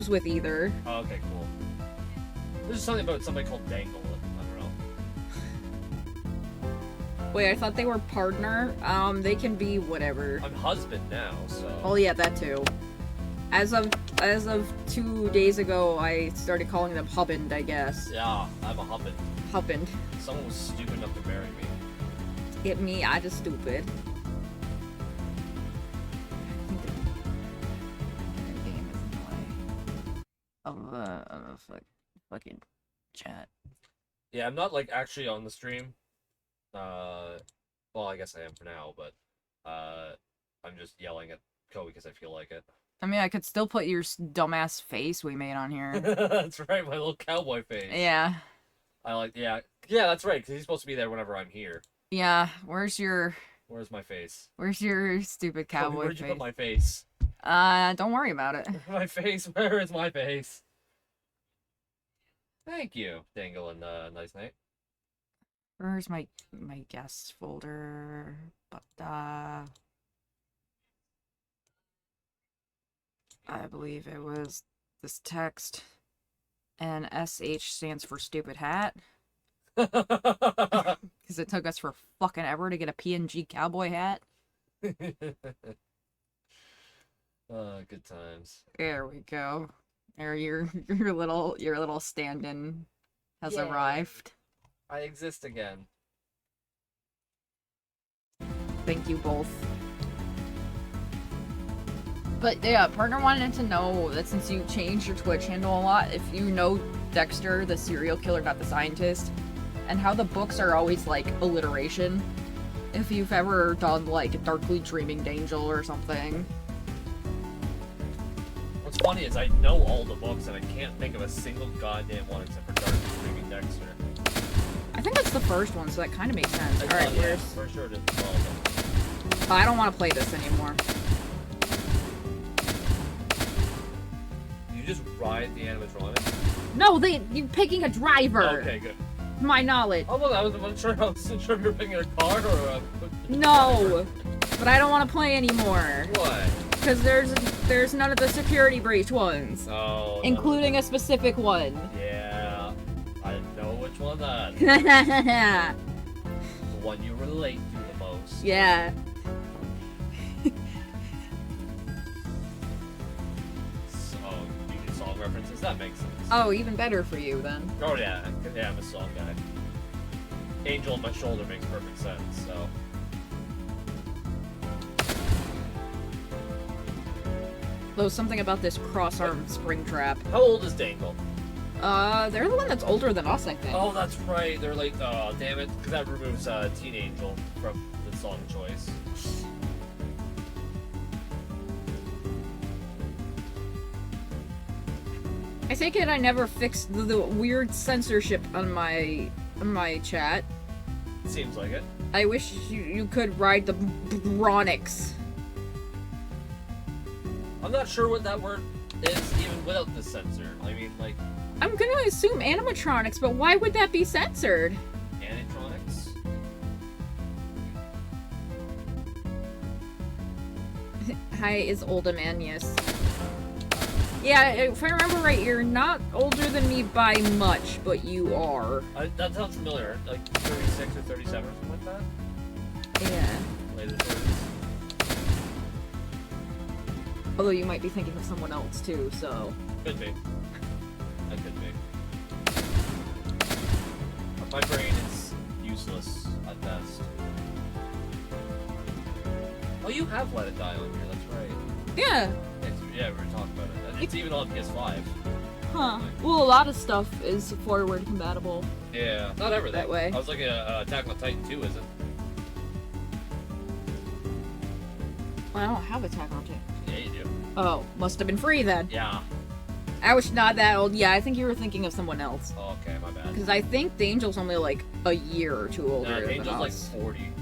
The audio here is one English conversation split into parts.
with either. Oh, okay, cool. There's something about somebody called Dangle. I don't know. Wait, I thought they were partner. They can be whatever. I'm husband now, so. Oh yeah, that too. As of 2 days ago, I started calling them huband, I guess. Yeah, I'm a husband. Huband. Someone was stupid enough to marry me. Get me, I just stupid. Of fucking chat. Yeah, I'm not like actually on the stream. Well, I guess I am for now, but I'm just yelling at Kobe because I feel like it. I mean, I could still put your dumbass face we made on here. That's right, my little cowboy face. Yeah. Yeah, that's right, because he's supposed to be there whenever I'm here. Yeah, where's my face? Where's your stupid cowboy Where'd face? you put my face? Don't worry about it. My face? Where is my face? Thank you, Dangle and Nice Night. Where's my guest folder? But I believe it was this text. And SH stands for stupid hat. Because it took us for fucking ever to get a PNG cowboy hat. Good times. There we go. There, your little stand-in has arrived. I exist again. Thank you both. But yeah, partner wanted to know that since you changed your Twitch handle a lot, if you know Dexter, the serial killer, not the scientist, and how the books are always like alliteration. If you've ever done like Darkly Dreaming Angel or something. What's funny is I know all the books and I can't think of a single goddamn one except for Darkly Dreaming Dexter. I think that's the first one, so that kind of makes sense. Alright, where's... For sure it is. Well, I don't want to play this anymore. You just ride the animatronic? No, you're picking a driver! Okay, good. To my knowledge. Oh, well, I wasn't sure if you were picking a car or a... No! But I don't want to play anymore. What? Because there's none of the security breach ones. Oh. Including a specific one. Yeah. I know which one that is. Yeah. The one you relate to the most. Yeah. Song references, that makes sense. Oh, even better for you then. Oh yeah, I'm a song guy. Angel on my shoulder makes perfect sense, so. Though something about this cross-arm spring trap. How old is Dangle? They're the one that's older than us, I think. Oh, that's right. They're like, oh, damn it, because that removes Teen Angel from the song choice. I take it I never fixed the weird censorship on my chat. Seems like it. I wish you could ride the Bronix. I'm not sure what that word is even without the censor. I mean, like... I'm gonna assume animatronics, but why would that be censored? Animatronics? Hi is older man, yes. Yeah, if I remember right, you're not older than me by much, but you are. That sounds familiar. Like 36 or 37 or something like that? Yeah. Later 30s. Although you might be thinking of someone else too, so... Could be. That could be. My brain is useless at best. Oh, you have Let It Die on here, that's right. Yeah. Yeah, we were talking about it. It's even on PS5. Huh. Well, a lot of stuff is forward compatible. Yeah, not everything. That way. I was looking at Attack on Titan 2, isn't? Well, I don't have Attack on Titan. Yeah, you do. Oh, must have been free then. Yeah. I was not that old. Yeah, I think you were thinking of someone else. Oh, okay, my bad. Because I think the Angel's only like a year or two older the than Angel's like us. 40.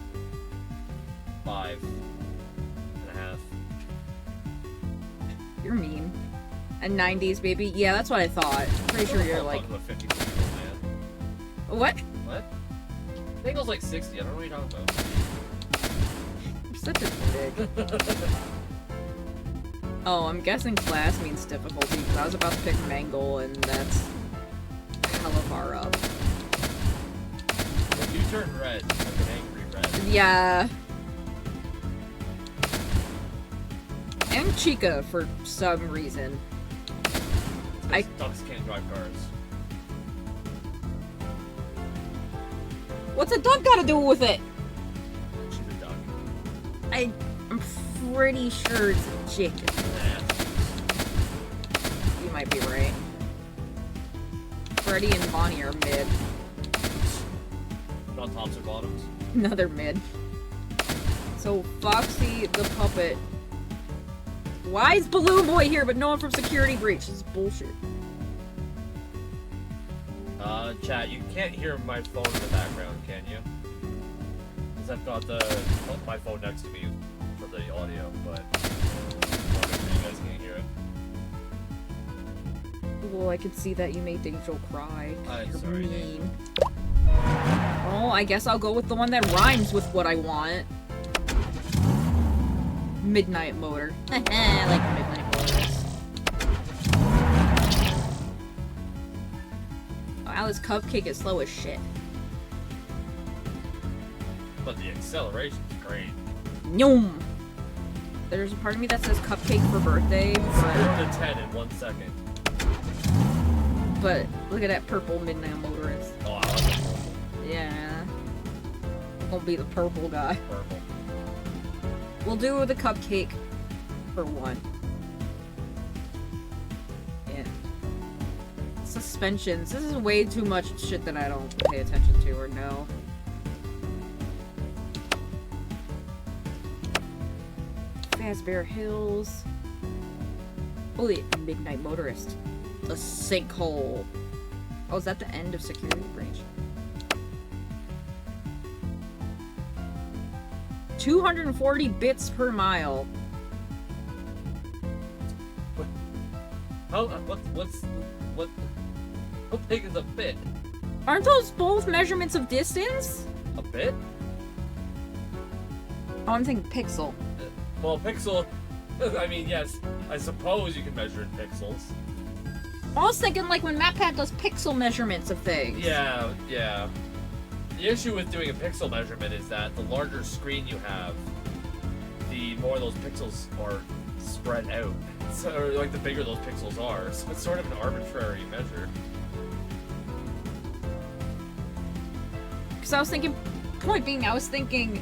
5 and a half. You're mean. And 90s, baby. Yeah, that's what I thought. Pretty sure you're like... I'm a 53-year-old man. What? What? Angel's like 60. I don't know what you're talking about. You're such a dick. Oh, I'm guessing class means difficulty, because I was about to pick Mangle, and that's hella far up. You turn red, like an angry red. Yeah. And Chica, for some reason. Ducks can't drive cars. What's a duck got to do with it? She's a duck. I'm pretty sure it's a chicken. Nah. You might be right. Freddy and Bonnie are mid. Not tops or bottoms. No, they're mid. So, Foxy the puppet. Why is Balloon Boy here but no one from Security Breach? This is bullshit. Chat, you can't hear my phone in the background, can you? Because I've got my phone next to me for the audio, but you guys can't hear it. Well, I could see that you made Angel cry. You're sorry, mean. Oh, I guess I'll go with the one that rhymes with what I want. Midnight Motor. I like Midnight Motors. Wow, this cupcake is slow as shit. But the acceleration's great. Noom! There's a part of me that says cupcake for birthday, 0 to 10 in 1 second. but look at that purple Midnight Motorist. Oh, I like it. Yeah. I'm gonna be the purple guy. Purple. We'll do the cupcake for one. Yeah. Suspensions. This is way too much shit that I don't pay attention to or know. Fazbear Hills. Holy Midnight Motorist. A sinkhole. Oh, is that the end of Security Breach? 240 bits per mile. How big is a bit? Aren't those both measurements of distance? A bit? Oh, I'm thinking pixel. Well, pixel. I mean, yes. I suppose you can measure in pixels. I was thinking like when MatPat does pixel measurements of things. Yeah, yeah. The issue with doing a pixel measurement is that the larger screen you have, the more those pixels are spread out. So, or like the bigger those pixels are. So it's sort of an arbitrary measure. Because I was thinking, point being, I was thinking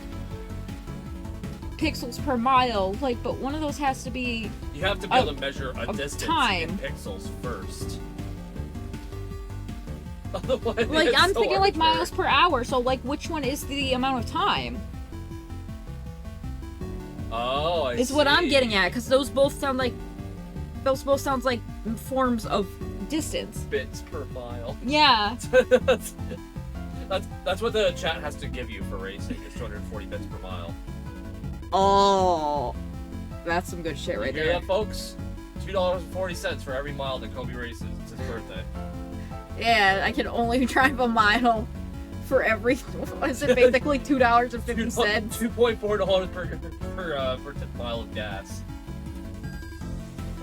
pixels per mile, like, but one of those has to be. You have to be able to measure a distance time. in pixels first. Otherwise, Like, it's I'm so thinking like arbitrary. miles per hour, so like, which one is the amount of time? Oh, I Is what I'm see. getting at, because those both sound like forms of distance. Bits per mile. Yeah. that's what the chat has to give you for racing. Is 240 bits per mile. Oh, that's some good shit right You hear there. that, folks? $2.40 for every mile that Kobe races. It's his birthday. Yeah, I can only drive a mile for every. Is it basically $2.50? $2.4 per mile of gas.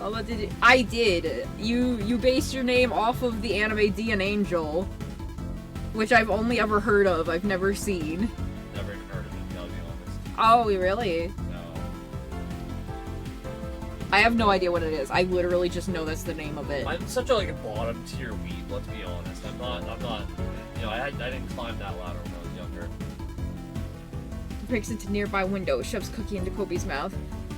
Oh, what did I did. You based your name off of the anime Dian Angel, which I've only ever heard of. I've never seen. Never even heard of it, to be honest. Oh, really? No. I have no idea what it is. I literally just know that's the name of it. I'm such a like a bottom tier weeb, let's be honest. I'm not you know, I didn't climb that ladder when I was younger. Breaks into nearby window, shoves cookie into Kobe's mouth.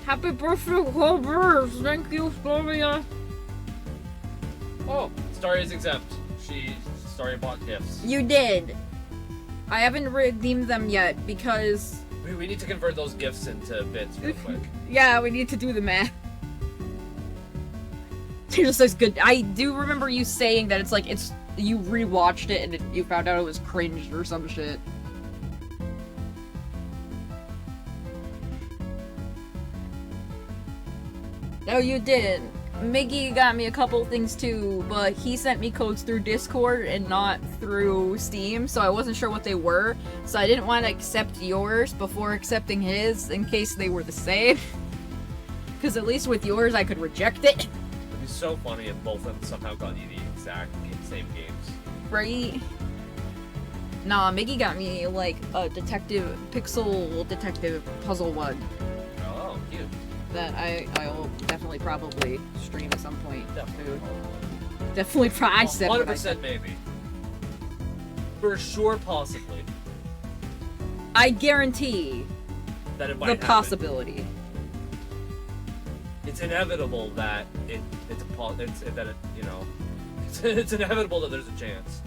Happy birthday, Kobe! Thank you, Gloria. Oh, Staria's exempt. Staria bought gifts. You did. I haven't redeemed them yet because. We need to convert those gifts into bits real quick. Yeah, we need to do the math. It just looks good. I do remember you saying that it's like you rewatched it and you found out it was cringe or some shit. No, you didn't. Miggy got me a couple things too, but he sent me codes through Discord and not through Steam, so I wasn't sure what they were. So I didn't want to accept yours before accepting his in case they were the same. Because at least with yours, I could reject it. It'd be so funny if both of them somehow got you the exact same games. Right? Nah, Miggy got me, like, a pixel detective puzzle one Oh, cute. that I'll definitely probably stream at some point. Definitely. Definitely, I said what I 100% said. maybe. For sure, possibly. I guarantee That it might the happen. possibility. It's inevitable that it's it's inevitable that there's a chance.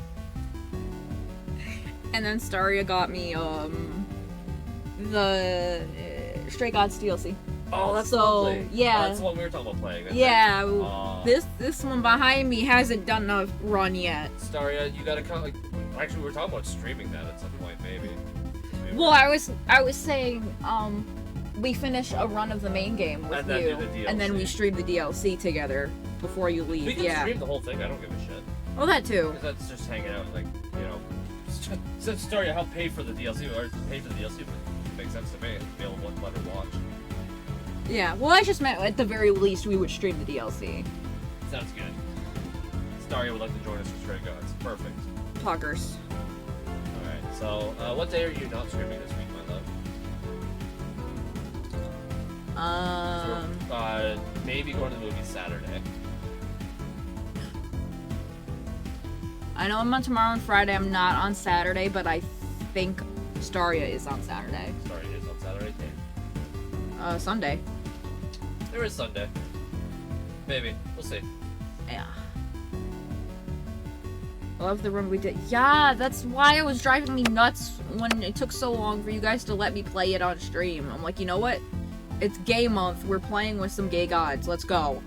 And then Staria got me, the Stray Gods DLC. Oh, that's So, lovely. yeah. Oh, that's the one we were talking about playing. I think. Yeah, Aw. this one behind me hasn't done a run yet. Staria, you gotta come. Like, actually, we were talking about streaming that at some point, maybe. Well, I was saying, we finish a run of the main game with And then you, do the and then we DLC. stream the DLC together before you leave. We can yeah. stream the whole thing. I don't give a shit. Oh, that too. Because that's just hanging out, like, you know. Since Staria helped pay for the DLC, or pay for the DLC, but it makes sense to me. Be able to let her watch. Yeah. Well, I just meant at the very least we would stream the DLC. Sounds good. Staria would like to join us for Stray Gods. Perfect. Poggers. Alright, so, what day are you not streaming this week, my love? Maybe going to the movie Saturday. I know I'm on tomorrow and Friday. I'm not on Saturday, but I think Staria is on Saturday. Sorry, it is on Saturday, too. Sunday. There is Sunday. Maybe. We'll see. Yeah. I love the run we did. Yeah, that's why it was driving me nuts when it took so long for you guys to let me play it on stream. I'm like, you know what? It's gay month. We're playing with some gay gods. Let's go.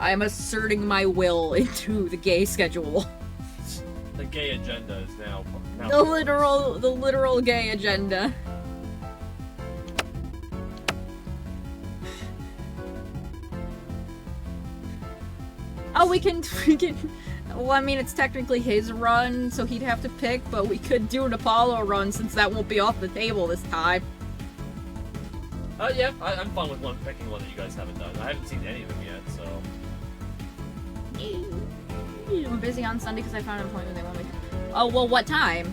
I am asserting my will into the gay schedule. The gay agenda is now The literal gay agenda. Oh, we can. Well, I mean, it's technically his run, so he'd have to pick, but we could do an Apollo run since that won't be off the table this time. Yeah, I'm fine with picking one that you guys haven't done. I haven't seen any of them yet, so. I'm busy on Sunday because I found an appointment they want me to. Oh, well, what time?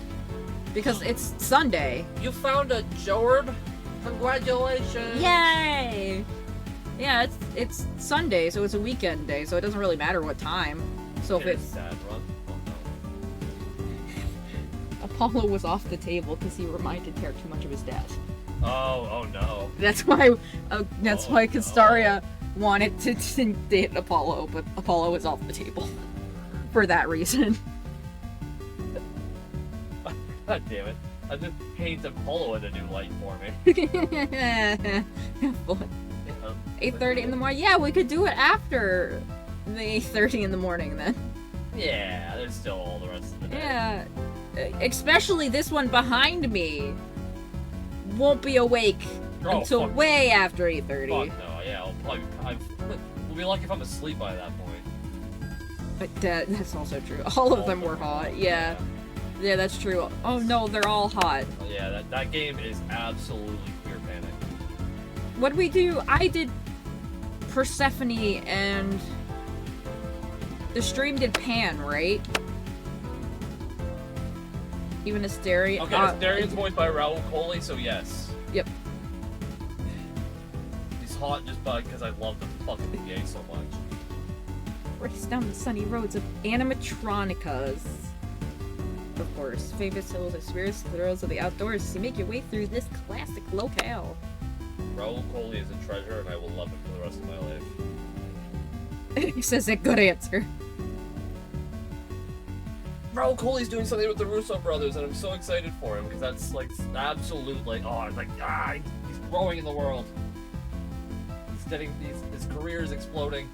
Because it's Sunday. You found a Jorb? Congratulations! Yay! Yeah, it's Sunday, so it's a weekend day, so it doesn't really matter what time. So if Here's it's sad run. Oh, no. Apollo was off the table because he reminded Terra too much of his dad. Oh no. That's why. That's Oh, why no. Castaria wanted to date Apollo, but Apollo was off the table for that reason. God damn it. I just paint Apollo in a new light for me. 8:30 in the morning. Yeah, we could do it after the 8:30 in the morning then. Yeah, there's still all the rest of the day. Yeah, especially this one behind me won't be awake Oh, until fuck. way after 8:30. Fuck no, yeah, we'll be lucky if I'm asleep by that point. But that's also true. All of them were hot. Yeah, yeah, that's true. Oh no, they're all hot. Oh, yeah, that game is absolutely pure panic. What did we do? I did Persephone and the stream did Pan, right? Even Asterion. Okay, Astarion's voiced by Raul Coley, so yes. Yep. He's hot just because I love the fucking gay so much. Race down the sunny roads of animatronicas. Of course, famous hills of spirits, thrills of the outdoors as you make your way through this classic locale. Raul Coley is a treasure, and I will love him for the rest of my life. He says a good answer. Raul Coley's doing something with the Russo brothers, and I'm so excited for him because that's like absolute he's growing in the world. His career is exploding.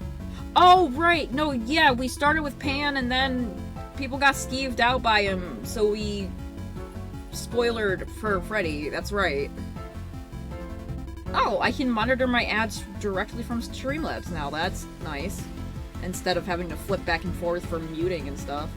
Oh, right. No, yeah, we started with Pan and then people got skeeved out by him, so we spoilered for Freddy. That's right. Oh, I can monitor my ads directly from Streamlabs now. That's nice. Instead of having to flip back and forth for muting and stuff.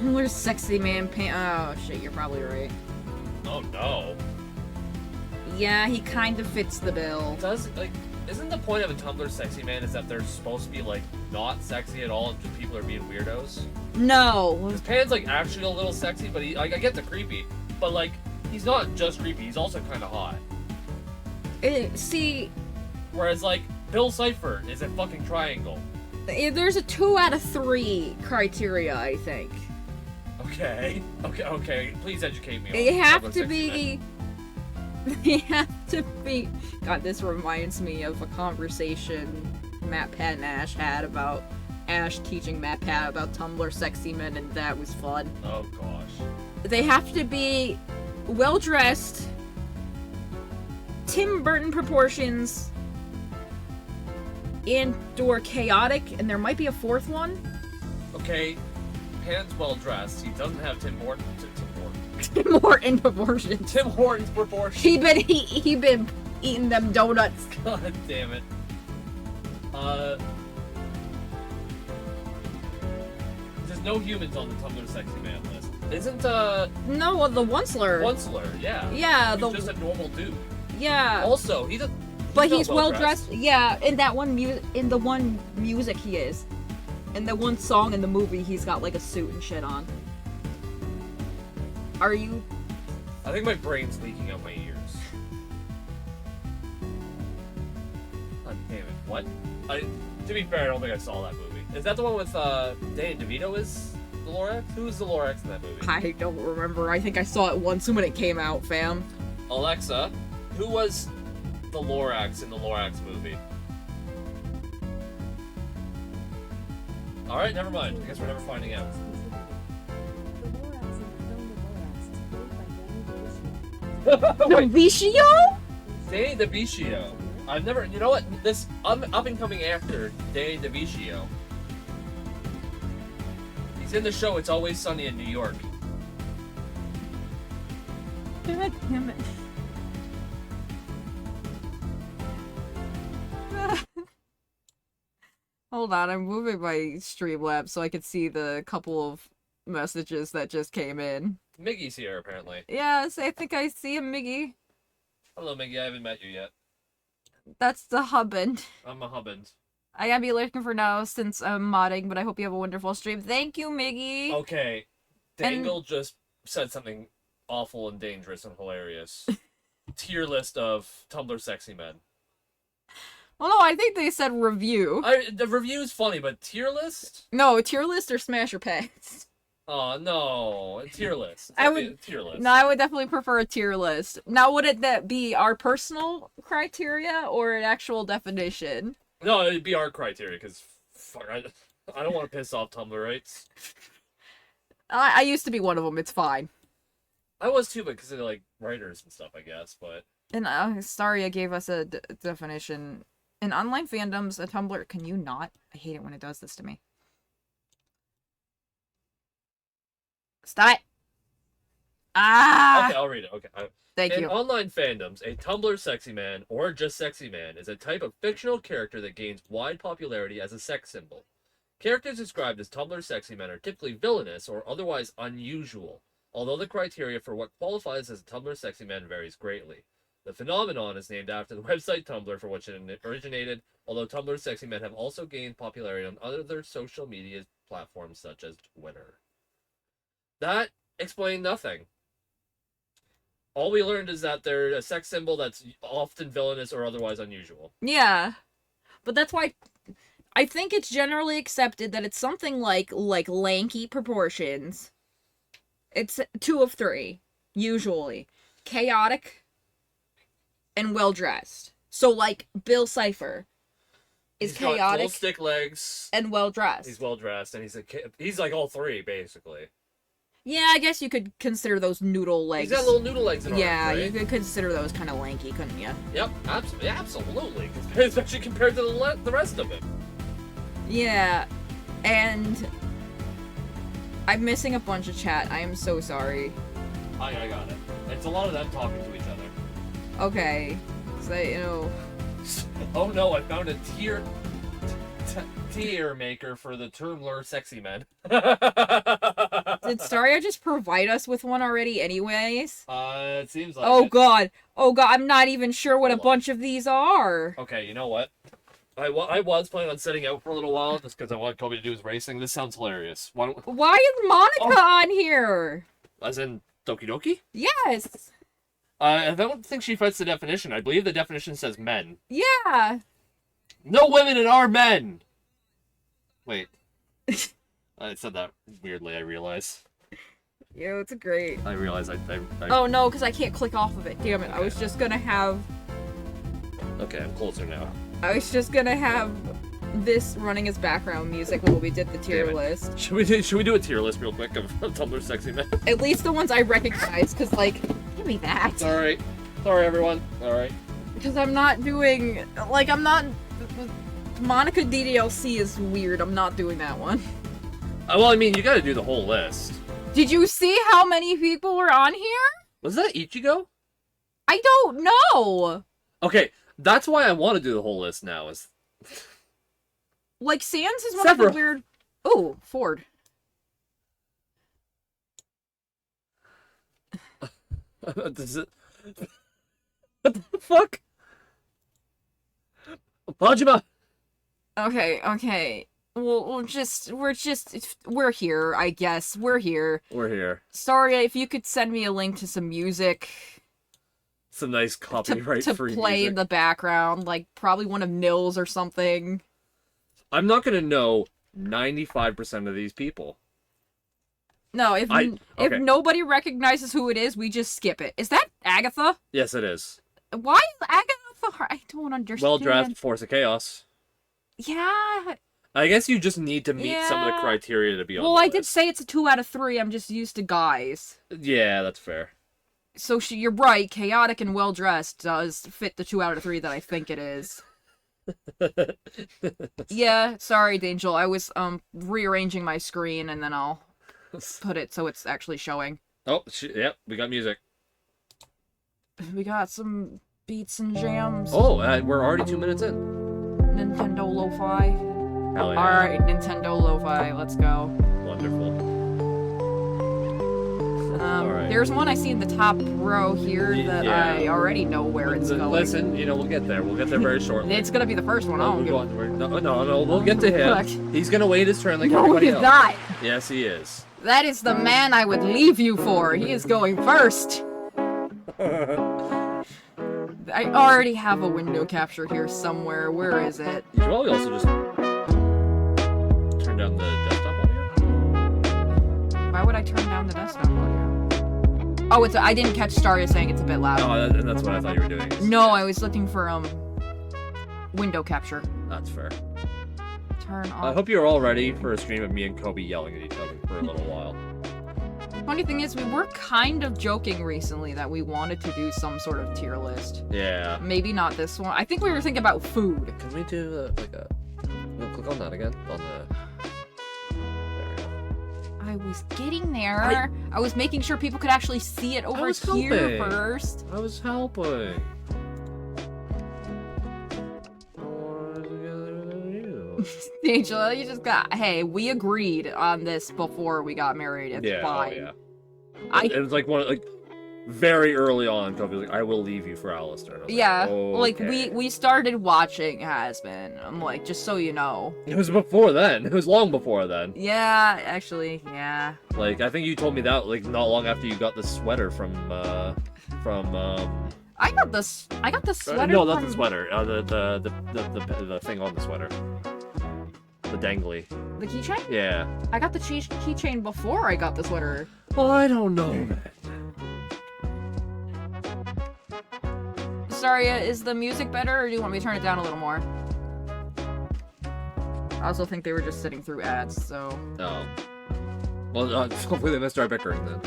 Tumblr sexy man pant. Oh shit, you're probably right. Oh no. Yeah, he kind of fits the bill. Isn't the point of a Tumblr sexy man is that they're supposed to be like not sexy at all and just people are being weirdos? No. His Pan's like actually a little sexy, but I get the creepy. But like, he's not just creepy, he's also kind of hot. See, whereas like, Bill Cipher is a fucking triangle. There's a 2 out of 3 criteria, I think. Okay. Please educate me. They have to be. They have to be. God, this reminds me of a conversation Matt, Pat, and Ash had about Ash teaching Matt, Pat about Tumblr sexy men, and that was fun. Oh gosh. They have to be well dressed, Tim Burton proportions, and/or chaotic, and there might be a 4th one. Okay, Pan's well dressed. He doesn't have Tim Hortons proportions. Tim Hortons proportions. He been eating them donuts. God damn it. There's no humans on the Tumblr sexy man list. Isn't No, well, the Onceler. Yeah. Yeah, he's just a normal dude. Yeah. Also, but he's well dressed. Yeah, in that one in the one music he is. In the one song in the movie, he's got like a suit and shit on. Are you? I think my brain's leaking out my ears. God damn it! What? To be fair, I don't think I saw that movie. Is that the one with Danny DeVito as the Lorax? Who is the Lorax in that movie? I don't remember. I think I saw it once when it came out, fam. Alexa, who was the Lorax in the Lorax movie? Alright, never mind. I guess we're never finding out. DeVito? Danny DeVito. I've never... You know what? This up-and-coming actor, Danny DeVito, he's in the show It's Always Sunny in New York. God damn it. Hold on, I'm moving my Streamlabs so I can see the couple of messages that just came in. Miggy's here, apparently. Yes, I think I see a Miggy. Hello, Miggy. I haven't met you yet. That's the hubband. I'm a hubband. I gotta be lurking for now since I'm modding, but I hope you have a wonderful stream. Thank you, Miggy! Okay. Dangle just said something awful and dangerous and hilarious. Tier list of Tumblr sexy men. Well, no, I think they said review. The review's funny, but tier list? No, tier list or smash or pass. Oh, no. A tier list. I would definitely prefer a tier list. Now, would that be our personal criteria or an actual definition? No, it'd be our criteria, because fuck, I don't want to piss off Tumblrites. I used to be one of them, it's fine. I was too, but because of, like, writers and stuff, I guess, but... And Staria gave us a definition. In online fandoms, a Tumblr... Can you not? I hate it when it does this to me. Stop! Ah! Okay, I'll read it. Okay. Thank you. In online fandoms, a Tumblr sexy man, or just sexy man, is a type of fictional character that gains wide popularity as a sex symbol. Characters described as Tumblr sexy men are typically villainous or otherwise unusual, although the criteria for what qualifies as a Tumblr sexy man varies greatly. The phenomenon is named after the website Tumblr for which it originated, although Tumblr sexy men have also gained popularity on other social media platforms such as Twitter. That explained nothing. All we learned is that they're a sex symbol that's often villainous or otherwise unusual. Yeah. But that's why I think it's generally accepted that it's something like lanky proportions. It's 2 of 3, usually. Chaotic and well-dressed. So, like, Bill Cipher is chaotic. Got gold stick legs. And well-dressed. He's well-dressed, and he's like all 3, basically. Yeah, I guess you could consider those noodle legs. He's got little noodle legs in Yeah, arms, right? you could consider those kind of lanky, couldn't you? Yep, absolutely. Especially compared to the rest of him. Yeah, and I'm missing a bunch of chat. I am so sorry. I got it. It's a lot of them talking to each other. Okay, so, you know... Oh no, I found a tier maker for the Tumblr sexy men. Did Did Staria just provide us with one already anyways? It seems like Oh it. god. Oh god, I'm not even sure what Hold a on. bunch of these are. Okay, you know what? I was planning on sitting out for a little while just because I want Kobe to do his racing. This sounds hilarious. Why don't, Why is Monica on here? as in Doki Doki? Yes. I don't think she fits the definition. I believe the definition says men. Yeah. No women in our men! Wait. I said that weirdly, I realize. Yeah, it's great. I realize I Oh no, because I can't click off of it. Damn it. I was just gonna have Okay, I'm closer now. this running as background music while we did the tier Damn it. list. Should we do a tier list real quick of Tumblr sexy men? At least the ones I recognize, because, like, give me that. Sorry. Sorry, everyone. Alright. Because I'm not doing, like, I'm not, Monica DDLC is weird. I'm not doing that one. Well, I mean, you gotta do the whole list. Did you see how many people were on here? Was that Ichigo? I don't know. Okay, that's why I want to do the whole list now, is... Like, Sans is one of Several. the weird... Oh, Ford. Does it... What the fuck? Pajima! Okay. Well, we're here, I guess. We're here. We're here. Sorry, if you could send me a link to some music Some nice to copyright-free play music. in the background, like probably one of Nils or something. I'm not gonna know 95% of these people. No, if okay. nobody recognizes who it is, we just skip it. Is that Agatha? Yes, it is. Why is Agatha? I don't understand. Well-dressed, Force of Chaos. Yeah. I guess you just need to meet some of the Yeah. criteria to be on Well, the I list. did say it's a 2 out of 3. I'm just used to guys. Yeah, that's fair. So you're right. Chaotic and well-dressed does fit the 2 out of 3 that I think it is. Yeah, sorry, Dangel. I was rearranging my screen and then I'll put it so it's actually showing. Oh, yep, we got music. We got some beats and jams. Oh, we're already 2 minutes in. Nintendo Lo-Fi. Hell yeah. Alright, Nintendo Lo-Fi, let's go. Wonderful. Alright. There's one I see in the top row here that Yeah. I already know where it's going. Listen, we'll get there. We'll get there very shortly. It's gonna be the first one. I don't give a... No, we'll get to him. He's gonna wait his turn like No, everybody he's else. not. Yes, he is. That is the man I would leave you for. He is going first. I already have a window capture here somewhere. Where is it? You should probably also just turn down the desktop audio. Why would I turn down the desktop audio? Oh, I didn't catch Staria saying it's a bit loud. Oh, and that's what I thought you were doing. No, I was looking for window capture. That's fair. Turn I off. hope you're all ready for a stream of me and Kobe yelling at each other for a little while. Funny thing is, we were kind of joking recently that we wanted to do some sort of tier list. Yeah. Maybe not this one. I think we were thinking about food. Can we do no, click on that again? On the... There we go. I was getting there. I was making sure people could actually see it over was here helping. first. I was helping. Angela, you just got. Hey, we agreed on this before we got married. It's fine. Oh, yeah. It was like very early on. Kobe was like, "I will leave you for Alistair." And I was Yeah, like, like okay. we started watching Has Been. I'm like, just so you know. It was before then. It was long before then. Yeah, actually, yeah. Like I think you told me that like not long after you got the sweater from. I got the sweater. No, not from... the sweater. The thing on the sweater. The dangly. The keychain? Yeah. I got the keychain before I got the sweater. Well, I don't know, man. Sorry, is the music better, or do you want me to turn it down a little more? I also think they were just sitting through ads, so... No. Well, hopefully they missed our bickering then.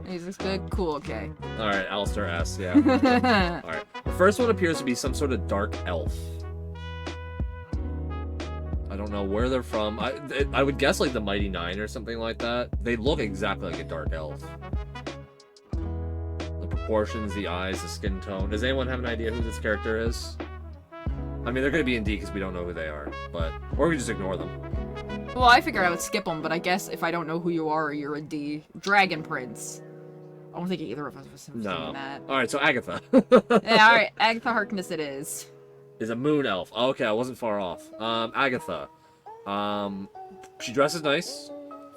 Music's good? Cool, okay. Alright, Alistair asks, yeah. Alright. The first one appears to be some sort of dark elf. I don't know where they're from. I would guess like the Mighty Nine or something like that. They look exactly like a dark elf. The proportions, the eyes, the skin tone. Does anyone have an idea who this character is? I mean, they're gonna be in D because we don't know who they are, but or we just ignore them. Well, I figured I would skip them, but I guess if I don't know who you are, you're a D. Dragon Prince. I don't think either of us was No. saying that. All right, so Agatha Yeah, alright, Agatha Harkness it is. is a moon elf. Oh, okay, I wasn't far off. Agatha. She dresses nice.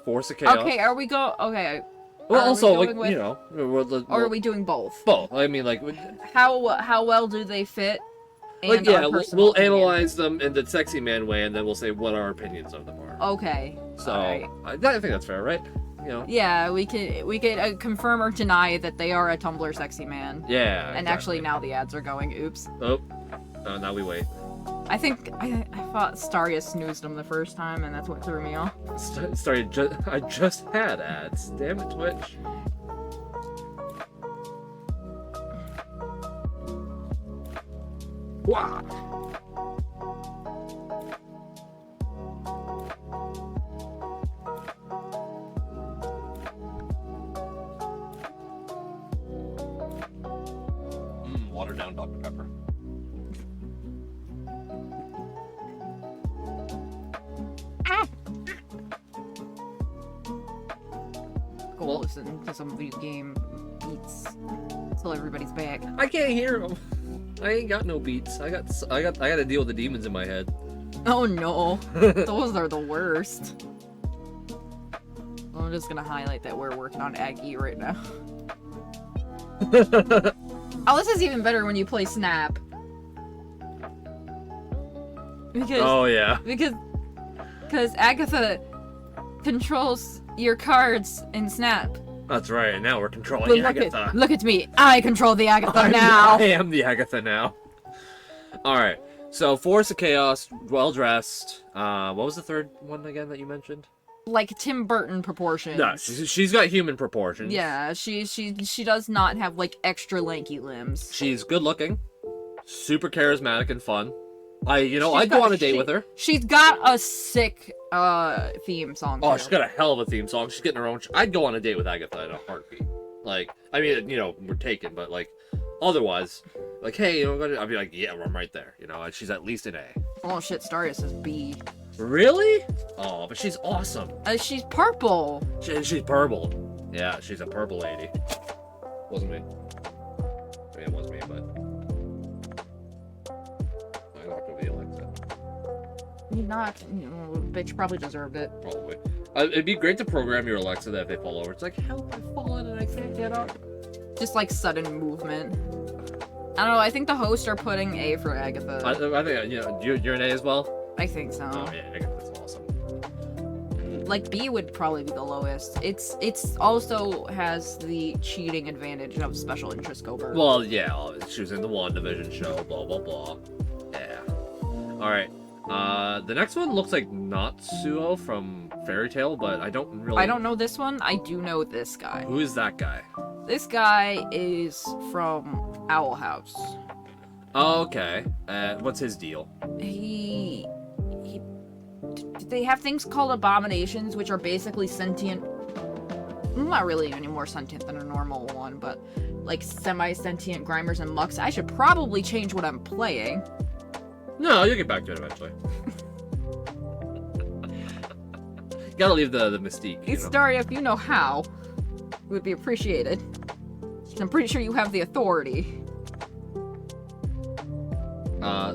Force of chaos. Okay, are we Okay, Well, are we also like going with- you know, or are we doing both? both? I mean, like. How well do they fit? And Like, yeah, our we'll personal opinion? analyze them in the sexy man way, and then we'll say what our opinions of them are. Okay. So, alright. I think that's fair, right? You know. Yeah, we could confirm or deny that they are a Tumblr sexy man. Yeah. And actually now the ads are going. Oops. Oh, now we wait. I think I thought Staria snoozed them the first time, and that's what threw me off. Sorry, I just had ads. Damn it, Twitch. Wow. Watered down Dr. Pepper. Go listen to some video game beats till everybody's back. I can't hear them. I ain't got no beats. I got to deal with the demons in my head. Oh no, those are the worst. I'm just gonna highlight that we're working on Aggie right now. Oh, this is even better when you play Snap. Because Oh yeah. because Agatha controls your cards in Snap. That's right. And now we're controlling But Agatha. look at me. I control the Agatha now. I am the Agatha now. All right. So Force of Chaos, well dressed. What was the third one again that you mentioned? Like Tim Burton proportions. No, she's got human proportions. Yeah, she does not have like extra lanky limbs. She's good looking, super charismatic and fun. I'd She's go got- on a date she- with her. She's got a sick theme song. Oh, too. she's got a hell of a theme song. She's getting her own. I'd go on a date with Agatha in a heartbeat. Like, I mean, you know, we're taken, but like, otherwise, like, hey, you know, I'd be like, yeah, I'm right there. You know, she's at least an A. Oh shit, Staria says B. Really? Oh, but she's awesome. She's purple. She's purple. Yeah, she's a purple lady. Wasn't me. I mean, it was me, but I'm not gonna be Alexa. You're not. Bitch probably deserved it. Probably. It'd be great to program your Alexa that if they fall over, it's like, help! I've fallen and I can't get up. Just like sudden movement. I don't know. I think the hosts are putting A for Agatha. I think you know you're an A as well. I think so. Oh yeah, Agatha's awesome. Like B would probably be the lowest. It's also has the cheating advantage of special interest Gobert. Well, yeah, she was in the WandaVision show. Blah blah blah. Yeah. All right. The next one looks like Natsuo from Fairy Tail, but I don't really. I don't know this one. I do know this guy. Who is that guy? This guy is from Owl House. Oh, okay. What's his deal? He they have things called abominations, which are basically sentient. Not really any more sentient than a normal one, but like semi-sentient Grimers and Mucks. I should probably change what I'm playing. No, you'll get back to it eventually. Gotta leave the mystique. You know? Staria, if you know how, it would be appreciated. I'm pretty sure you have the authority.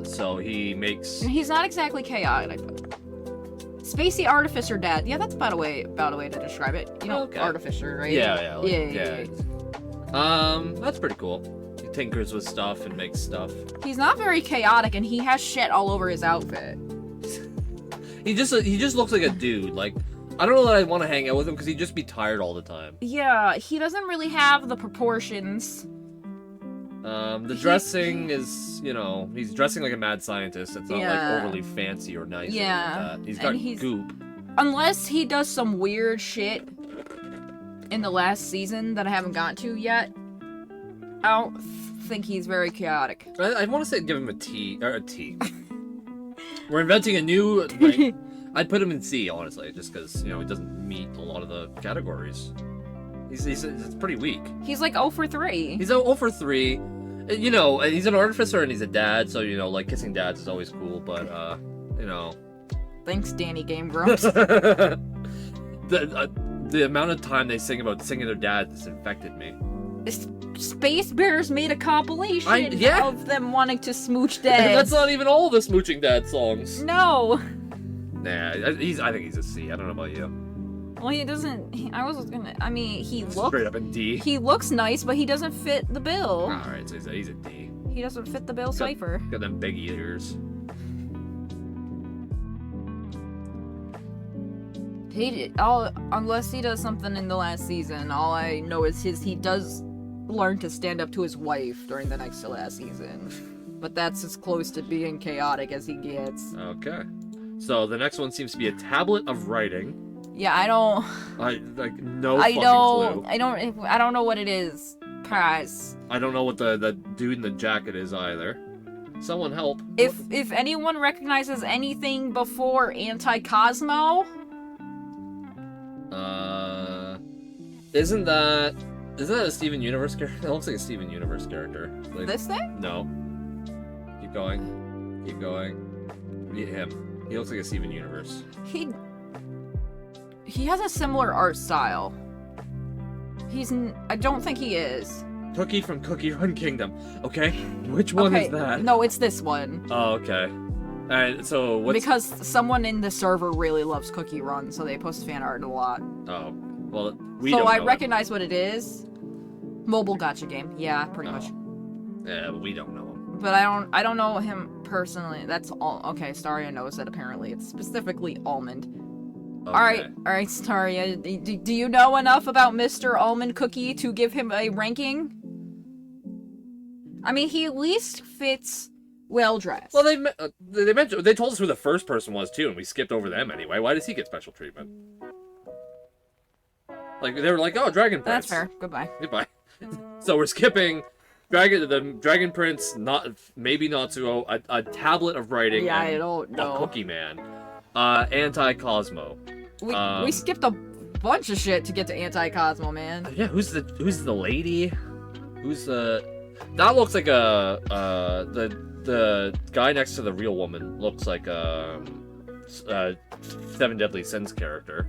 So he makes. And he's not exactly chaotic. Spacey Artificer Dad. Yeah, that's about a way to describe it. You know, Okay. Artificer, right? Yeah, like, yeah. That's pretty cool. He tinkers with stuff and makes stuff. He's not very chaotic, and he has shit all over his outfit. He just looks like a dude. Like, I don't know that I want to hang out with him because he'd just be tired all the time. Yeah, he doesn't really have the proportions. The dressing is, you know, he's dressing like a mad scientist. It's not Yeah. like overly fancy or nice. Yeah, Or like that. He's got and he's- goop. Unless he does some weird shit in the last season that I haven't gotten to yet, I don't think he's very chaotic. I want to say give him a T or a T. We're inventing a new. Like, I'd put him in C, honestly, just because you know he doesn't meet a lot of the categories. He's pretty weak. He's like 0 for 3. He's 0 for 3, You know, he's an artificer and he's a dad, so, you know, like, kissing dads is always cool, but, you know. Thanks, Danny Game Grumps. The amount of time they sing about singing their dad has infected me. Space Bears made a compilation yeah. of them wanting to smooch dads. That's not even all the smooching dad songs. No. Nah, I think he's a C. I don't know about you. Well, he doesn't. He looks. Straight up in D. He looks nice, but he doesn't fit the bill. Alright, so he's a D. He doesn't fit the bill cipher. Got them big ears. Unless he does something in the last season, all I know is he does learn to stand up to his wife during the next to last season. But that's as close to being chaotic as he gets. Okay. So the next one seems to be a tablet of writing. Yeah, I don't. No fucking clue. I don't know what it is. Pass. I don't know what the dude in the jacket is either. Someone help. If anyone recognizes anything before Anti-Cosmo, isn't that a Steven Universe character? That looks like a Steven Universe character. Like, this thing? No. Keep going. Him. He looks like a Steven Universe. He has a similar art style. I don't think he is. Cookie from Cookie Run Kingdom. Okay, which one is that? No, it's this one. Oh, okay. And so what's... Because someone in the server really loves Cookie Run, so they post fan art a lot. Oh, well, we so don't I know recognize what it is. Mobile gacha game. Yeah, pretty much. Yeah, but we don't know him. But I don't know him personally. That's all. Okay, Staria knows that apparently. It's specifically Almond. Okay. All right, Staria. Do you know enough about Mr. Almond Cookie to give him a ranking? I mean, he at least fits well dressed. Well, they told us who the first person was too, and we skipped over them anyway. Why does he get special treatment? Like they were like, "Oh, Dragon Prince." That's fair. Goodbye. So we're skipping the Dragon Prince, maybe Natsuo, a tablet of writing. Yeah, and I don't know. A Cookie Man, Anti-Cosmo. We skipped a bunch of shit to get to Anti-Cosmo, man. Yeah, who's the lady? Who's the? That looks like the guy next to the real woman looks like a Seven Deadly Sins character,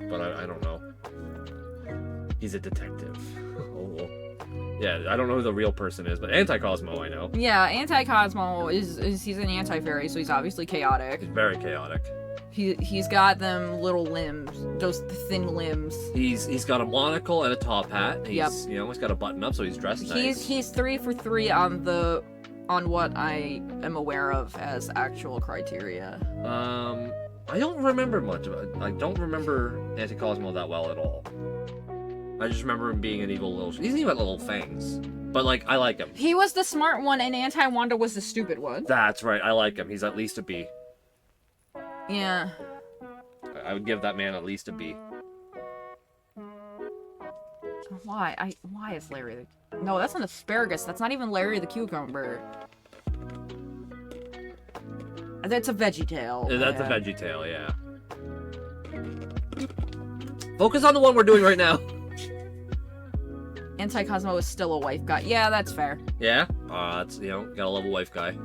but I don't know. He's a detective. Oh. Yeah, I don't know who the real person is, but Anti-Cosmo I know. Yeah, Anti-Cosmo he's an anti-fairy, so he's obviously chaotic. He's very chaotic. He's got them little limbs, those thin limbs. He's got a monocle and a top hat. Yep. He's got a button up, so he's dressed nice. He's 3 for 3 on what I am aware of as actual criteria. I don't remember much of it. I don't remember Anti-Cosmo that well at all. I just remember him being an evil little... He's even got little fangs. But, like, I like him. He was the smart one, and Anti-Wanda was the stupid one. That's right. I like him. He's at least a B. Yeah. I would give that man at least a B. Why is Larry the... No, that's an asparagus. That's not even Larry the cucumber. That's a VeggieTale. Yeah, that's a VeggieTale, yeah. Focus on the one we're doing right now. Anti-Cosmo is still a wife guy. Yeah, that's fair. Yeah? That's, gotta love a wife guy.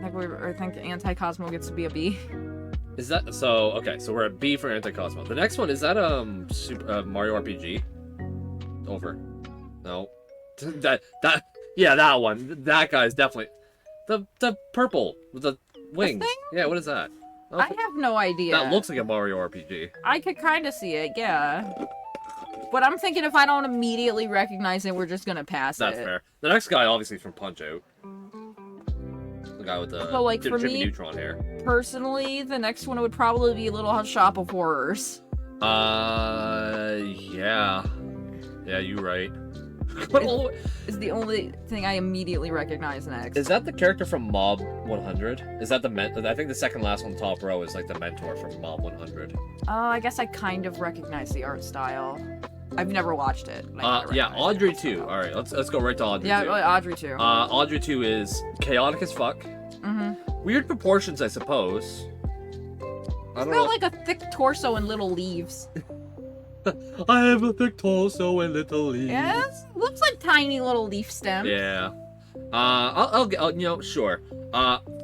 I think Anti-Cosmo gets to be a B. Is that... So, okay, so we're at B for Anti-Cosmo. The next one, is that, Mario RPG? Over. No. Yeah, that one. That guy's definitely... The purple with the wings. This thing? Yeah, what is that? Oh, I have no idea. That looks like a Mario RPG. I could kind of see it, yeah. But I'm thinking if I don't immediately recognize it, we're just gonna pass That's it. fair. The next guy, obviously, is from Punch-Out. The guy with the So, like, for Jimmy me, Neutron hair. Personally, the next one would probably be Little Shop of Horrors. Yeah. Yeah, you're right. Is the only thing I immediately recognize next. Is that the character from Mob 100? Is that I think the second last on the top row is like the mentor from Mob 100. I guess I kind of recognize the art style. I've never watched it. Yeah, Audrey 2. All right, let's go right to Audrey 2. Yeah, Audrey 2. Audrey 2 is chaotic as fuck. Mm-hmm. Weird proportions, I suppose. I don't got know. like a thick torso and little leaves. I have a thick torso and little leaves. Yes, looks like tiny little leaf stem. Yeah. Sure.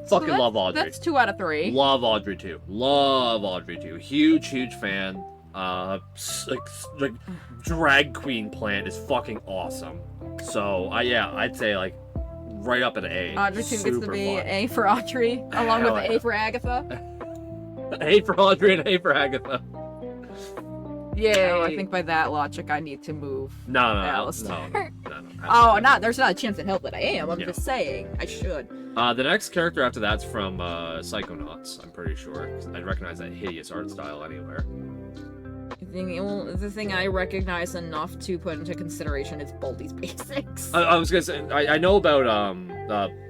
Fucking that's- love Audrey. That's 2 out of 3. Love Audrey too. Love Audrey too. Huge fan. Like drag queen plant is fucking awesome. So I'd say like right up at an A. Audrey 2 gets to Super be fun. A for Audrey, along with Hell A yeah. for Agatha. A for Audrey and A for Agatha. Yay! Oh, I think by that logic, I need to move. No. Alistair. Oh, There's not a chance in hell that I am. I'm Yeah. just saying I should. The next character after that's from Psychonauts. I'm pretty sure. I'd recognize that hideous art style anywhere. The thing I recognize enough to put into consideration is Baldi's Basics. I was gonna say I know about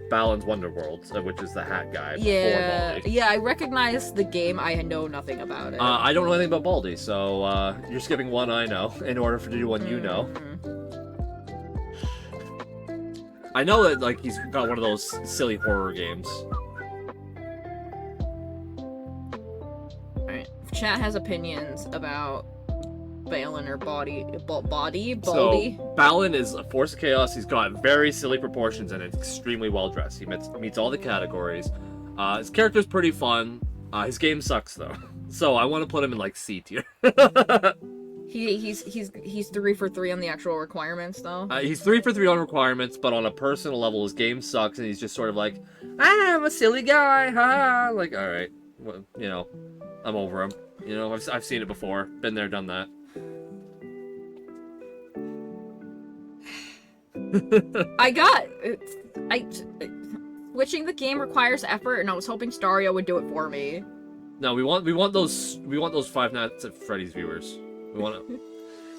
Balan's Wonderworld, which is the hat guy. before Baldi. Yeah, I recognize the game. I know nothing about it. I don't know anything about Baldi, so you're skipping one I know in order to do one you know. I know that like he's got one of those silly horror games. Alright. If chat has opinions about Balin or Baldi. So Balin is a force of chaos. He's got very silly proportions and is extremely well dressed. He meets all the categories. His character's pretty fun. His game sucks though, so I want to put him in like C tier. He's 3 for 3 on the actual requirements though. He's 3 for 3 on requirements, but on a personal level, his game sucks, and he's just sort of like, I'm a silly guy, ha! Like, all right, well, I'm over him. I've seen it before, been there, done that. Switching the game requires effort, and I was hoping Stario would do it for me. No, we want those Five Nights at Freddy's viewers. We want to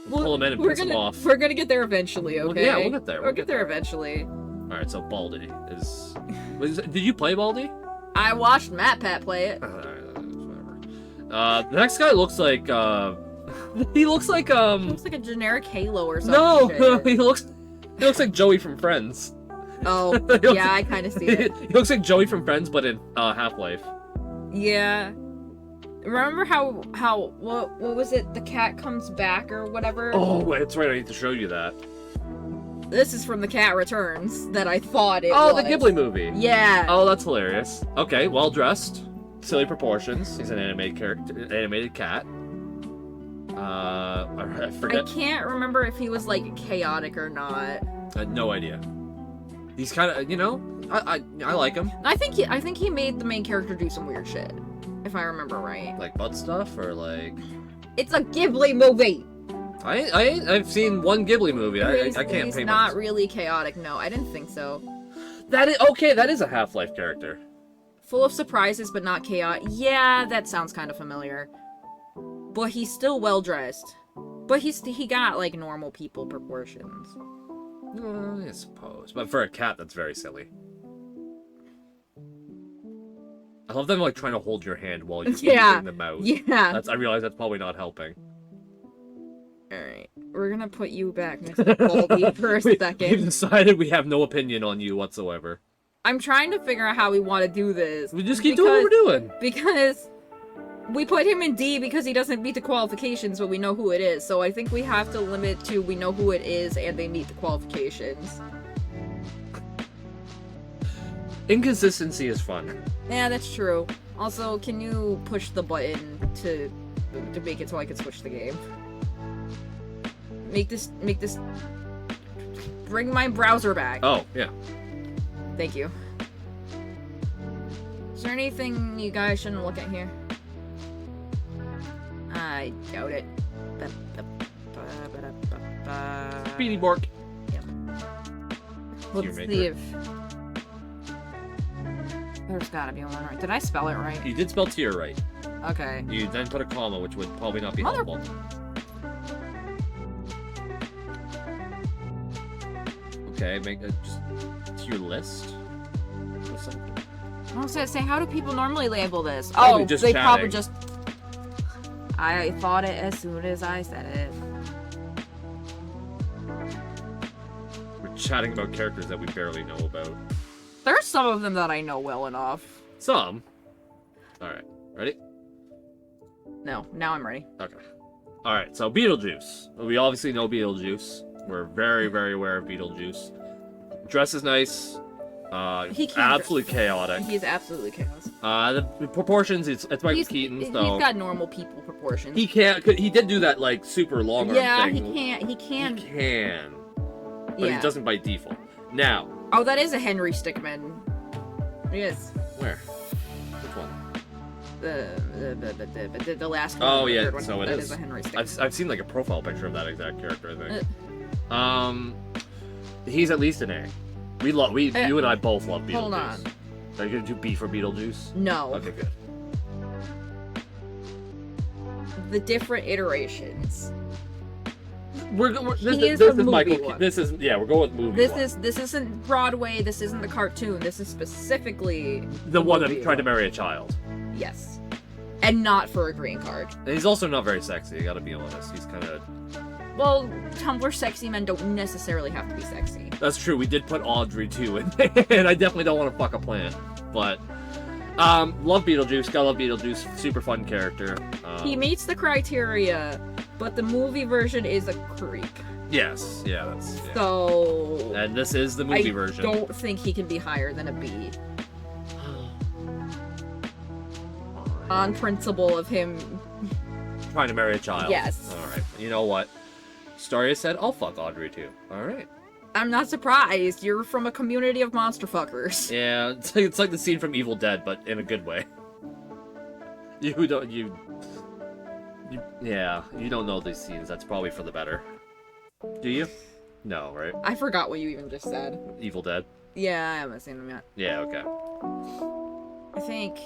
pull them in and piss them off. We're gonna get there eventually, okay? Yeah, we'll get there. We'll get there eventually. All right, so Baldi is. Did you play Baldi? I watched Matt Pat play it. Whatever. The next guy looks like he looks like Looks like a generic Halo or something. No, he looks like Joey from Friends. Oh, He yeah, I kind of see it. He looks like Joey from Friends, but in Half-Life. Yeah. Remember how what was it? The cat comes back or whatever. Oh, wait, that's right. I need to show you that. This is from The Cat Returns that I thought it Oh, was. the Ghibli movie. Yeah. Oh, that's hilarious. Okay, well dressed, silly proportions. He's an animated cat. I forget. I can't remember if he was like chaotic or not. I had no idea. He's kind of, I like him. I think he made the main character do some weird shit, if I remember right. Like butt stuff or like. It's a Ghibli movie. I've seen one Ghibli movie. I can't He's pay not really chaotic. No, I didn't think so. That is okay. That is a Half-Life character. Full of surprises, but not chaotic. Yeah, that sounds kind of familiar. But he's still well dressed. But he got like normal people proportions. I suppose, but for a cat, that's very silly. I love them like trying to hold your hand while you're eating the mouse. Yeah. I realize that's probably not helping. Alright, we're gonna put you back next to Baldi for a second. We've decided we have no opinion on you whatsoever. I'm trying to figure out how we want to do this. We just keep doing what we're doing. Because we put him in D because he doesn't meet the qualifications, but we know who it is. So I think we have to limit to we know who it is and they meet the qualifications. Inconsistency is fun. Yeah, that's true. Also, can you push the button to make it so I can switch the game? Make this bring my browser back. Oh, yeah. Thank you. Is there anything you guys shouldn't look at here? I doubt it. Beanie Bork. Let's Tear maker. see if there's gotta be one right. Did I spell it right? You did spell tier right. Okay. You then put a comma, which would probably not be Mother- helpful. Okay, make a just tier list. Or something. I was gonna say, how do people normally label this? Probably Oh, just they probably chatting. just. I thought it as soon as I said it. We're chatting about characters that we barely know about. There's some of them that I know well enough. Some. Alright, ready? No, now I'm ready. Okay. Alright, so Beetlejuice. We obviously know Beetlejuice. We're very, very aware of Beetlejuice. Dress is nice. He can absolutely chaotic. He's absolutely chaos. The proportions, it's Michael Keaton, so he's got normal people proportions. he can't. He did do that like super long arm yeah, thing. he can. He can, but yeah. he doesn't by default. Now, Oh, that is a Henry Stickmin. Yes. where? Which one? The last one. Oh the yeah, third one. so it That is. a Henry Stickmin. I've seen like a profile picture of that exact character. I think. He's at least an A. You and I both love Beetlejuice. Hold on. Are you gonna do B for Beetlejuice? No. Okay, good. The different iterations. This He is is the Michael. movie one. This is we're going with movie. This isn't Broadway. This isn't the cartoon. This is specifically the one movie that tried to marry a child. Yes, and not for a green card. And he's also not very sexy. I gotta be honest. He's kind of. Well, Tumblr sexy men don't necessarily have to be sexy. That's true. We did put Audrey too in, and I definitely don't want to fuck a plant. But love Beetlejuice. Gotta love Beetlejuice. Super fun character. He meets the criteria, but the movie version is a creep. Yes. Yeah. That's. Yeah. So And this is the movie version. I don't think he can be higher than a B. On principle of him. Trying to marry a child. Yes. All right. You know what? Staria said, "I'll fuck Audrey too." All right. I'm not surprised. You're from a community of monster fuckers. Yeah, it's like the scene from Evil Dead, but in a good way. You don't you don't know these scenes. That's probably for the better. Do you? No, right? I forgot what you even just said. Evil Dead. Yeah, I haven't seen them yet. Yeah. Okay. I think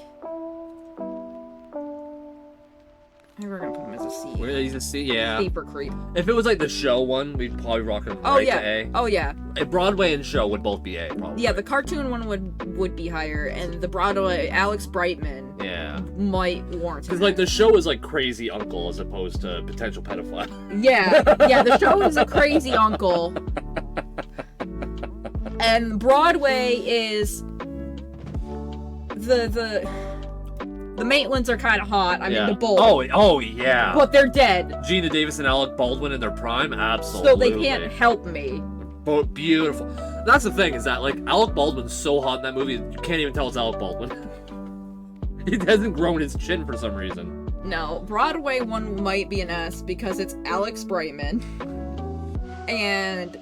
we're gonna put him as a C. He's a C. Yeah. C for creep. If it was like the show one, we'd probably rock him Oh right yeah. to A. Oh yeah. Broadway and show would both be A. Probably. Yeah, the cartoon one would be higher, and the Broadway Alex Brightman Yeah. might warrant. Because like the show is like crazy uncle as opposed to potential pedophile. Yeah, the show is a crazy uncle, and Broadway is the Maitlands are kind of hot. I mean, the both. Oh yeah. But they're dead, Gina Davis and Alec Baldwin in their prime, absolutely. so they can't help me. But beautiful. That's the thing, is that like Alec Baldwin's so hot in that movie, you can't even tell it's Alec Baldwin. He hasn't grown his chin for some reason. No, Broadway one might be an S because it's Alex Brightman, and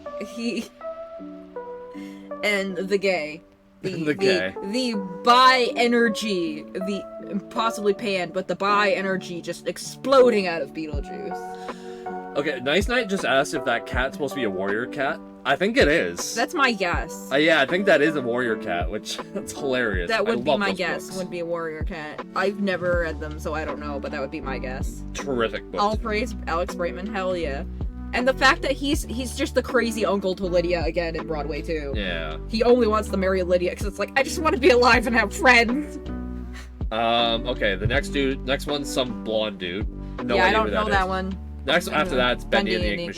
the gay. The gay. The bi energy, the possibly pan, but the bi energy just exploding out of Beetlejuice. Okay, Nice Night just asked if that cat's supposed to be a warrior cat. I think it is. That's my guess. Yeah, I think that is a warrior cat, which that's hilarious. That would I be love my those guess. books. Would be a warrior cat. I've never read them, so I don't know, but that would be my guess. Terrific book. I'll praise Alex Brightman. Hell yeah. And the fact that he's just the crazy uncle to Lydia again in Broadway too. Yeah. He only wants to marry Lydia because it's like, I just want to be alive and have friends. Okay, the next one's some blonde dude. No yeah, I idea don't who know is. that one. Next after that, it's Bendy and the Bendy Ink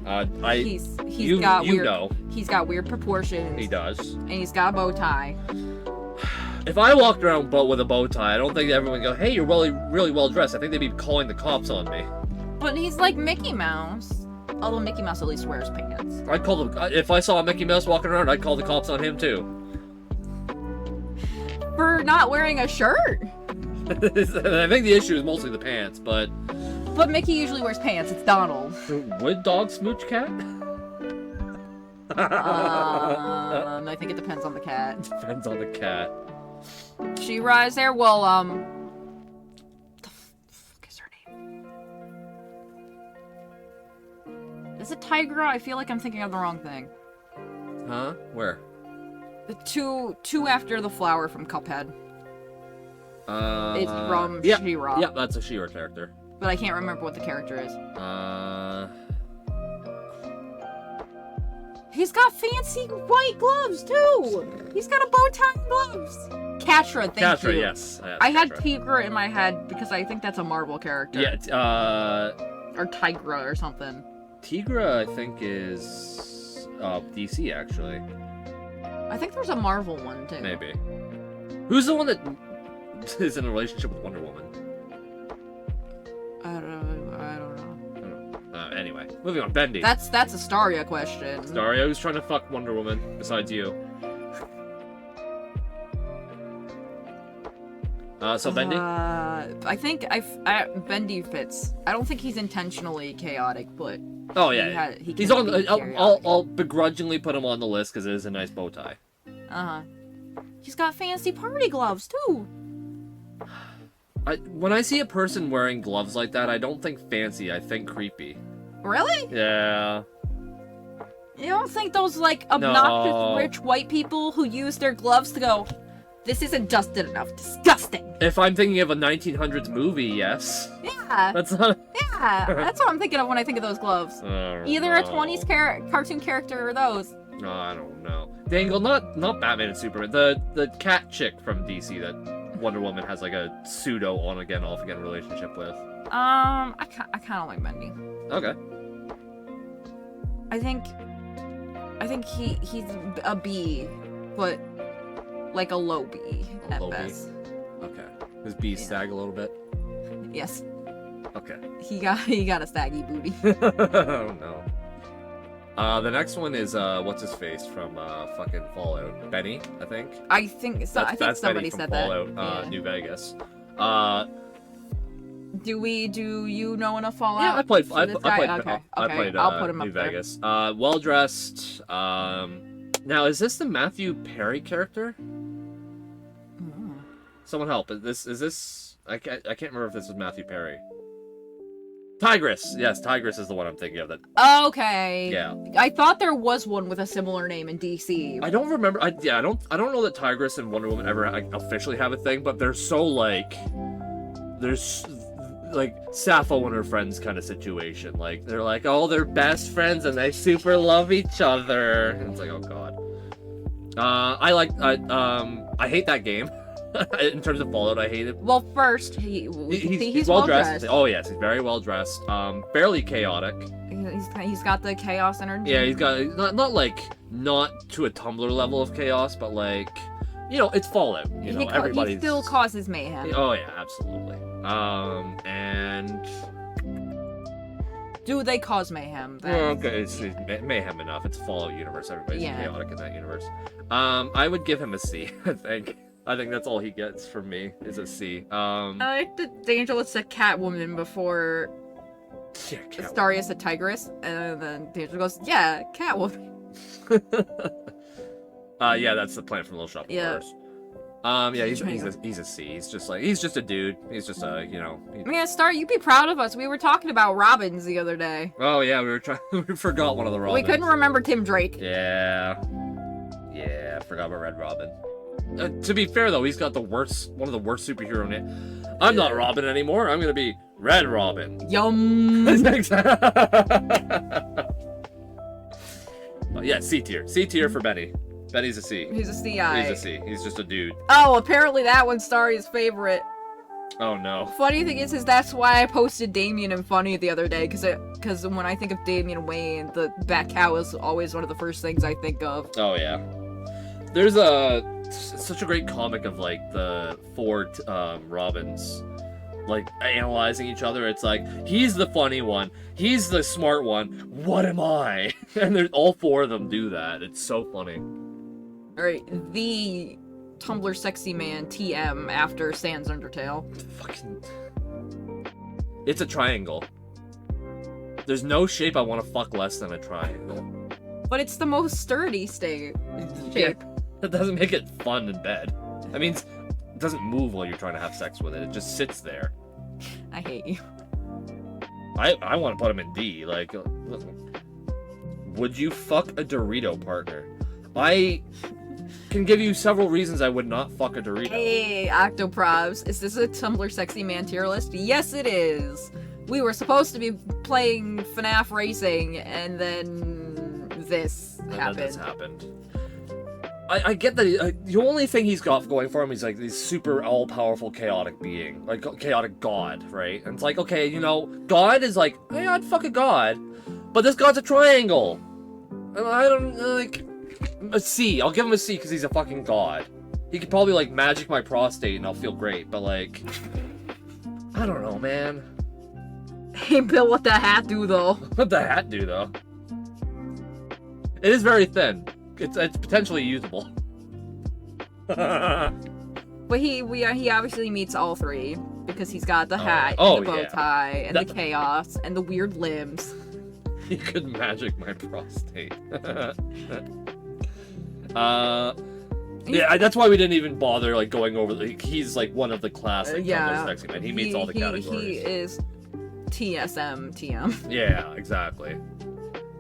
and the Machine. He's You got weird. know. He's got weird proportions. He does. And he's got a bow tie. If I walked around with a bow tie, I don't think everyone would go, "Hey, you're really, really well dressed." I think they'd be calling the cops on me. But he's like Mickey Mouse. Although Mickey Mouse at least wears pants. I'd call them if I saw Mickey Mouse walking around. I'd call the cops on him too. For not wearing a shirt. I think the issue is mostly the pants, but But Mickey usually wears pants. It's Donald. would dog smooch cat? I think it depends on the cat. Depends on the cat. She rise there. Well, the fuck is her name? Is it Tigra? I feel like I'm thinking of the wrong thing. Huh? Where? The two after the flower from Cuphead. It's from yeah, She-Ra. Yeah, that's a She-Ra character. But I can't remember what the character is. He's got fancy white gloves too. He's got a bow tie and gloves. Catra, thank you. Yes. I had Tigra in my head because I think that's a Marvel character. Yeah. Or Tigra or something. Tigra, I think, is DC actually. I think there's a Marvel one too. Maybe. Who's the one that is in a relationship with Wonder Woman? I don't know. Anyway. Moving on, Bendy. That's a Staria question. Dario, who's trying to fuck Wonder Woman besides you? So Bendy? I think Bendy fits. I don't think he's intentionally chaotic, but Oh yeah, he he's can on. be I'll begrudgingly put him on the list because it is a nice bow tie. He's got fancy party gloves too. When I see a person wearing gloves like that, I don't think fancy. I think creepy. Really? Yeah. You don't think those like obnoxious No. rich white people who use their gloves to go, this isn't dusted enough, disgusting. If I'm thinking of a 1900s movie, yes. Yeah. That's not. Yeah, that's what I'm thinking of when I think of those gloves. Either a 20s cartoon character or those. No, I don't know. Dangle, not Batman and Superman. The cat chick from DC that Wonder Woman has like a pseudo on again, off again relationship with. I kind of like Bendy. Okay. I think he's a B, but like a low B at low B. best. Okay. His bees Yeah. sag a little bit. Yes, Okay. he got a saggy booty. Oh no. The next one is what's his face from fucking Fallout. Benny, I think. I think so. I think That's somebody Benny from said that. Fallout, Yeah. New Vegas. Do you know enough Fallout? Yeah, I played. for I this played. guy? Okay. I played. I'll put him New up there. Vegas. Well dressed. Now is this the Matthew Perry character? Mm. Someone help! Is this? I can't remember if this was Matthew Perry. Tigress. Yes, Tigress is the one I'm thinking of. That. Okay. Yeah. I thought there was one with a similar name in DC. I don't remember. I don't know that Tigress and Wonder Woman ever officially have a thing, but they're so like. There's like Sappho and her friends kind of situation. Like they're like, oh, they're best friends and they super love each other. And it's like, oh god. I hate that game. In terms of Fallout, I hate it. Well, first he's well well dressed. Oh yes, he's very well dressed. Fairly chaotic. He's got the chaos energy. Yeah, he's got not like not to a Tumblr level of chaos, but like it's Fallout. You know, everybody he still causes mayhem. Oh yeah, absolutely. And Do they cause mayhem? well, okay, it's mayhem enough. It's Fallout universe. Everybody's Yeah. chaotic in that universe. I would give him a C. I think that's all he gets from me is a C. I like the D'Angelo said Catwoman before Yeah, Catwoman. Staria said Tigress, and then D'Angelo goes, yeah, Catwoman. Yeah, that's the plant from Little Shop of Yeah. Horrors. Yeah, he's a C. He's just a dude. He's just a Man, Star, you'd be proud of us. We were talking about Robins the other day. Oh yeah, we forgot one of the Robins. We couldn't remember Tim Drake. Yeah, I forgot about Red Robin. To be fair though, he's got one of the worst superhero names. I'm not Robin anymore. I'm gonna be Red Robin. Yum. Yeah, C tier. C tier for Benny. Benny's a C. He's a CI. He's a C. He's just a dude. Oh, apparently that one's Starry's favorite. Oh no. Funny thing is that's why I posted Damien and Funny the other day, because when I think of Damian Wayne, the Bat Cow is always one of the first things I think of. Oh yeah. There's such a great comic of like the four Robins like analyzing each other. It's like he's the funny one, he's the smart one, what am I? And there's all four of them do that. It's so funny. Alright, the Tumblr sexy man TM after Sans Undertale. Fucking it's a triangle. There's no shape I want to fuck less than a triangle. But it's the most sturdy shape. That doesn't make it fun in bed. I mean, it doesn't move while you're trying to have sex with it. It just sits there. I hate you. I want to put him in D. Like, would you fuck a Dorito partner? I can give you several reasons I would not fuck a Dorito. Hey, Octoprobs, is this a Tumblr sexy man tier list? Yes, it is. We were supposed to be playing FNAF Racing, and then this And then happened. this happened. I get that the only thing he's got going for him is like this super all-powerful chaotic being, like chaotic god, right? And it's like, okay, God is like, hey, I'd fuck a god, but this god's a triangle. And I don't like a C. I'll give him a C because he's a fucking god. He could probably like magic my prostate and I'll feel great, but like, I don't know, man. Hey, Bill, what that hat do, though? What the hat do, though? It is very thin. It's potentially usable. But he obviously meets all three, because he's got the hat, Oh, and the bow yeah. tie, and the chaos, and the weird limbs. You could magic my prostate. Yeah, that's why we didn't even bother like going over. He's like one of the classic Tumblr sexy men. He meets all the categories. He is TM. Yeah, exactly.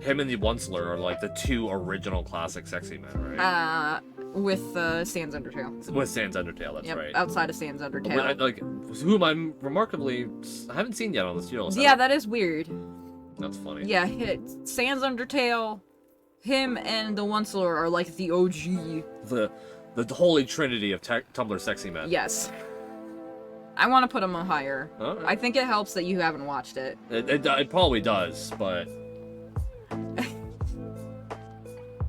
Him and the Onceler are like the two original classic sexy men, right? With Sans Undertale. With Sans Undertale, that's Yep, right. outside of Sans Undertale. Like, whom I'm remarkably I haven't seen yet on this tier list. Yeah, that is weird. That's funny. Yeah, Sans Undertale, him and the Onceler are like the OG. The holy trinity of Tumblr sexy men. Yes. I want to put him on higher. Alright. I think it helps that you haven't watched it. It probably does, but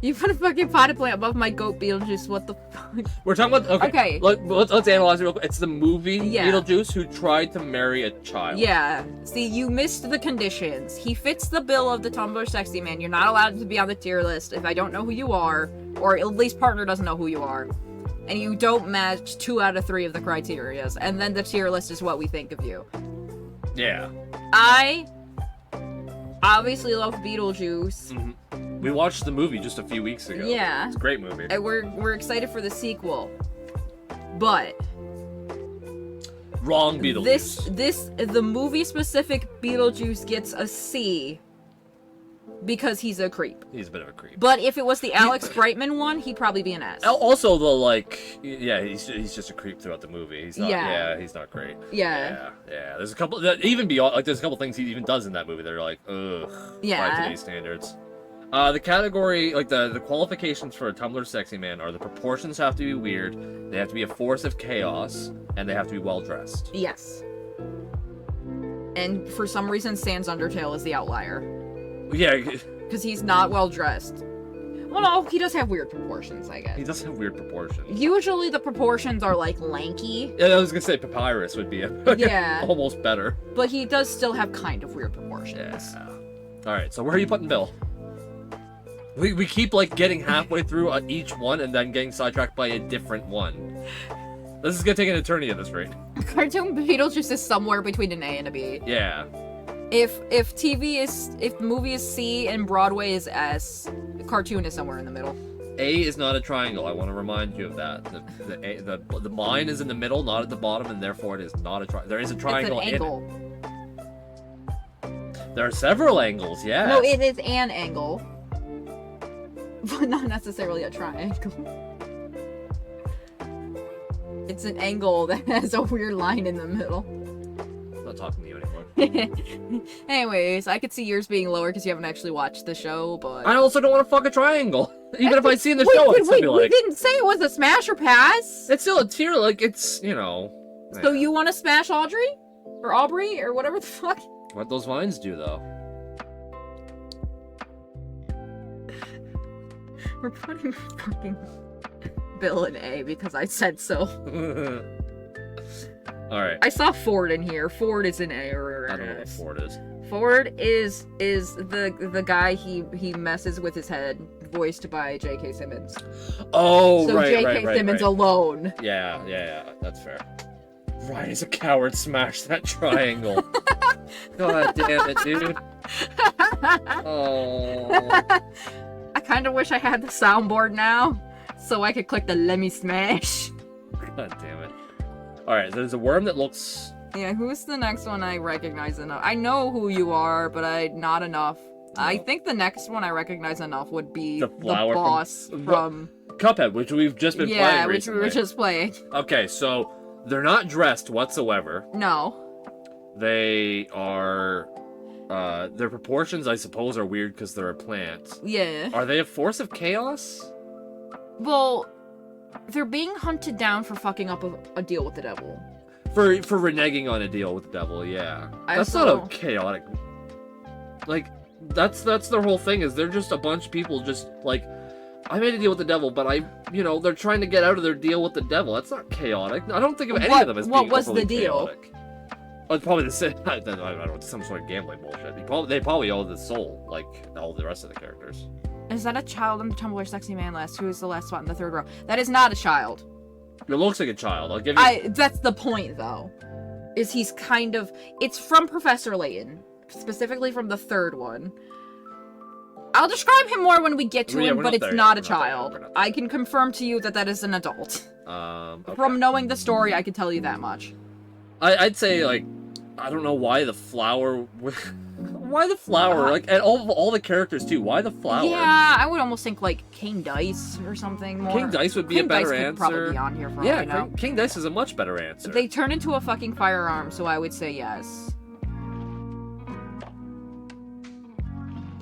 You put a fucking potted plant above my goat Beetlejuice, what the fuck? we're talking about okay. Let's analyze it real quick. It's the movie Yeah. Beetlejuice who tried to marry a child. Yeah, see, you missed the conditions. He fits the bill of the Tumblr sexy man. You're not allowed to be on the tier list if I don't know who you are, or at least partner doesn't know who you are. And you don't match 2 out of 3 of the criterias, and then the tier list is what we think of you. Yeah. I obviously love Beetlejuice. Mhm. We watched the movie just a few weeks ago. Yeah. It's a great movie. And we're excited for the sequel. But Wrong Beetlejuice. the movie specific Beetlejuice gets a C because he's a creep. He's a bit of a creep. But if it was the Alex Brightman one, he'd probably be an S. Also, the yeah, he's just a creep throughout the movie. He's not. Yeah. Yeah, he's not great. Yeah. Yeah. There's a couple that even beyond like there's a couple things he even does in that movie that are like ugh. Yeah. By today's standards. The category, like the qualifications for a Tumblr sexy man are the proportions have to be weird, they have to be a force of chaos, and they have to be well dressed. Yes. And for some reason, Sans Undertale is the outlier. Yeah, Because he's not well dressed. Well, no, he does have weird proportions, I guess. he does have weird proportions. Usually the proportions are like lanky, Yeah, I was gonna say Papyrus would be Yeah. almost better. but he does still have kind of weird proportions. Yeah. All right, so where are you putting Bill? We keep like getting halfway through each one and then getting sidetracked by a different one. This is gonna take an eternity at this rate. Cartoon Beetlejuice is somewhere between an A and a B. Yeah. If movie is C and Broadway is S, cartoon is somewhere in the middle. A is not a triangle. I want to remind you of that. The line is in the middle, not at the bottom, and therefore it is not a triangle. There is a triangle It's an angle. in it. There are several angles. Yeah. No, it is an angle. But not necessarily a triangle. It's an angle that has a weird line in the middle. I'm not talking to you anymore. Anyways, I could see yours being lower because you haven't actually watched the show, but... I also don't want to fuck a triangle. Even if I seen the show, I'd still be we like, didn't say it was a smash or pass! it's still a tier. Like it's So you want to smash Audrey? Or Aubrey? Or whatever the fuck? What those vines do though. We're putting fucking Bill in A because I said so. All right. I saw Ford in here. Ford is in A or I don't know what Ford is. Ford is the guy he messes with his head, voiced by J.K. Simmons. Oh, So right, J.K. right. Simmons alone. Yeah, that's fair. Ryan is a coward. Smash that triangle. God damn it, dude. Oh. I kind of wish I had the soundboard now, so I could click the let me smash. God damn it. Alright, there's a worm that looks... Yeah, who's the next one I recognize enough? I know who you are, but not enough. No. I think the next one I recognize enough would be The the flower boss from... Cuphead, which we've just been playing Yeah, which recently. we were just playing. Okay, so they're not dressed whatsoever. No. They are... their proportions, I suppose, are weird because they're a plant. Yeah. Are they a force of chaos? Well, they're being hunted down for fucking up a deal with the devil. For reneging on a deal with the devil, yeah. That's not a chaotic... Like, that's their whole thing, is they're just a bunch of people just, like... I made a deal with the devil, but they're trying to get out of their deal with the devil. That's not chaotic. I don't think of any of them as being What was overly the deal? chaotic. Oh, it's probably the same. I don't know, some sort of gambling bullshit. They probably owe the soul, like all the rest of the characters. Is that a child on the Tumblr sexy man list? Who is the last spot in the third row? That is not a child. It looks like a child. I'll give you. That's the point, though. Is he's kind of... It's from Professor Layton. Specifically from the third one. I'll describe him more when we get to him, but it's not a child. I can confirm to you that that is an adult. Okay. From knowing the story, I can tell you that much. I'd say, like, I don't know why the flower... Why the flower? Like, and all the characters, too. Why the flower? Yeah, I would almost think, like, King Dice or something more. King Dice would be a better answer. King Dice could probably be on here for all I know. King Dice is a much better answer. They turn into a fucking firearm, so I would say yes.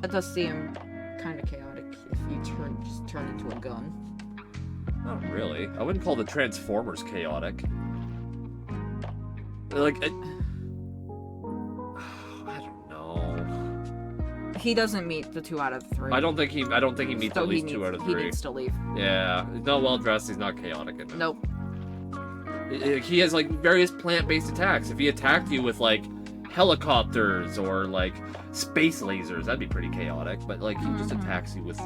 That does seem kind of chaotic if you just turn into a gun. Not really. I wouldn't call the Transformers chaotic. Like, I don't know. He doesn't meet the 2 out of 3. I don't think he meets at least 2 out of 3. He needs to leave. Yeah, he's not well dressed. He's not chaotic enough. Nope. He has like various plant-based attacks. If he attacked you with like helicopters or like space lasers, that'd be pretty chaotic. But like he just attacks you with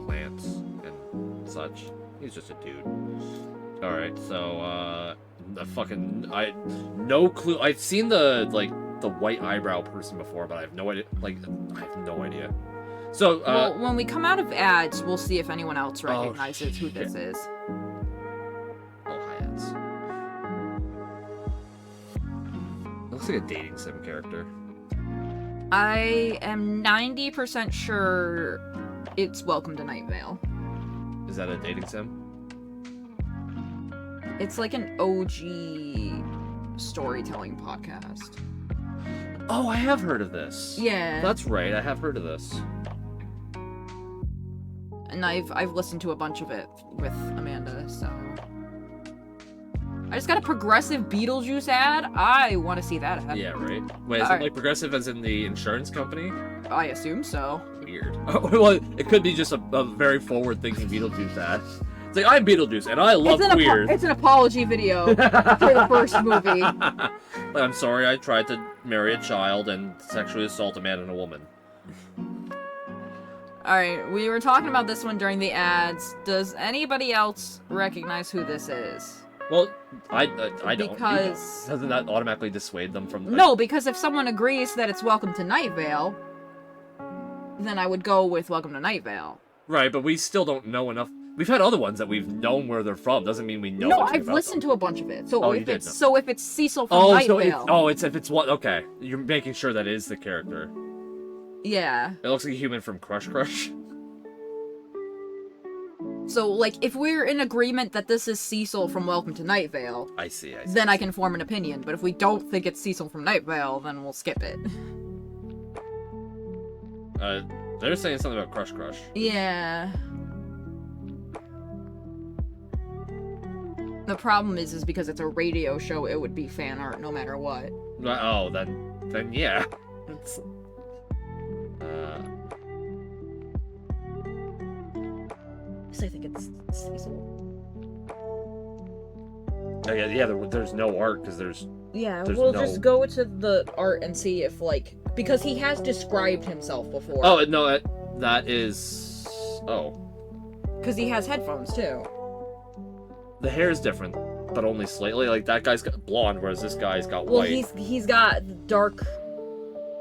plants and such. He's just a dude. All right, so no clue. I've seen the white eyebrow person before, but I have no idea. Like I have no idea. So well, when we come out of ads, we'll see if anyone else recognizes who this is. Oh, hi ads. Looks like a dating sim character. I am 90% sure it's Welcome to Night Vale. Is that a dating sim? It's like an OG storytelling podcast. Oh, I have heard of this. Yeah. That's right, I have heard of this. And I've listened to a bunch of it with Amanda, so... I just got a Progressive Beetlejuice ad. I want to see that ad. Yeah, right. Wait, is it like Progressive as in the insurance company? I assume so. Weird. Well, it could be just a very forward-thinking Beetlejuice ad. It's like, I'm Beetlejuice, and I love queers. It's an apology video for the first movie. I'm sorry I tried to marry a child and sexually assault a man and a woman. Alright, we were talking about this one during the ads. Does anybody else recognize who this is? Well, I don't. Because... Doesn't that automatically dissuade them from... No, because if someone agrees that it's Welcome to Night Vale, then I would go with Welcome to Night Vale. Right, but we still don't know enough. We've had other ones that we've known where they're from. Doesn't mean we know. No, I've listened to a bunch of it. So if it's Cecil from Night Vale. If it's what? Okay, you're making sure that is the character. Yeah. It looks like a human from Crush Crush. So, like, if we're in agreement that this is Cecil from Welcome to Night Vale, I see. Then I can form an opinion. But if we don't think it's Cecil from Night Vale, then we'll skip it. They're saying something about Crush Crush. Yeah. The problem is because it's a radio show, it would be fan art no matter what. Oh, then yeah. It's, So I think it's Cecil. Yeah. There's no art because there's. Yeah, we'll just go to the art and see if because he has described himself before. Oh no, that is. Oh. Because he has headphones too. The hair is different, but only slightly. Like that guy's got blonde, whereas this guy's got white. Well, he's got dark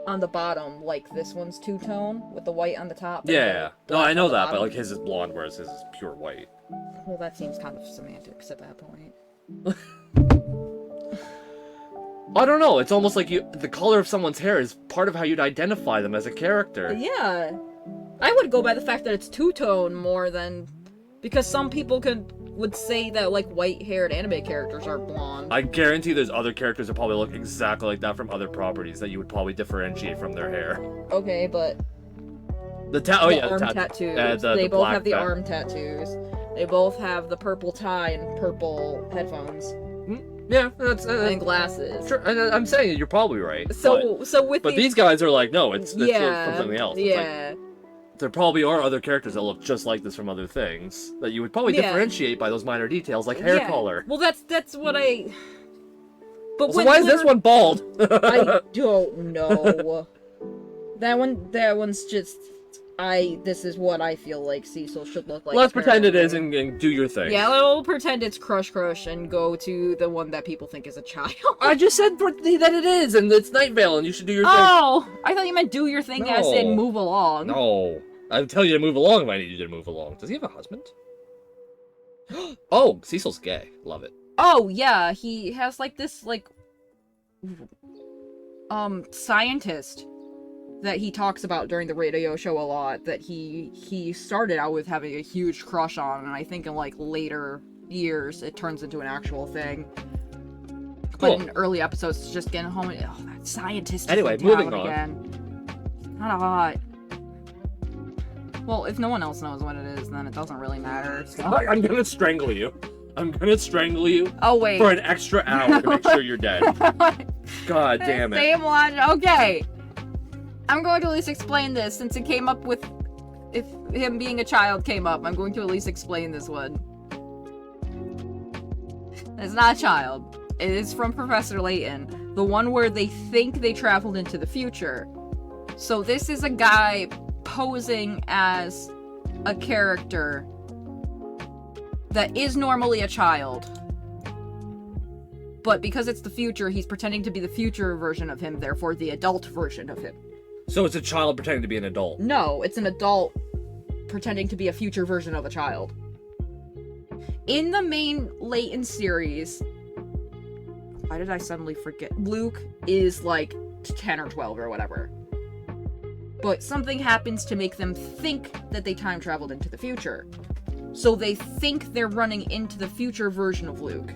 on the bottom, like this one's two-tone with the white on the top. Yeah. No, I know that, but like his is blonde, whereas his is pure white. Well, that seems kind of semantics at that point. I don't know. It's almost like the color of someone's hair is part of how you'd identify them as a character. Yeah. I would go by the fact that it's two-tone more than... Because some people would say that, like, white-haired anime characters are blonde. I guarantee there's other characters that probably look exactly like that from other properties that you would probably differentiate from their hair. Okay, but... The arm tattoos. They both have the arm tattoos. They both have the purple tie and purple headphones. Yeah, that's... and glasses. Sure, I'm saying you're probably right. But these guys are like, no, it's from something else. Yeah. There probably are other characters that look just like this from other things that you would probably differentiate by those minor details, like hair color. Well, that's what I... But So when why is this liter- one bald? I don't know. That one's just this is what I feel like Cecil should look like. Let's pretend it is apparently. and do your thing. Yeah, we'll pretend it's Crush and go to the one that people think is a child. I just said that it is, and it's Night Vale, and you should do your thing. Oh! I thought you meant do your thing as in No. move along. No. I'll tell you to move along if I need you to move along. Does he have a husband? Oh, Cecil's gay. Love it. Oh, yeah, he has, like, this, like, scientist that he talks about during the radio show a lot that he started out with having a huge crush on, and I think in, like, later years it turns into an actual thing. But Cool. in early episodes, it's just getting home and, oh, that scientist is Anyway, in moving town on. again. Kinda hot. Well, if no one else knows what it is, then it doesn't really matter. So. I'm gonna strangle you. I'm gonna strangle you Oh, wait. for an extra hour to make sure you're dead. God damn it. Same logic. Okay. I'm going to at least explain this since it came up with. If him being a child came up, I'm going to at least explain this one. It's not a child. It is from Professor Layton. The one where they think they traveled into the future. So this is a guy posing as a character that is normally a child. But because it's the future, he's pretending to be the future version of him, therefore the adult version of him. So it's a child pretending to be an adult. No, it's an adult pretending to be a future version of a child. In the main Layton series, why did I suddenly forget? Luke is like 10 or 12 or whatever. But something happens to make them think that they time traveled into the future. So they think they're running into the future version of Luke.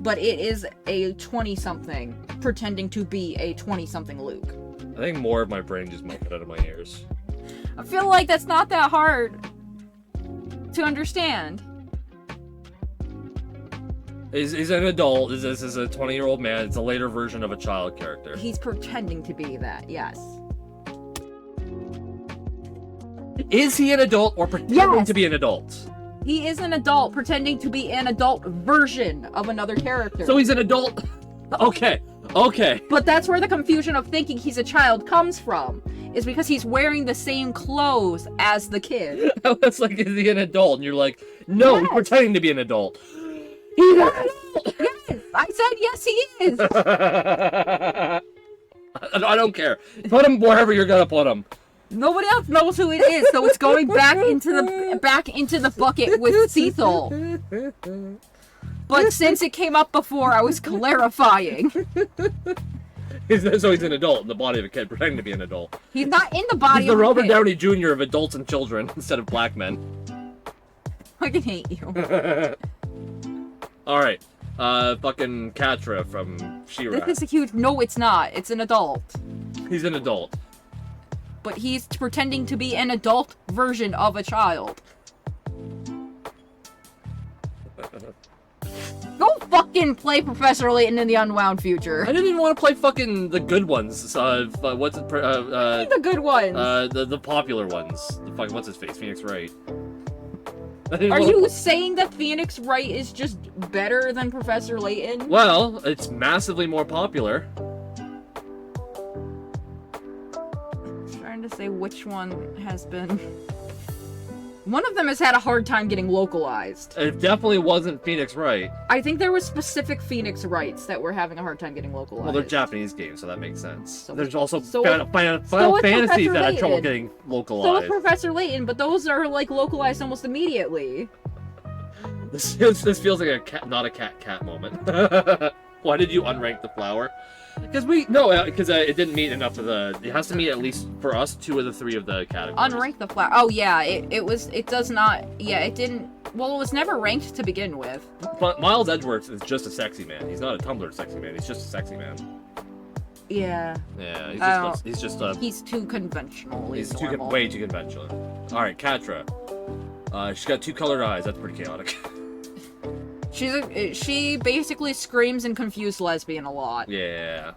But it is a 20-something pretending to be a 20-something Luke. I think more of my brain just melted out of my ears. I feel like that's not that hard to understand. He's an adult. This is a 20-year-old man. It's a later version of a child character. He's pretending to be that, yes. Is he an adult or pretending Yes. to be an adult? He is an adult pretending to be an adult version of another character. So he's an adult. Okay. But that's where the confusion of thinking he's a child comes from. Is because he's wearing the same clothes as the kid. It's like, is he an adult? And you're like, no, he's Yes. pretending to be an adult. He's an adult. Yes! I said yes he is! I don't care. Put him wherever you're gonna put him. Nobody else knows who it is, so it's going back into the bucket with Cecil. But since it came up before, I was clarifying. So he's an adult in the body of a kid, pretending to be an adult. He's not in the body He's the of a Robert kid. Downey Jr. of adults and children instead of black men. I can hate you. All right, fucking Catra from She-Ra. This is a huge. No, it's not. It's an adult. He's an adult. But he's pretending to be an adult version of a child. Go fucking play Professor Layton in the Unwound Future. I didn't even want to play fucking the good ones. What's it? The good ones. The popular ones. The fucking what's his face? Phoenix Wright. I didn't Are wanna- you saying that Phoenix Wright is just better than Professor Layton? Well, it's massively more popular. Trying to say which one has been. One of them has had a hard time getting localized. It definitely wasn't Phoenix Wright. I think there were specific Phoenix Wrights that were having a hard time getting localized. Well, they're Japanese games, so that makes sense. So- There's also so- Final so it's Fantasies Professor that had trouble Layton. getting So is localized. Professor Layton, but those are like localized almost immediately. This feels like a cat, not a cat moment. Why did you unrank the flower? Because it didn't meet enough of the. It has to meet at least for us 2 of the 3 of the categories. Unrank the flower. Oh yeah, it does not. Yeah, it didn't. Well, it was never ranked to begin with. But Miles Edgeworth is just a sexy man. He's not a Tumblr sexy man. He's just a sexy man. Yeah, Yeah, he's just a. he's too conventionally He's normal. way too conventional. All right, Catra. She's got 2 colored eyes. That's pretty chaotic. She basically screams and confused lesbian a lot. Yeah.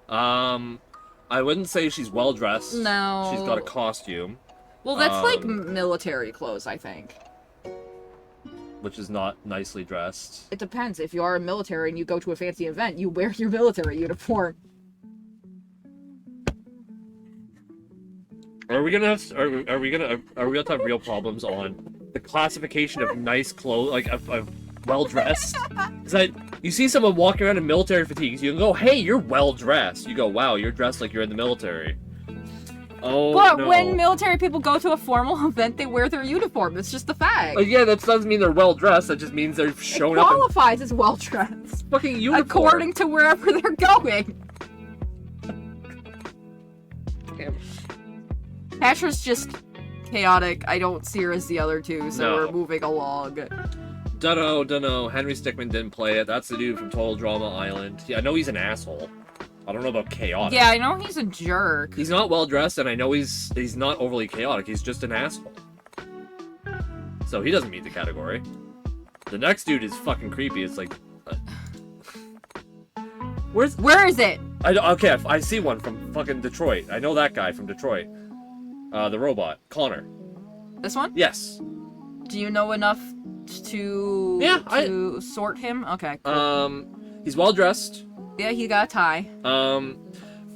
I wouldn't say she's well dressed. No. She's got a costume. Well, that's like military clothes, I think. which is not nicely dressed. It depends. If you are a military and you go to a fancy event, you wear your military uniform. Are we gonna have real problems on the classification of nice clothes, like of well dressed? Is that you see someone walking around in military fatigues, you can go, "Hey, you're well dressed." You go, "Wow, you're dressed like you're in the military." Oh But no. when military people go to a formal event, they wear their uniform. It's just the fact. Yeah, that doesn't mean they're well dressed. That just means they're showing It up in qualifies as well dressed, fucking uniform. according to wherever they're going. Damn. Asher's just chaotic. I don't see her as the other two, so No. we're moving along. Dunno. Henry Stickmin didn't play it. That's the dude from Total Drama Island. Yeah, I know he's an asshole. I don't know about chaotic. Yeah, I know he's a jerk. He's not well dressed, and I know he's not overly chaotic. He's just an asshole. So he doesn't meet the category. The next dude is fucking creepy. It's like, Where is it? I see one from fucking Detroit. I know that guy from Detroit. The robot, Connor. This one? Yes. Do you know enough to sort him? Okay. Cool. He's well dressed. Yeah, he got a tie.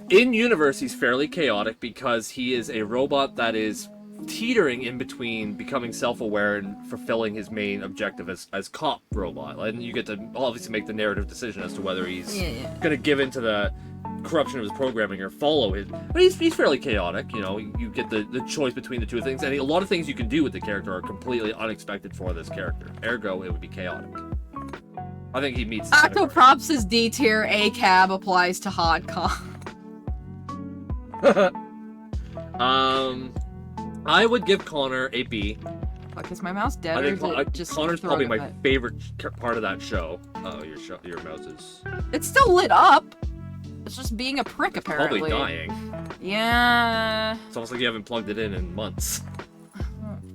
In universe, he's fairly chaotic because he is a robot that is teetering in between becoming self-aware and fulfilling his main objective as cop robot. And you get to obviously make the narrative decision as to whether he's gonna give into the corruption of his programming or follow his. But he's fairly chaotic. You know, you get the choice between the two things, and a lot of things you can do with the character are completely unexpected for this character. Ergo, it would be chaotic. I think he meets. Octoprops is D tier. A cab applies to hot cop. I would give Connor a B. Fuck, is my mouse dead? I Or think is it just Connor's throwing probably a my bit? favorite part of that show. Oh, your mouse is It's still lit up. It's just being a prick, apparently. probably dying. Yeah. It's almost like you haven't plugged it in months.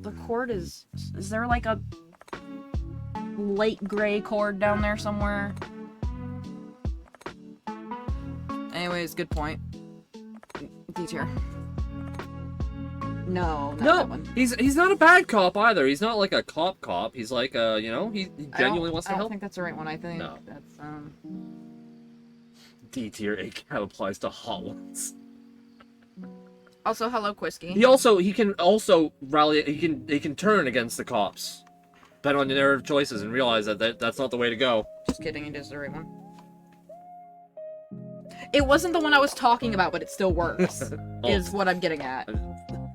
The cord is. Is there like a light gray cord down there somewhere? Anyways, good point. D tier. No, not that one. he's not a bad cop either. He's not like a cop. He's like he genuinely wants to I don't help. think that's the right one. I think No. that's D tier A cab applies to hot ones. Also, hello, Quisky. He can also rally. He can turn against the cops, depending on your narrative choices, and realize that that's not the way to go. Just kidding, it is the right one. It wasn't the one I was talking about, but it still works. Oh. Is what I'm getting at.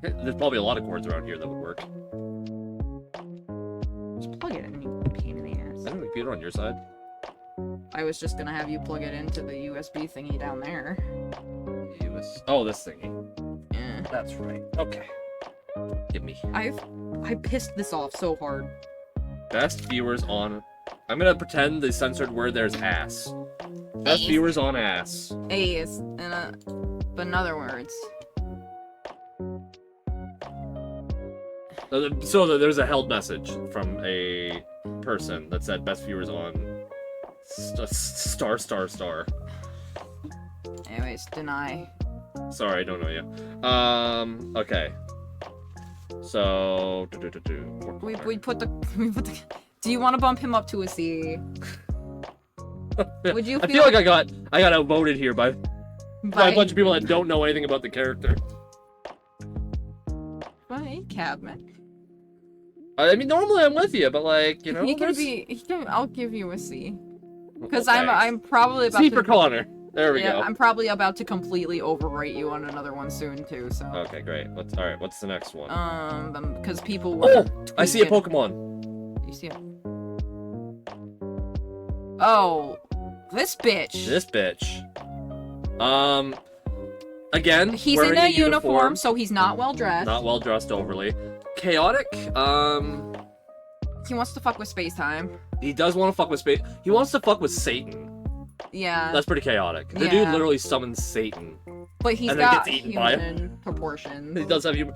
There's probably a lot of cords around here that would work. Just plug it in, you pain in the I ass. have a computer on your side. I was just gonna have you plug it into the USB thingy down there. Oh, this thingy. Yeah. That's right. Okay. Give me. I pissed this off so hard. Best viewers on. I'm gonna pretend the censored word there's ass. Best Ass. viewers on ass. A's but in other words. So there's a held message from a person that said best viewers on star. Anyways, deny. Sorry, I don't know you. Okay. So We put the Do you want to bump him up to a C? Would you I feel like I got outvoted here by by a bunch of people that don't know anything about the character. by Cabman? I mean, normally I'm with you, but like, you know, I'll give you a C. Because Okay. I'm probably about C to for Connor. There we yeah, go. I'm probably about to completely overrate you on another one soon too, so Okay, great. All right. What's the next one? because people were Oh, I see a tweaking. Pokemon. You see it? Oh, this bitch. This bitch. Again, He's wearing in a uniform, so he's not well dressed. Not well dressed overly. Chaotic. He wants to fuck with space time. He does want to fuck with space. He wants to fuck with Satan. Yeah, That's pretty chaotic. The dude Yeah. literally summons Satan. but he's and then got gets eaten by human proportions. He does have human.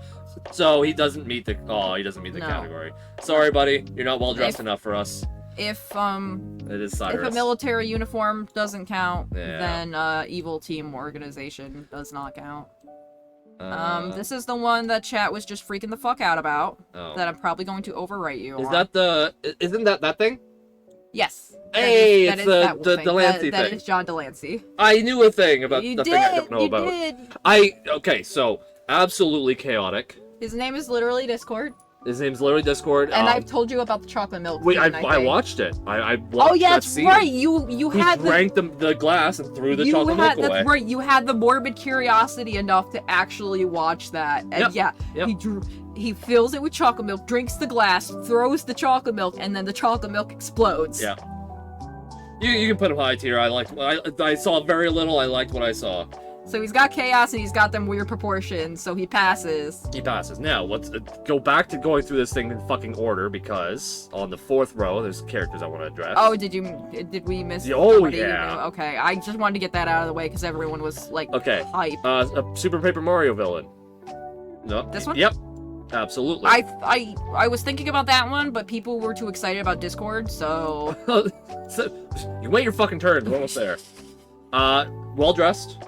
So he doesn't meet the. Oh, he doesn't meet the No. category. Sorry, buddy. You're not well dressed enough for us. If It is if Cyrus. a military uniform doesn't count, Yeah. then evil team organization does not count. This is the one that chat was just freaking the fuck out about. Oh. That I'm probably going to overwrite you Is on. that the? Isn't that thing? Yes. Hey, that it's is that the thing. Delancey That thing. is John Delancey. I knew a thing about You the did. thing I don't know you about. did. Okay, so absolutely chaotic. His name is literally Discord, His name's literally Discord. and I've told you about the chocolate milk. Wait, scene, I think. watched it. I watched Oh yeah, that that's scene. right. You He had drank the glass and threw the you chocolate had milk away. that's right. You had the morbid curiosity enough to actually watch that, and Yep, yep. he fills it with chocolate milk, drinks the glass, throws the chocolate milk, and then the chocolate milk explodes. Yeah. You can put him high tier. I saw very little. I liked what I saw. So he's got chaos and he's got them weird proportions, so he passes. He passes. Now, let's go back to going through this thing in fucking order, because on the 4th row, there's characters I want to address. Oh, did we miss? Oh, somebody? yeah. Okay, I just wanted to get that out of the way because everyone was like, Okay. hype. A Super Paper Mario villain. No. This one? Yep. Absolutely. I was thinking about that one, but people were too excited about Discord, so So, you wait your fucking turn. We're almost there. Well dressed.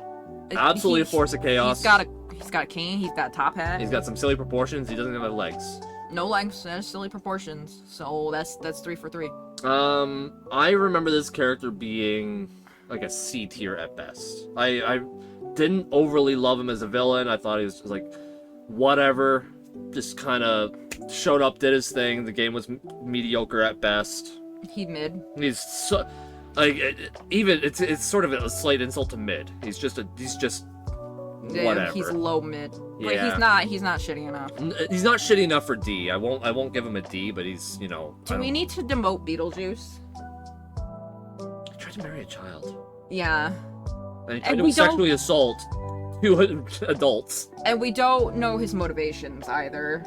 Absolutely a force of chaos. He's got a cane. He's got a top hat. He's got some silly proportions. He doesn't have legs. No legs and silly proportions. So that's 3 for 3. I remember this character being like a C tier at best. I didn't overly love him as a villain. I thought he was just like whatever. Just kind of showed up, did his thing. The game was mediocre at best. He mid. He's so like even it's sort of a slight insult to mid. He's just Yeah, whatever. he's low mid. But Yeah. he's not shitty enough. He's not shitty enough for D. I won't give him a D, but he's, you know. Do we need to demote Beetlejuice? He tried to marry a child. Yeah. And he tried And to we don't- sexually assault 2 adults. And we don't know his motivations either.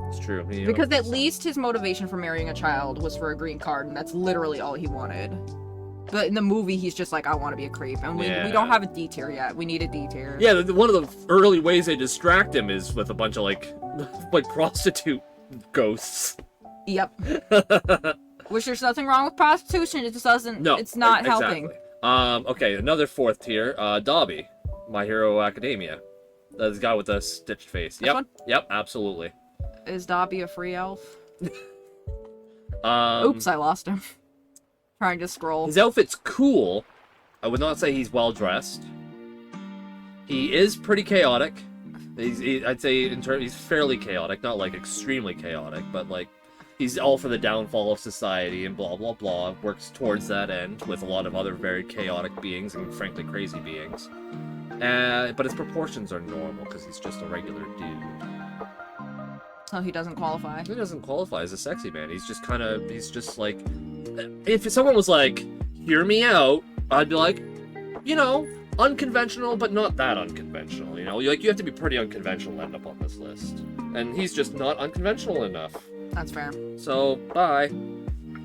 It's true. You know, Because at least his motivation for marrying a child was for a green card, and that's literally all he wanted. But in the movie, he's just like, I want to be a creep. And we Yeah. don't have a D tier yet. We need a D tier. Yeah, one of the early ways they distract him is with a bunch of like prostitute ghosts. Yep. Which there's nothing wrong with prostitution. It just doesn't. No, It's not exactly. helping. Okay, another 4th tier. Dobby, My Hero Academia. That's the guy with the stitched face. This Yep. one? Yep. Absolutely. Is Dobby a free elf? Um, Oops, I lost him. Trying to scroll. His outfit's cool. I would not say he's well dressed. He is pretty chaotic. I'd say he's fairly chaotic, not like extremely chaotic, but like he's all for the downfall of society and blah blah blah. Works towards that end with a lot of other very chaotic beings and frankly crazy beings. But his proportions are normal because he's just a regular dude. So he doesn't qualify. He doesn't qualify as a sexy man. He's just like, if someone was like, hear me out, I'd be like, you know, unconventional, but not that unconventional, you know? Like, you have to be pretty unconventional to end up on this list. And he's just not unconventional enough. That's fair. So, bye.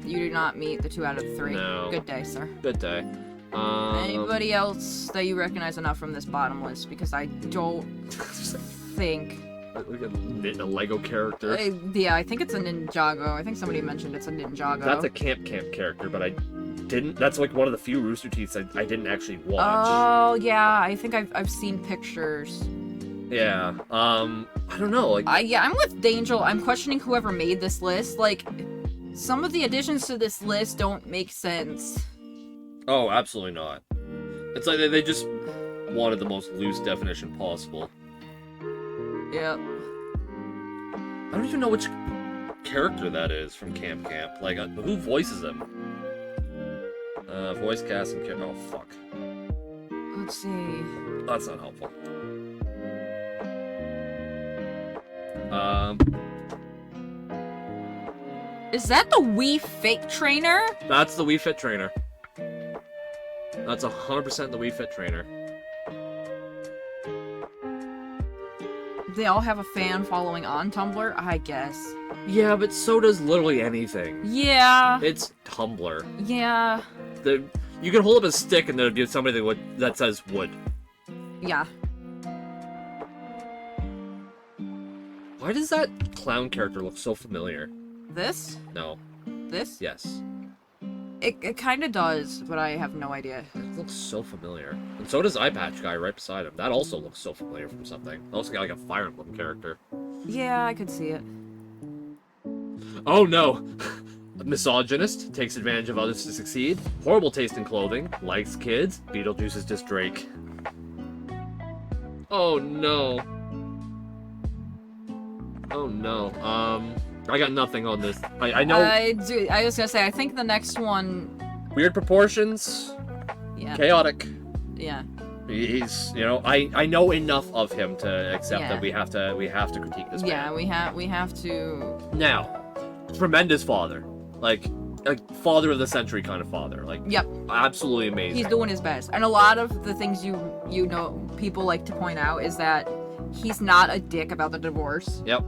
You do not meet the 2 out of 3. No. Good day, sir. Good day. Anybody else that you recognize enough from this bottom list? Because I don't think. Look at a Lego character. Yeah, I think it's a Ninjago. I think somebody mentioned it's a Ninjago. That's a Camp character, but I didn't. That's like one of the few Rooster Teeths I didn't actually watch. Oh yeah, I think I've seen pictures. Yeah. I don't know. Like, I'm with Dangel. I'm questioning whoever made this list. Like, some of the additions to this list don't make sense. oh, absolutely not. It's like they just wanted the most loose definition possible. Yep. I don't even know which character that is from Camp. Like, who voices him? Voice cast and oh fuck. Let's see. That's not helpful. Is that the Wii Fit trainer? That's the Wii Fit trainer. That's 100% the Wii Fit trainer. They all have a fan following on Tumblr, I guess. Yeah, but so does literally anything. Yeah. It's Tumblr. Yeah. You can hold up a stick and there'll be somebody that says wood. Yeah. Why does that clown character look so familiar? This? No. This? Yes. It kind of does, but I have no idea. looks so familiar. And so does Eye Patch Guy right beside him. That also looks so familiar from something. That also got like a Fire Emblem character. Yeah, I could see it. Oh no! A misogynist, takes advantage of others to succeed, horrible taste in clothing, likes kids, Beetlejuice is just Drake. Oh no. Oh no. I got nothing on this. I know. I was gonna say, I think the next one. Weird proportions, Yeah. chaotic. Yeah. He's, you know, I know enough of him to accept Yeah. that we have to critique this man. Yeah, we have to. Now, tremendous father, like father of the century kind of father, like Yep. absolutely amazing. He's doing his best, and a lot of the things you know people like to point out is that he's not a dick about the divorce. Yep.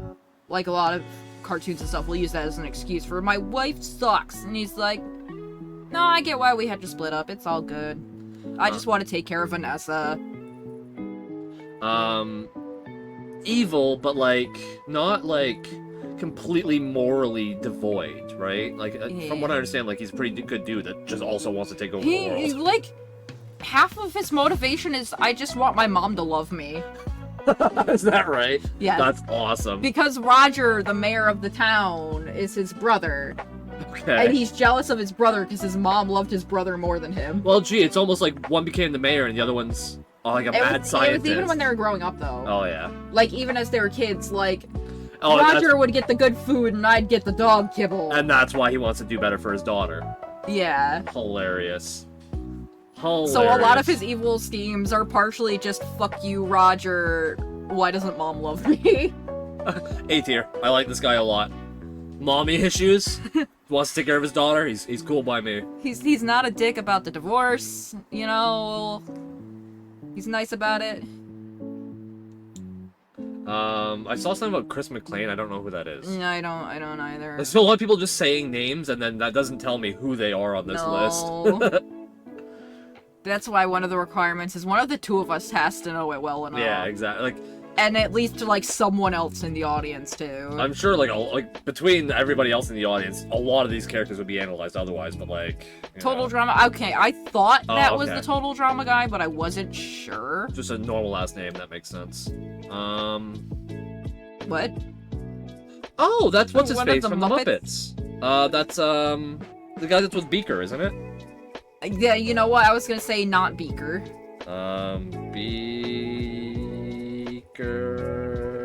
Like a lot of cartoons and stuff will use that as an excuse for my wife sucks, and he's like, no, I get why we had to split up. It's all good. I just want to take care of Vanessa. Evil, but like not like completely morally devoid, right? Like from what I understand, like he's a pretty good dude that just also wants to take over the He world. like half of his motivation is I just want my mom to love me. Is that right? Yeah. That's awesome. Because Roger, the mayor of the town, is his brother. Okay. And he's jealous of his brother because his mom loved his brother more than him. Well, gee, it's almost like one became the mayor and the other one's like a mad scientist. It was even when they were growing up, though. Oh yeah. Like, even as they were kids, like, Oh, Roger would get the good food and I'd get the dog kibble. and that's why he wants to do better for his daughter. Yeah. Hilarious. Hilarious. So a lot of his evil schemes are partially just, fuck you, Roger, why doesn't mom love me? A tier. I like this guy a lot. Mommy issues. Wants to take care of his daughter. He's cool by me. He's not a dick about the divorce, you know. He's nice about it. I saw something about Chris McLean. I don't know who that is. No, I don't either. There's still a lot of people just saying names, and then that doesn't tell me who they are on this list. That's why one of the requirements is one of the two of us has to know it well enough. Yeah, exactly. Like, And at least like someone else in the audience too. I'm sure, like between everybody else in the audience, a lot of these characters would be analyzed otherwise. But like, you Total know, drama. Okay, I thought that was okay. the total drama guy, but I wasn't sure. just a normal last name that makes sense. What? Oh, that's what's his One of face the from Muppets? the Muppets. That's the guy that's with Beaker, isn't it? Yeah, you know what? I was gonna say not Beaker.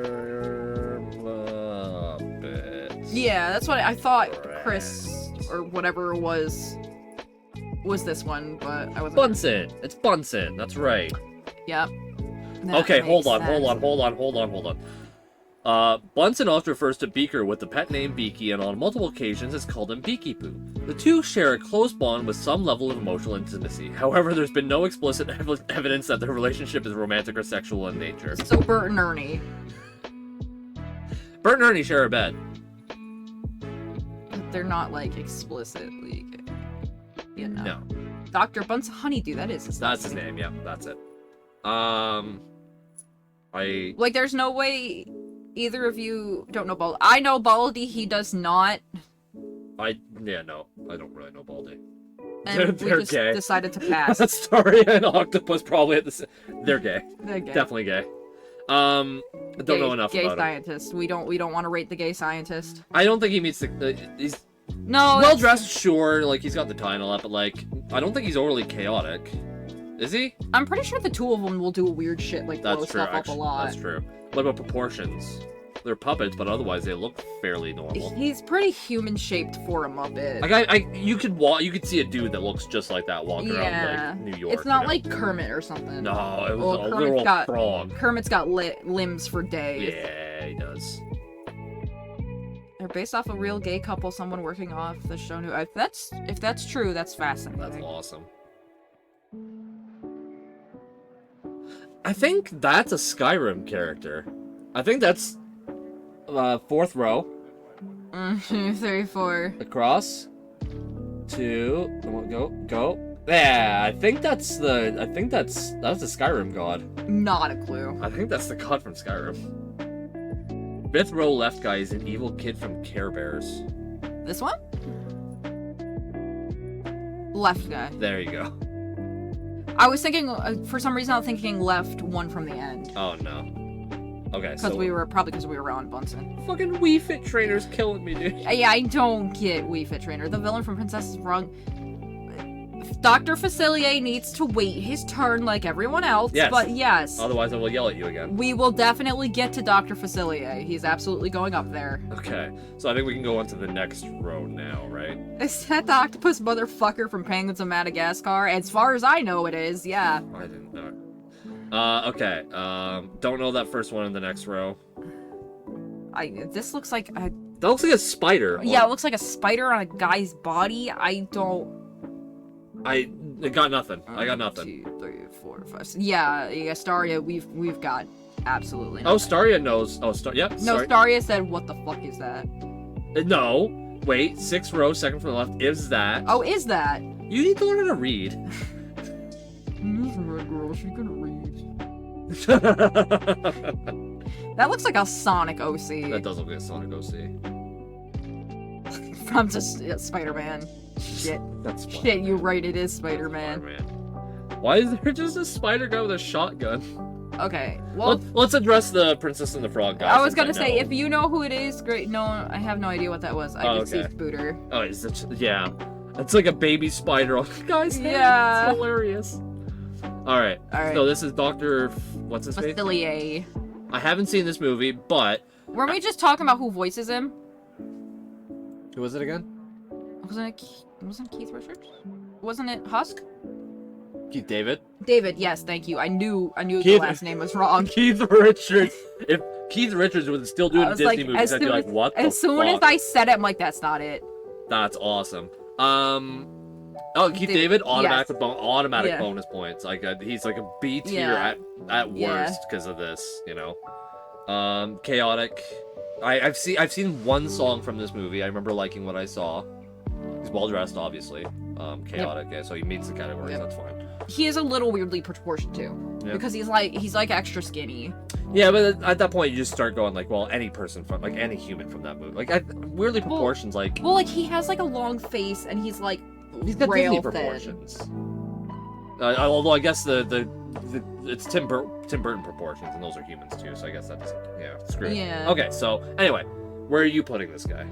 Beaker Muppets. Yeah, that's what I thought. Correct. Chris or whatever it was this one, but I wasn't. Bunsen. It's Bunsen. That's right. Yep. That Okay, hold makes on. sense. Bunsen often refers to Beaker with the pet name Beaky, and on multiple occasions has called him Beaky Poo. The two share a close bond with some level of emotional intimacy. However, there's been no explicit evidence that their relationship is romantic or sexual in nature. So Bert and Ernie. Bert and Ernie share a bed. They're not like explicitly gay. You know. No, Dr. Bunsen Honeydew, that is his that's last his name. Yeah, that's it. Like, there's no way either of you don't know Baldy. I know Baldy, he does not. I don't really know Baldy. And They're we just gay. decided to pass. Story and Octopus probably at the they're gay. They're gay. Definitely gay. I don't know enough gay about him. scientist. We don't want to rate the gay scientist. I don't think he meets the. He's No. well it's- dressed, sure. Like he's got the tie and all that, but like I don't think he's overly chaotic. Is he? I'm pretty sure the two of them will do weird shit like blow That's true. stuff up a Actually, lot. that's true. What about proportions? They're puppets, but otherwise they look fairly normal. He's pretty human shaped for a Muppet. Like you could see a dude that looks just like that walking around like New York. It's not you know? like Kermit or something. No, it was Well, a Kermit's literal got- frog. Kermit's got limbs for days. Yeah, he does. They're based off a real gay couple, someone working off the show. If that's true, that's fascinating. That's awesome. I think that's a Skyrim character. I think that's fourth row 34. across. 2. Go. Yeah, I think that's the Skyrim god. Not a clue. I think that's the god from Skyrim. Fifth row left guy is an evil kid from Care Bears. This one? Left guy. There you go. I was thinking, for some reason, I was thinking left one from the end. Oh no. Okay, Because so we were Ron Bunsen. fucking Wii Fit trainer's killing me, dude. Yeah, I don't get Wii Fit Trainer. The villain from Princess is wrong. Dr. Facilier needs to wait his turn like everyone else. Yes. But yes, Otherwise, I will yell at you again. we will definitely get to Dr. Facilier. He's absolutely going up there. Okay, so I think we can go on to the next row now, right? Is that the octopus motherfucker from Penguins of Madagascar? As far as I know, it is. Yeah. I didn't know. Okay. Don't know that first one in the next row. This looks like a. That looks like a spider. Yeah, it looks like a spider on a guy's body. I got nothing. I got nothing. 2, 3, 4, 5. Yeah, Staria. We've got absolutely. Oh, Nothing. Staria knows. Oh, Yep. No, sorry. Staria said, "What the fuck is that?" No. Wait. 6th row, second from the left. Is that? Oh, is that? You need to learn how to read. Girl, she can read. That That looks like a Sonic OC does look like a Sonic OC. from just Spider-Man. Shit, That's fine. shit, you right? It is Spider-Man. Why is there just a spider guy with a shotgun? Okay, well, Let's address the Princess and the Frog guy. I was since gonna say know. if you know who it is, great. No, I have no idea what that was. I just see okay. Booter. Oh, is it? Yeah. It's like a baby spider on the guy's head. Yeah. It's hilarious. Alright. All So this is Dr. What's his name? Facilier. I haven't seen this movie, but... Were we just talking about who voices him? Who was it again? Wasn't it Keith Richards? Wasn't it Husk? Keith David. David, yes, thank you. I knew the Keith- last name was wrong. Keith Richards. If Keith Richards was still doing I was Disney like, movies, I'd be like, what the as soon as fuck? I said it, I'm like, that's not it. That's awesome. Keith David, automatic Yeah. bonus points. Like he's like a B tier Yeah. at Yeah. worst because of this, you know. Chaotic. I've seen one song from this movie. I remember liking what I saw. He's well dressed, obviously. Chaotic, yeah, so he meets the categories. Yep. That's fine. He is a little weirdly proportioned too, Yep. because he's like extra skinny. Yeah, but at that point, you just start going like, well, any person from like any human from that movie, like weirdly proportions, like Well, like he has like a long face, and he's like he's got rail Disney thin. proportions. Although I guess the it's Tim Burton proportions, and those are humans too. So I guess that doesn't. Yeah, screw it. Yeah. Okay, so anyway, where are you putting this guy?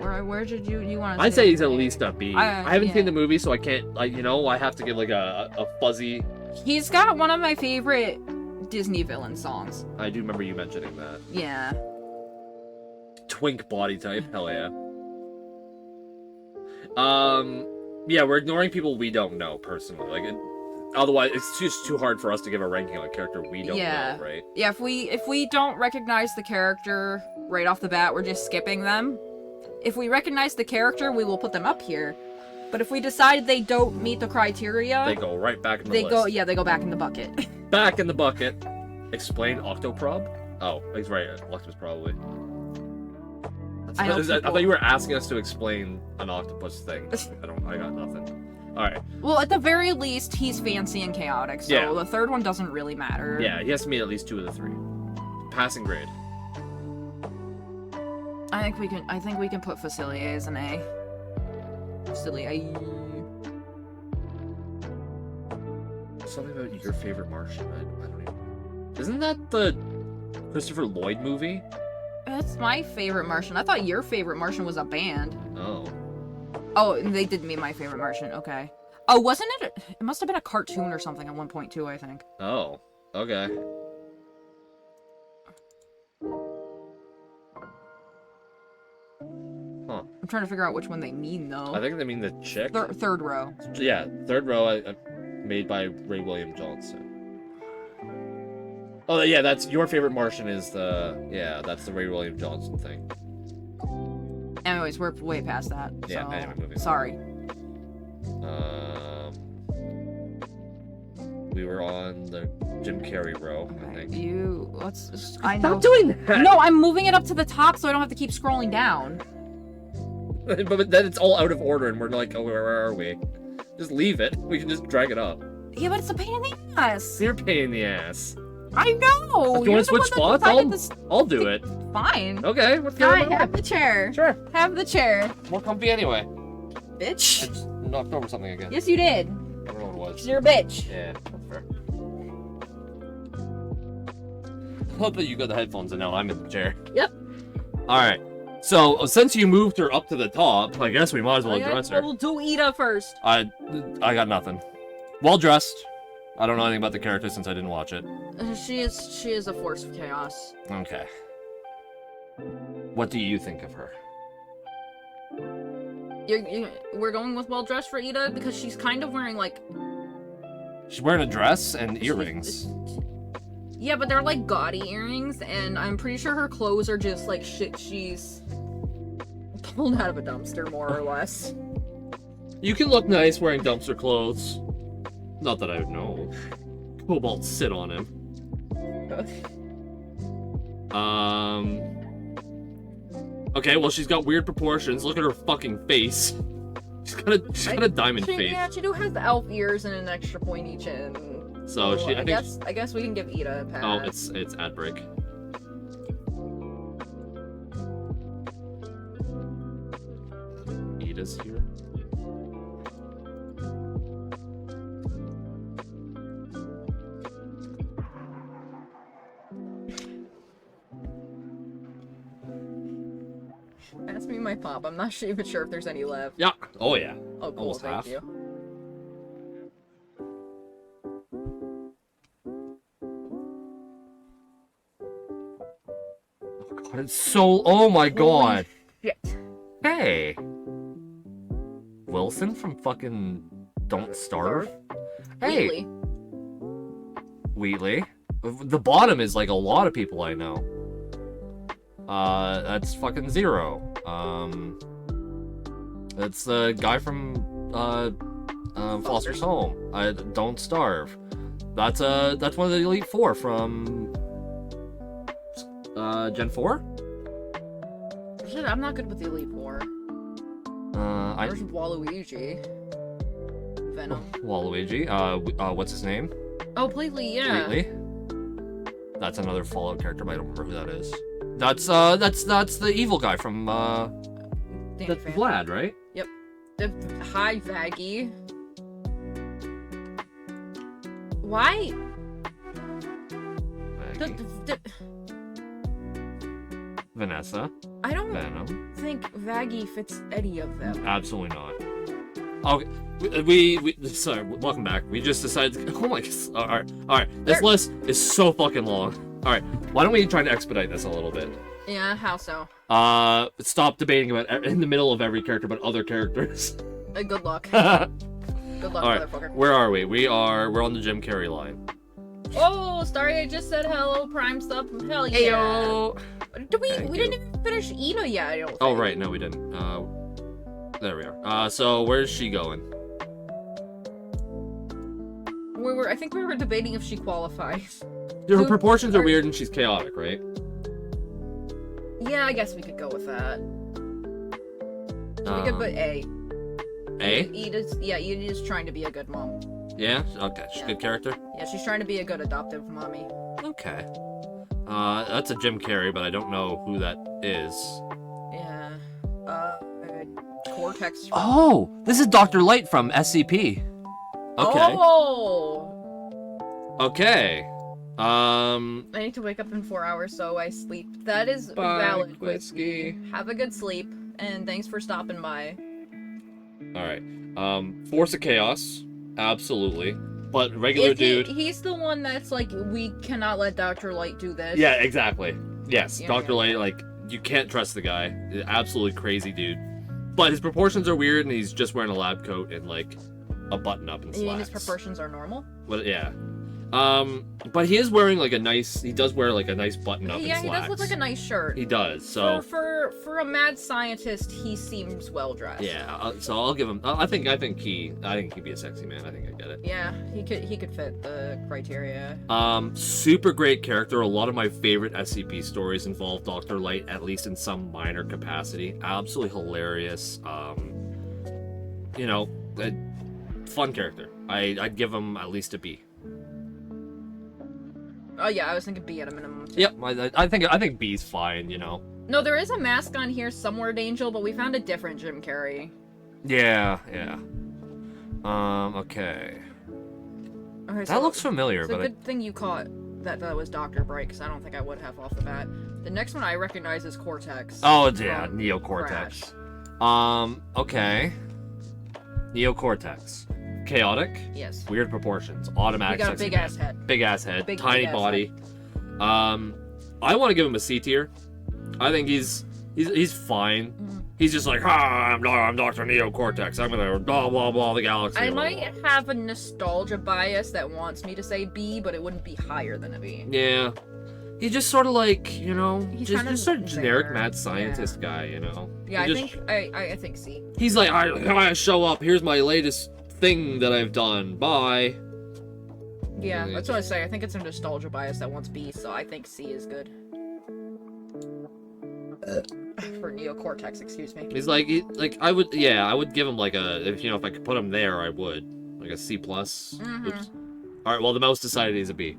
Where did you want to? I'd say he's at least a B. I haven't yeah. seen the movie, so I can't. Like I have to give like a fuzzy. He's got one of my favorite Disney villain songs. I do remember you mentioning that. Yeah. Twink body type, hell yeah. Yeah, we're ignoring people we don't know personally. Like, otherwise, it's just too hard for us to give a ranking on a character we don't Yeah. know, right? Yeah, if we don't recognize the character right off the bat, we're just skipping them. If we recognize the character, we will put them up here. But if we decide they don't meet the criteria, They go right back in the they list. go back in the bucket. Back in the bucket. Explain Octoprob? Oh, he's right. Octopus probably. I know I people- thought you were asking us to explain an octopus thing. I got nothing. Alright. Well, at the very least, he's fancy and chaotic, so Yeah. the third one doesn't really matter. Yeah, he has to meet at least 2 of the 3. Passing grade. I think we can put Facilier as an A. Facilier. Something about your favorite Martian. I don't even. Isn't that the Christopher Lloyd movie? That's my favorite Martian. I thought your favorite Martian was a band. Oh. Oh, they did mean my favorite Martian. Okay. Oh, wasn't it? It must have been a cartoon or something at one point too, I think. Oh. Okay. Huh. I'm trying to figure out which one they mean though. I think they mean the chick. Third row. Yeah, third row, made by Ray William Johnson. Oh yeah, that's your favorite Martian is that's the Ray William Johnson thing. Anyways, we're way past that. Yeah, so, anyway, moving on. sorry. We were on the Jim Carrey row, I think. I know. Stop doing that. No, I'm moving it up to the top so I don't have to keep scrolling down. But then it's all out of order, and we're like, oh, where are we? Just leave it. We can just drag it up. Yeah, but it's a pain in the ass. You're a pain in the ass. I know. If you want to You're the switch one that spots, decided this- I'll do it. Fine. Okay, let's get Fine, it. have the chair. Sure. Have the chair. More comfy anyway. I Bitch. just knocked over something again. Yes, you did. I don't know what it was. You're a bitch. Yeah, that's fair. I love that you got the headphones and now I'm in the chair. Yep. Alright. So, since you moved her up to the top, I guess we might as well address her. We'll do Ida first. I got nothing. Well dressed. I don't know anything about the character since I didn't watch it. She is a force of chaos. Okay. What do you think of her? We're going with well dressed for Ida because she's kind of wearing like. She's wearing a dress and earrings. Yeah, but they're like gaudy earrings, and I'm pretty sure her clothes are just like shit she's pulled out of a dumpster, more or less. You can look nice wearing dumpster clothes. Not that I would know. Cobalt sit on him. Okay, well she's got weird proportions. Look at her fucking face. She's got a diamond face. Yeah, she has the elf ears and an extra pointy chin. So I guess we can give Ida a pass. Oh, it's ad break. Ida's here. Pass me my pop. I'm not even sure if there's any left. Yeah. Oh yeah. Oh, cool. Almost Thank half. you. God, it's so. Oh my god. Shit. Hey. Wilson from fucking Don't Starve. Hey. Wheatley. Wheatley. The bottom is like a lot of people I know. That's fucking Zero. That's the guy from Foster's Home. Don't Starve. That's one of the Elite Four from Gen 4? Shit, I'm not good with the Elite Four. There's Waluigi. Venom. Waluigi. What's his name? Oh, Wheatley, yeah. Wheatley. That's another Fallout character, but I don't remember who that is. That's the evil guy from Danny that's Phantom. Vlad, right? Yep. Hi, Vaggie. Why? Maggie. Vanessa. I don't Venom. think Vaggie fits any of them. Absolutely not. Okay, we sorry. Welcome back. We just decided. Oh my. All right. This list is so fucking long. All right. Why don't we try to expedite this a little bit? Yeah, how so? Stop debating about in the middle of every character, but other characters. Good luck. All Good luck, right. motherfucker. Where are we? We're on the Jim Carrey line. Oh, Starry, I just said hello, Prime Sub. Hell yeah. Ayo. We didn't even finish Ina yet, I don't think. Oh right, no, we didn't. There we are. So where's she going? I think we were debating if she qualifies. Her proportions are weird and she's chaotic, right? Yeah, I guess we could go with that. So we could put A. A? Ida's trying to be a good mom. Yeah? Okay, she's a good character. Yeah, she's trying to be a good adoptive mommy. Okay. That's a Jim Carrey, but I don't know who that is. Yeah. Cortex. Oh! This is Dr. Light from SCP. Okay. Oh! Okay. I need to wake up in 4 hours, so I sleep. That is valid. Whiskey. Have a good sleep, and thanks for stopping by. Alright. Force of Chaos. Absolutely. But regular dude. He's the one that's like, we cannot let Dr. Light do this. Yeah, exactly. Yes, Yeah, Dr. yeah. Light, like, you can't trust the guy. Absolutely crazy dude. But his proportions are weird, and he's just wearing a lab coat and, like, a button-up and You mean slacks. his proportions are normal? Well, yeah. But he is wearing, like, he does wear, like, a nice button-up Yeah, and he slacks. does look like a nice shirt. He does, so... For a mad scientist, he seems well dressed. Yeah, so I'll give him... I think he'd be a sexy man. I think I get it. Yeah, he could fit the criteria. Super great character. A lot of my favorite SCP stories involve Dr. Light, at least in some minor capacity. Absolutely hilarious. You know, a fun character. I'd give him at least a B. Oh yeah, I was thinking B at a minimum. Too. Yep, I think B's fine. You know. No, there is a mask on here somewhere, Angel, but we found a different Jim Carrey. Yeah. Okay. Okay, That looks familiar, It's a but good thing you caught that was Dr. Bright, because I don't think I would have off the bat. The next one I recognize is Cortex. oh yeah, from Neocortex. Crash. Okay. Neocortex. Chaotic. Yes. Weird proportions. He Automatic. got a sexy big man. ass head. Big ass head. Big tiny ass body. I want to give him a C tier. I think he's fine. Mhm. He's just like, I'm Dr. Neocortex. I'm gonna blah blah blah the galaxy. I blah, might have a nostalgia bias that wants me to say B, but it wouldn't be higher than a B. Yeah. He's just sort of like, He's just kinda a generic there. mad scientist guy, Yeah, He I just- think I think C. He's like, I show up. Here's my latest thing that I've done. Bye. Yeah, Yeah, that's what I say. I think it's a nostalgia bias that wants B, so I think C is good. For Neocortex, excuse me. He's like, I would give him like a, if I could put him there, I would, like a C plus. Mhm. Oops. All right, well, the mouse decided he's a B.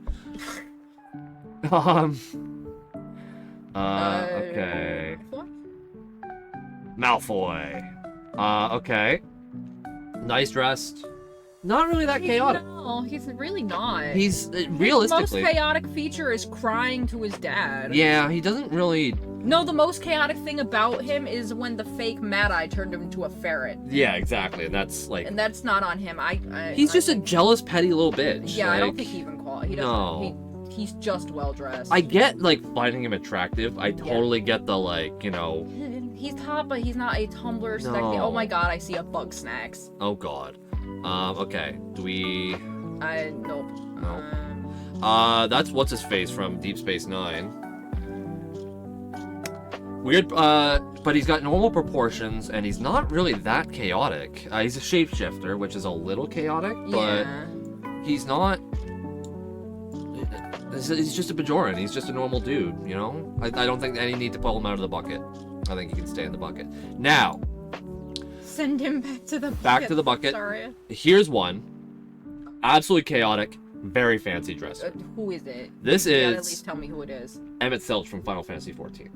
Okay. What? Malfoy. Okay. Nice dressed. Not really that chaotic. No, he's really not. He's His realistically. most chaotic feature is crying to his dad. Yeah, he doesn't really. No, the most chaotic thing about him is when the fake Mad Eye turned him into a ferret. Yeah, exactly. And that's like. And that's not on him. He's I just a think- jealous, petty little bitch. Yeah, I don't like- think he even He doesn't. No. He's just well dressed. I get like finding him attractive. I totally get the like, He's hot, but he's not a Tumblr sexy. No. Oh my god, I see a bug snacks. oh god. Okay. Do we? Nope. No. That's what's his face from Deep Space Nine. Weird. But he's got normal proportions, and he's not really that chaotic. He's a shapeshifter, which is a little chaotic, but Yeah. he's not. He's just a Bajoran. He's just a normal dude, I don't think any need to pull him out of the bucket. I think he can stay in the bucket. Now, Send him back to the bucket. Back to the bucket. Sorry. here's one. Absolutely chaotic, very fancy dresser. Who is it? This You gotta at is least tell me who it is. Emmett Filch from Final Fantasy XIV.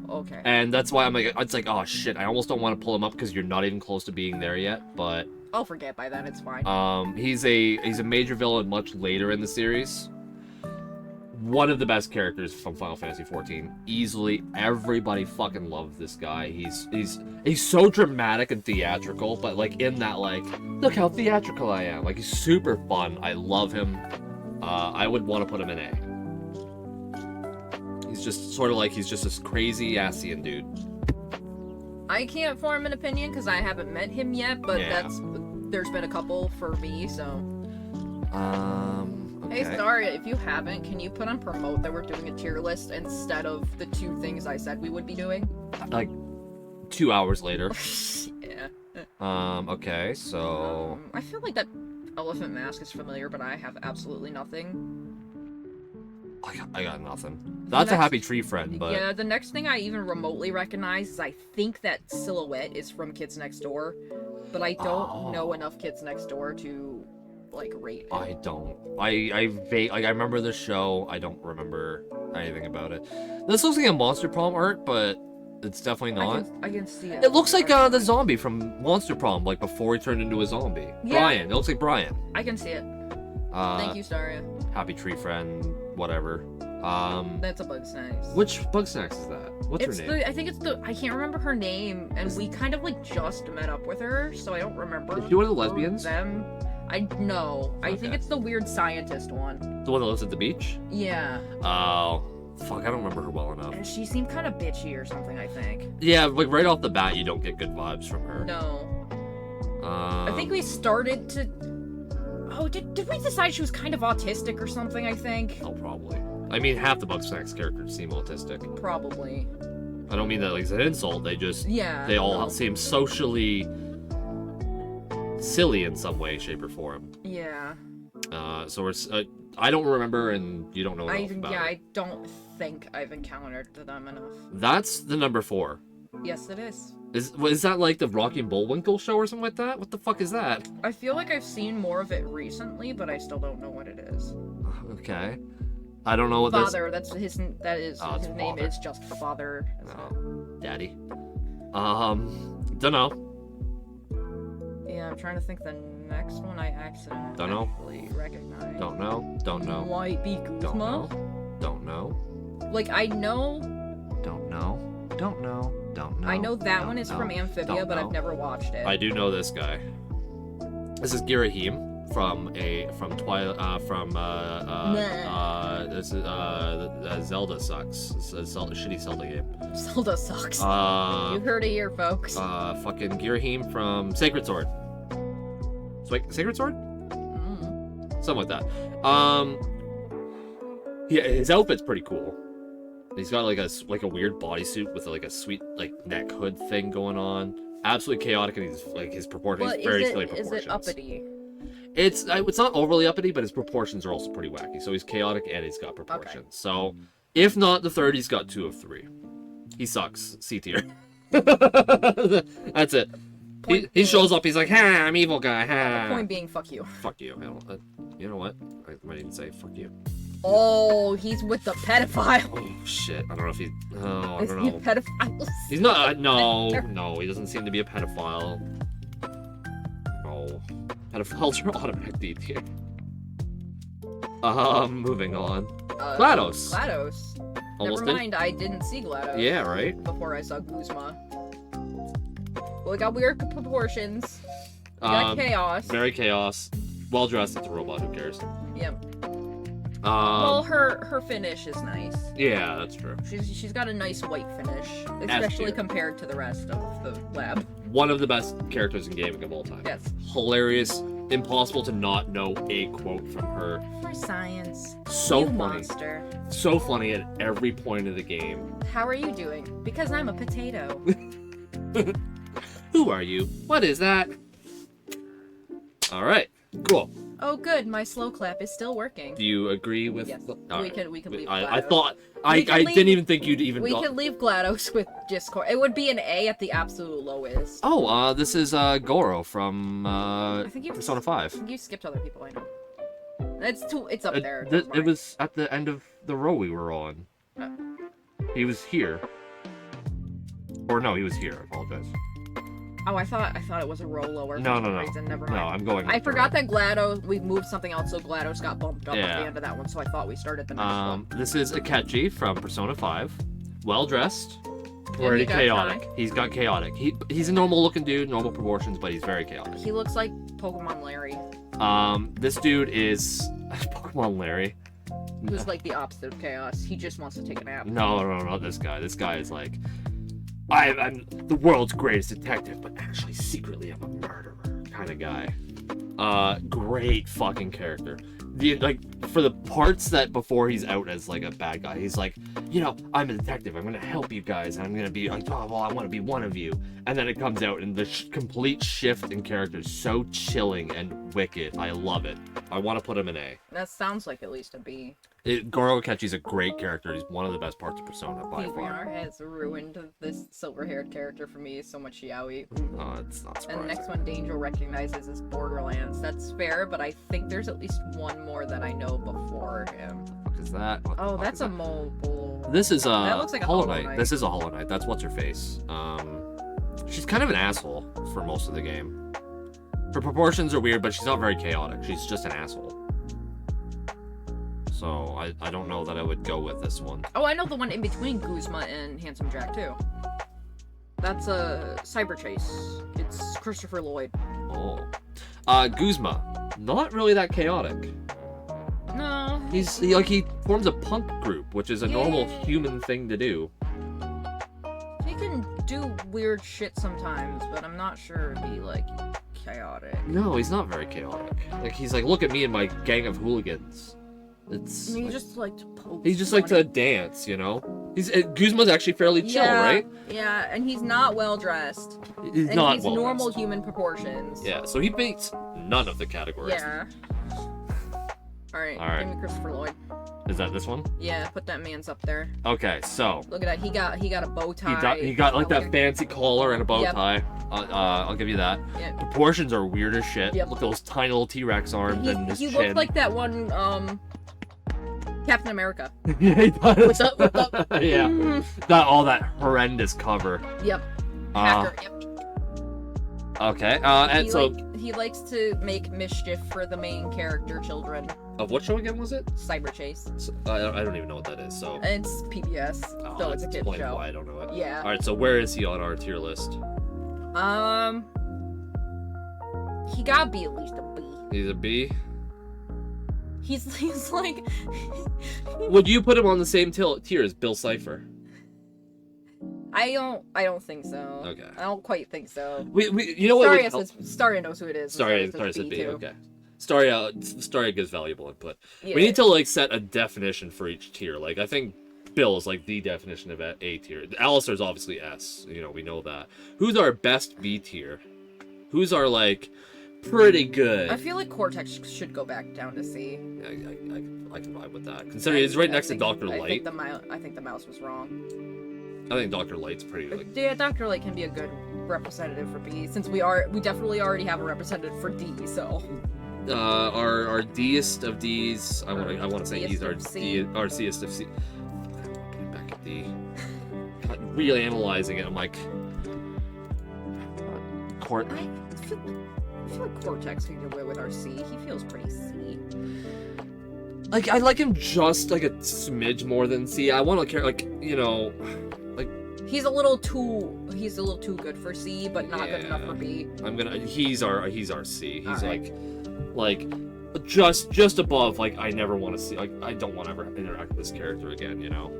Okay. And that's why I'm like, it's like, oh shit, I almost don't want to pull him up because you're not even close to being there yet. But I'll forget by then. It's fine. he's a major villain much later in the series. One of the best characters from Final Fantasy XIV. Easily, everybody fucking loves this guy. He's so dramatic and theatrical, but like in that like, look how theatrical I am. Like he's super fun. I love him. I would want to put him in A. He's just sort of like he's just this crazy Asian dude. I can't form an opinion because I haven't met him yet, but Yeah. there's been a couple for me, so. Okay. Hey, Staria, if you haven't, can you put on promote that we're doing a tier list instead of the two things I said we would be doing? Like 2 hours later. Yeah. Okay, so I feel like that elephant mask is familiar, but I have absolutely nothing. I got nothing. That's a next- happy tree friend, but Yeah, the next thing I even remotely recognize is I think that silhouette is from Kids Next Door, but I don't know enough Kids Next Door to like rate it. I don't. I remember the show. I don't remember anything about it. This looks like a Monster Prom art, but it's definitely not. I can see it. It looks like the zombie from Monster Prom, like before he turned into a zombie. Yeah. Brian. It looks like Brian. I can see it. Uh, Thank you, Staria. Happy tree friend. Whatever. That's a bug snacks. Which Bug Snacks is that? What's It's her name? I think it's I can't remember her name, and we kind of like just met up with her, so I don't remember. Is she one of the her or lesbians? Them. I know. I think Okay. it's the weird scientist one. The one that lives at the beach? Yeah. Oh, fuck! I don't remember her well enough. And she seemed kind of bitchy or something, I think. Yeah, like right off the bat, you don't get good vibes from her. No. I think we started to. Oh, did we decide she was kind of autistic or something? I think. Oh, probably. I mean, half the Bug Snacks characters seem autistic. Probably. I don't mean that like as an insult. They just Yeah. they all no. seem socially silly in some way, shape, or form. Yeah. So we're. I don't remember, and you don't know I enough about it. I don't think I've encountered them enough. That's the number 4. Yes, it is. Is that like the Rocky and Bullwinkle show or something like that? What the fuck is that? I feel like I've seen more of it recently, but I still don't know what it is. Okay. I don't know what this. Father, that's his. That is Oh, it's his name Father. is just Father. isn't it? Oh, Daddy. Don't know. Yeah, I'm trying to think the next one I accidentally Don't know. recognize. Don't know. Might be Don't Guzma. know. Don't know. Like, I know. Don't know. Don't know. Don't know. I know that Don't one is know. from Amphibia, Don't but know. I've never watched it. I do know this guy. This is Girahim Zelda sucks. It's a shitty Zelda game. Zelda sucks. You Uh, heard it here, folks. fucking Girahim from Sacred Sword. Sacred Sword? Something like that. Yeah, his outfit's pretty cool. He's got like a weird bodysuit with like a sweet like neck hood thing going on. Absolutely chaotic, and he's like his proportions. But He's very silly is proportions. it uppity? It's not overly uppity, but his proportions are also pretty wacky. So he's chaotic and he's got proportions. Okay. So if not the third, he's got 2 of 3. He sucks. C tier. That's it. He shows up. He's like, "Ha, I'm evil guy." Ha. Point being, fuck you. Fuck you. I don't, you know what? I might even say fuck you. Oh, he's with the pedophile. Oh shit! I don't know if he. Oh, I Is don't he a know. pedophile? He's not. No, he doesn't seem to be a pedophile. No, pedophiles are automatic D tier. Moving on. GLaDOS. GLaDOS. Almost Never mind, I didn't see GLaDOS. Yeah, right. Before I saw Guzma. Well, we got weird proportions. We got chaos. Very chaos. Well dressed. It's a robot. Who cares? Yep. Well, Um. her finish is nice. Yeah, that's true. She's got a nice white finish, especially tier. compared to the rest of the lab. One of the best characters in gaming of all time. Yes. Hilarious. Impossible to not know a quote from her. For science. So You funny. monster. So funny at every point of the game. How are you doing? Because I'm a potato. Who are you? What is that? All right. Cool. Oh, good. My slow clap is still working. Do you agree with? Yes. All We right. can leave I GLaDOS. thought We I can leave- didn't even think you'd even. We can leave GLaDOS with Discord. It would be an A at the absolute lowest. Oh, this is Goro from think you- Persona 5. You skipped other people, I know. It's up there. It was at the end of the row we were on. He was here. Or no, he was here. I apologize. Oh, I thought it was a row lower. No, for no, some no. reason. Never No, mind. I'm going. I with the forgot right. that GLaDOS, we moved something else, so GLaDOS got bumped up at Yeah. the end of that one, so I thought we started the next one. This is Akechi from Persona 5. Well dressed. he Pretty got chaotic. He's got chaotic. He's a normal looking dude, normal proportions, but he's very chaotic. He looks like Pokemon Larry, This dude is Pokemon Larry. who's like the opposite of chaos. He just wants to take a nap. No, not this guy. This guy is like, I'm the world's greatest detective, but actually secretly I'm a murderer kind of guy. Great fucking character. For the parts that before he's out as like a bad guy, he's like, I'm a detective. I'm gonna help you guys. And I'm gonna be like, oh, well, I want to be one of you. And then it comes out, and the complete shift in character is so chilling and wicked. I love it. I want to put him in A. That sounds like at least a B. Goro Akechi's a great character. He's one of the best parts of Persona by far. PBR has ruined this silver-haired character for me so much yaoi. It's not And surprising. the next one Dangel recognizes as Borderlands. That's fair, but I think there's at least one more that I know before him. What is that? What the Oh, fuck that's is a that? mobile. This is That looks like a Hollow Hollow Knight. Knight. This is a Hollow Knight. That's what's her face. She's kind of an asshole for most of the game. Her proportions are weird, but she's not very chaotic. She's just an asshole. So I don't know that I would go with this one. Oh, I know the one in between Guzma and Handsome Jack too. That's a Cyber Chase. It's Christopher Lloyd. Oh, Guzma, not really that chaotic. No. He forms a punk group, which is a normal Yeah. human thing to do. He can do weird shit sometimes, but I'm not sure if he like chaotic. No, he's not very chaotic. Like he's like, look at me and my gang of hooligans. It's. I mean, he like- just like to poke. He just like to dance, Guzma's actually fairly chill, right? Yeah, and he's not well dressed. He's And not he's well normal dressed. human proportions. Yeah, so he beats none of the categories. Yeah. Alright, All right. give me Christopher Lloyd. Is that this one? Yeah, put that man's up there. Okay, so Look at that. He got a bow tie. he got like that fancy collar and a bow Yep. tie. I'll give you that. Yeah. Proportions are weird as shit. Yep. Look at those tiny little T-Rex arms and his He chin. looked like that one Captain America. Yeah, he does. With the yeah. That horrendous cover. Yep. Uh, Hacker. Yep. Okay. And so he likes to make mischief for the main character children. of what show again was it? Cyber Chase. So, I don't even know what that is. So It's PBS, so it's a that's kid explains show. why I don't know it. Yeah. All right. So where is he on our tier list? He gotta be at least a B. He's a B. He's like. Would you put him on the same tier as Bill Cipher? I don't think so. Okay. I don't quite think so. You know what? Staria knows who it is. Sorry, Staria said B. too. Okay. Staria gives valuable input. Yeah. We need to like set a definition for each tier. Like I think Bill is like the definition of A tier. Alistair's obviously S. You know, we know that. Who's our best B tier? Who's our like pretty good? I feel like Cortex should go back down to C. I can vibe with that. Considering it's right next to Dr. Light. I think the mouse was wrong. I think Dr. Light's pretty like. Yeah, Dr. Light can be a good representative for B, since we definitely already have a representative for D. So. Our D'est of D's. I want to say he's our C. Our C'est of C. Put it back at D. Really analyzing it, I'm like. I feel like Cortex can get away with our C. He feels pretty C. Like I like him just like a smidge more than C. I want to care like He's a little too good for C, but not good enough for B. He's our C. He's All right. like just above. Like I never want to see. Like I don't want to ever interact with this character again. You know.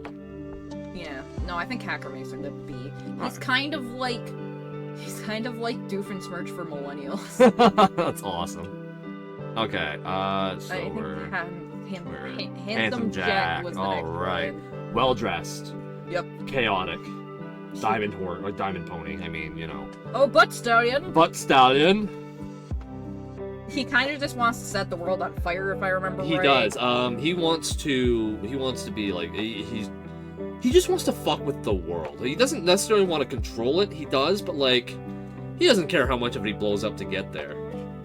Yeah. No, I think Hacker makes him the B. He's kind of like Doofenshmirtz for millennials. That's awesome. Okay. So I think we're Handsome Jack was the All next right. one. Well dressed. Yep. Chaotic. Diamond pony. I mean, you know. Oh, Butt Stallion. Butt Stallion. He kind of just wants to set the world on fire, if I remember He right. does. He wants to be like he just wants to fuck with the world. He doesn't necessarily want to control it. He does, but like he doesn't care how much of it he blows up to get there.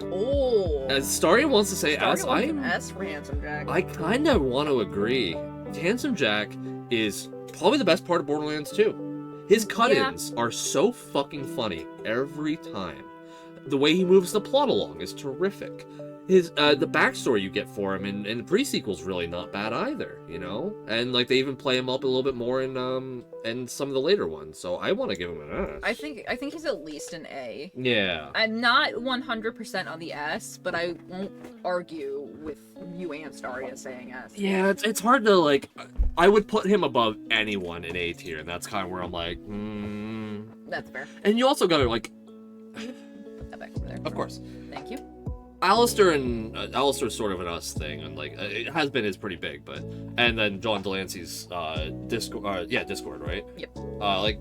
Oh. As Staria wants to say Starry S, wants an S for Handsome Jack. I kind of want to agree. Handsome Jack is probably the best part of Borderlands 2. His cut-ins are so fucking funny every time. The way he moves the plot along is terrific. His the backstory you get for him in the pre-sequel's really not bad either, you know? And like they even play him up a little bit more in some of the later ones. So I want to give him an S. I think he's at least an A. Yeah. I'm not 100% on the S, but I won't argue with you and Staria saying S. Yeah, it's hard to like. I would put him above anyone in A tier, and that's kind of where I'm like, That's fair. And you also gotta like. Put that back over there. Of course. Thank you. Alistair's sort of an us thing, and like it has been is pretty big, but and then John Delancey's Discord, right? Yep. Like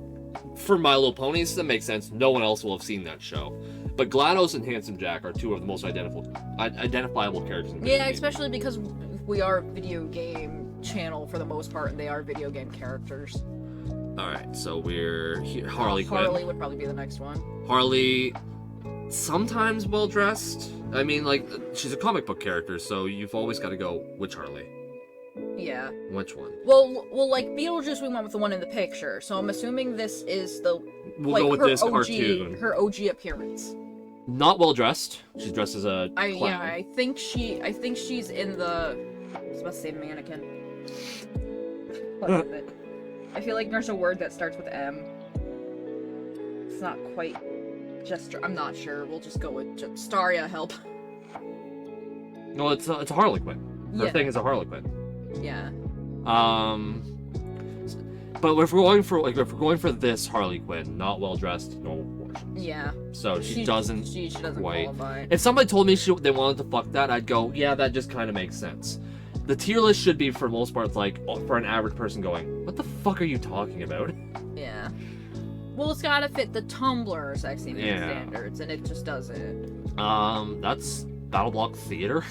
for My Little Ponies, that makes sense. No one else will have seen that show, but GLaDOS and Handsome Jack are two of the most identifiable characters in the Yeah, game. especially because we are a video game channel for the most part, and they are video game characters. All right, so we're here. Harley Quinn. Harley would probably be the next one. Harley, sometimes well dressed. I mean, like she's a comic book character, so you've always got to go which Harley. Yeah. Which one? Well, like Beetlejuice, we went with the one in the picture, so I'm assuming this is the We'll go with her this OG, cartoon. her OG appearance. Not well dressed. She's dressed as a clown. Yeah, I think she's in the. I was about to say mannequin. What is it? I feel like there's a word that starts with M. It's not quite gesture. I'm not sure. We'll just go with Staria. Help. No, it's a Harley Quinn. Her Yeah. thing is a Harley Quinn. Yeah. But if we're going for this Harley Quinn, not well dressed, no abortions. Yeah. So she doesn't quite. qualify. If somebody told me they wanted to fuck that, I'd go, yeah, that just kind of makes sense. The tier list should be, for most part, like for an average person going, what the fuck are you talking about? Yeah. Well, it's gotta fit the Tumblr sexy man Yeah. standards, and it just doesn't. That's Battle Block Theater.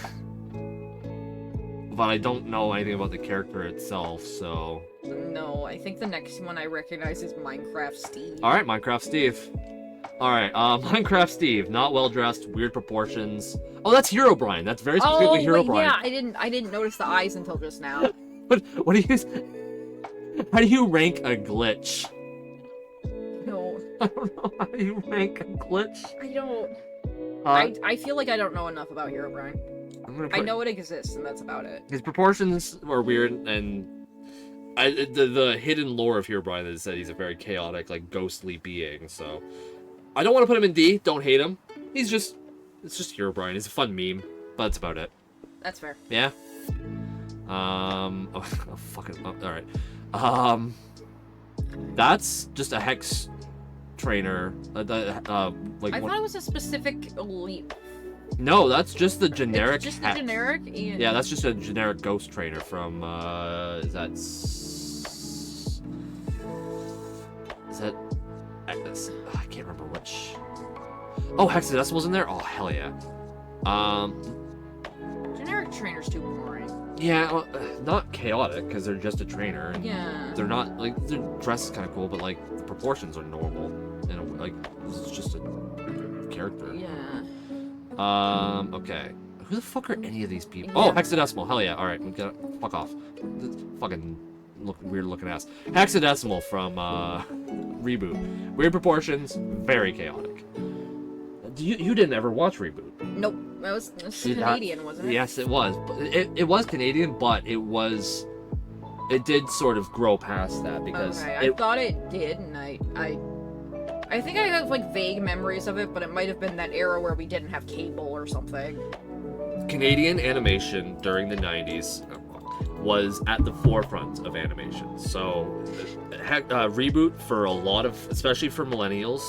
But I don't know anything about the character itself, so. No, I think the next one I recognize is Minecraft Steve. All right, Minecraft Steve. All right, Minecraft Steve, not well dressed, weird proportions. Oh, that's Hero Brian. That's very specifically Hero wait, Brian. yeah, I didn't notice the eyes until just now. What do you? How do you rank a glitch? No. I don't know how you rank a glitch. I don't. Uh, I feel like I don't know enough about Herobrine. I'm gonna I put- know it exists, and that's about it. his proportions are weird, and the hidden lore of Herobrine is that he's a very chaotic, like ghostly being. So I don't want to put him in D. Don't hate him. It's just Herobrine. He's a fun meme, but that's about it. That's fair. Yeah. Oh, fucking. Oh, all right. That's just a hex trainer. Like I one- thought it was a specific elite. No, that's just the generic. It's just the hex. generic. And... Yeah, that's just a generic ghost trainer from. Is that? I can't remember which. Oh, Hexadecimal's in there. Oh, hell yeah. Generic trainers too boring. Yeah, well, not chaotic because they're just a trainer. And Yeah. They're not like their dress is kind of cool, but like the proportions are normal. And like this is just a character. Yeah. Okay. Who the fuck are any of these people? Yeah. Oh, Hexadecimal. Hell yeah. All right, we got fuck off. This fucking weird looking ass. Hexadecimal from Reboot. Weird proportions, very chaotic. You didn't ever watch Reboot? Nope. That was See, that- Canadian, wasn't it? Yes, it was. But it was Canadian, but it did sort of grow past that because Okay, I thought it did, and I think I have like vague memories of it, but it might have been that era where we didn't have cable or something. Canadian animation during the 90s was at the forefront of animation. So, Reboot for a lot of, especially for millennials,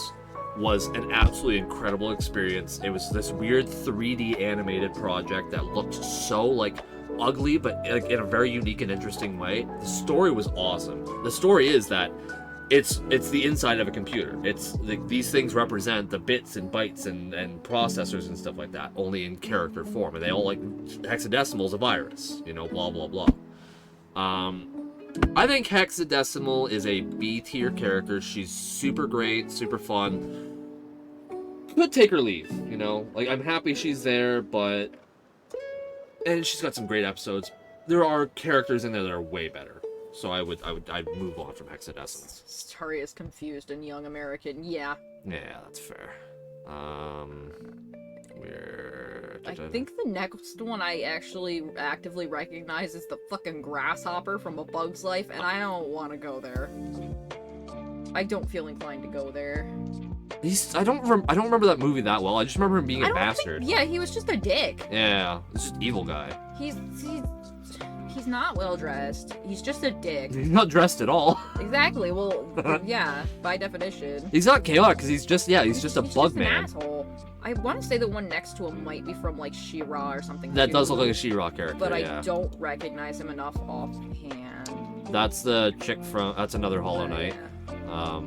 was an absolutely incredible experience. It was this weird 3D animated project that looked so like ugly, but like in a very unique and interesting way. The story was awesome. The story is that it's the inside of a computer. It's like these things represent the bits and bytes and processors and stuff like that, only in character form, and they all like Hexadecimal's a virus, you know, blah blah blah. I think Hexadecimal is a B tier character. She's super great, super fun. Could take her leave, you know. Like I'm happy she's there, but and she's got some great episodes. There are characters in there that are way better. So I'd move on from Hexadecimal. Starry is confused and young American. Yeah. Yeah, that's fair. Where I think the next one I actually actively recognize is the fucking grasshopper from A Bug's Life, and I don't want to go there. I don't feel inclined to go there. I don't remember that movie that well. I just remember him being I a don't bastard. Think, yeah, he was just a dick. Yeah, he's just evil guy. He's not well dressed. He's just a dick. He's not dressed at all. Exactly. Well, yeah, by definition. He's not chaotic because he's just a He's bug just an man. asshole. I want to say the one next to him might be from like She-Ra or something. That too, does look like a She-Ra character. but yeah. I don't recognize him enough offhand. That's the chick from. That's another Hollow Knight. Yeah.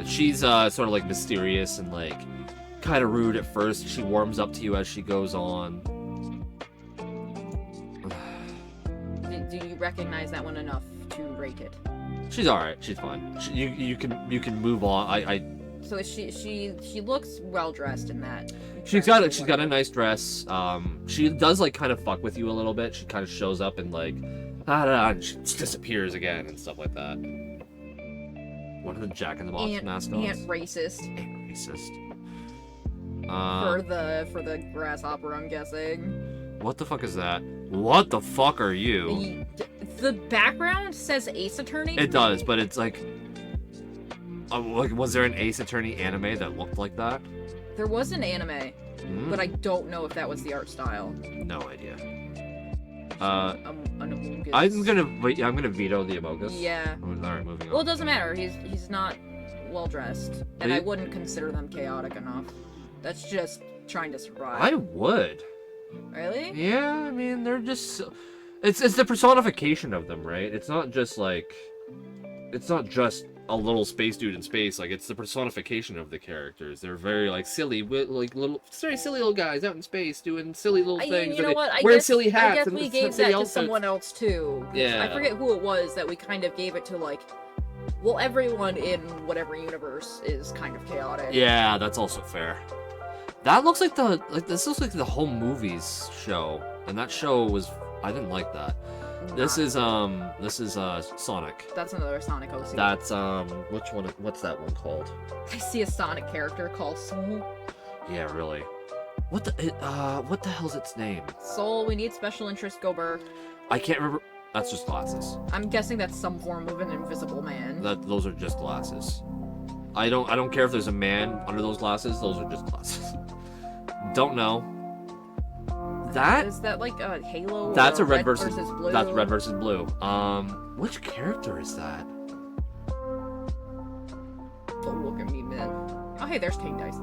She's sort of like mysterious and like kind of rude at first. She warms up to you as she goes on. Do you recognize that one enough to rate it? She's all right. She's fine. You can move on. So she looks well dressed in that. She's got a nice dress. She does like kind of fuck with you a little bit. She kind of shows up and like, and she disappears again and stuff like that. One of the Jack in the Box mascots. Ant racist. Ant racist. For the grasshopper, I'm guessing. What the fuck is that? What the fuck are you? The background says Ace Attorney. It does, but it's like was there an Ace Attorney anime that looked like that? There was an anime, Hmm? but I don't know if that was the art style. No idea. An Amogus. I'm gonna veto the Amogus. Yeah. All right, moving on. Well, it doesn't matter. He's not well dressed, and He- I wouldn't consider them chaotic enough. That's just trying to survive. I would. Really? Yeah, I mean they're just. It's the personification of them, right? It's not just a little space dude in space. Like it's the personification of the characters. They're very like silly, like very silly little guys out in space doing silly little things. You know what? Wearing silly hats. I guess and we silly gave that to outfits. someone else too. Yeah. I forget who it was that we kind of gave it to. Like, well, everyone in whatever universe is kind of chaotic. Yeah, that's also fair. That looks like this looks like the Home Movies show, and that show was I didn't like that. This is Sonic. That's another Sonic OC. That's which one? What's that one called? I see a Sonic character called Soul. Yeah, really. What the hell's its name? Soul, we need special interest Gober. I can't remember. That's just glasses. I'm guessing that's some form of an invisible man. Those are just glasses. I don't care if there's a man under those glasses. Those are just glasses. Don't know. That is that like a Halo? That's or a red versus blue. That's red versus blue. Which character is that? Don't look at me, man. Oh, hey, there's King Dice.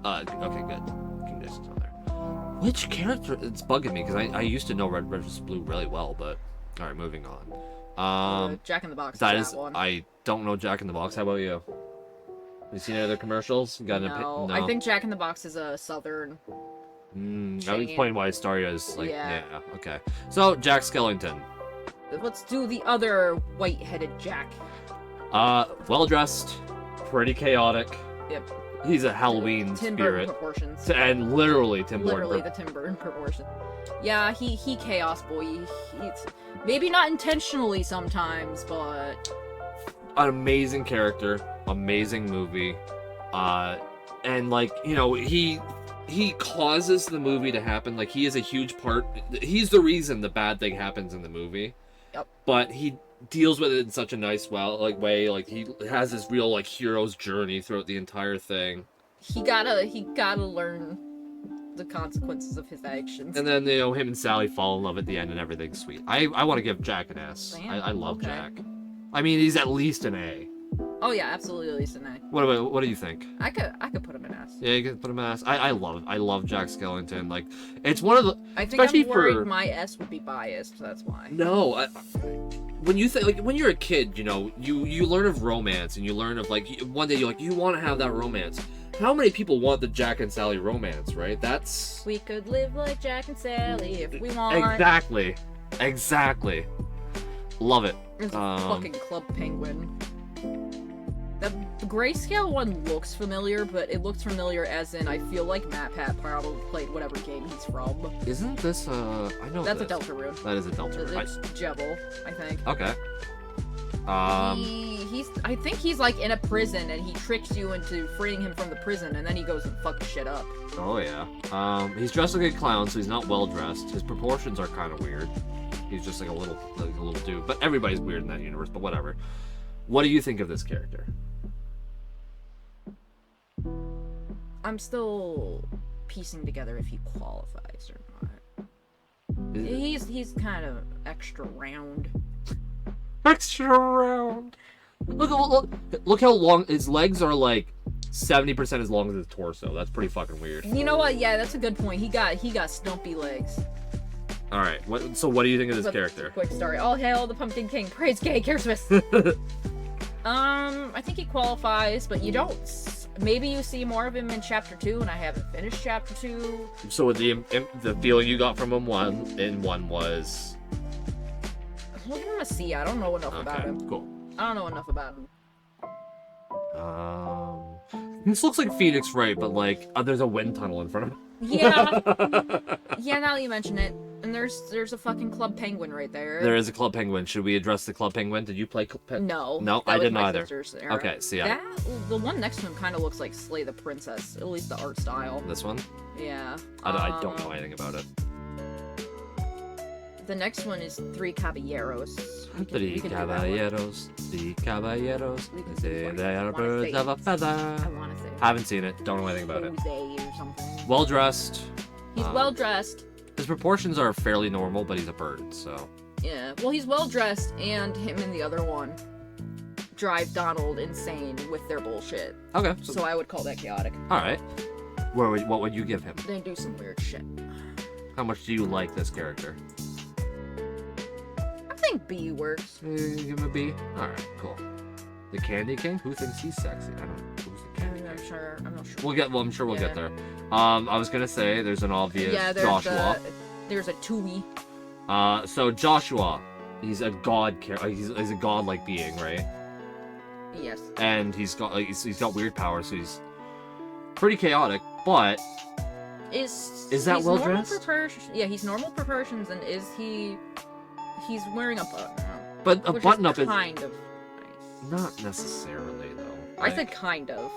Okay, good. King Dice is on there. Which character? It's bugging me because I used to know red versus blue really well, but all right, moving on. Jack in the Box. That is is. one. I don't know Jack in the Box. How about you? You seen any other commercials? Got an No, no. I think Jack in the Box is a southern. That would explain why Staria is like. Yeah. Okay. So Jack Skellington. Let's do the other white-headed Jack. Well dressed, pretty chaotic. Yep. He's a Halloween Tim spirit. Burton proportions. And literally Tim Literally Burton. the Tim Burton proportion. Yeah, he chaos boy. He's maybe not intentionally sometimes, but An amazing character, amazing movie, and like he causes the movie to happen. Like he is a huge part. He's the reason the bad thing happens in the movie. Yep. But he deals with it in such a nice way. Like he has this real like hero's journey throughout the entire thing. he gotta learn the consequences of his actions. And then him and Sally fall in love at the end and everything's sweet. I want to give Jack an S. Damn, I love okay. Jack. I mean, he's at least an A. Oh yeah, absolutely, at least an A. What do you think? I could put him in S. Yeah, you can put him an S. I love Jack Skellington. Like, it's one of the. I think especially I'm worried for my S would be biased. That's why. no. When you think when you're a kid, you learn of romance and you learn of like one day you want to have that romance. How many people want the Jack and Sally romance, right? That's We could live like Jack and Sally if we want. exactly. Love it. There's a fucking Club Penguin. The grayscale one looks familiar, but it looks familiar as in I feel like Matt Pat probably played whatever game he's from. Isn't this I know That's a this. Deltarune. That is a Deltarune. It's Jebel, I think. Okay. I think he's like in a prison and he tricks you into freeing him from the prison and then he goes and fucks shit up. Oh yeah. He's dressed like a clown, so he's not well dressed. His proportions are kind of weird. He's just like a little dude. But everybody's weird in that universe. But whatever. What do you think of this character? I'm still piecing together if he qualifies or not. He's kind of extra round. Extra round. Look how long his legs are. Like 70% as long as his torso. That's pretty fucking weird. You know what? Yeah, that's a good point. He got stumpy legs. All right. So what do you think of this character? Quick story. All hail the Pumpkin King. Praise gay Christmas. I think he qualifies, but you don't. Maybe you see more of him in Chapter 2, and I haven't finished Chapter 2. So the feeling you got from him one was. We'll give him a C. I don't know enough about him. Cool. I don't know enough about him. This looks like Phoenix Wright, but like there's a wind tunnel in front of him. Yeah. Yeah, now that you mention it. And there's a fucking Club Penguin right there. There is a Club Penguin. Should we address the Club Penguin? Did you play Club Penguin? No. No, that I was didn't my either. sister's era. Okay, see, yeah. The one next to him kind of looks like Slay the Princess, at least the art style. This one? Yeah. I don't know anything about it. The next one is Three Caballeros. Three caballeros. They are birds of a feather. I want to say. Haven't seen it. Don't know anything about it. Jose or something. Well dressed. He's well dressed. His proportions are fairly normal, but he's a bird, so. Yeah. Well, he's well dressed, and him and the other one drive Donald insane with their bullshit. Okay. So I would call that chaotic. All right. What would you give him? They do some weird shit. How much do you like this character? I think B works. Give him a B. All right, cool. The Candy King? Who thinks he's sexy? I don't know. Who's the Candy King? I'm not sure. I'm sure we'll Yeah. get there. I was gonna say there's an obvious Joshua. There's a Tui. So Joshua, he's a god he's a godlike being, right? Yes. And he's got weird powers, so he's pretty chaotic. But Is that he's well normal dressed? Yeah, he's normal proportions, and is he? He's wearing a button up. But a Which button up is kind of nice. not necessarily though. I said kind of.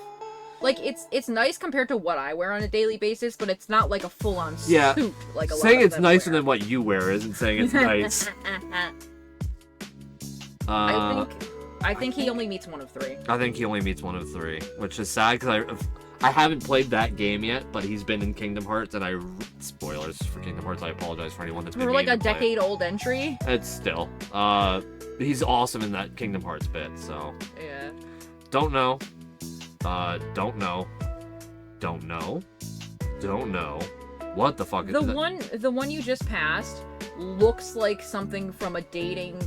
Like it's nice compared to what I wear on a daily basis, but it's not like a full-on Yeah. suit like a lot saying of it's them nicer wear. than what you wear isn't saying it's nice. I think he only meets one of 3. I think he only meets one of 3, which is sad because I haven't played that game yet, but he's been in Kingdom Hearts, and spoilers for Kingdom Hearts. I apologize for anyone that's been We're like a meaning to play it. decade-old entry. It's still, he's awesome in that Kingdom Hearts bit. So Yeah. don't know, don't know, don't know, don't know. What the fuck is The that? one you just passed looks like something from a dating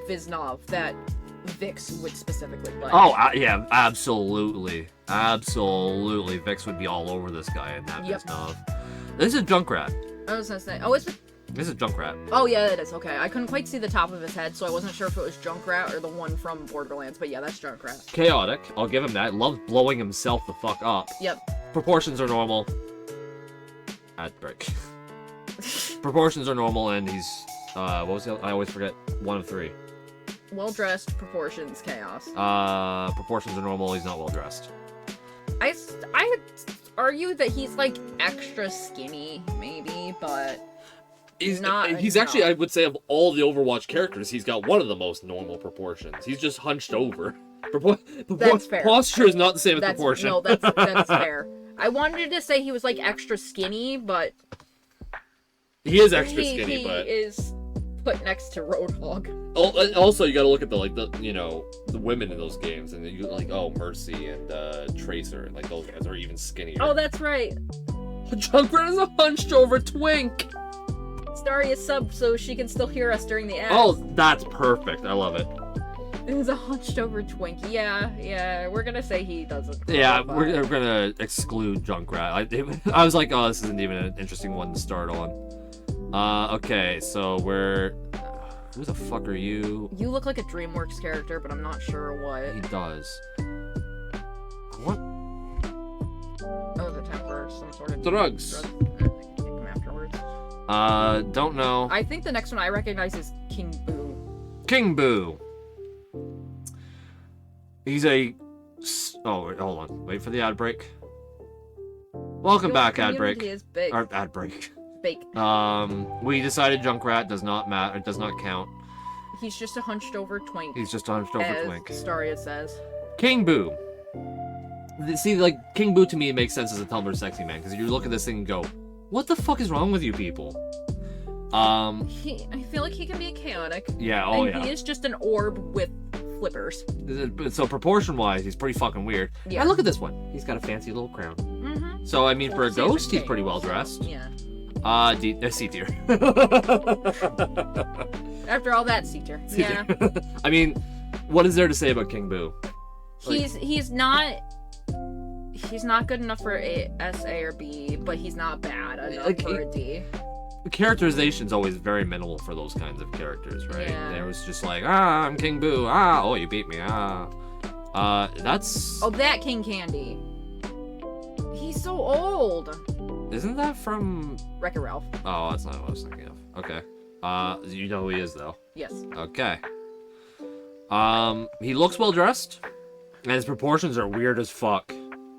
Viznov that Vix would specifically play. Oh, yeah, absolutely. Absolutely. Vix would be all over this guy in that Yep. Viznov. This is Junkrat. I was gonna say. Oh, it's. This is Junkrat. Oh yeah, it is. Okay, I couldn't quite see the top of his head, so I wasn't sure if it was Junkrat or the one from Borderlands. But yeah, that's Junkrat. Chaotic. I'll give him that. Loves blowing himself the fuck up. Yep. Proportions are normal. Ad break. Proportions are normal, and he's, what was the other? I always forget. One of 3. Well dressed, proportions, chaos. Proportions are normal. He's not well dressed. I had argued that he's like extra skinny, maybe, but He's not He's enough. actually, I would say, of all the Overwatch characters, he's got one of the most normal proportions. He's just hunched over. That's fair. Posture is not the same as that's proportion. no, that's fair. I wanted to say he was like extra skinny, but He is extra he skinny, but is put next to Roadhog. also you got to look at the women in those games, and you like Mercy and Tracer, and like those guys are even skinnier. Oh, that's right. Junkrat is a hunched over twink. Starry is sub so she can still hear us during the ads. Oh, that's perfect. I love it. It was a hunched over twink. Yeah, we're gonna say he doesn't. Yeah, qualify. we're gonna exclude Junkrat. I was like, oh, this isn't even an interesting one to start on. Okay, so who the fuck are you? You look like a DreamWorks character, but I'm not sure what. He does. What? Oh, the temper, some sort of Drugs. Take him afterwards. Don't know. I think the next one I recognize is King Boo. King Boo. He's a. Oh, wait, hold on. Wait for the ad break. Welcome Your back, ad break. community is big. Or ad break. Fake. We decided Junkrat does not matter. It does not count. He's just a hunched over twink. He's just a hunched over as twink. Staria says. King Boo. See, like, King Boo to me makes sense as a Tumblr sexy man, because you look at this thing and go, what the fuck is wrong with you people? I feel like he can be chaotic. Yeah, oh and yeah. he is just an orb with flippers. So proportion-wise, he's pretty fucking weird. Yeah. And look at this one. He's got a fancy little crown. Mm-hmm. So, I mean, for a Well, ghost, he's king, pretty well so, dressed. Yeah. C tier. After all that, C-tier. C Yeah. tier. I mean, what is there to say about King Boo? He's not good enough for a S, A, or B, but he's not bad enough Like, for a D. The characterization's always very minimal for those kinds of characters, right? Yeah. There was just like, I'm King Boo. Oh, you beat me. That's... Oh, that King Candy. He's so old. Isn't that from... Wreck-It Ralph. Oh, that's not what I was thinking of. Okay. You know who he is, though. Yes. Okay. He looks well dressed, and his proportions are weird as fuck.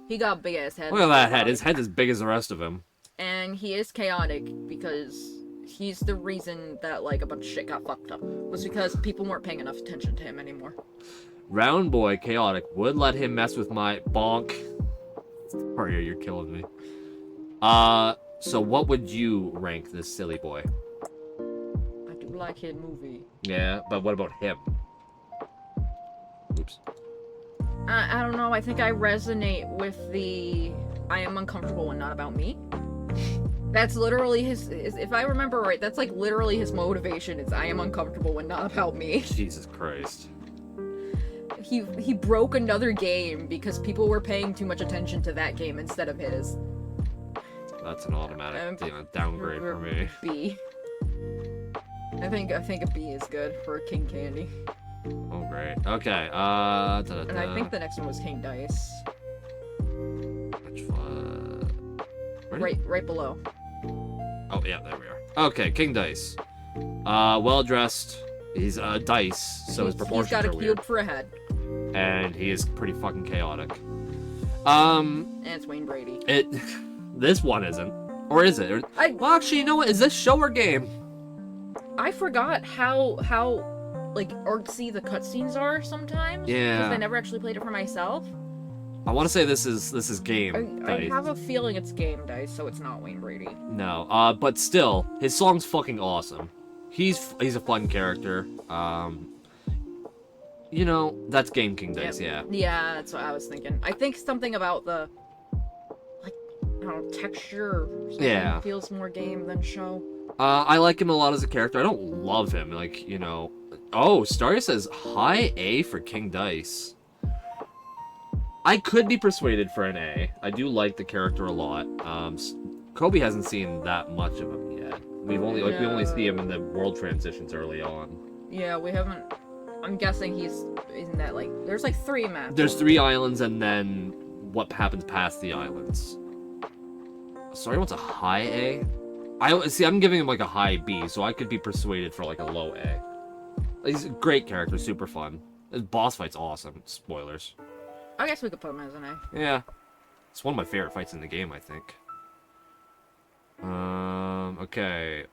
He got a big ass head. Look at that head. His head's as big as the rest of him. And he is chaotic because he's the reason that like a bunch of shit got fucked up. Was because people weren't paying enough attention to him anymore. Round boy, chaotic, would let him mess with my bonk. Sorry, you're killing me. So what would you rank this silly boy? I do like his movie. Yeah, but what about him? Oops. I don't know. I think I resonate with the I am uncomfortable when not about me. That's literally his, if I remember right, that's like literally his motivation is I am uncomfortable when not about me. Jesus Christ. He broke another game because people were paying too much attention to that game instead of his. That's an automatic downgrade for me. B. I think a B is good for King Candy. Oh, great. Okay, And I think the next one was King Dice. Which one? Where did- Right below. Oh, yeah, there we are. Okay, King Dice. Well dressed. He's dice, so his proportions He's got a are cube weird, for a head, and he is pretty fucking chaotic. and it's Wayne Brady. This one isn't, or is it? Well, actually, you know what? Is this show or game? I forgot how like artsy the cutscenes are sometimes. Yeah. Because I never actually played it for myself. I want to say this is game. I Dice. have a feeling it's game dice, so it's not Wayne Brady. No, but still, his song's fucking awesome. He's a fun character. You know, that's Game King Dice, yeah. Yeah, that's what I was thinking. I think something about the like I don't know, texture or something Yeah. feels more game than show. I like him a lot as a character. I don't love him, like, you know. Oh, Staria says high A for King Dice. I could be persuaded for an A. I do like the character a lot. Kobe hasn't seen that much of him yet. We only see him in the world transitions early on. Yeah, we haven't. I'm guessing he's in that like. There's like 3 maps. There's 3 islands, and then what happens past the islands. Sorry, what's a high A? I'm giving him like a high B, so I could be persuaded for like a low A. He's a great character, super fun. His boss fight's awesome. Spoilers. I guess we could put him as an A. Yeah, it's one of my favorite fights in the game, I think. Okay.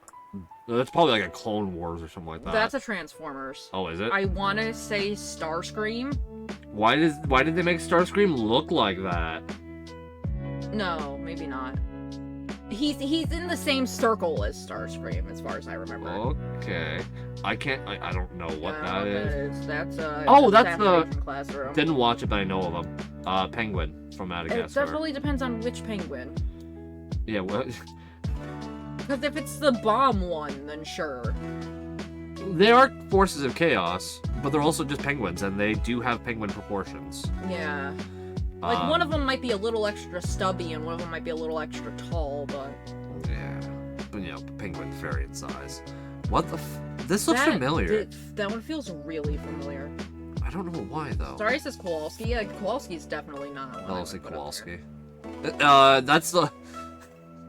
That's probably like a Clone Wars or something like that. That's a Transformers. Oh, is it? I want to say Starscream. Why did they make Starscream look like that? No, maybe not. He's in the same circle as Starscream, as far as I remember. Okay. I don't know what that is. That's Oh, that's the- Assassination Classroom. Didn't watch it, but I know of him. Penguin from It Madagascar. definitely depends on which penguin. Yeah, what? Because if it's the bomb one, then sure. They are forces of chaos, but they're also just penguins, and they do have penguin proportions. Yeah. Like, Um, one of them might be a little extra stubby, and one of them might be a little extra tall, but... Yeah, but you know, penguin fairy in size. What the? This looks familiar. That one feels really familiar. I don't know why though. Sorry, it says Kowalski. Yeah, Kowalski's definitely not one. I'll I would say put up Kowalski.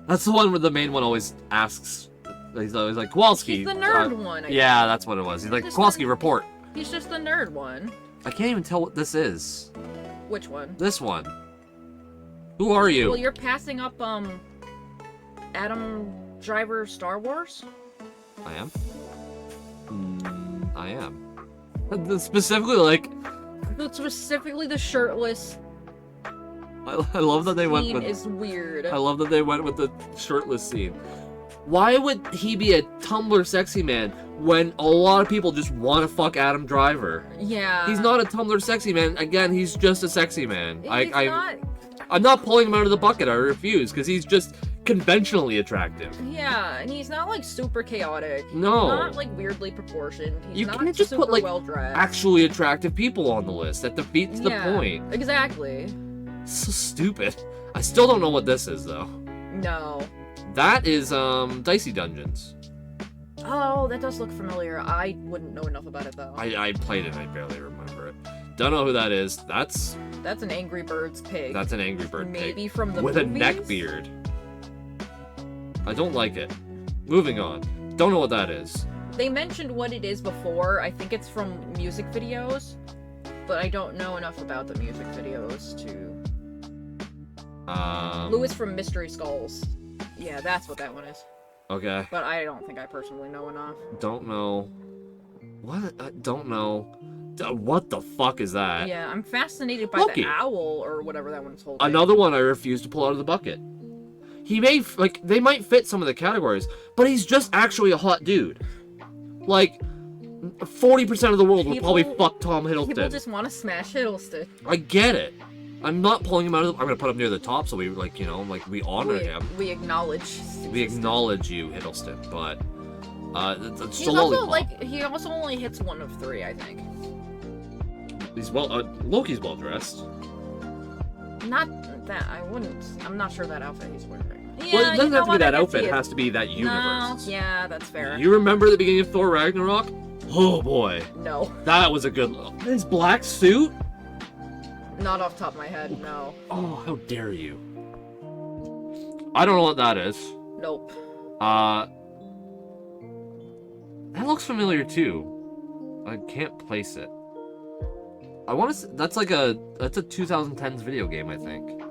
That's the one where the main one always asks. He's always like Kowalski. He's the nerd one. I Yeah, think. that's what it was. He's like Just Kowalski, the- report. He's just the nerd one. I can't even tell what this is. Which one? This one. Who are you? Well, you're passing up, Adam Driver Star Wars? I am. I am. Specifically, like, Specifically, the shirtless I love that they went scene with. is weird. I love that they went with the shirtless scene. Why would he be a Tumblr sexy man when a lot of people just want to fuck Adam Driver? Yeah. He's not a Tumblr sexy man. Again, he's just a sexy man. He's not. I'm not pulling him out of the bucket. I refuse, because he's just conventionally attractive. Yeah, and he's not like super chaotic. No. He's not like weirdly proportioned. He's You not can't just super put, like, well dressed. Actually attractive people on the list. That defeats the point. Exactly. So stupid. I still don't know what this is though. No. That is Dicey Dungeons. Oh, that does look familiar. I wouldn't know enough about it though. I played it and I barely remember it. Don't know who that is. That's That's an Angry Birds pig. an Angry Bird Maybe pig from the with movies? a neck beard. I don't like it. Moving on. Don't know what that is. They mentioned what it is before. I think it's from music videos, but I don't know enough about the music videos to. Lewis from Mystery Skulls. Yeah, that's what that one is. Okay. But I don't think I personally know enough. Don't know. What? I don't know. What the fuck is that? Yeah, I'm fascinated by Loki. the owl or whatever that one's holding. Another one I refuse to pull out of the bucket. He may, like, they might fit some of the categories, but he's just actually a hot dude. Like, 40% of the world would probably fuck Tom People Hiddleston. just want to smash Hiddleston. I get it. I'm not pulling him out of the... I'm gonna put him near the top so we, like, you know, like, we honor him. We acknowledge. We acknowledge you, Hiddleston, but... it's He's a also lollipop. like he also only hits 1 of 3, I think. He's Loki's well-dressed. Not that I wouldn't. I'm not sure that outfit he's wearing. Yeah, Well, it doesn't you know have to be what, I that can outfit, see it has to be that No, universe. yeah, that's fair. You remember the beginning of Thor Ragnarok? Oh boy. No, That was a good... His black suit? not off the top of my head. No, Oh, how dare you. I don't know what that is. nope. That looks familiar too. I can't place it. I want to. That's a 2010s video game, I think.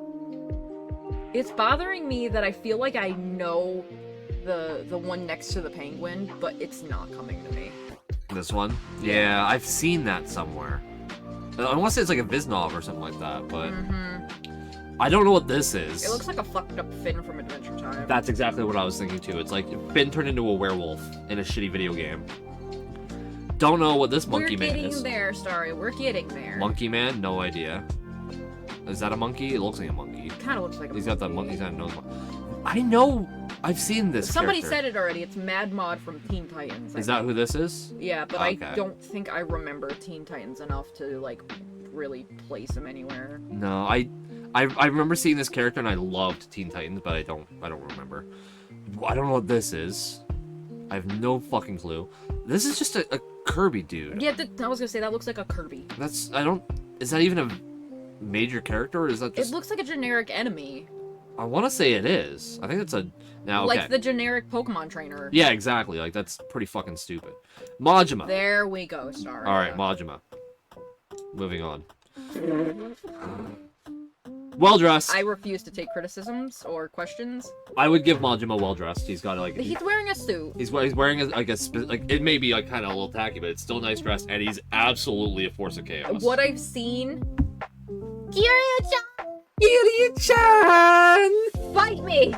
It's bothering me that I feel like I know the one next to the penguin, but it's not coming to me. This one? Yeah, I've seen that somewhere. I want to say it's like a Viznov or something like that, but I don't know what this is. It looks like a fucked up Finn from Adventure Time. That's exactly what I was thinking too. It's like Finn turned into a werewolf in a shitty video game. Don't know what this monkey man is. We're getting there, Starry. We're getting there. Monkey man? No idea. Is that a monkey? It looks like a monkey. Kind of looks like a He's monkey. got that monkey. He's got a nose. I know. I've seen this. Somebody character. said it already. It's Mad Mod from Teen Titans. Is that who this is? Yeah, but Okay. I don't think I remember Teen Titans enough to like really place him anywhere. No, I remember seeing this character and I loved Teen Titans, but I don't remember. I don't know what this is. I have no fucking clue. This is just a Kirby dude. Yeah, I was gonna say that looks like a Kirby. Is that even a major character or is that just... It looks like a generic enemy. I want to say it is. I think it's a... Now, okay. Like the generic Pokemon trainer. Yeah, exactly. Like, that's pretty fucking stupid. Majima. There we go, Star. Alright, Majima. Moving on. Well-dressed. I refuse to take criticisms or questions. I would give Majima well-dressed. He's got, like... He's wearing a suit. He's wearing, it may be, like, kind of a little tacky, but it's still nice dressed, and he's absolutely a force of chaos. What I've seen... Kiryu-chan! Kiryu-chan! Fight me!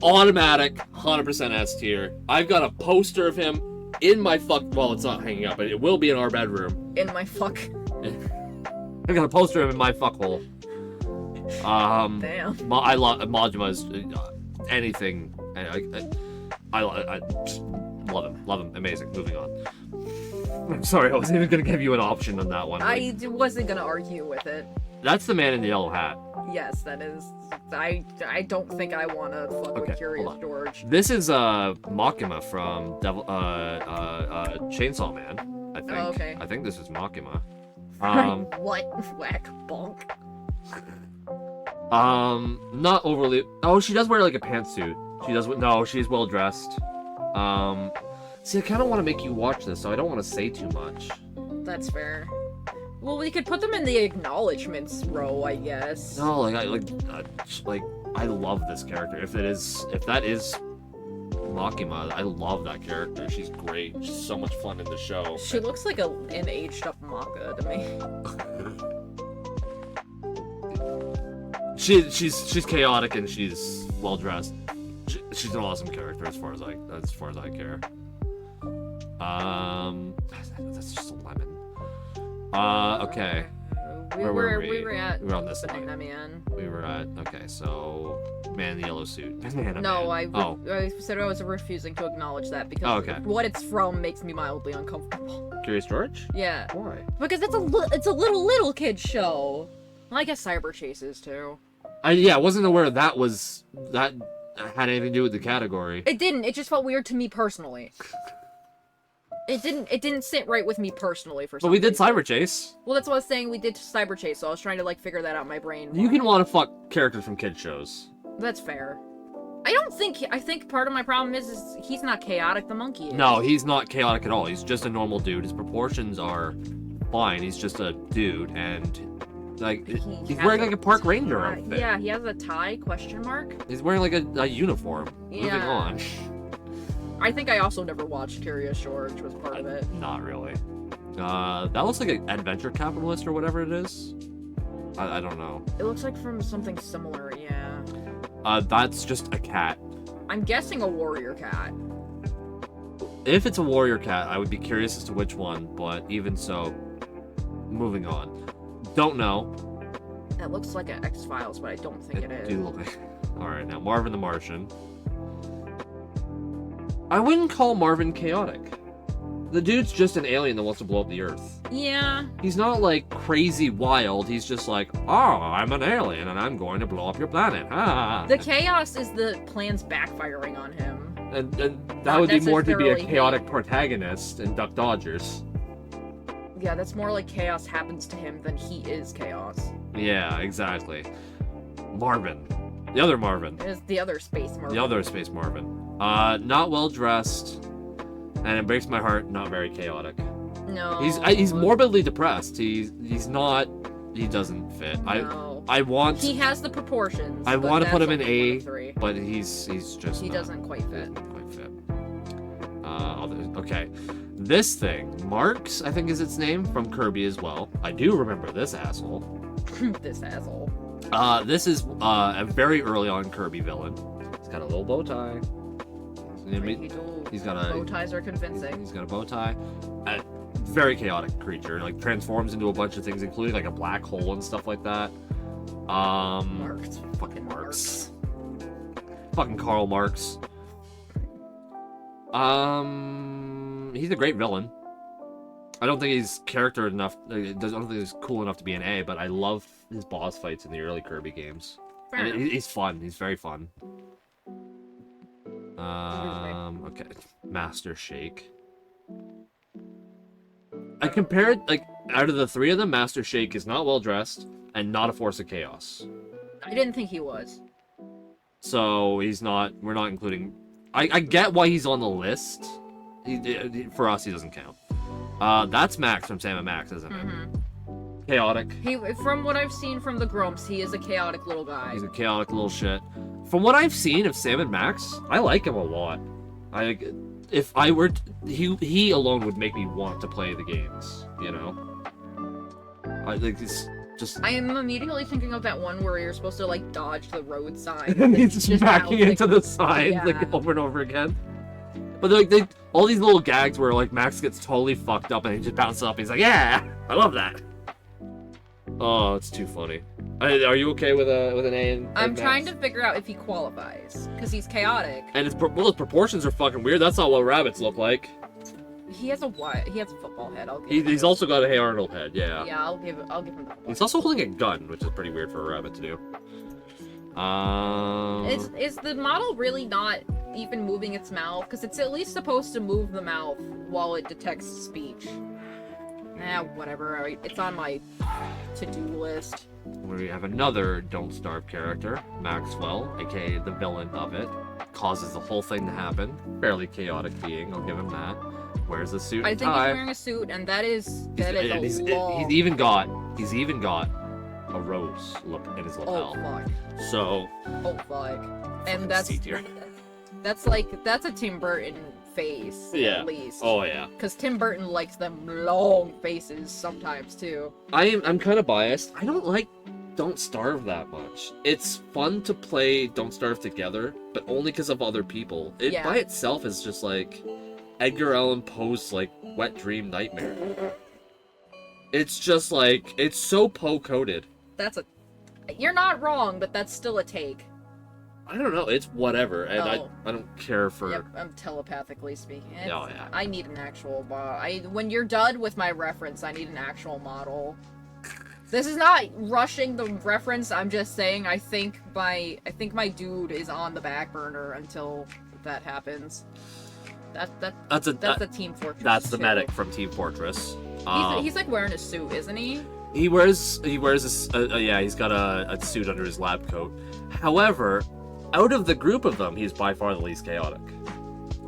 Automatic, 100% S tier. I've got a poster of him in my well, it's not hanging up, but it will be in our bedroom. In my fuck. I've got a poster of him in my fuck hole. Damn. I love Majima's anything. I just love him. Amazing. Moving on. I'm sorry, I wasn't even gonna give you an option on that one. I wasn't gonna argue with it. That's the man in the yellow hat. Yes, that is. I don't think I want to fuck Okay, with Curious hold on. George. This is Makima from Chainsaw Man. I think. Oh, okay. I think this is Makima. What? Whack bonk. Not overly. Oh, she does wear like a pantsuit. She does. No, she's well dressed. See, I kind of want to make you watch this, so I don't want to say too much. That's fair. Well, we could put them in the acknowledgements row, I guess. No, like I love this character. If that is Makima, I love that character. She's great. She's so much fun in the show. She looks like an aged up Maka to me. She's chaotic and she's well dressed. She's an awesome character as far as I care. That's just a lemon. Okay. We Where were were we? at We were on this Banana line. Man. We were at so man in the yellow suit. Banana No, Man. I said I was refusing to acknowledge that because Oh, okay. what it's from makes me mildly uncomfortable. Curious George? Yeah, Why? because it's a little kid show. Well, I guess Cyber Chases too. I wasn't aware that had anything to do with the category. It didn't. It just felt weird to me personally. It didn't sit right with me personally for some But we did reason. Cyber Chase. Well, that's what I was saying. We did Cyber Chase, so I was trying to like figure that out in my brain. You can want to fuck characters from kid shows. That's fair. I think part of my problem is he's not chaotic. The monkey is. No, he's not chaotic at all. He's just a normal dude. His proportions are fine. He's just a dude, and like he's has wearing like a park ranger tie. outfit. Yeah, he has a tie? Question mark. He's wearing like a uniform. Moving Yeah. on. I think I also never watched Curious George. Was part of it. Not really. That looks like an adventure capitalist or whatever it is. I don't know. It looks like from something similar. Yeah. That's just a cat. I'm guessing a warrior cat. If it's a warrior cat, I would be curious as to which one, but even so, moving on. Don't know. That looks like an X-Files, but I don't think it is. do look like... Alright, now Marvin the Martian. I wouldn't call Marvin chaotic. The dude's just an alien that wants to blow up the Earth. Yeah. He's not like crazy wild, he's just like, oh, I'm an alien and I'm going to blow up your planet. Ha! The chaos is the plans backfiring on him. And that Not would be more to be a necessarily chaotic him. protagonist in Duck Dodgers. Yeah, that's more like chaos happens to him than he is chaos. Yeah, exactly. Marvin. The other Marvin. Is the other space Marvel. The other Space Marvin. Not well dressed. and it breaks my heart. Not very chaotic. No. He's morbidly depressed. He's not. He doesn't fit. No. I want. He has the proportions. I but want to put that's him in only one A, of three. but he's just. He not doesn't quite fit. quite fit. Okay, this thing, Marks, I think is its name, from Kirby as well. I do remember this asshole. This asshole. This is a very early on Kirby villain. He's got a little bow tie. He's got a bow ties are convincing. He's got a bow tie. A very chaotic creature. Like transforms into a bunch of things, including like a black hole and stuff like that. Marks. Fucking Marks. Fucking Karl Marx. He's a great villain. I don't think he's character enough. I don't think he's cool enough to be an A, but I love his boss fights in the early Kirby games. Fair enough. He's fun. He's very fun. Okay. Master Shake. I compared, like, out of the three of them, Master Shake is not well dressed and not a force of chaos. I didn't think he was. So he's not. We're not including. I get why he's on the list. For us, he doesn't count. That's Max from Sam and Max, isn't it? Mm-hmm. Chaotic. From what I've seen from the Grumps, he is a chaotic little guy. He's a chaotic little shit. From what I've seen of Sam and Max, I like him a lot. If I were, he alone would make me want to play the games. You know. I think it's just. I am immediately thinking of that one where you're supposed to like dodge the road sign. And he's just backing into the signs Yeah. like over and over again. But like all these little gags where like Max gets totally fucked up and he just bounces up. He's like, "Yeah, I love that." Oh, it's too funny. Are you okay with an A? I'm trying to figure out if he qualifies because he's chaotic. And his proportions are fucking weird. That's not what rabbits look like. He has a football head. I'll give He's him. also got a Hey Arnold head. Yeah. Yeah, I'll give him the football. He's also holding a gun, which is pretty weird for a rabbit to do. Is the model really not even moving its mouth? Because it's at least supposed to move the mouth while it detects speech. Whatever. It's on my to-do list. We have another Don't Starve character, Maxwell, aka the villain of it. Causes the whole thing to happen. Fairly chaotic being, I'll give him that. Wears a suit I and think he's tie. wearing a suit, and that is He's long. even got a rose look in his lapel. Oh fuck. So Oh fuck. And C tier. that's a Tim Burton face Yeah. at least. Oh yeah. Because Tim Burton likes them long faces sometimes too. I'm kind of biased. I don't like Don't Starve that much. It's fun to play Don't Starve together, but only because of other people. It Yeah. by itself is just like Edgar Allan Poe's like wet dream nightmare. It's just like it's so Poe coded. You're not wrong, but that's still a take. I don't know. It's whatever, and Oh. I don't care for. Yep, I'm telepathically speaking. Oh, yeah. I need an actual model. When you're done with my reference, I need an actual model. This is not rushing the reference. I'm just saying I think my dude is on the back burner until that happens. That's the Team Fortress. That's the 2. medic from Team Fortress. He's like wearing a suit, isn't he? He wears this. Yeah, he's got a suit under his lab coat. However, out of the group of them, he's by far the least chaotic.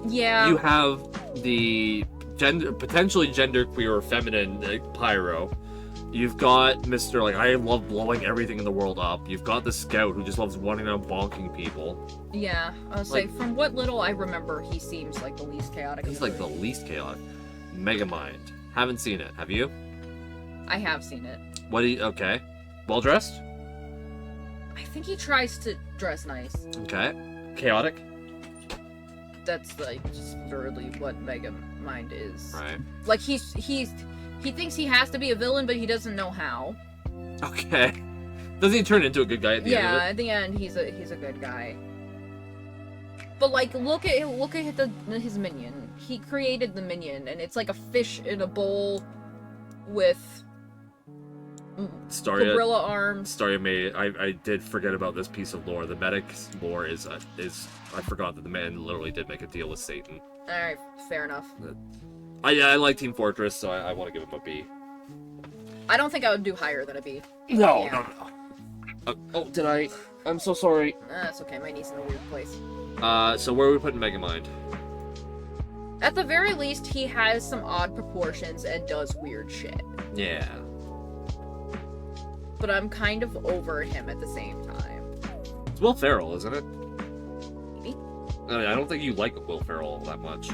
Yeah. You have the potentially genderqueer or feminine Pyro. You've got Mr. Like, I love blowing everything in the world up. You've got the Scout who just loves running around bonking people. Yeah, I was like, from what little I remember, he seems like the least chaotic. He's like the least chaotic. Megamind. Haven't seen it. Have you? I have seen it. What do you... Okay. Well dressed? I think he tries to dress nice. Okay. Chaotic? That's like just literally what Megamind is. Right. Like he thinks he has to be a villain, but he doesn't know how. Okay. Doesn't he turn into a good guy at the end of it? At the end, he's a good guy. But like, look at his minion. He created the minion, and it's like a fish in a bowl with gorilla arms. Staria made. I did forget about this piece of lore. The medic's lore is I forgot that the man literally did make a deal with Satan. All right, fair enough. I like Team Fortress, so I want to give him a B. I don't think I would do higher than a B. No, Yeah. no. Oh, did I? I'm so sorry. That's okay. My knee's in a weird place. So where are we putting Megamind? At the very least, he has some odd proportions and does weird shit. Yeah. But I'm kind of over him at the same time. It's Will Ferrell, isn't it? Maybe. I don't think you like Will Ferrell that much.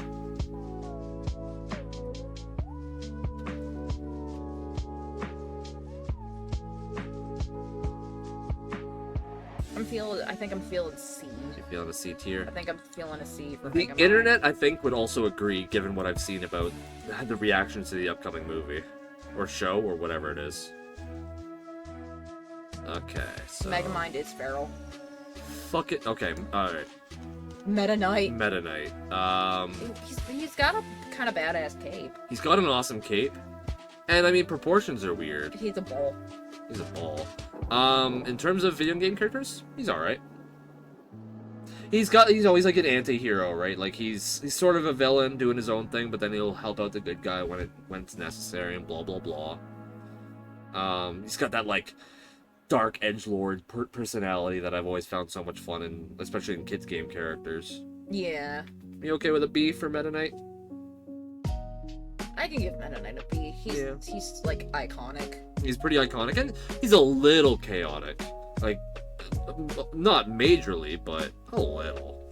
I think I'm feeling C. You feeling a C tier? I think I'm feeling a C for The Megamind. internet, I think, would also agree, given what I've seen about the reactions to the upcoming movie. Or show, or whatever it is. Okay, so... Megamind is feral. Fuck it. Okay, alright. Meta Knight. Meta Knight. He's got a kind of badass cape. He's got an awesome cape. And, I mean, proportions are weird. He's a bull. He's a ball. In terms of video game characters, he's alright. He's always like an anti-hero, right? Like he's sort of a villain doing his own thing, but then he'll help out the good guy when it's necessary and blah blah blah. He's got that like dark edgelord personality that I've always found so much fun in, especially in kids game characters. Yeah. You okay with a B for Meta Knight? I can give Meta Knight a B. He's like iconic. He's pretty iconic, and he's a little chaotic. Like, not majorly, but a little.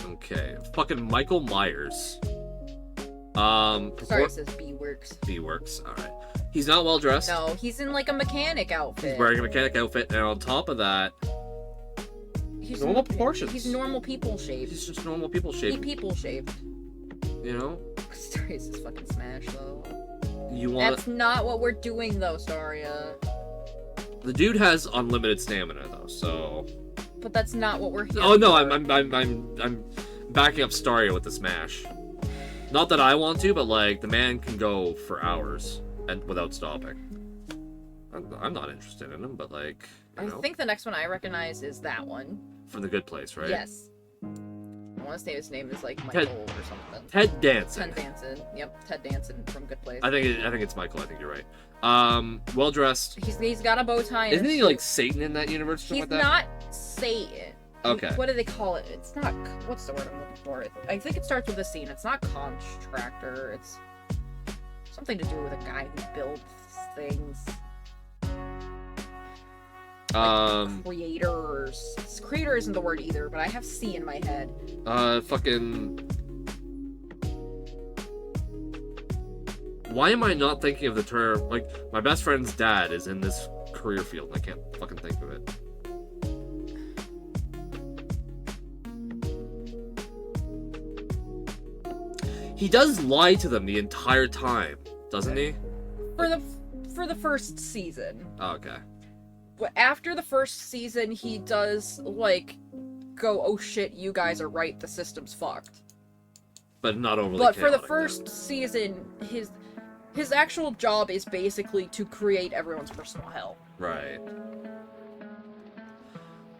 Okay, fucking Michael Myers. Sorry, it says B works. B works, alright. He's not well dressed. No, he's in like a mechanic outfit. He's wearing a mechanic outfit, and on top of that, He's normal proportions. He's normal people shaped. He's just normal people He shape. people shaped. You know? Starius is fucking smash though. You want That's not what we're doing though, Staria. the dude has unlimited stamina though, so. But that's not what we're here Oh no, for. I'm backing up Staria with the smash. Not that I want to, but like the man can go for hours and without stopping. I'm not interested in him, but like you I know, think the next one I recognize is that one. from The Good Place, right? Yes. I want to say his name is like Michael or something. Ted Danson. Ted Danson. Yep, Ted Danson from Good Place. I think it's Michael. I think you're right. Well dressed. He's got a bow tie. and Isn't a he suit. like Satan in that universe? Something He's like that? not Satan. Okay. What do they call it? It's not. What's the word I'm looking for? I think it starts with a scene. It's not contractor. It's something to do with a guy who builds things. Creators. Creator isn't the word either, but I have C in my head. Fucking. Why am I not thinking of the term? Like, my best friend's dad is in this career field, and I can't fucking think of it. He does lie to them the entire time, doesn't he? For the first season. Oh, okay. But after the first season, he does like go, "Oh shit, you guys are right. The system's fucked." But not overly. But for the chaotic, first season, his actual job is basically to create everyone's personal hell. right.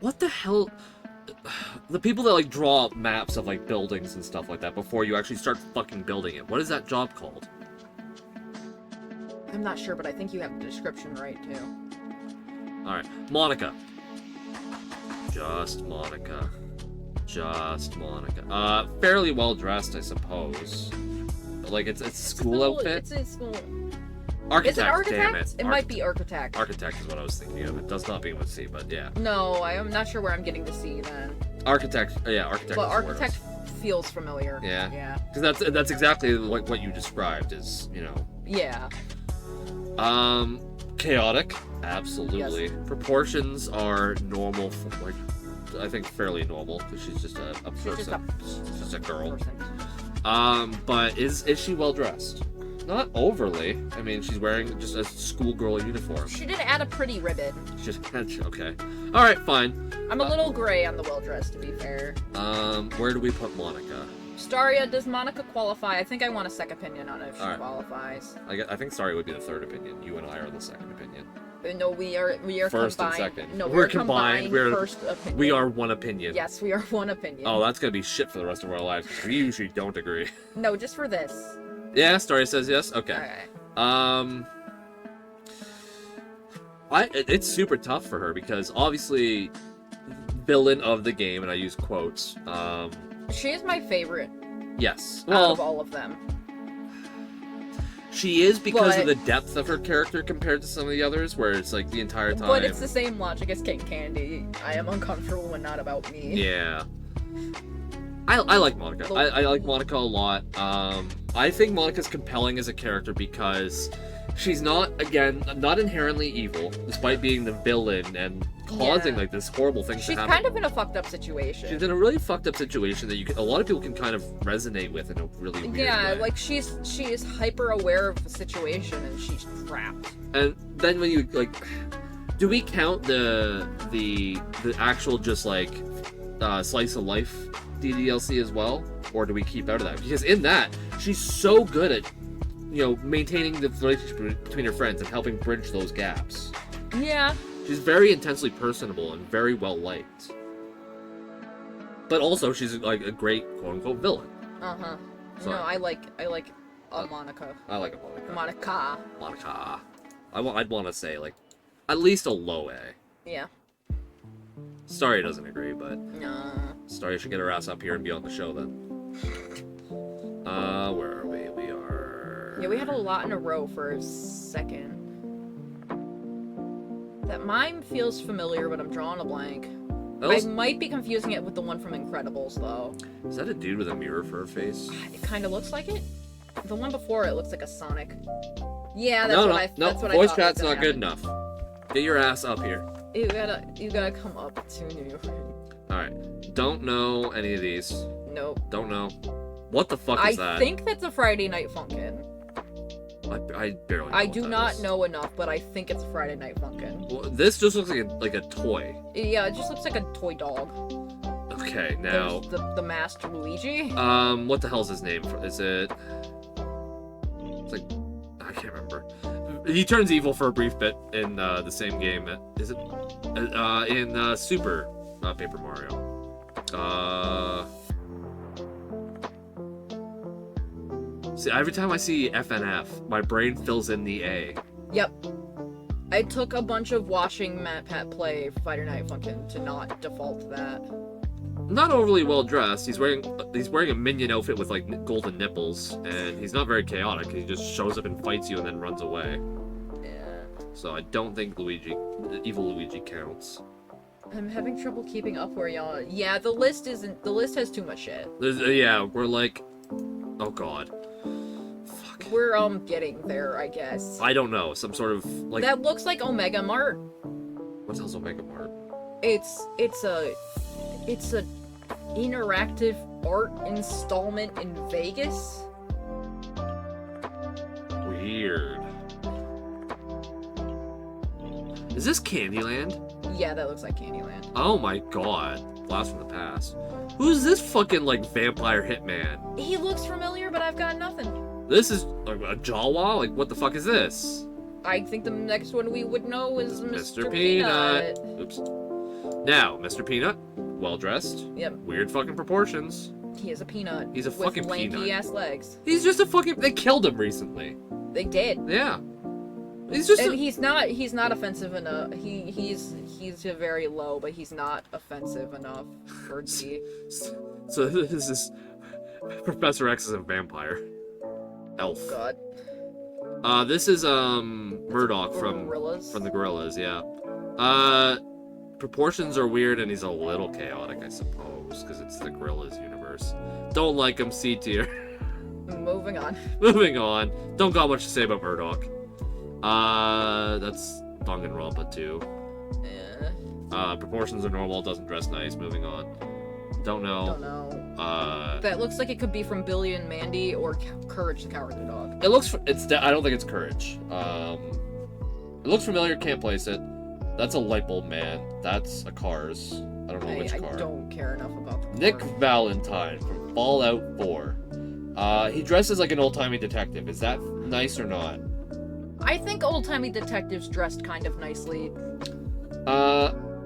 What the hell? The people that like draw maps of like buildings and stuff like that before you actually start fucking building it. What is that job called? I'm not sure, but I think you have the description right too. Alright, Monica. Just Monica. Fairly well dressed, I suppose. But, like, it's a school outfit. It's a school. Architect, Is it architect? damn it. It might be architect. Architect is what I was thinking of. It does not begin with C, but yeah. No, I'm not sure where I'm getting to see then. Architect, yeah, architect. But is the word. architect feels familiar. Yeah. Yeah. Because that's exactly like what you described is, you know. Yeah. Chaotic, absolutely. Proportions are normal, like, I think fairly normal, because she's just a person. She's just a girl. Person. But is she well dressed? Not overly. I mean, she's wearing just a schoolgirl uniform. She did add a pretty ribbon. Just okay. All right, fine. I'm a little gray on the well dressed, to be fair. Where do we put Monica? Staria, does Monica qualify? I think I want a second opinion on if she Alright. qualifies. I think Sorry would be the third opinion. You and I are the second opinion. No, we are First and combined. second. No, We're combined. We're- first opinion. We are one opinion. Yes, we are one opinion. Oh, that's gonna be shit for the rest of our lives. We usually don't agree. No, just for this. Yeah, Story says yes. Okay. Alright. It's super tough for her because obviously, villain of the game, and I use quotes. She is my favorite Yes. out of Well, all of them. she is because of But- the depth of her character compared to some of the others, where it's like the entire time. But it's the same logic as King Candy. I am uncomfortable when not about me. Yeah. I like Monica. I like Monica a lot. I think Monica's compelling as a character because she's not inherently evil, despite being the villain and causing Yeah. like this horrible things She's to happen. kind of in a fucked up situation. She's in a really fucked up situation that a lot of people can kind of resonate with in a really weird Yeah, way. like she is hyper aware of the situation and she's trapped. And then when you like, do we count the actual just like slice of life DDLC as well, or do we keep out of that? Because in that, she's so good at maintaining the relationship between her friends and helping bridge those gaps. Yeah. She's very intensely personable and very well liked. But also, she's like a great quote unquote villain. Uh-huh. So- No, I like Monica. I like a Monica. Monica. Monica. I'd want to say like at least a low A. Yeah. Starry doesn't agree, but No. Starry should get her ass up here and be on the show then. Where are we? We are. Yeah, we had a lot in a row for a second. That mime feels familiar, but I'm drawing a blank. That I might be confusing it with the one from Incredibles, though. is that a dude with a mirror for a face? It kind of looks like it. The one before it looks like a Sonic. Yeah, that's No, what no, that's what voice I thought chat's was not gonna good enough. Get your ass up here. happen. You gotta come up to New York. Alright. Don't know any of these. Nope. Don't know. What the fuck I is that? think that's a Friday Night Funkin'. I barely know I what do that not is. know enough, but I think it's Friday Night Funkin'. Well, this just looks like a toy. Yeah, it just looks like a toy dog. Okay, now. There's the masked Luigi. What the hell's his name? Is it? It's like I can't remember. He turns evil for a brief bit in the same game. Is it? In Super Paper Mario. See, every time I see FNF, my brain fills in the A. Yep. I took a bunch of watching Matt Pat play Friday Night Funkin' to not default to that. Not overly well dressed. He's wearing a minion outfit with like golden nipples, and he's not very chaotic. He just shows up and fights you and then runs away. Yeah. So I don't think evil Luigi counts. I'm having trouble keeping up where y'all. Yeah, the list has too much shit. Yeah, we're like, oh god, fuck. We're getting there, I guess. I don't know, some sort of like. That looks like Omega Mart. What the hell's Omega Mart? It's a interactive art installment in Vegas. Weird. Is this Candyland? Yeah, that looks like Candyland. Oh my god, blast from the past. Who's this fucking like vampire hitman? He looks familiar, but I've got nothing. This is like a Jawa? Like what the fuck is this? I think the next one we would know is Mr. Mr. Peanut. Oops. Now, Mr. Peanut, well dressed, Yep, weird fucking proportions. he is a peanut. He's a with fucking lanky peanut. ass legs. He's just a fucking. They killed him recently. They did. Yeah. He's just. And he's not offensive enough. He's a very low, but he's not offensive enough for D. So this is Professor X is a vampire. Elf. God. This is Murdoch from Gorillas. the Gorillas. Yeah. Proportions are weird, and he's a little chaotic, I suppose, because it's the Gorillas universe. Don't like him, C tier. Moving on. Moving on. Don't got much to say about Murdoch. That's Danganronpa too. Yeah. Proportions are normal, doesn't dress nice. Moving on. Don't know. Don't know. It That looks like it could be from Billy and Mandy or Courage the Cowardly Dog. looks. I don't think it's Courage. It looks familiar. Can't place it. That's a light bulb man. That's a Cars. I don't know which I car. don't care enough about the car. Nick Valentine from Fallout 4. He dresses like an old-timey detective. Is that nice or not? I think old-timey detectives dressed kind of nicely.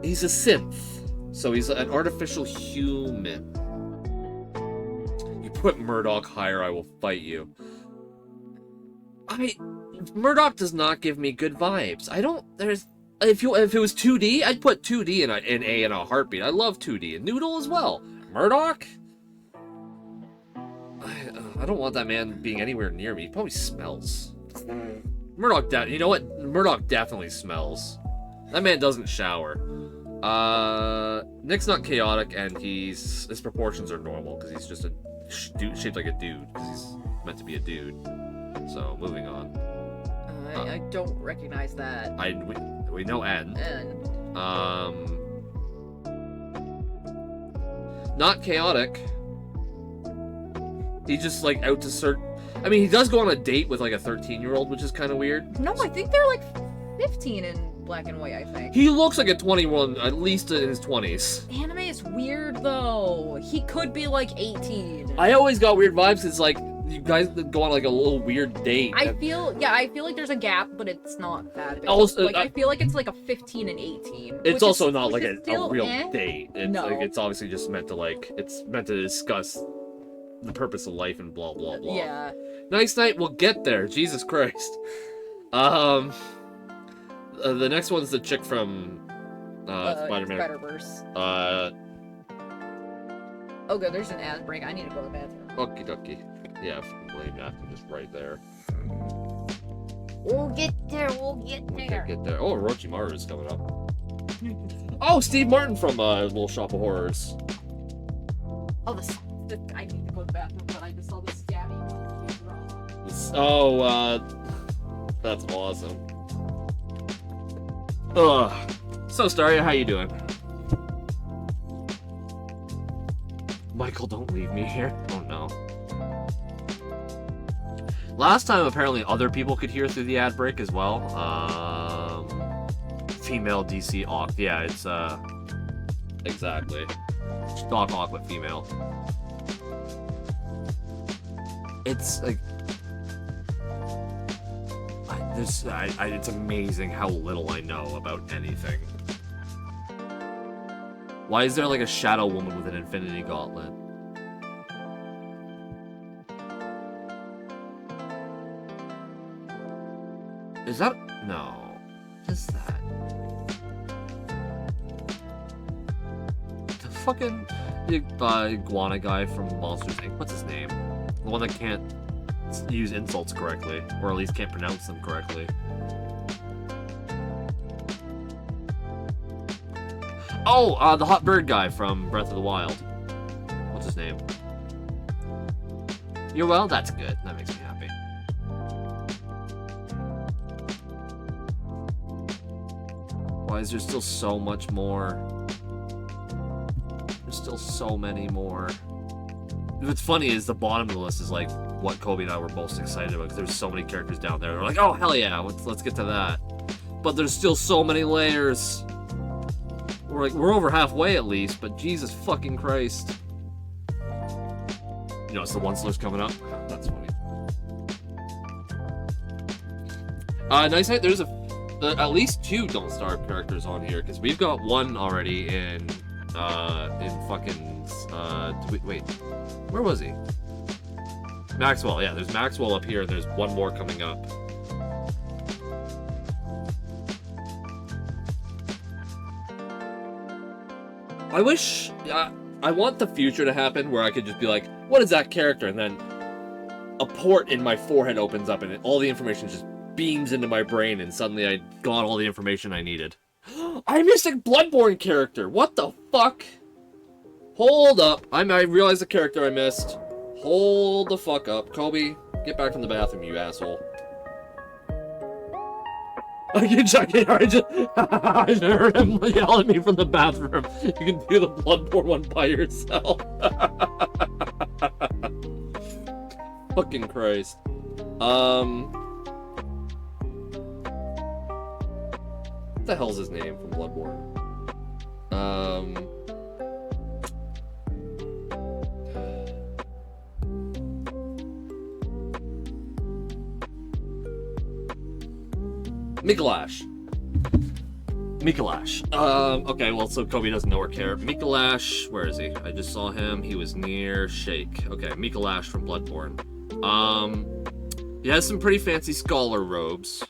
He's a synth. So he's an artificial human. You put Murdoch higher, I will fight you. Murdoch does not give me good vibes. If it was 2D, I'd put 2D in A in a heartbeat. I love 2D and Noodle as well. Murdoch? I don't want that man being anywhere near me. He probably smells. Murdoch, you know what? Murdoch definitely smells. That man doesn't shower. Nick's not chaotic, and his proportions are normal because he's just a dude shaped like a dude because he's meant to be a dude. So moving on. I don't recognize that. We know N. And Not chaotic. He's just like out to search. I mean, he does go on a date with like a 13-year-old, which is kind of weird. no, I think they're like 15 in black and white, I think. He looks like a 21, at least in his 20s. Anime is weird though. He could be like 18. I always got weird vibes. It's like you guys go on like a little weird date. I feel like there's a gap, but it's not that big. Also, like I feel like it's like a 15 and 18. It's also not like which is a still real eh. date. It's No. like it's obviously just meant to discuss the purpose of life and blah blah blah. Yeah. Nice night. We'll get there. Jesus Christ. The next one's the chick from Spider-Man. Spider-Verse. Oh, good. There's an ad break. I need to go to the bathroom. Okie dokie. Yeah, William Afton just right there. We'll get there. We'll get We there. can't get there. Oh, Orochimaru is coming up. Oh, Steve Martin from Little Shop of Horrors. Oh, I need to go to the bathroom, but I just saw the scabby. That's awesome. Ugh. So, Staria, how you doing? Michael, don't leave me here. Oh no. Last time, apparently, other people could hear through the ad break as well. Female DC Awk. Yeah, it's, exactly. Doc Awk, but female. It's, like... it's amazing how little I know about anything. Why is there, like, a shadow woman with an infinity gauntlet? Is that... No. What is that? The fucking iguana guy from Monsters, Inc. What's his name? The one that can't use insults correctly, or at least can't pronounce them correctly. Oh, the hot bird guy from Breath of the Wild. What's his name? You're well? That's good. That makes me happy. Why is there still so much more? There's still so many more. What's funny is the bottom of the list is like what Kobe and I were most excited about because there's so many characters down there. We're like, oh hell yeah, let's get to that. But there's still so many layers. We're over halfway at least, but Jesus fucking Christ. You know, it's the Onceler's coming up. That's funny. Nice night. There's at least 2 Don't Starve characters on here because we've got one already in fucking wait, where was he? Maxwell. Yeah, there's Maxwell up here, and there's one more coming up. I wish, I want the future to happen where I could just be like, what is that character? And then a port in my forehead opens up and all the information just beams into my brain and suddenly I got all the information I needed. I missed a Bloodborne character! What the fuck? Hold up. I realized the character I missed. Hold the fuck up. Kobe, get back from the bathroom, you asshole. I just heard him yell at me from the bathroom. You can do the Bloodborne one by yourself. Fucking Christ. What the hell's his name from Bloodborne? Mikolash. Okay, well, so Kobe doesn't know or care. Mikolash, where is he? I just saw him. He was near Shake. Okay, Mikolash from Bloodborne. He has some pretty fancy scholar robes.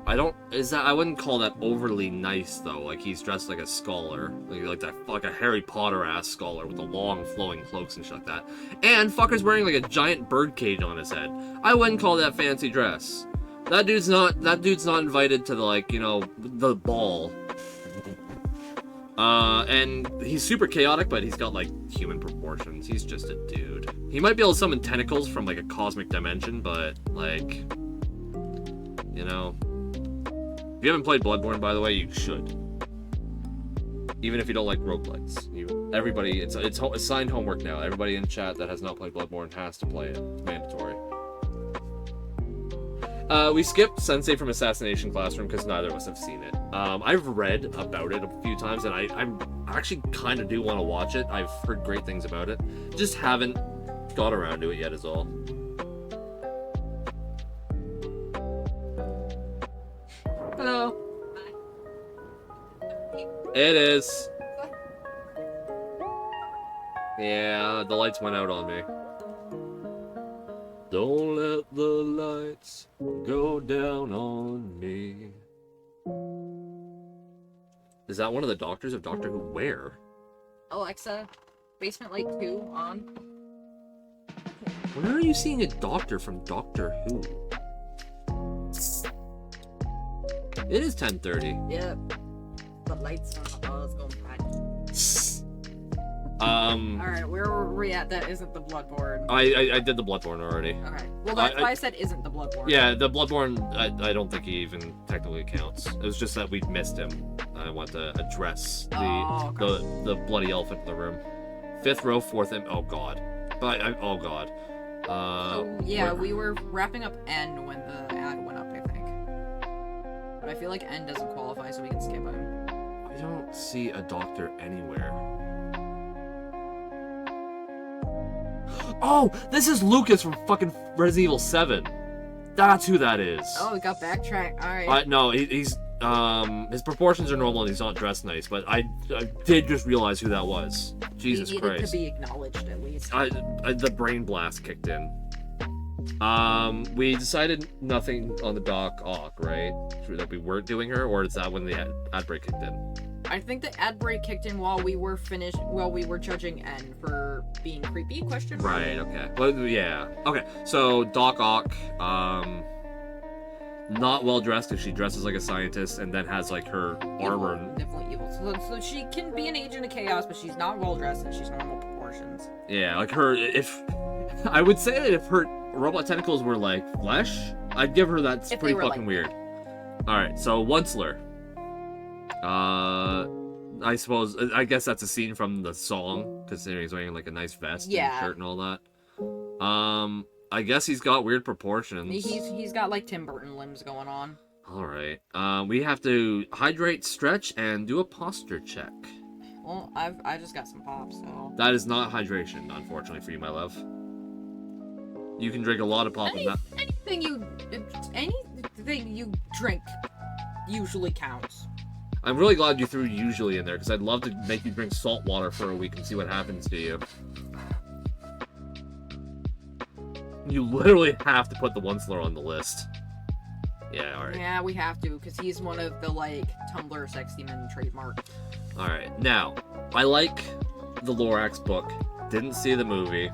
I wouldn't call that overly nice though. Like he's dressed like a scholar, like a Harry Potter ass scholar with the long flowing cloaks and shit like that. And fucker's wearing like a giant bird cage on his head. I wouldn't call that fancy dress. That dude's not invited to the, like, you know, the ball. And he's super chaotic, but he's got like human proportions. He's just a dude. He might be able to summon tentacles from like a cosmic dimension, but like, you know. If you haven't played Bloodborne, by the way, you should. Even if you don't like roguelikes. Everybody, it's assigned homework now. Everybody in chat that has not played Bloodborne has to play it. It's mandatory. We skipped Sensei from Assassination Classroom because neither of us have seen it. I've read about it a few times, and I actually kind of do want to watch it. I've heard great things about it. Just haven't got around to it yet is all. Hello. It is. Yeah, the lights went out on me. Don't let the lights go down on me. Is that one of the doctors of Doctor Who? Where? Alexa, Basement Lake 2 on. Where are you seeing a doctor from Doctor Who? It is 10:30. Yep. The lights on. Oh, it's going bad. Alright, where were we at? That isn't the Bloodborne. I did the Bloodborne already. Okay. Well, that's why I said isn't the Bloodborne. Yeah, the Bloodborne, I don't think he even technically counts. It was just that we missed him. I want to address the bloody elephant in the room. 5th row, 4th, oh god. Oh god. Yeah, we were wrapping up N when the ad went up, I think. But I feel like N doesn't qualify, so we can skip him. I don't see a doctor anywhere. Oh, this is Lucas from fucking Resident Evil 7. That's who that is. Oh, we got backtrack. Alright. No, he's his proportions are normal and he's not dressed nice, but I did just realize who that was. Jesus he Christ. needed to be acknowledged at least. The brain blast kicked in. We decided nothing on the Doc Ock, right? That we weren't doing her, or is that when the ad break kicked in? I think the ad break kicked in while we were judging N for being creepy, question mark? Right, okay. Well, yeah. Okay, so Doc Ock, not well dressed because she dresses like a scientist and then has like her armor. Definitely evil. So she can be an agent of chaos, but she's not well dressed and she's normal proportions. Yeah, like her, I would say that if her robot tentacles were like flesh, I'd give her that's if pretty fucking weird. Alright, so Onceler. I suppose, I guess that's a scene from the song, considering he's wearing like a nice vest and shirt and all that. I guess he's got weird proportions. He's got like Tim Burton limbs going on. Alright, we have to hydrate, stretch, and do a posture check. Well, I just got some pop, so... That is not hydration, unfortunately for you, my love. You can drink a lot of pop in that. Anything you drink usually counts. I'm really glad you threw usually in there, because I'd love to make you drink salt water for a week and see what happens to you. You literally have to put the Onceler on the list. Yeah, alright. Yeah, we have to, because he's one of the, like, Tumblr sexy men trademark. Alright, now, I like the Lorax book. Didn't see the movie.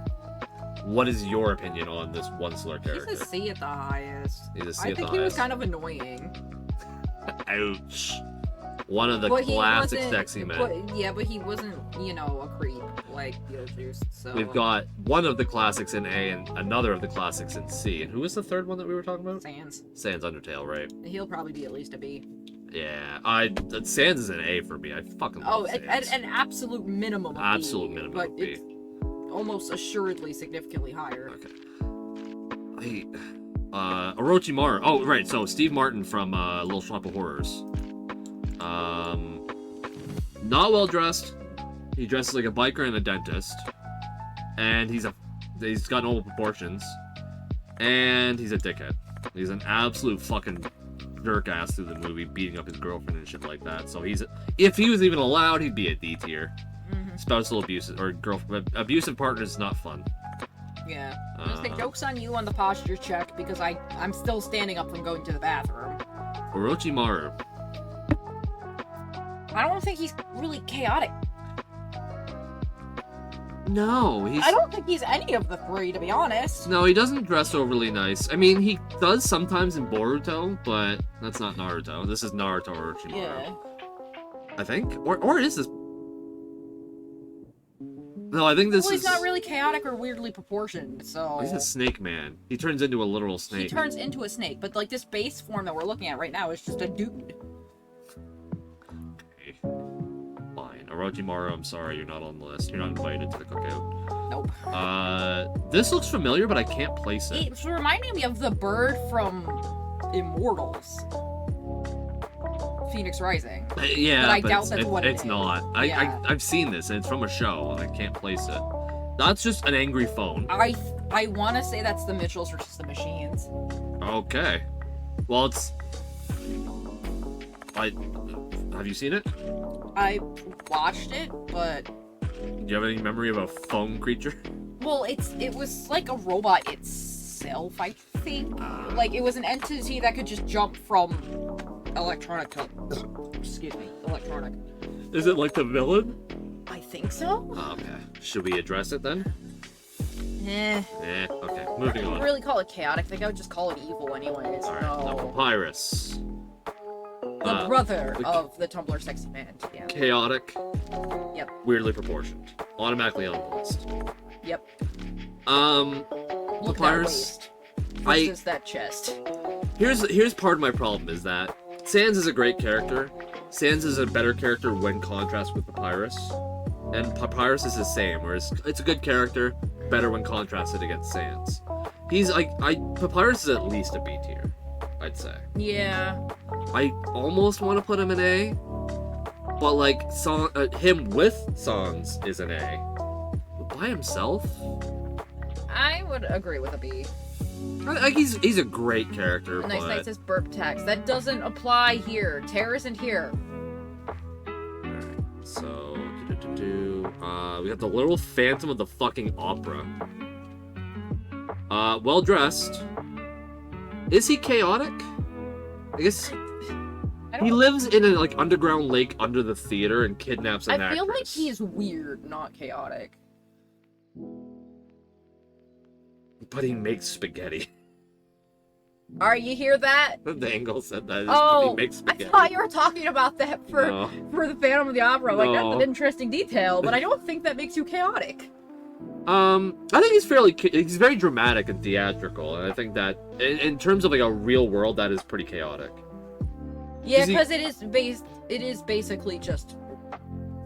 What is your opinion on this Onceler character? He's a C at the highest. He's a C I at the think he was highest. kind of annoying. Ouch. One of the classic sexy men. But he wasn't, you know, a creep like Beetlejuice, so... We've got one of the classics in A and another of the classics in C. And who was the third one that we were talking about? Sans. Sans Undertale, right? He'll probably be at least a B. Yeah, Sans is an A for me. I fucking love Sans. An absolute minimum of Absolute B, minimum but of B. it's almost assuredly significantly higher. Okay. Orochimaru. Oh, right, so Steve Martin from Little Shop of Horrors. Not well dressed. He dresses like a biker and a dentist. And he's got normal proportions. And he's a dickhead. He's an absolute fucking jerk ass through the movie, beating up his girlfriend and shit like that. So if he was even allowed, he'd be a D tier. Mm-hmm. Spousal abuse or abusive partners is not fun. Yeah. I'm gonna say joke's on you on the posture check because I'm still standing up from going to the bathroom. Orochimaru. I don't think he's really chaotic. No, he's... I don't think he's any of the three, to be honest. No, he doesn't dress overly nice. I mean, he does sometimes in Boruto, but that's not Naruto. This is Naruto Orochimaru. Yeah. I think? Or is this... No, I think this Well, is... he's not really chaotic or weirdly proportioned, so... He's a snake man. He turns into a literal He snake. turns into a snake, but like this base form that we're looking at right now is just a dude. Okay. Fine. Orochimaru, I'm sorry, you're not on the list. You're not invited to the cookout. Nope. This looks familiar, but I can't place it. It's reminding me of the bird from Immortals. Phoenix Rising. Yeah, But I doubt it's, that's what it it's is. not. Yeah. I've seen this, and it's from a show, and I can't place it. That's just an angry phone. I want to say that's the Mitchells versus the Machines. Okay. Well, it's... Have you seen it? I watched it, but Do you have any memory of a phone creature? well, it was like a robot itself, I think. Like it was an entity that could just jump from electronic to excuse me, electronic. Is it like the villain? I think so. Oh, okay. Should we address it then? Eh. Okay. I Moving wouldn't on. really call it chaotic. I think I would just call it evil anyways. Alright, now No. Papyrus. The brother the- of the Tumblr sexy man. Yeah. Chaotic. Yep. Weirdly proportioned. Automatically on the list. Yep. Look at that Papyrus. waist versus that chest. Here's part of my problem is that Sans is a great character. Sans is a better character when contrasted with Papyrus. And Papyrus is the same, whereas it's a good character, better when contrasted against Sans. He's like Papyrus is at least a B tier, I'd say. Yeah. I almost want to put him in A, but like him with Sans is an A. But by himself, I would agree with a B. he's a great character. Nice but... Night says burp tax. That doesn't apply here. Terror isn't here. So, we got the little Phantom of the fucking Opera. Well dressed. Is he chaotic? I guess I he don't. lives in an like underground lake under the theater and kidnaps an I feel like actress. he's weird, not chaotic. But he makes spaghetti. Are you hear that? The angle said that. Oh, he makes I spaghetti. thought you were talking about that for the Phantom of the Opera. Like that's No. an interesting detail, but I don't think that makes you chaotic. I think he's very dramatic and theatrical, and I think that in terms of like a real world, that is pretty chaotic. Yeah, Is he- because it is basically just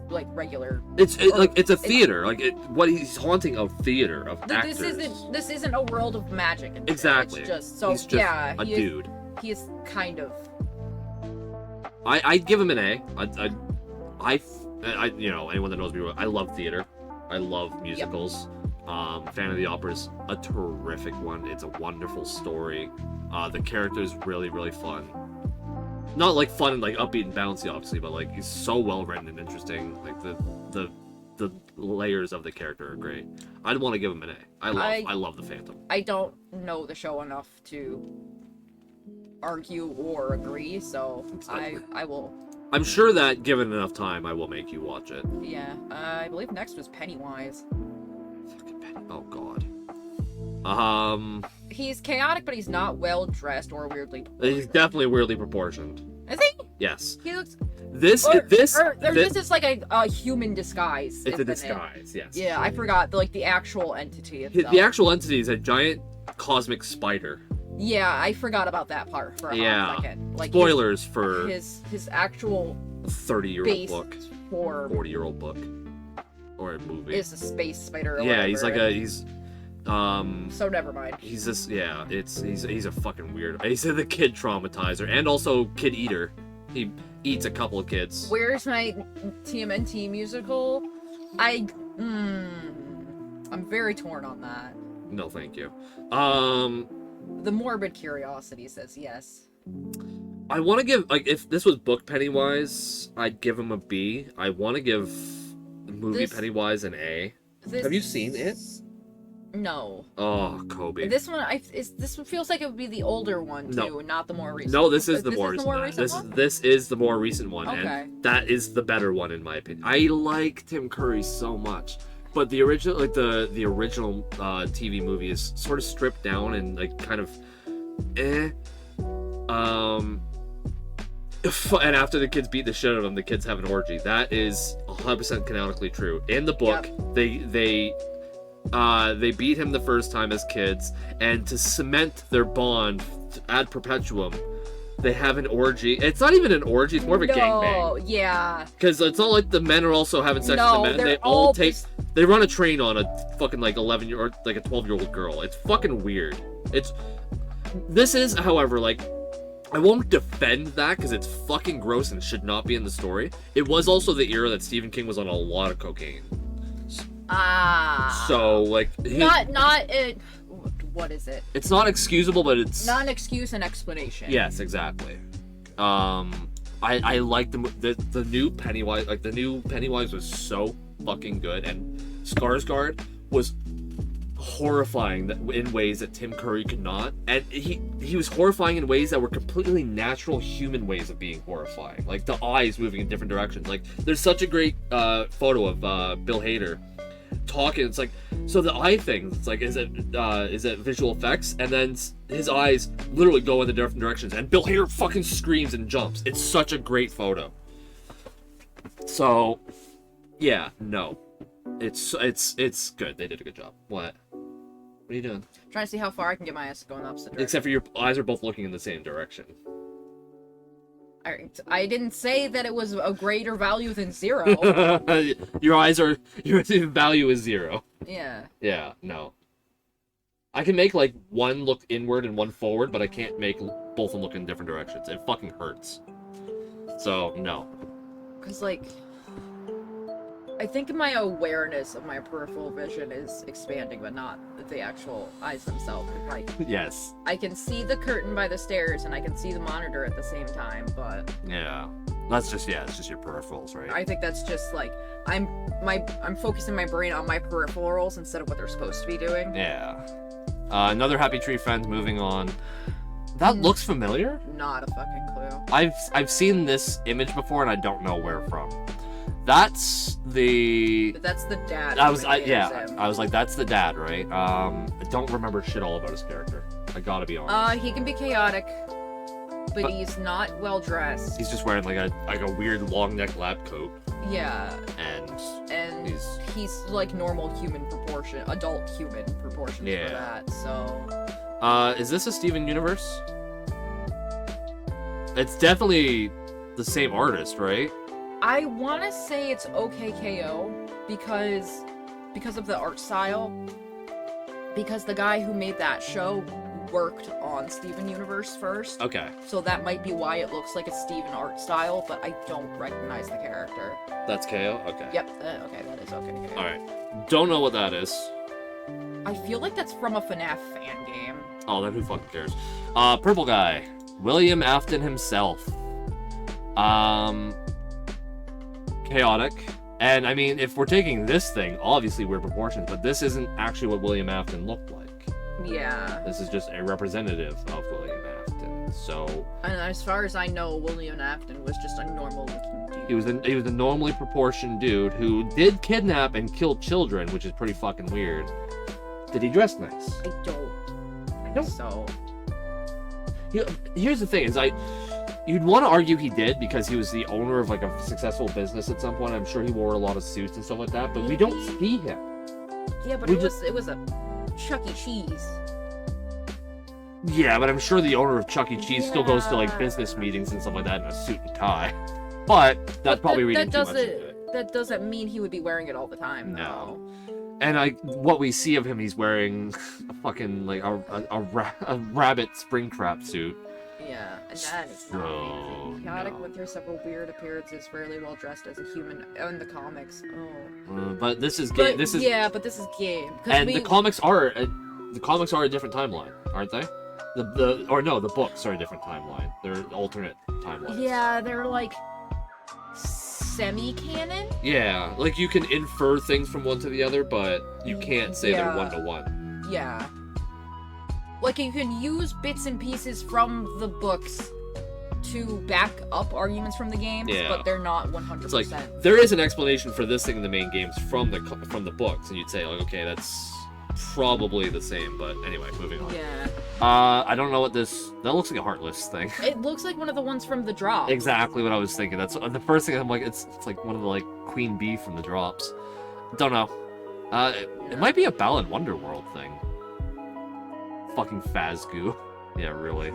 like regular. It's a theater, what he's haunting a theater of actors. This isn't a world of magic. And Exactly. It's just so He's just yeah. a dude. He is kind of. I'd give him an A. I you know, anyone that knows me, I love theater. I love musicals. Fan of the Opera is a terrific one. It's a wonderful story. The character's really, really fun. Not like fun and like upbeat and bouncy, obviously, but like he's so well written and interesting. Like the layers of the character are great. I'd want to give him an A. I love the Phantom. I don't know the show enough to argue or agree, so I will. I'm sure that given enough time, I will make you watch it. Yeah, I believe next was Pennywise. Fucking Penny. Oh god. He's chaotic, but he's not well dressed or weirdly. He's definitely weirdly proportioned. Is he? Yes. He looks. This Or this this is like a human disguise. it's a isn't it? disguise. Yes. Yeah, I forgot the actual entity itself. The actual entity is a giant cosmic spider. Yeah, I forgot about that part for a hot second. Like Spoilers for his actual 30-year-old base book, form 40-year-old book, or a movie. is a space spider. Or Yeah, he's whatever. So never mind. he's this. Yeah, he's a fucking weird. He's the kid traumatizer and also kid eater. He eats a couple of kids. Where's my TMNT musical? I'm very torn on that. No, thank you. The morbid curiosity says yes. I want to give if this was book Pennywise, I'd give him a B. I want to give the movie This- Pennywise an A. This... Have you seen it? No. Oh, Kobe. This one, this one feels like it would be the older one too, No. not the more recent. No, this is the This more is the more recent. recent one? This is the more recent one, Okay. and that is the better one in my opinion. I like Tim Curry so much, but the original, like the original TV movie is sort of stripped down and like kind of, And after the kids beat the shit out of them, the kids have an orgy. That is 100% canonically true. In the book, they beat him the first time as kids, and to cement their bond ad perpetuum, they have an orgy. It's not even an orgy; it's more of a gangbang. Yeah. Because it's not like the men are also having sex with the men. they're They all take. just- They run a train on a fucking like 11-year or like a 12-year-old girl. It's fucking weird. This is, however, like, I won't defend that because it's fucking gross and should not be in the story. It was also the era that Stephen King was on a lot of cocaine. So like, what is it? it's not excusable, but it's Not an excuse, an explanation. Yes, exactly. I like the new Pennywise. Like the new Pennywise was so fucking good, and Skarsgård was horrifying in ways that Tim Curry could not, and he was horrifying in ways that were completely natural human ways of being horrifying, like the eyes moving in different directions. Like there's such a great photo of Bill Hader talking. It's like, so the eye thing, it's like, is it visual effects? And then his eyes literally go in the different directions, and Bill Hader fucking screams and jumps. It's such a great photo. So yeah, no, it's good. They did a good job. What are you doing? Trying to see how far I can get my ass going opposite direction. Except for your eyes are both looking in the same direction. I didn't say that it was a greater value than 0. Your value is 0. Yeah. Yeah, no. I can make like one look inward and one forward, but I can't make both of them look in different directions. It fucking hurts. So, no. Because, like, I think my awareness of my peripheral vision is expanding, but not the actual eyes themselves. Like, Yes. I can see the curtain by the stairs, and I can see the monitor at the same time, but Yeah. It's just your peripherals, right? I think that's just, like, I'm focusing my brain on my peripherals instead of what they're supposed to be doing. Yeah. Another Happy Tree Friend, moving on. That looks familiar? Not a fucking clue. I've seen this image before, and I don't know where from. That's the... But that's the dad. I was like, that's the dad, right? I don't remember shit all about his character. I gotta be honest. He can be chaotic, but he's not well dressed. He's just wearing like a weird long neck lab coat, Yeah, and and he's- he's like normal human proportion, adult human proportions Yeah. for that. So is this a Steven Universe? It's definitely the same artist, right? I want to say it's OKKO because of the art style. Because the guy who made that show worked on Steven Universe first. Okay, So that might be why it looks like a Steven art style, but I don't recognize the character. that's KO. Okay. Yep. Okay, that is OKKO. All right. Don't know what that is. I feel like that's from a FNAF fan game. Oh, then who fucking cares? Purple guy, William Afton himself. Chaotic. And I mean, if we're taking this thing, obviously we're proportions, but this isn't actually what William Afton looked like. Yeah. This is just a representative of William Afton. So And as far as I know, William Afton was just a normal-looking dude. he was a normally proportioned dude who did kidnap and kill children, which is pretty fucking weird. Did he dress nice? I don't. So. Here's the thing: you'd want to argue he did because he was the owner of like a successful business at some point. I'm sure he wore a lot of suits and stuff like that, but we don't see him. Yeah, but We it was a Chuck E. Cheese. Yeah, but I'm sure the owner of Chuck E. Cheese still goes to like Yeah. business meetings and stuff like that in a suit and tie. But that's probably reading too much into it. That doesn't mean he would be wearing it all the time. No. though. And what we see of him, he's wearing a fucking like a rabbit Springtrap suit. Yeah, and that is So, not chaotic no. with her several weird appearances, fairly well dressed as a human in the comics. Oh. But this is But, this is but this is game. 'Cause and the comics are a different timeline, aren't they? The books are a different timeline. They're alternate timelines. Yeah, they're like semi-canon. Yeah, like you can infer things from one to the other, but you can't say they're Yeah. 1-to-1. Yeah. Like, you can use bits and pieces from the books to back up arguments from the games, Yeah. but they're not 100%. It's like there is an explanation for this thing in the main games from the books, and you'd say like, okay, that's probably the same. But anyway, moving on. Yeah. I don't know what this. That looks like a Heartless thing. It looks like one of the ones from the drop. Exactly what I was thinking. That's the first thing I'm like. It's like one of the like Queen Bee from the drops. Don't know. It might be a Balan Wonderworld thing. Fucking Phasgoo. Yeah, really.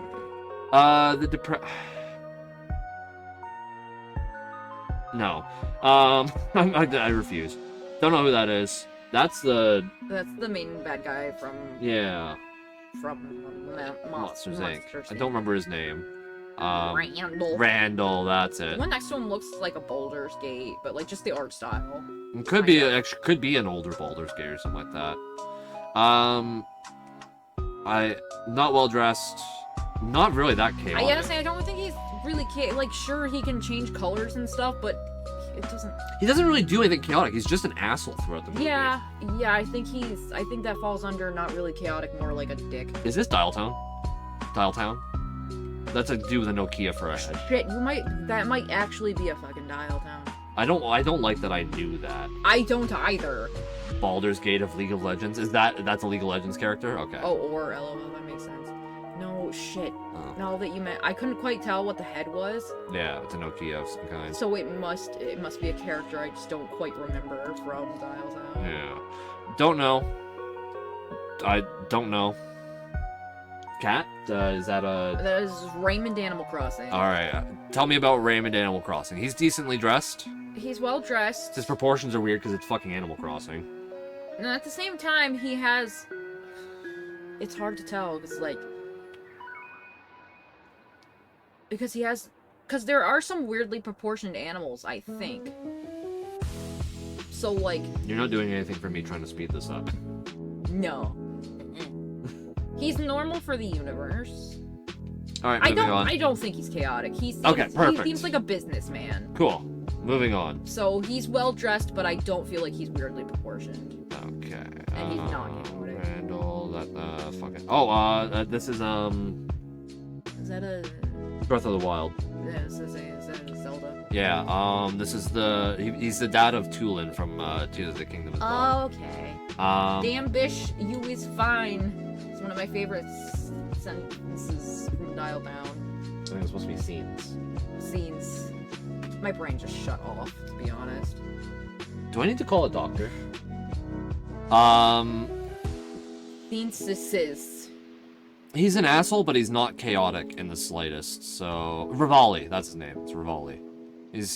No. I refuse. Don't know who that is. That's the main bad guy from Monsters Inc. I don't remember his name. Randall. Randall, that's The it. one next to him looks like a Baldur's Gate, but like just the art style. It could be could be an older Baldur's Gate or something like that. I not well dressed. Not really that chaotic. I gotta say, I don't think he's really like, sure, he can change colors and stuff, but it doesn't. He doesn't really do anything chaotic. He's just an asshole throughout the movie. Yeah, I think that falls under not really chaotic, more like a dick. Is this Dial Town? Dial Town? That's a dude with a Nokia for a head. Shit, that might actually be a fucking Dial Town. I don't like that I knew that. I don't either. Baldur's Gate of League of Legends. That's a League of Legends character? Okay. Oh, or LOL, that makes sense. No, shit. Oh. Now that you meant, I couldn't quite tell what the head was. Yeah, it's a Nokia of some kind. So it must be a character I just don't quite remember from Dial Town. Yeah. Don't know. I don't know. Cat? Is that a... That is Raymond Animal Crossing. Alright. Tell me about Raymond Animal Crossing. He's decently dressed. He's well dressed. His proportions are weird because it's fucking Animal Crossing. And at the same time, he has... It's hard to tell, because there are some weirdly proportioned animals, I think. So, like... You're not doing anything for me trying to speed this up. No. He's normal for the universe. Alright, moving on. I don't think he's chaotic. He perfect. seems like a businessman. Cool. Moving on. So he's well dressed, but I don't feel like he's weirdly proportioned. Okay. And he's not chaotic. Randall, fucking... Oh, this is, Is that a... Breath of the Wild. Yeah, is that Zelda? Yeah, this is he's the dad of Tulin from Tears of the Kingdom as well. Okay. Um, Damn bish, you is fine. It's one of my favorite sentences from Dial Down. I think it's supposed to be scenes. Scenes. My brain just shut off, to be honest. Do I need to call a doctor? Scenes. He's an asshole, but he's not chaotic in the slightest. So Rivali, that's his name. It's Rivali. He's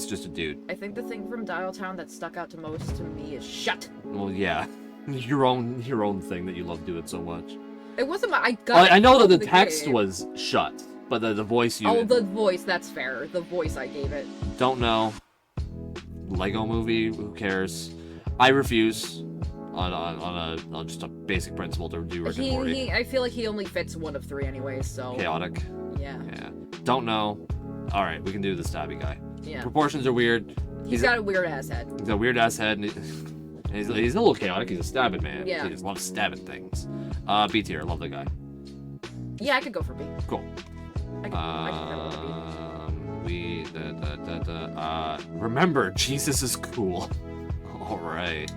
just a dude. I think the thing from Dial Town that stuck out to most to me is shut. Well, yeah, your own thing that you love doing so much. It wasn't my. I know that from the text game. was shut, but the voice you. Oh, the voice. That's fair. The voice I gave it. Don't know. Lego Movie. Who cares? I refuse. On just a basic principle to do Rick and Morty. I feel like he only fits one of three anyways. So. Chaotic. Yeah. Yeah. Don't know. All right, we can do the stabby guy. Yeah. Proportions are weird. He's got a weird ass head. He's got a weird ass head, and he's a little chaotic. He's a stabbing man. Yeah. He just loves stabbing things. B tier. Love the guy. Yeah, I could go for B. Cool. I could Remember, Jesus is cool. All right.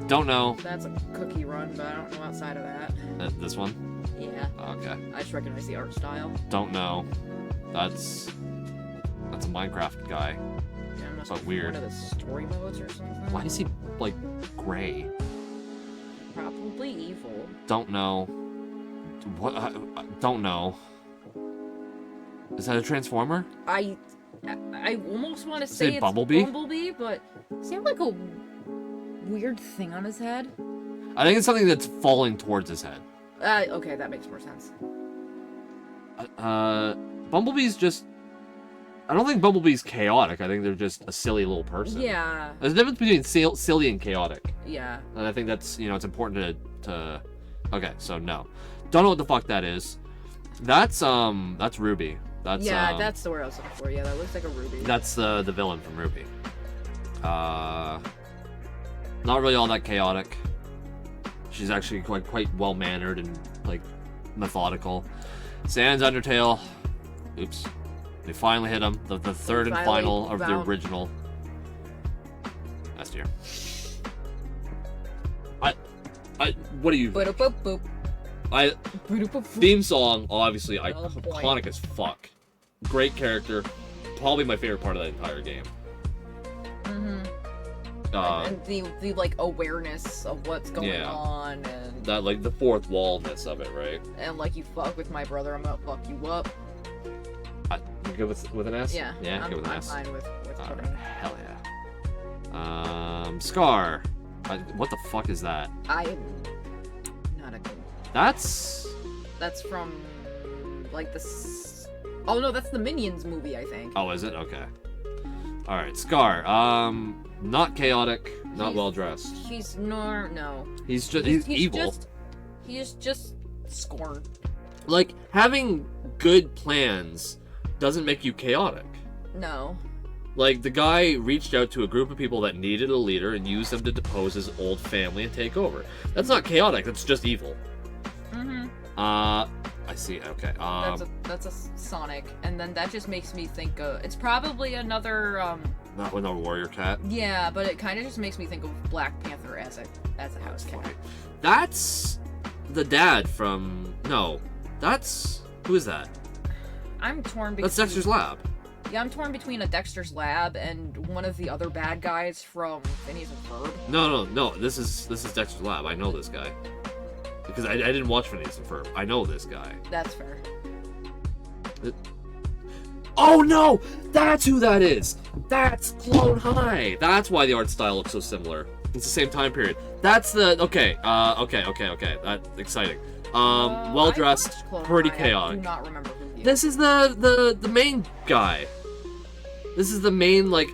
Don't know. That's a cookie run, but I don't know outside of that. This one? Yeah. Okay. I just recognize the art style. Don't know. That's a Minecraft guy. Yeah, must But be weird. one of the story modes or something. Why is he like gray? Probably evil. Don't know. What? I don't know. Is that a Transformer? I almost want to Say say it's Bumblebee? Bumblebee, but does he have like a weird thing on his head? I think it's something that's falling towards his head. Okay, that makes more sense. Bumblebee's just... I don't think Bumblebee's chaotic. I think they're just a silly little person. Yeah. There's a difference between silly and chaotic. Yeah. And I think that's, it's important to... Okay, so no. Don't know what the fuck that is. That's Ruby. That's the word I was looking for. Yeah, that looks like a ruby. That's the villain from Ruby. Not really all that chaotic. She's actually quite well mannered and like methodical. Sans Undertale. Oops. They finally hit him. The third and Finally final of the found- original. Last year. What do you? Boop, boop, boop. Boop, Boop, boop. theme song, obviously Oh, boy. iconic as fuck. Great character. Probably my favorite part of the entire game. And the like awareness of what's going Yeah. on, and That like the fourth wallness of it, right? like you fuck with my brother, I'm gonna fuck you up. You good with an S? Yeah, Yeah, I'm, good with an I'm S. fine with Alright, putting. hell yeah. Scar. What the fuck is that? I am not a. That's That's from like Oh no, that's the Minions movie, I think. oh, is it? Okay. All right, Scar. Not chaotic, not He's- well dressed. He's no. He's evil. He's just scorn. Like having good plans doesn't make you chaotic. No. Like the guy reached out to a group of people that needed a leader and used them to depose his old family and take over. That's not chaotic. That's just evil. Mm-hmm. I see. Okay. That's a Sonic, and then that just makes me think. It's probably another. Not with a warrior cat. Yeah, but it kind of just makes me think of Black Panther as a house cat. Funny. That's the dad from. No, that's who is that? I'm torn between. That's Dexter's Lab. Yeah, I'm torn between a Dexter's Lab and one of the other bad guys from Phineas and Ferb. No. This is Dexter's Lab. I know this guy because I didn't watch Phineas and Ferb. I know this guy. That's fair. Oh no! That's who that is! That's Clone High! That's why the art style looks so similar. It's the same time period. That's the okay. That's exciting. Well I dressed, watched Clone pretty High. I chaotic. do not remember who he is. This is the main guy. This is the main like.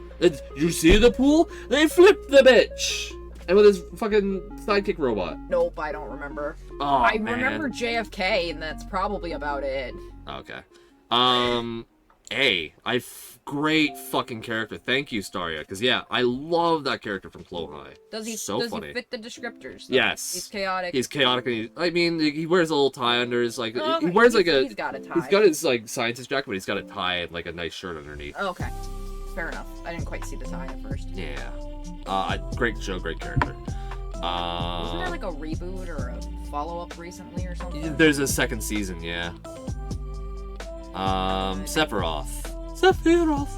You see the pool? They flipped the bitch, and with his fucking sidekick robot. Nope, I don't remember. Oh I man. remember JFK, and that's probably about it. Okay. Great fucking character. Thank you, Staria. Because yeah, I love that character from Clone High. Does he funny. he fit the descriptors? though? Yes. He's chaotic. He's chaotic. And I mean, he wears a little tie under his like. Oh, he wears like he's got a tie. He's got his like scientist jacket, but he's got a tie and like a nice shirt underneath. Okay, fair enough. I didn't quite see the tie at first. Yeah. Great show, great character. Wasn't there like a reboot or a follow-up recently or something? There's a second season, yeah. Sephiroth.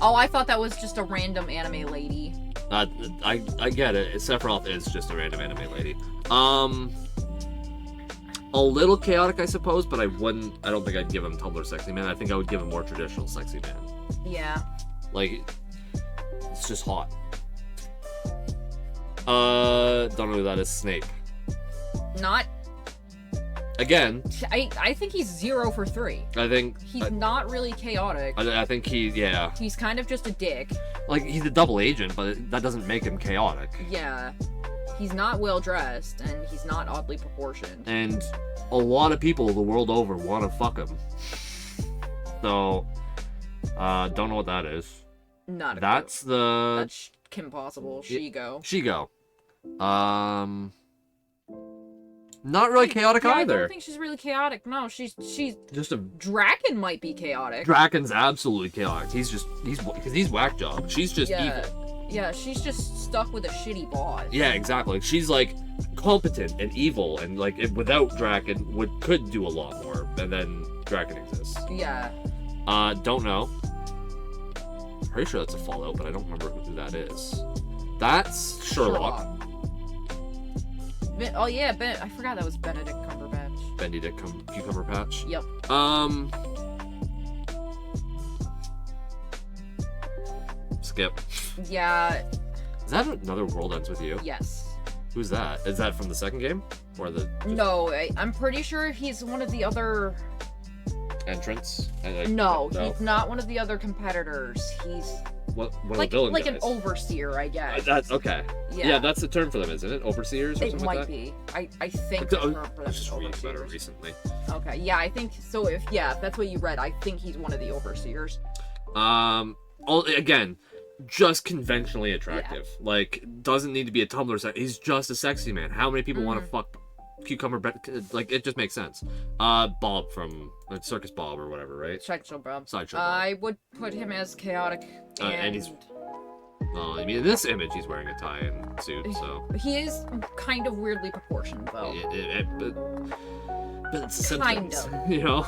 Oh, I thought that was just a random anime lady. I get it. Sephiroth is just a random anime lady. A little chaotic, I suppose, but I don't think I'd give him Tumblr Sexy Man. I think I would give him more traditional Sexy Man. Yeah. Like, it's just hot. Don't know who that is. Snape. Not. Again, I think he's 0 for 3. I think He's not really chaotic. I think yeah. He's kind of just a dick. Like he's a double agent, but that doesn't make him chaotic. Yeah. He's not well dressed, and he's not oddly proportioned. And a lot of people the world over want to fuck him. So, don't know what that is. Not a That's clue. the That's Kim Possible. Shigo. Shigo. Not really chaotic Yeah, I either. don't think she's really chaotic. No, she's Just a Draken might be chaotic. Draken's absolutely chaotic. He's because he's whack job. She's just yeah. evil. Yeah, she's just stuck with a shitty boss. Yeah, exactly. She's like competent and evil, and like without Draken could do a lot more. And then Draken exists. Yeah. Don't know. Pretty sure that's a Fallout, but I don't remember who that is. That's Sherlock. Oh yeah, I forgot that was Benedict Cumberbatch. Benedict Cucumber Patch. Yep. Skip. Yeah. Is that Another World Ends With You? Yes. Who's that? Is that from the second game? Or the No, I'm pretty sure he's one of the other. entrance? No, he's not one of the other competitors. He's One of like the villain an guys. overseer, I guess. That's okay. Yeah. Yeah, that's the term for them, isn't it? Overseers or It something might like that? be. I think I the term for was them just is reading about it overseers. recently. Okay, yeah, I think so. If that's what you read, I think he's one of the overseers. Again, just conventionally attractive. Like, doesn't need to be a Tumblr set. He's just a sexy man. How many people want to fuck cucumber, like it just makes sense. Bob from Circus Bob or whatever, right? Sideshow Bob. Sideshow Bob. I would put him as chaotic, And he's- Well, I mean, in this image, he's wearing a tie and suit, so. he is kind of weirdly proportioned, though. But it's the Kind Simpsons, you know?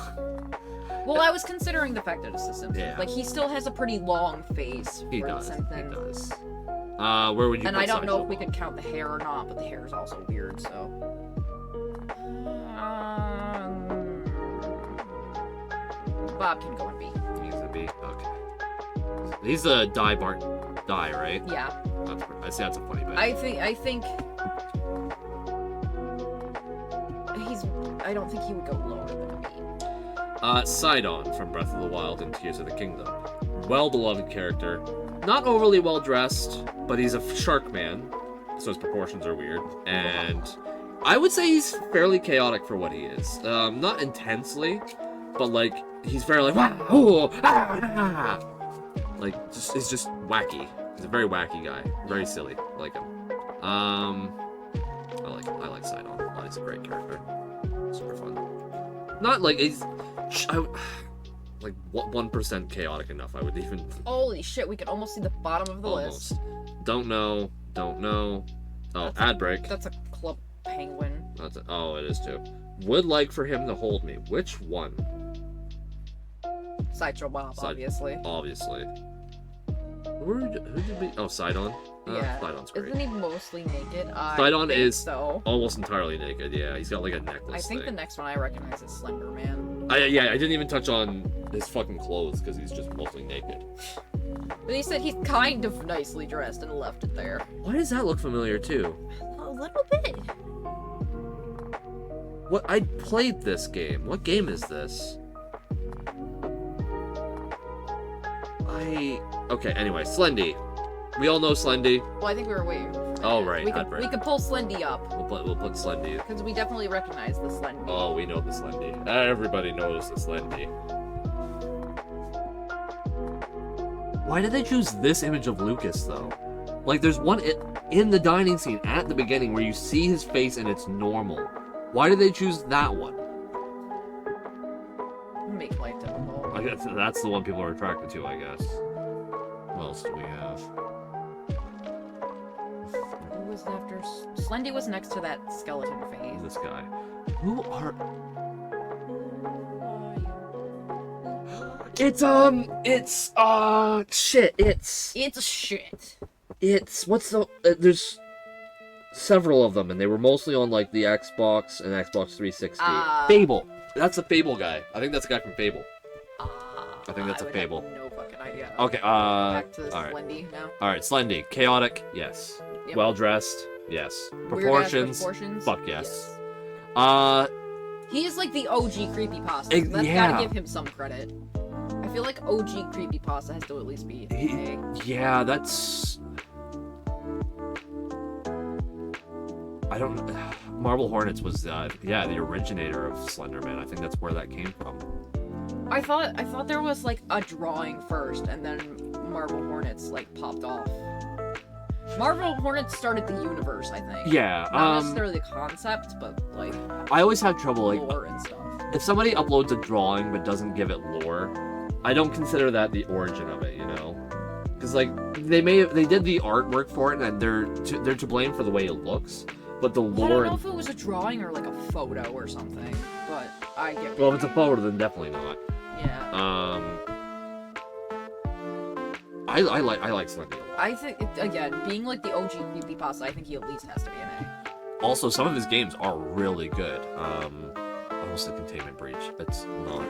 Well, I was considering the fact that it's the Simpsons. Yeah. Like, he still has a pretty long face He for does. the He Simpsons. does. Where would you And put I don't know Sideshow if we Bob? could count the hair or not, but the hair is also weird, so. Bob can go and be. He's a B. Okay. He's a die, right? Yeah. I see that's a funny bit. I think I don't think he would go lower than a B. Sidon from Breath of the Wild and Tears of the Kingdom. Well-beloved character. Not overly well-dressed, but he's a shark man, so his proportions are weird. And I would say he's fairly chaotic for what he is. Not intensely, but like, he's very like, "Wah, ooh, ah, ah." Like, he's just wacky. He's a very wacky guy. Very silly. I like him. I like Sidon. Oh, he's a great character. Super fun. Not like like what 1% chaotic enough. I would even Holy shit, we can almost see the bottom of the almost. list. Don't know. Oh, That's ad break. That's a club penguin. Oh, it is too. Would like for him to hold me. Which one? Sideshow Bob, obviously. Obviously. Who did we? Oh, Sidon. Yeah. Sidon's great. Isn't he mostly naked? Sidon think is so. almost entirely naked. Yeah, he's got like a necklace. I think the thing. next one I recognize is Slender Man. I didn't even touch on his fucking clothes because he's just mostly naked. But he said he's kind of nicely dressed and left it there. Why does that look familiar too? A little bit. What? I played this game. What game is this? Okay, anyway, Slendy. We all know Slendy. Well, I think we were waiting for that. Oh, right, We ad could, break. we could pull Slendy up, We'll put Slendy. because we definitely recognize the Slendy. Oh, we know the Slendy. Everybody knows the Slendy. Why did they choose this image of Lucas, though? Like, there's one in the dining scene at the beginning where you see his face and it's normal. Why did they choose that one? Make life difficult. I guess that's the one people are attracted to, I guess. What else do we have? Who was after? Slendy was next to that skeleton face. This guy. Who are... shit, It's shit. what's the, there's several of them, and they were mostly on, like, the Xbox and Xbox 360. Fable. That's a Fable guy. I think that's a guy from Fable. I think that's a would Fable. have no fucking idea. Okay, Back to alright. Slendy now. Alright, Slendy. Chaotic, yes. Yep. Well-dressed, yes. Weird-ass Proportions, proportions? fuck yes. He is like the OG creepypasta. Ex- That's yeah. gotta give him some credit. I feel like OG creepypasta has to at least be A. Yeah, that's... I don't... Marble Hornets was, the originator of Slenderman. I think that's where that came from. I thought there was like a drawing first, and then Marble Hornets like popped off. Marble Hornets started the universe, I think. Yeah, Not necessarily the concept, but like I always have trouble, like, lore and stuff. if somebody uploads a drawing but doesn't give it lore, I don't consider that the origin of it, you know? Because, like, they did the artwork for it, and they're to blame for the way it looks, but the Well, I lore... don't know if it was a drawing or like a photo or something, but I get. Well, if it's a photo, then definitely not. Yeah. I like Slendy a lot. I think again, being like the OG creepypasta, I think he at least has to be an A. Also, some of his games are really good. Almost a Containment Breach. That's not.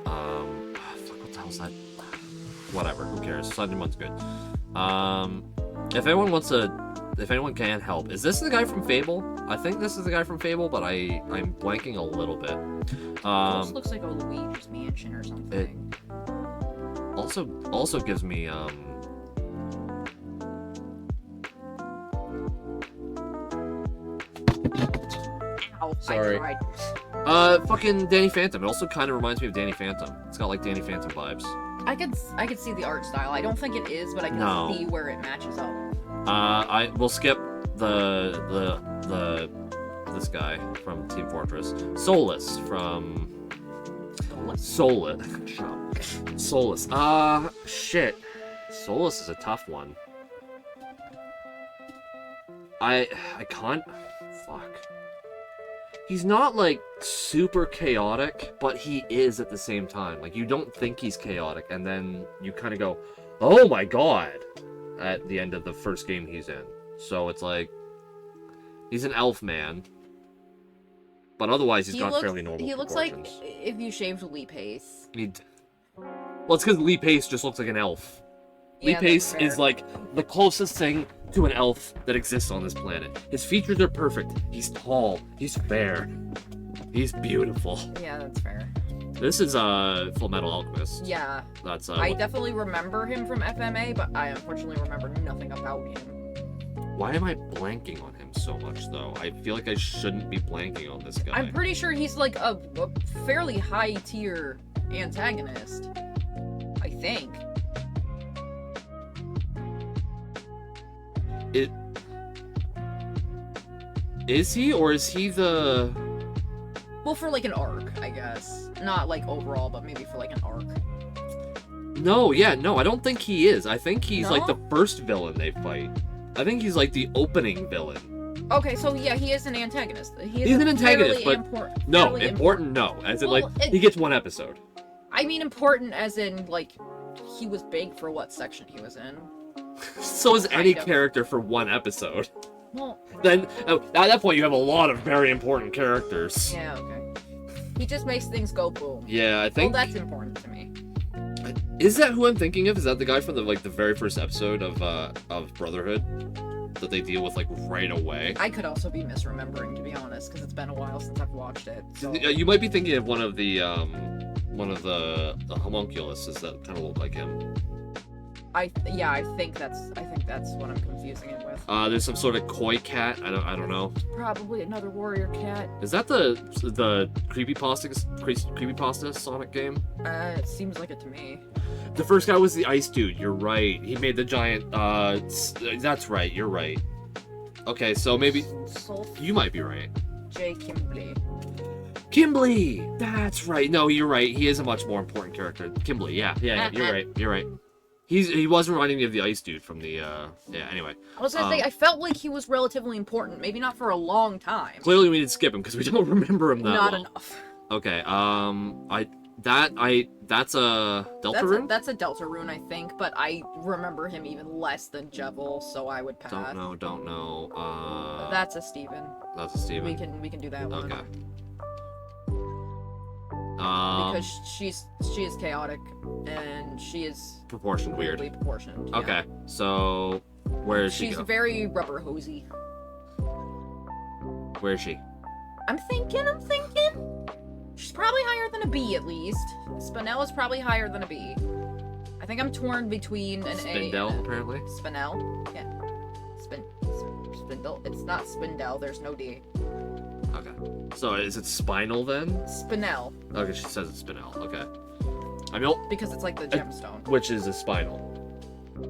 Fuck, what the hell's that? Whatever, who cares? Slenderman's good. If anyone can help, is this the guy from Fable? I think this is the guy from Fable, but I'm blanking a little bit. This looks like a Luigi's Mansion or something. Also gives me Ow, Sorry. I tried. Fucking Danny Phantom. It also kind of reminds me of Danny Phantom. It's got like Danny Phantom vibes. I could see the art style. I don't think it is, but I can No. see where it matches up. We'll skip this guy from Team Fortress. Solus from Solus. Solus. Shit. Solus is a tough one. I can't. Fuck. He's not like super chaotic, but he is at the same time. Like you don't think he's chaotic, and then you kind of go, "Oh my god!" at the end of the first game he's in. So it's like he's an elf man, but otherwise he's got fairly normal. He looks proportions. like if you shaved Lee Pace. Well, it's because Lee Pace just looks like an elf. Lee Yeah, Pace that's fair. is like the closest thing to an elf that exists on this planet. His features are perfect. He's tall. He's fair. He's beautiful. Yeah, that's fair. This is Full Metal Alchemist. Yeah, That's I definitely remember him from FMA, but I unfortunately remember nothing about him. Why am I blanking on him so much though? I feel like I shouldn't be blanking on this guy. I'm pretty sure he's like a fairly high tier antagonist. I think. Is he, or is he the? Well, for like an arc, I guess. Not like overall, but maybe for like an arc. No, yeah, no, I don't think he is. I think he's like No? the first villain they fight. I think he's like the opening villain. Okay, so yeah, he is an antagonist. He's an antagonist, fairly but no, No, important, no. As in, Well, like, he gets one episode. I mean important as in like he was big for what section he was in. So is any Kind of. character for one episode. Well, Then, at that point, you have a lot of very important characters. yeah, okay. He just makes things go boom. Yeah, I Well, think. that's important to me. Is that who I'm thinking of? Is that the guy from the very first episode of Brotherhood that they deal with like right away? I could also be misremembering, to be honest, because it's been a while since I've watched it. So. You might be thinking of one of the homunculuses that kind of look like him. I think that's what I'm confusing it with. There's some sort of koi cat. I don't know. Probably another warrior cat. Is that the creepypasta Sonic game? It seems like it to me. The first guy was the ice dude. You're right. He made the giant. That's right. You're right. Okay, so maybe Sulf you might be right. J. Kimbley. Kimbley. That's right. No, you're right. He is a much more important character. Kimbley. Yeah. You're right. You're right. He was reminding me of the ice dude from the. Yeah. Anyway. I was gonna say I felt like he was relatively important, maybe not for a long time. Clearly, we need to skip him because we don't remember him that Not well. enough. Okay. That's a Deltarune. That's a Deltarune, I think, but I remember him even less than Jevil, so I would pass. Don't know. That's a Steven. That's a Steven. We can do that one. Okay. Because she is chaotic and she is Proportioned weird. weirdly proportioned. Yeah. Okay, so where is she She's go? very rubber hosey. Where is she? I'm thinking. She's probably higher than a B at least. Spinel is probably higher than a B. I think I'm torn between an Spindel, A and apparently. Spinel. Yeah. Spindle. It's not Spindel. There's no D. Okay. So is it Spinal then? Spinel, Okay, she says it's Spinel. Okay. I mean, because it's like the gemstone. which is a Spinal,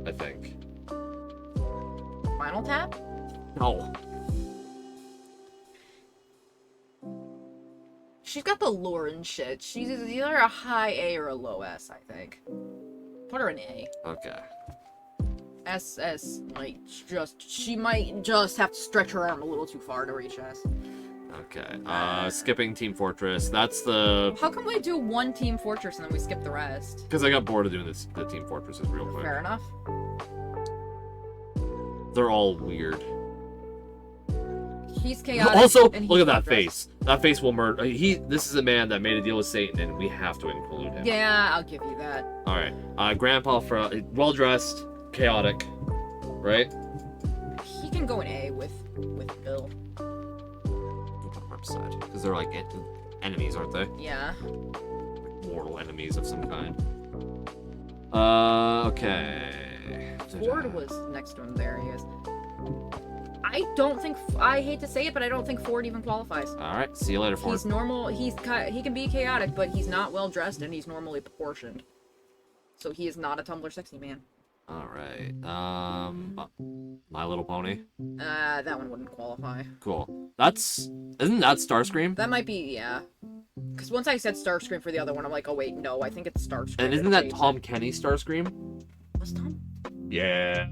I think. Spinal Tap? No. She's got the lure and shit. She's either a high A or a low S, I think. Put her in A. Okay. S might she might just have to stretch her arm a little too far to reach S. Okay. Skipping Team Fortress. That's the. How come we do one Team Fortress and then we skip the rest? Because I got bored of doing this. The Team Fortresses real quick. Fair enough. They're all weird. He's chaotic. Also, and he's look at that Fortress. face. That face will murder. This is a man that made a deal with Satan, and we have to include him. Yeah, I'll give you that. All right. Grandpa, well dressed, chaotic, right? He can go in A with Bill. Side because they're like enemies, aren't they? Yeah. Mortal enemies of some kind. Okay. Ford was next to him. There he is. I don't think, I hate to say it, but I don't think Ford even qualifies. Alright, see you later, Ford. He's normal, he can be chaotic, but he's not well dressed and he's normally proportioned. So he is not a Tumblr sexy man. Alright, My Little Pony. That one wouldn't qualify. Cool. Isn't that Starscream? That might be, yeah. Because once I said Starscream for the other one, I'm like, oh wait, no, I think it's Starscream. And isn't that Tom Kenny Starscream? Was Tom? Yeah.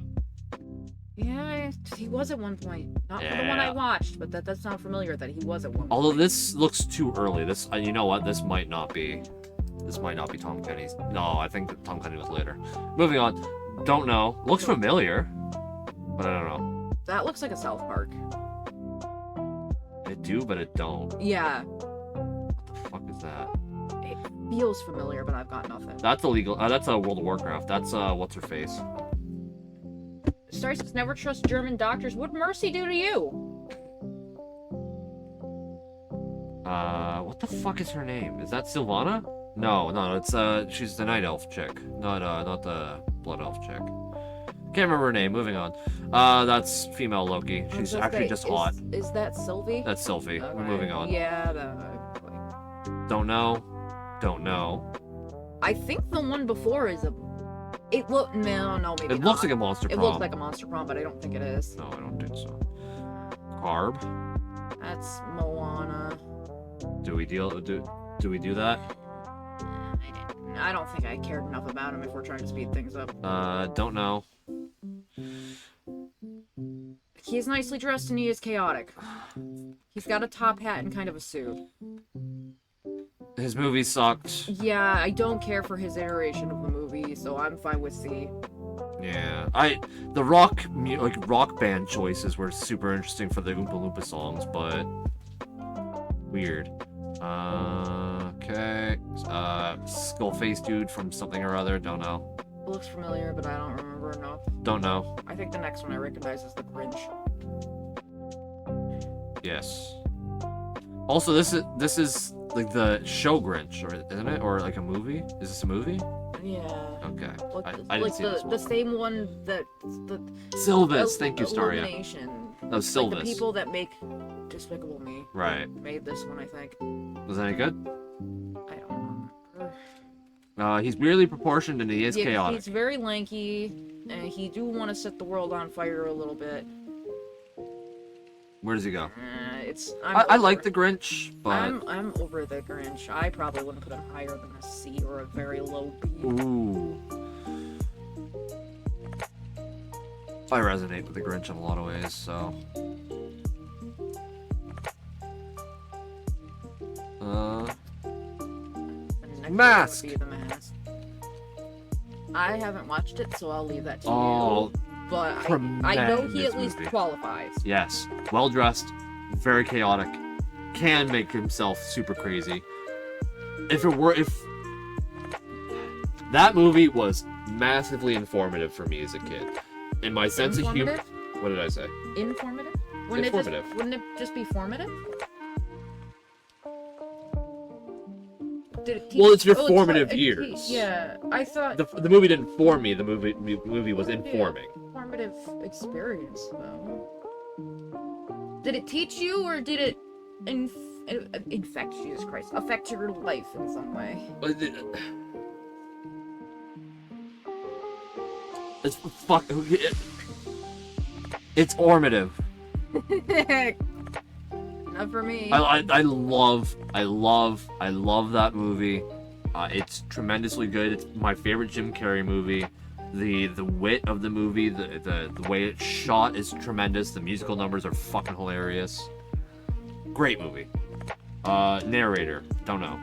Yeah, he was at one point. Not for the one I watched, but that does sound familiar that he was at one point. Although this looks too early. This, you know what? This might not be Tom Kenny's. No, I think that Tom Kenny was later. Moving on. Don't know. Looks familiar, but I don't know. That looks like a South Park. It do, but it don't. Yeah. What the fuck is that? It feels familiar, but I've got nothing. That's illegal. That's a World of Warcraft. That's what's her face? Starry says, never trust German doctors. What'd Mercy do to you? What the fuck is her name? Is that Sylvana? No, it's she's the Night Elf chick, not the Blood Elf chick. Can't remember her name. Moving on. That's female Loki. She's actually just hot. Is that Sylvie? That's Sylvie. Okay. We're moving on. Yeah. Don't know. I think the one before is a. It look no maybe. It looks like a monster It prom. looks like a monster prom, but I don't think it is. No, I don't think so. Carb. That's Moana. Do we do that? I don't think I cared enough about him if we're trying to speed things up. Don't know. He is nicely dressed and he is chaotic. He's got a top hat and kind of a suit. His movie sucked. Yeah, I don't care for his iteration of the movie, so I'm fine with C. Yeah, the rock band choices were super interesting for the Oompa Loompa songs, but weird. Okay. Skullface dude from something or other. Don't know. It looks familiar, but I don't remember enough. Don't know. I think the next one I recognize is the Grinch. Yes. Also, this is like the show Grinch, or isn't it? Or like a movie? Is this a movie? Yeah. Okay. Like, I didn't like see this the one. same one that the Sylvis. Thank you, Staria. Illumination. That was Like Sylvis. the people that make Despicable Me Right. made this one, I think. Was that any good? I don't remember. He's weirdly proportioned and he is Yeah, chaotic. he's very lanky, and he do want to set the world on fire a little bit. Where does he go? I I like the Grinch, but I'm over the Grinch. I probably wouldn't put him higher than a C or a very low B. ooh. I resonate with the Grinch in a lot of ways, so. The next Mask. one would be the Mask. I haven't watched it, so I'll leave that to Oh, you. But I know he at tremendous least movie. qualifies. yes. Well dressed, very chaotic, can make himself super crazy. If that movie was massively informative for me as a kid. And my sense of humor. Informative? What did I say? Informative? Informative. Wouldn't it just be formative? Did it teach... Well, it's your Oh, formative it years. Yeah, I thought The movie didn't form me. The movie was informing. formative experience though. Did it teach you, or did it infect? Jesus Christ, affect your life in some way? It's fuck. It's formative. Not for me. I love that movie. It's tremendously good. It's my favorite Jim Carrey movie. The wit of the movie, the way it's shot is tremendous. The musical numbers are fucking hilarious. Great movie. Narrator, don't know.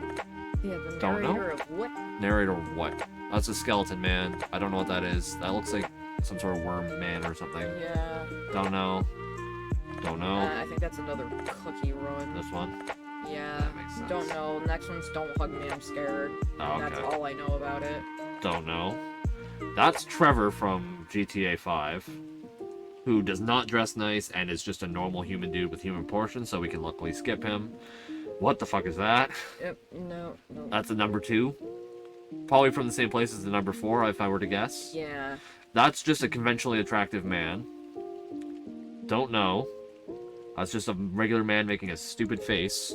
Yeah, the Don't know? narrator of what? Narrator what? That's a skeleton man. I don't know what that is. That looks like some sort of worm man or something. Yeah. Don't know. Don't know. I think that's another cookie run. This one. Yeah. That makes sense. Don't know. Next one's Don't Hug Me, I'm Scared. Oh, And that's okay. all I know about it. Don't know. That's Trevor from GTA 5, who does not dress nice and is just a normal human dude with human proportions, so we can luckily skip him. What the fuck is that? Yep. No. That's a number 2. Probably from the same place as the number 4, if I were to guess. Yeah. That's just a conventionally attractive man. Don't know. That's just a regular man making a stupid face.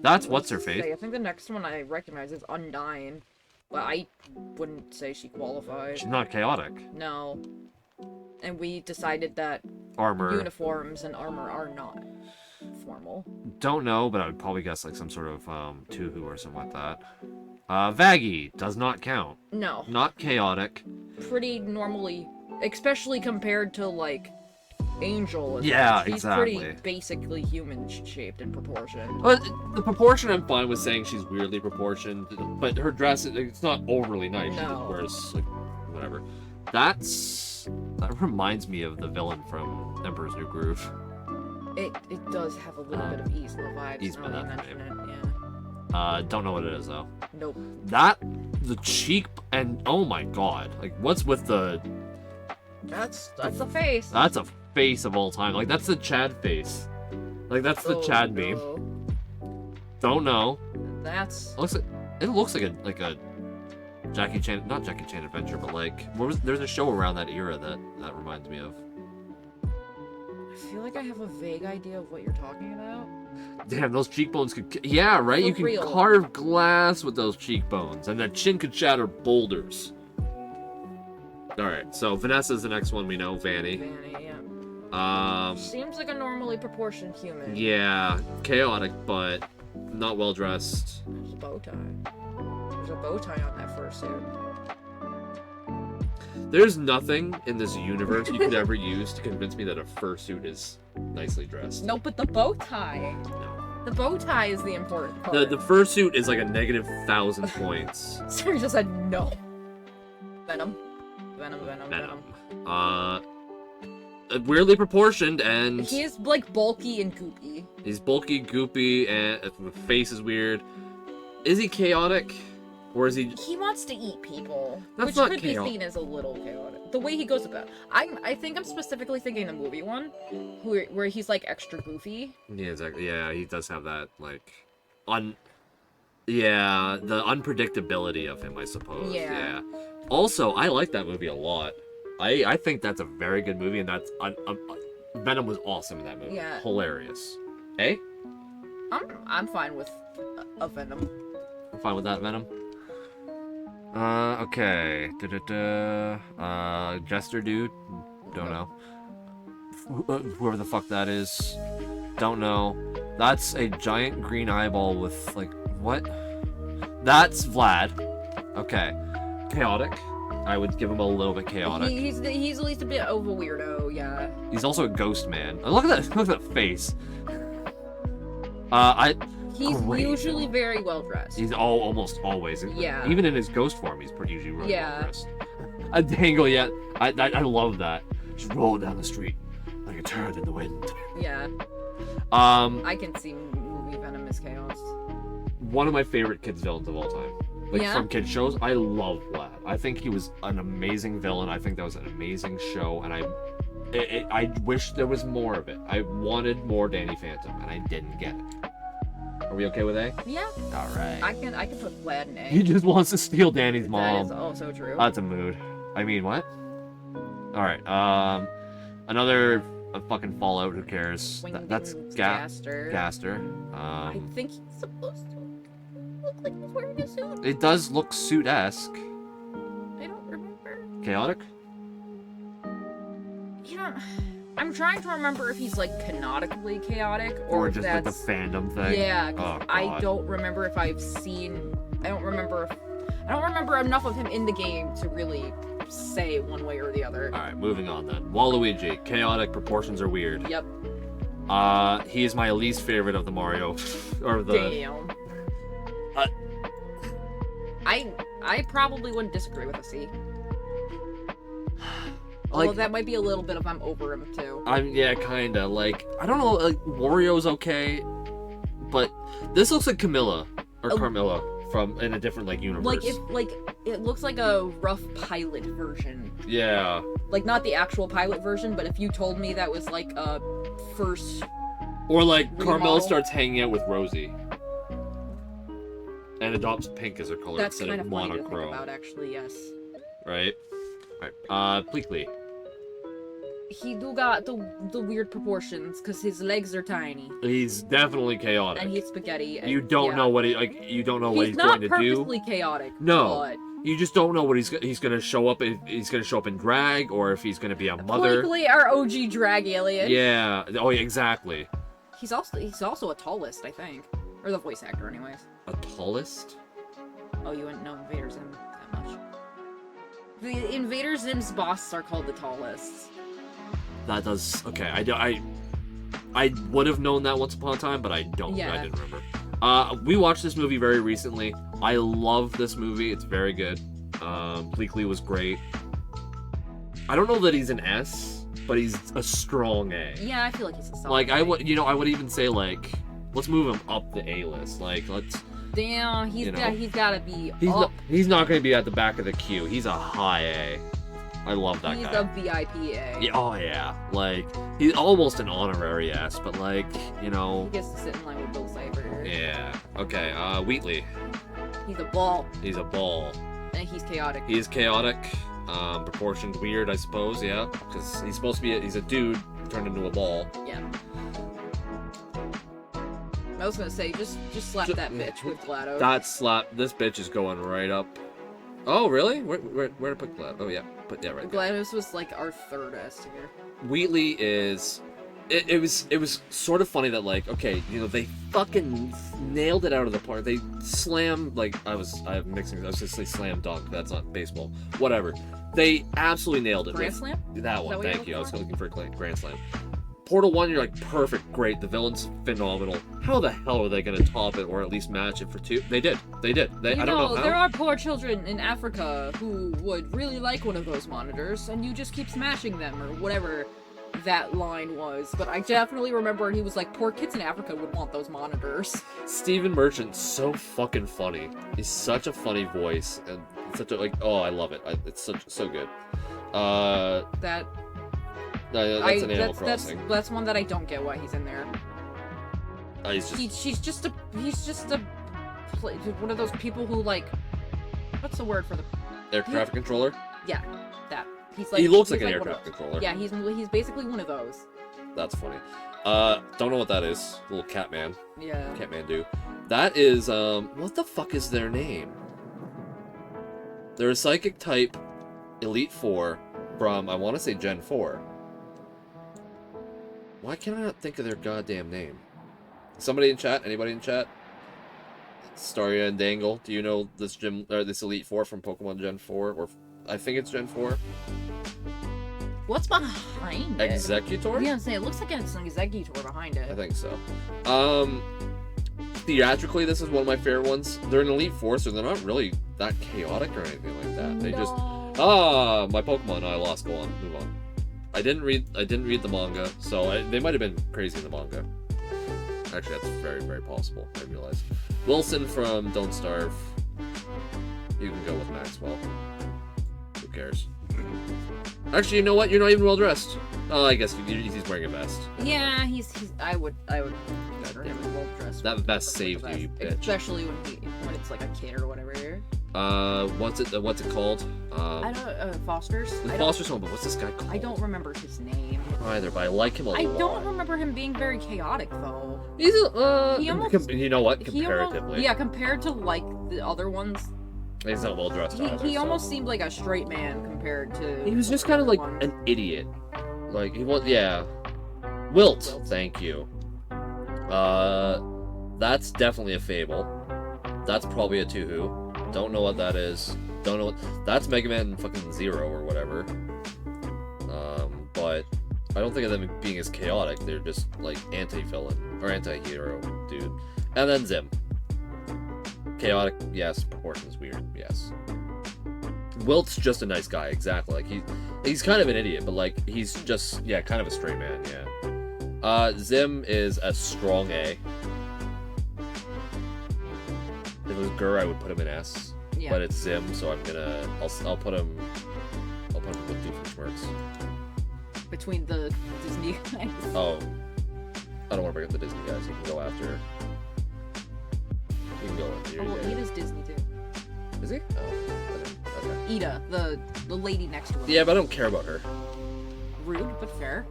That's what's her face. I think the next one I recognize is Undyne, but I wouldn't say she qualifies. She's not chaotic. No. And we decided that Armor. uniforms and armor are not formal. Don't know, but I would probably guess like some sort of Tuhu or something like that. Vaggie does not count. No. Not chaotic. Pretty normally, especially compared to like Angel. And Yeah, such. She's exactly. pretty basically human shaped in proportion. But the proportion I'm fine with saying she's weirdly proportioned, but her dress, it's not overly nice. She just No. wears like whatever. That reminds me of the villain from Emperor's New Groove. It does have a little bit of Yzma vibes. Yzma, now that you that's the mention it, yeah. Don't know what it is though. Nope. The cheek and oh my god, like what's with the? That's the face. That's a face of all time. Like that's the Chad face. Like that's the Oh, Chad meme. no. Don't know. That's It looks like a Jackie Chan, not Jackie Chan adventure, but like there's a show around that era that reminds me of. I feel like I have a vague idea of what you're talking about. Damn, those cheekbones could. Yeah, right. For You can real. carve glass with those cheekbones, and that chin could shatter boulders. All right, so Vanessa's the next one we know. Vanny. Vanny, yeah. Um. Seems like a normally proportioned human. Yeah, chaotic, but not well dressed. There's a bow tie. There's a bow tie on that fursuit. There's nothing in this universe you could ever use to convince me that a fursuit is nicely dressed. No, but the bow tie. No. The bow tie is the important part. The fursuit is like a negative 1,000 points. Siri just said no. Venom. Venom. Weirdly proportioned, and He is like bulky and goopy. he's bulky, goopy, and the face is weird. Is he chaotic, or is he? He wants to eat people, That's which not could chaotic. be seen as a little chaotic. The way he goes about, I think I'm specifically thinking the movie one, where he's like extra goofy. Yeah, exactly. Yeah, he does have that like, yeah, the unpredictability of him, I suppose. Yeah. Also, I like that movie a lot. I think that's a very good movie, and that's Venom was awesome in that movie. Yeah. Hilarious. Eh? I'm fine with a Venom. I'm fine with that, Venom. Okay. Jester dude? Don't know. Whoever the fuck that is. Don't know. That's a giant green eyeball with, like, what? That's Vlad. Okay. Chaotic. I would give him a little bit chaotic. He's at least a bit of a weirdo, yeah. He's also a ghost man. Look at that! Look at that face. He's Great. usually very well dressed. He's almost always. Yeah. Even in his ghost form, he's pretty usually really Yeah. well dressed. A dangle, yeah. I love that. Just roll down the street like a turd in the wind. Yeah, Um, I can see movie Venom as chaos. one of my favorite kids villains of all time. Like Yeah? from kid shows, I love Vlad. I think he was an amazing villain. I think that was an amazing show, and I wish there was more of it. I wanted more Danny Phantom, and I didn't get it. Are we okay with A? Yeah, All right. I can put Vlad in A. He just wants to steal Danny's That mom. is also true. That's a mood. I mean, what? All right. Another fucking Fallout. Who cares? That's Wingdings Gaster. Gaster. Gaster. I think he's supposed to look like he's wearing a suit. It does look suit-esque. I don't remember. Chaotic. You know, I'm trying to remember if he's like canonically chaotic or if just like the that's fandom thing. yeah. 'Cause Oh, I God. don't remember if I've seen. I don't remember enough of him in the game to really say one way or the other. All right, moving on then. Waluigi. Chaotic. Proportions are weird. Yep. He is my least favorite of the Mario, or the. Damn. Uh, I probably wouldn't disagree with a C. Like, Although that might be a little bit of I'm over him too. yeah, kinda. Like, I don't know. Like, Wario's okay, but this looks like Camilla or Oh. Carmilla from in a different like universe. Like it looks like a rough pilot version. Yeah. Like not the actual pilot version, but if you told me that was like a first Or like Carmilla Remodel. starts hanging out with Rosie and adopts pink as her color that's instead kind of of funny to think monochrome, about actually, yes. right? Right. Pleakley. he do got the weird proportions because his legs are tiny He's definitely chaotic. and he's spaghetti. And, You don't yeah. know what you don't know what he's not going to do. purposely chaotic. No. But You just don't know what he's going to show up. If he's going to show up in drag, or if he's going to be a mother. Politically, our OG drag alien. Yeah. Oh, yeah, exactly. He's also a tallest, I think, or the voice actor, anyways. A tallest? Oh, you wouldn't know Invader Zim that much. The Invader Zim's bosses are called the tallists. That does. Okay. I would have known that once upon a time, but I don't. Yeah. I didn't remember. We watched this movie very recently. I love this movie. It's very good. Bleakley was great. I don't know that he's an S, but he's a strong A. Yeah, I feel like he's a solid. Like I A. would, I would even say like, let's move him up the A list. Like let's. Damn, he's gotta be He's not going to be at the back of the queue. He's a high A. I love that He's guy. a VIP A. Yeah, oh yeah, like he's almost an honorary S, but like He gets to sit in line with Bill Cipher. Yeah. Okay. Wheatley. He's a ball, He's a ball. and he's chaotic. He is chaotic. Proportioned weird, I suppose. Yeah, because he's supposed to be. He's a dude turned into a ball. Yeah. I was gonna say, just slap that bitch with GLaDOS. That slap. This bitch is going right up. Oh really? Where to put GLaDOS? Oh yeah, put right there. GLaDOS was like our third S tier. Wheatley is. It was sort of funny that like they fucking nailed it out of the park. They slammed like I was just say slam dunk. That's not baseball. Whatever. They absolutely nailed it. Grand Slam? That one. what you're Thank you. I was looking looking for Grand Slam. Portal 1, you're like perfect, great. The villain's phenomenal. How the hell are they gonna top it or at least match it for 2? They did. I don't know how. There are poor children in Africa who would really like one of those monitors, and you just keep smashing them or whatever that line was. But I definitely remember he was like, poor kids in Africa would want those monitors. Stephen Merchant's so fucking funny. He's such a funny voice and such a I love it. It's so good. That That's an Animal Crossing. That's one that I don't get why he's in there. He's just He's just a one of those people who like, what's the word for the air traffic controller. that he's like He looks like he's an air one of traffic those. controller. Yeah, he's basically one of those. That's funny. Don't know what that is. Little Catman. Yeah. Catmandu. That is what the fuck is their name? They're a psychic type Elite Four from I want to say Gen 4. Why can I not think of their goddamn name? Somebody in chat? Anybody in chat? Staria and Dangle, do you know this this Elite Four from Pokemon Gen 4? Or I think it's Gen 4. What's behind it? Executor? Yeah, I'm saying it looks like it's an Executor behind I it. think so. Theatrically, this is one of my favorite ones. They're an Elite Four, so they're not really that chaotic or anything like that. They just my Pokemon. I lost. Go on, move on. I didn't read the manga, so they might have been crazy in the manga. Actually, that's very, very possible. I realize. Wilson from Don't Starve. You can go with Maxwell. Who cares? Actually, you know what? You're not even well dressed. Oh, I guess he's wearing a vest. Yeah, he's I would consider him well dressed. That vest saved you, you bitch. Especially when it's like a kid or whatever. What's it called? I don't Foster's. The Foster's home, but what's this guy called? I don't remember his name. Either, but I like him a lot. I don't remember him being very chaotic though. He's He almost- you know what? He almost- Comparatively, yeah, compared to like the other ones, he's not well dressed. he almost seemed like a straight man compared to. He was just kind of like ones. an idiot. Like he was, yeah. Wilt, Wilt. thank you. That's definitely a Fable. That's probably a Tuhu. Don't know what that is. Don't know what. That's Mega Man fucking Zero or whatever. But I don't think of them being as chaotic. They're just like anti-villain or anti-hero dude. And then Zim. Chaotic, yes. Proportions weird, yes. Wilt's just a nice guy, exactly. Like he's kind of an idiot, but like he's just kind of a straight man, yeah. Zim is a strong A. If it was Gur, I would put him in S. Yeah. But it's Zim, so I'll put him with Doofenshmirtz. Between the Disney guys. Oh. I don't want to bring up the Disney guys. You can go after. You can go after. Oh, well, Ida's Disney too. Is he? Oh, I didn't. Okay. Ida, the lady next to him. Yeah, but I don't care about her. Rude, but fair.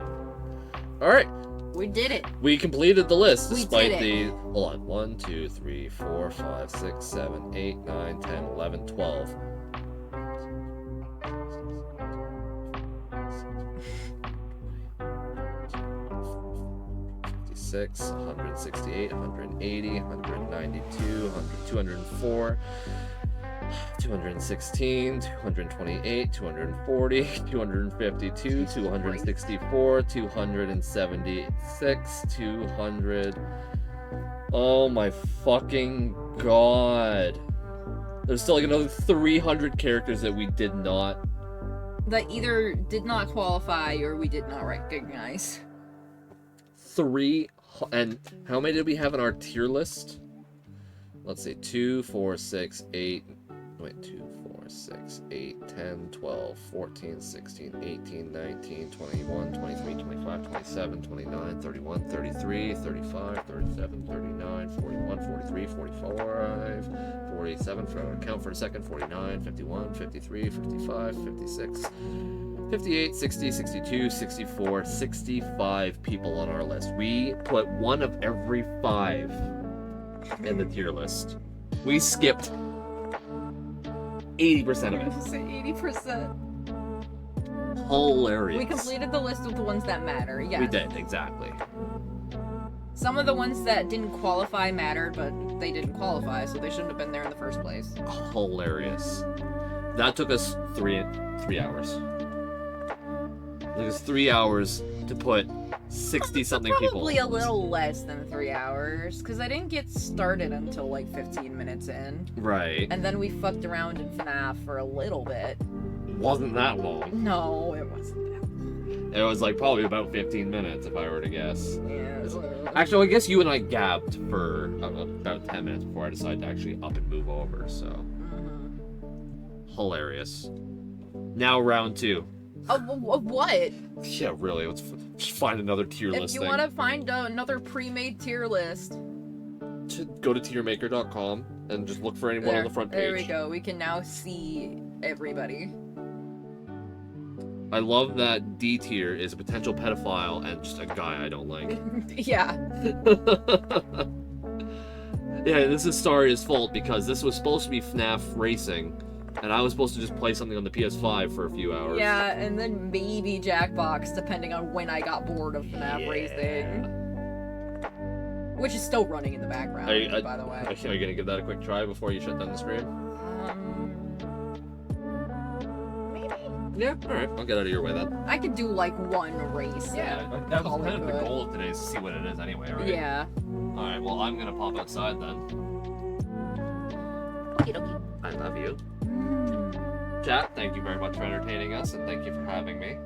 All right. We did it. We completed the list We despite did it. the. Hold on. 1, 2, 3, 4, 5, 6, 7, 8, 9, 10, 11, 12. 56, 168, 180, 192, 204, 216, 228, 240, 252, 264, 276, 200. Oh my fucking god. There's still like another 300 characters that we did not. That either did not qualify or we did not recognize. And how many did we have on our tier list? Let's see, 2, 4, 6, 8. Wait, 2, 4, 6, 8, 10, 12, 14, 16, 18, 19, 21, 23, 25, 27, 29, 31, 33, 35, 37, 39, 41, 43, 45, 47, count for a second, 49, 51, 53, 55, 56, 58, 60, 62, 64, 65 people on our list. We put one of every 5 in the tier list. We skipped 80% of it. Say 80%. Hilarious. We completed the list of the ones that matter, yeah. We did, exactly. Some of the ones that didn't qualify mattered, but they didn't qualify, so they shouldn't have been there in the first place. Hilarious. That took us 3 hours. It took us 3 hours to put 60-something people. Probably a little less than 3 hours, because I didn't get started until like 15 minutes in. Right. And then we fucked around in FNAF for a little bit. Wasn't that long. No, it wasn't that. It was like probably about 15 minutes if I were to guess. Yeah. Actually, I guess you and I gabbed for about 10 minutes before I decided to actually up and move over, so. Mhm. Hilarious. Now round 2. What? Yeah, really. Let's find another tier If list you thing. want to find another pre-made tier list, Go to tiermaker.com and just look for anyone on the front page. There we go. We can now see everybody. I love that D tier is a potential pedophile and just a guy I don't like. Yeah. Yeah, this is Staria's fault because this was supposed to be FNAF Racing, and I was supposed to just play something on the PS5 for a few hours. Yeah, and then maybe Jackbox, depending on when I got bored of FNAF Racing. Which is still running in the background, by the way. Are you gonna give that a quick try before you shut down the stream? Maybe. Yeah, alright. I'll get out of your way then. I could do like one race. Yeah, that was kind of the goal of today is to see what it is anyway, right? Yeah. Alright, well, I'm gonna pop outside then. Okie dokie. I love you. Chat, thank you very much for entertaining us, and thank you for having me.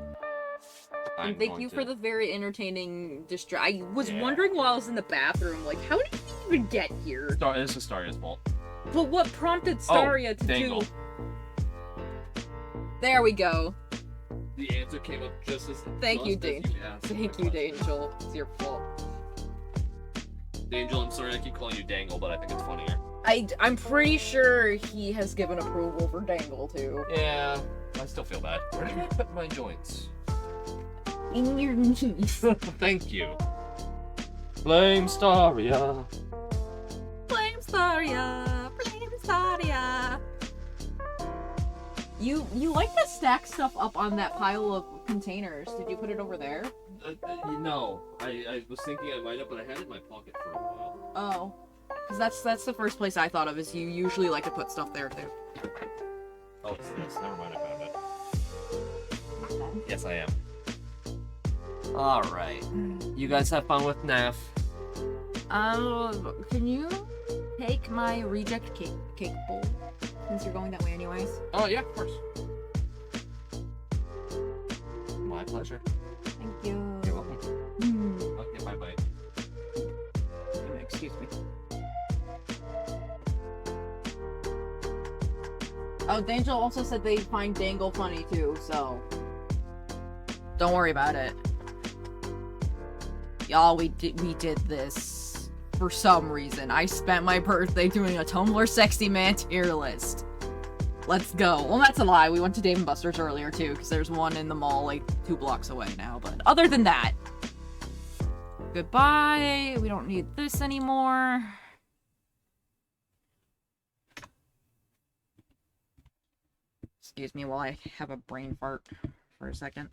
And thank you for the very entertaining I was wondering while I was in the bathroom, like, how did he even get here? This is Staria's fault. But what prompted Staria to Dangle. do... There we go. The answer came up just as... Thank you, just as Dangel. asked Thank my you, question. Dangel. It's your fault. Dangel, I'm sorry I keep calling you Dangle, but I think it's funnier. I'm pretty sure he has given approval for Dangle, too. Yeah, I still feel bad. Where did I put my joints? In your knees. Thank you. Blame Staria. Blame Staria. Blame Staria. You like to stack stuff up on that pile of containers. Did you put it over there? No, I was thinking I might have, but I had it in my pocket for a while. Oh. Because that's the first place I thought of, is you usually like to put stuff there, too. Oh, it's this. Never mind, I found it. Yes, I am. Alright. You guys have fun with NAF. Can you take my reject cake bowl? Since you're going that way anyways. Oh, yeah, of course. My pleasure. Thank you. You're welcome. Okay, bye-bye. Excuse me. Oh, Dangel also said they find Dangle funny too, so... Don't worry about it. Y'all, we did this for some reason. I spent my birthday doing a Tumblr Sexy Man tier list. Let's go. Well, that's a lie. We went to Dave & Buster's earlier too, because there's one in the mall like 2 blocks away now, but other than that, goodbye. We don't need this anymore. Excuse me while I have a brain fart for a second.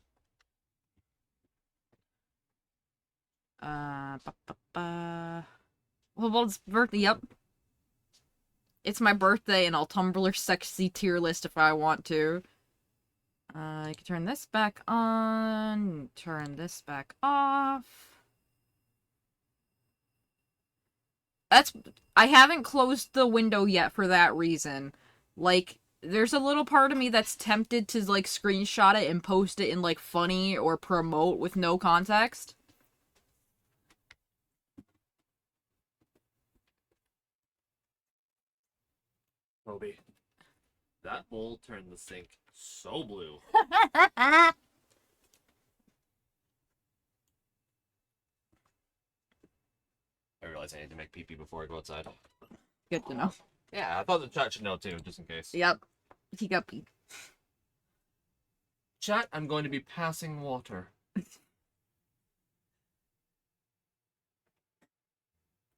Well, it's birthday. Yep. It's my birthday, and I'll Tumblr sexy tier list if I want to. I can turn this back on, turn this back off. I haven't closed the window yet for that reason. Like, there's a little part of me that's tempted to, like, screenshot it and post it in, like, funny or promote with no context. Toby, that bowl turned the sink so blue. I realize I need to make pee-pee before I go outside. Good to know. Yeah, I thought the chat should know too, just in case. Yep. He got pee. Chat, I'm going to be passing water.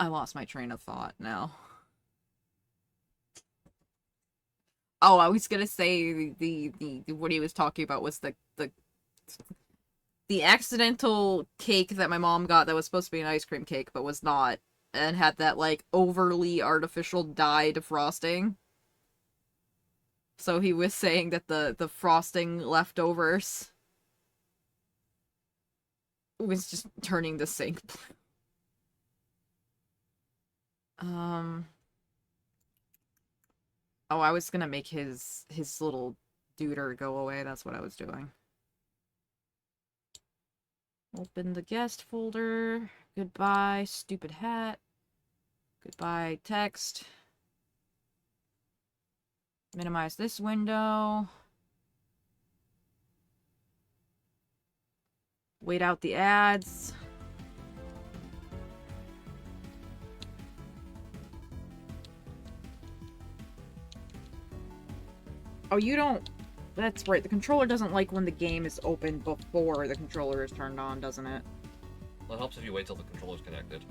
I lost my train of thought now. Oh, I was gonna say the what he was talking about was the accidental cake that my mom got that was supposed to be an ice cream cake but was not, and had that like overly artificial dyed frosting. So he was saying that the frosting leftovers was just turning the sink blue. Oh, I was gonna make his little duder go away. That's what I was doing. Open the guest folder. Goodbye, stupid hat. Goodbye, text. Minimize this window. Wait out the ads. Oh, you don't... That's right, the controller doesn't like when the game is open before the controller is turned on, doesn't it? Well, it helps if you wait till the controller's connected.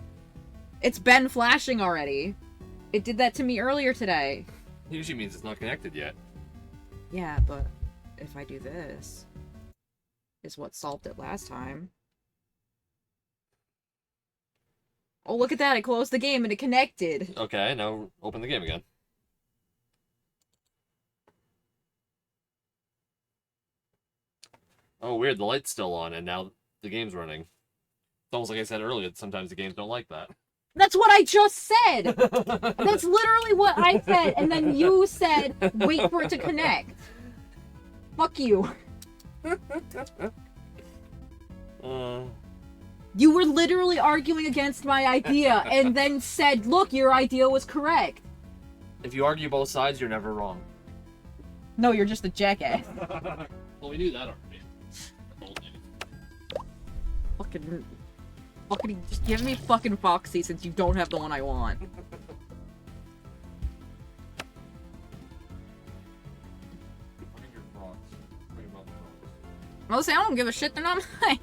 It's been flashing already. It did that to me earlier today. Usually means it's not connected yet. Yeah, but if I do this, is what solved it last time. Oh, look at that, I closed the game and it connected. Okay, now open the game again. Oh, weird, the light's still on and now the game's running. It's almost like I said earlier, sometimes the games don't like that. That's what I just said! That's literally what I said, and then you said, wait for it to connect. Fuck you. You were literally arguing against my idea, and then said, look, your idea was correct. If you argue both sides, you're never wrong. No, you're just a jackass. Well, we knew that already. Fucking, just give me fucking Foxy since you don't have the one I want. I'll say I don't give a shit, they're not mine.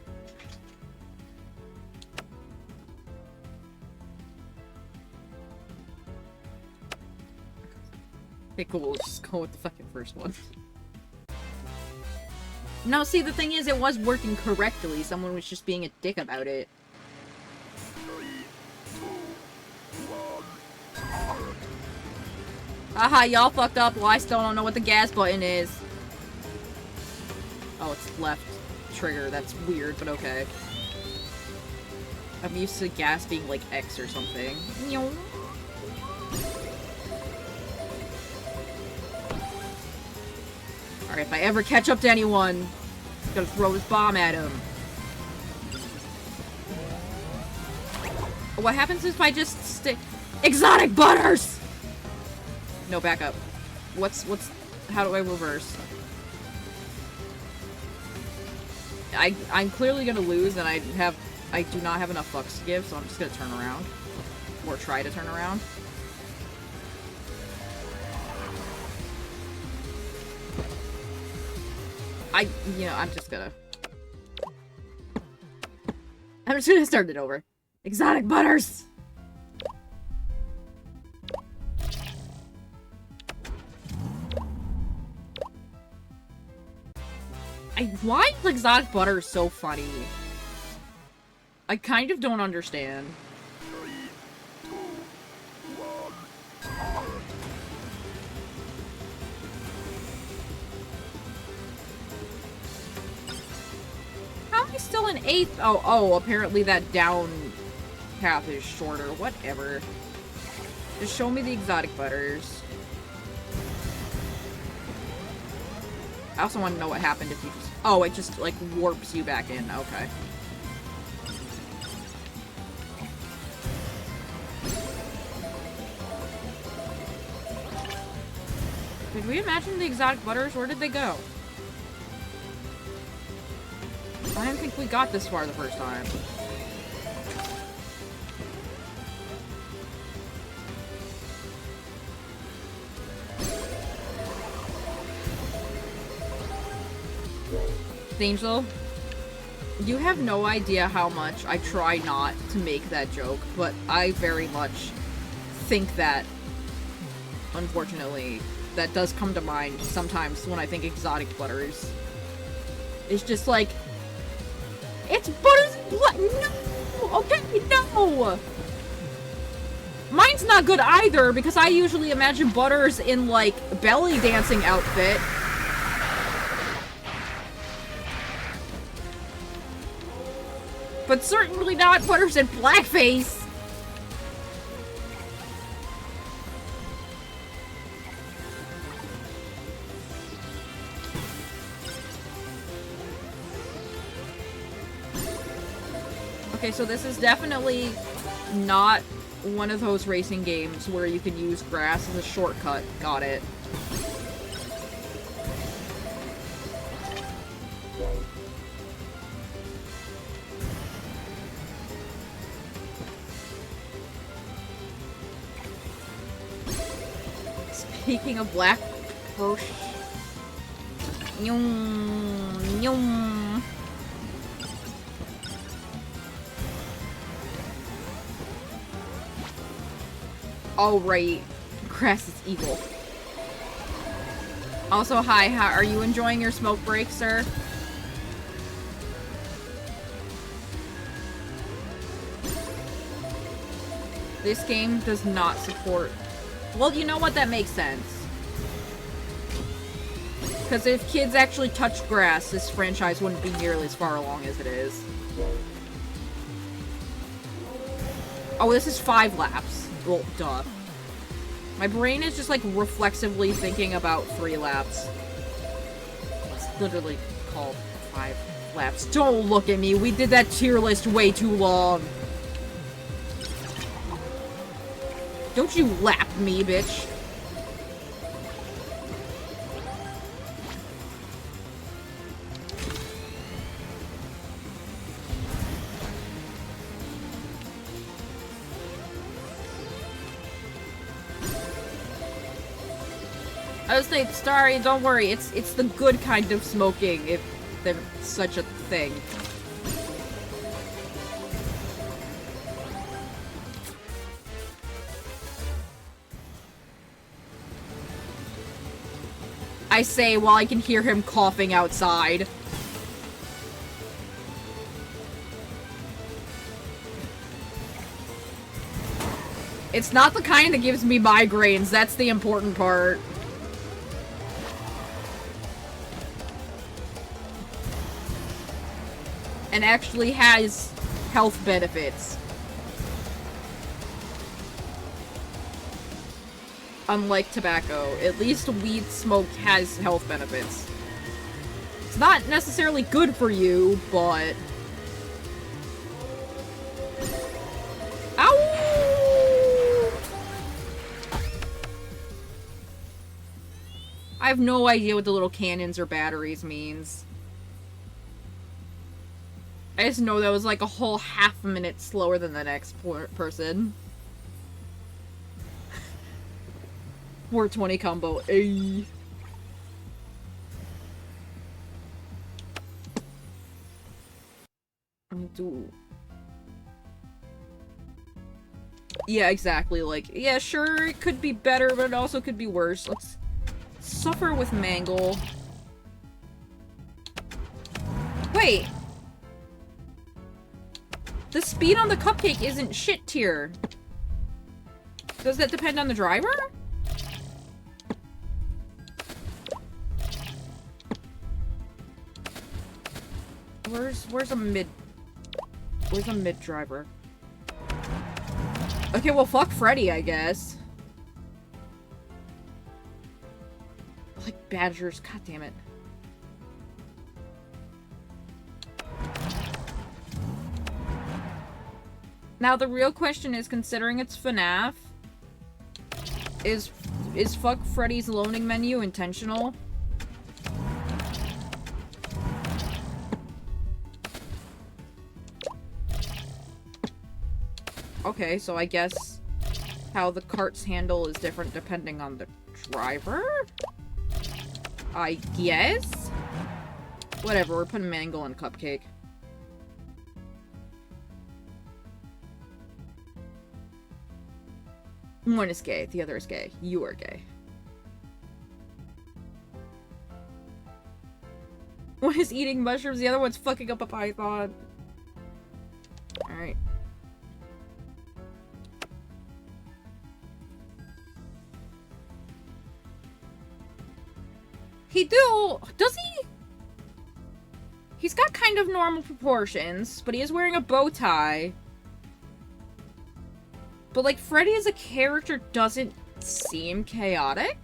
Okay, cool, let's just go with the fucking first one. No, see, the thing is, it was working correctly. Someone was just being a dick about it. Haha, y'all fucked up. Well, I still don't know what the gas button is. Oh, it's left trigger. That's weird, but okay. I'm used to gas being like X or something. Alright, if I ever catch up to anyone, I'm gonna throw this bomb at him. What happens if I just stick... Exotic butters! No, back up. How do I reverse? I'm clearly gonna lose, and I do not have enough fucks to give, so I'm just gonna turn around. Or try to turn around. I'm just gonna... I'm just gonna start it over. Exotic butters! Why is exotic butter so funny? I kind of don't understand. How am I still in 8th? Oh, apparently that down path is shorter. Whatever. Just show me the exotic butters. I also want to know what happened if you just... Oh, it just, like, warps you back in. Okay. Did we imagine the exotic butters? Where did they go? I didn't think we got this far the first time. Angel, you have no idea how much I try not to make that joke, but I very much think that, unfortunately, that does come to mind sometimes when I think exotic butters. It's just like, it's butters and blood. No! Okay, no! Mine's not good either, because I usually imagine Butters in, like, belly dancing outfit. But certainly not Butters in blackface. Okay, so this is definitely not one of those racing games where you can use grass as a shortcut. Got it. Speaking of black Porsche. Nyum, nyum. Oh, right. Grass is evil. Also, hi, are you enjoying your smoke break, sir? This game does not support... Well, you know what? That makes sense. Because if kids actually touched grass, this franchise wouldn't be nearly as far along as it is. Oh, this is 5 laps. Well, duh. My brain is just, like, reflexively thinking about 3 laps. It's literally called 5 laps. Don't look at me. We did that tier list way too long. Don't you lap me, bitch. I was saying, Starry, don't worry. It's the good kind of smoking, if there's such a thing. I say while I can hear him coughing outside. It's not the kind that gives me migraines, that's the important part. And actually has health benefits. Unlike tobacco, at least weed smoked has health benefits. It's not necessarily good for you, but... Ow! I have no idea what the little cannons or batteries means. I just know that was like a whole half a minute slower than the next person. 420 combo. Ayy. Yeah, exactly. Like, yeah, sure, it could be better, but it also could be worse. Let's suffer with Mangle. Wait! The speed on the cupcake isn't shit tier. Does that depend on the driver? Where's a mid driver? Okay, well fuck Freddy, I guess. Like badgers, god damn it. Now the real question is, considering it's FNAF, is fuck Freddy's loading menu intentional? Okay, so I guess how the carts handle is different depending on the driver? I guess? Whatever, we're putting Mangle in Cupcake. One is gay, the other is gay. You are gay. One is eating mushrooms, the other one's fucking up a python. Alright. Does he? He's got kind of normal proportions, but he is wearing a bow tie. But, like, Freddy as a character doesn't seem chaotic.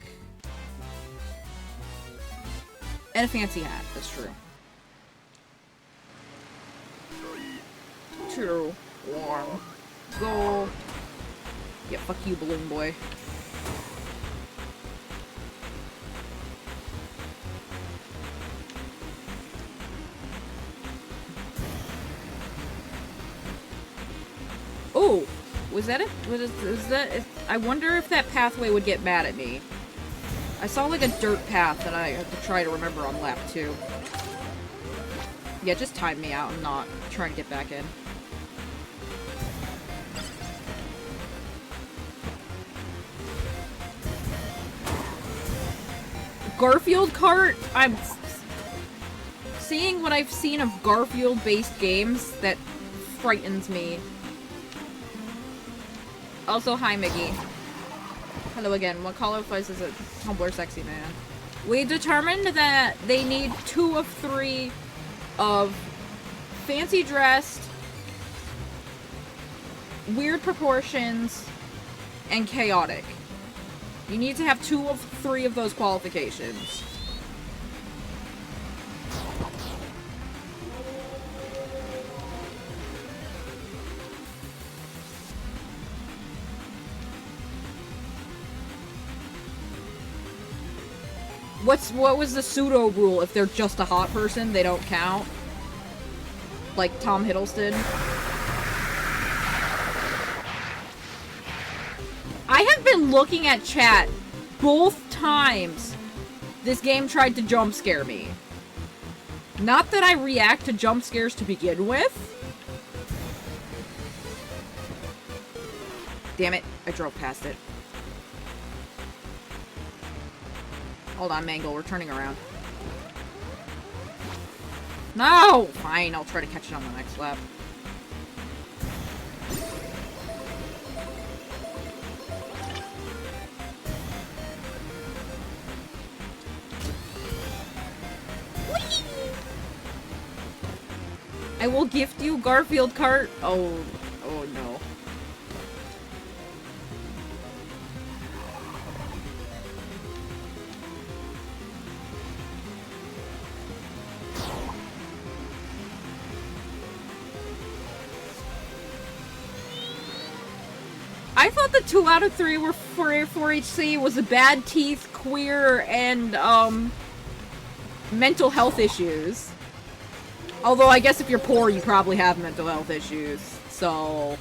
And a fancy hat, that's true. 2, 1, go. Yeah, fuck you, Balloon Boy. Oh! Was that it? Was that it? I wonder if that pathway would get mad at me. I saw like a dirt path that I have to try to remember on lap 2. Yeah, just time me out. I'm not trying to get back in. Garfield cart? I'm seeing what I've seen of Garfield-based games that frightens me. Also, hi, Miggy. Hello again. What qualifies as a Tumblr sexy man? We determined that they need 2 of 3 of fancy dressed, weird proportions, and chaotic. You need to have 2 of 3 of those qualifications. What was the pseudo rule? If they're just a hot person, they don't count? Like Tom Hiddleston? I have been looking at chat both times this game tried to jump scare me. Not that I react to jump scares to begin with. Damn it, I drove past it. Hold on, Mangle, we're turning around. No! Fine, I'll try to catch it on the next lap. Whee! I will gift you Garfield cart. Oh no. I thought the 2 out of 3 were for 4HC was a bad teeth, queer, and, mental health issues. Although I guess if you're poor, you probably have mental health issues, so...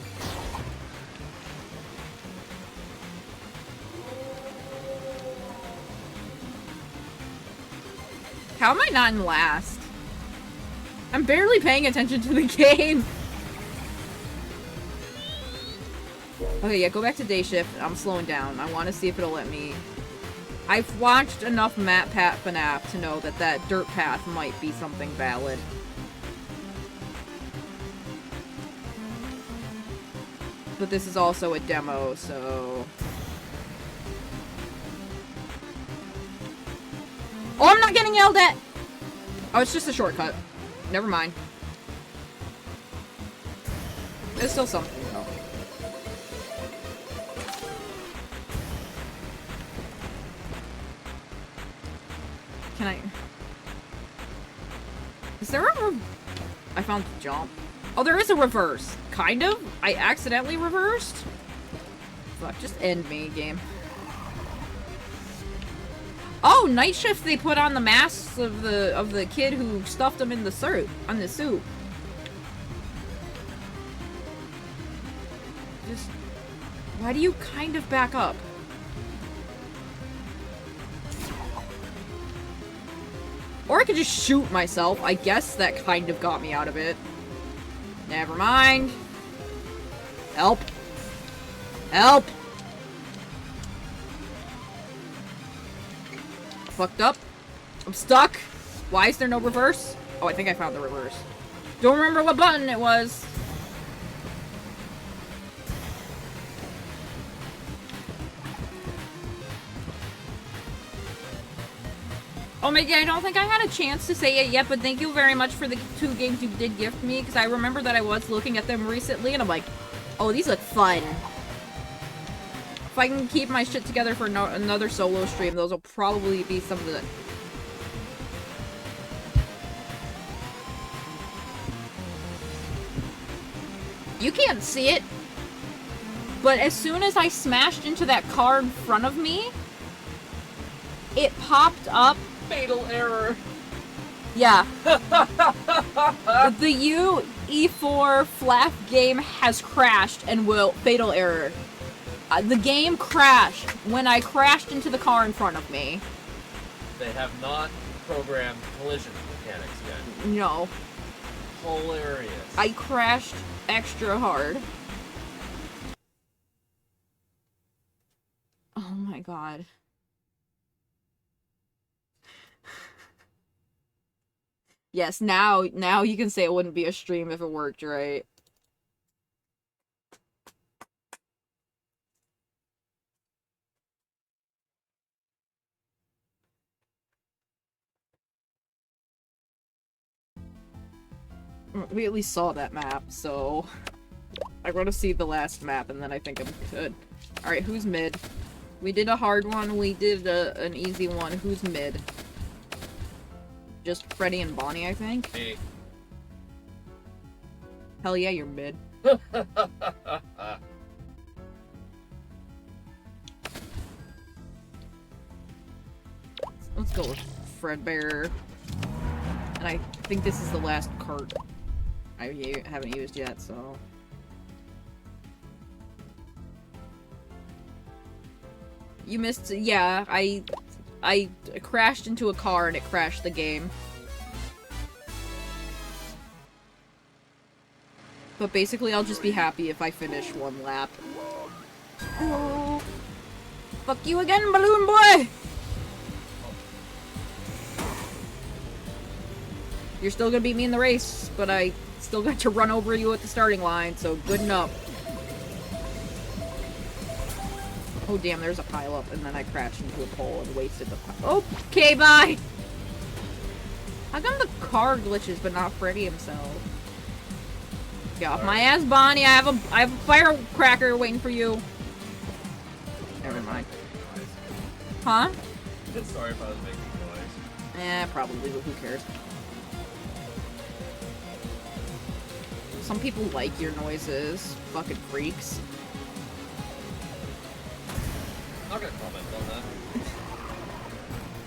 How am I not in last? I'm barely paying attention to the game. Okay, yeah, go back to day shift. I'm slowing down. I want to see if it'll let me... I've watched enough Map Pat FNAF to know that that dirt path might be something valid. But this is also a demo, so... Oh, I'm not getting yelled at! Oh, it's just a shortcut. Never mind. There's still something, though. Can I... Is there a I found the jump. Oh, there is a reverse. Kind of. I accidentally reversed. Fuck, just end me, game. Oh, night shift they put on the masks of the kid who stuffed him in the suit. On the suit. Just... Why do you kind of back up? Or I could just shoot myself. I guess that kind of got me out of it. Never mind. Help. Help! Fucked up. I'm stuck. Why is there no reverse? Oh, I think I found the reverse. Don't remember what button it was. Oh my god, I don't think I had a chance to say it yet, but thank you very much for the 2 games you did gift me, because I remember that I was looking at them recently, and I'm like, oh, these look fun. If I can keep my shit together for another solo stream, those will probably be some of the... You can't see it, but as soon as I smashed into that car in front of me, it popped up. Fatal error. Yeah. The UE4 FLAF game has crashed and will fatal error. The game crashed when I crashed into the car in front of me. They have not programmed collision mechanics yet. No. Hilarious. I crashed extra hard. Oh my god. Yes, now you can say it wouldn't be a stream if it worked right. We at least saw that map, so I want to see the last map and then I think I'm good. Alright, who's mid? We did a hard one, we did an easy one. Who's mid? Just Freddy and Bonnie, I think? Me. Hell yeah, you're mid. Let's go with Fredbear. And I think this is the last cart I haven't used yet, so... You missed... Yeah, I crashed into a car and it crashed the game. But basically, I'll just be happy if I finish one lap. Oh. Fuck you again, Balloon Boy! You're still gonna beat me in the race, but I still got to run over you at the starting line, so good enough. Oh damn, there's a pileup, and then I crashed into a pole and wasted the pile. Okay, bye! How come the car glitches, but not Freddy himself? Get off my ass, Bonnie! I have a firecracker waiting for you. Never mind. Huh? Sorry if I was making noise. Eh, probably, but who cares? Some people like your noises. Fucking freaks. I'm not gonna comment on that.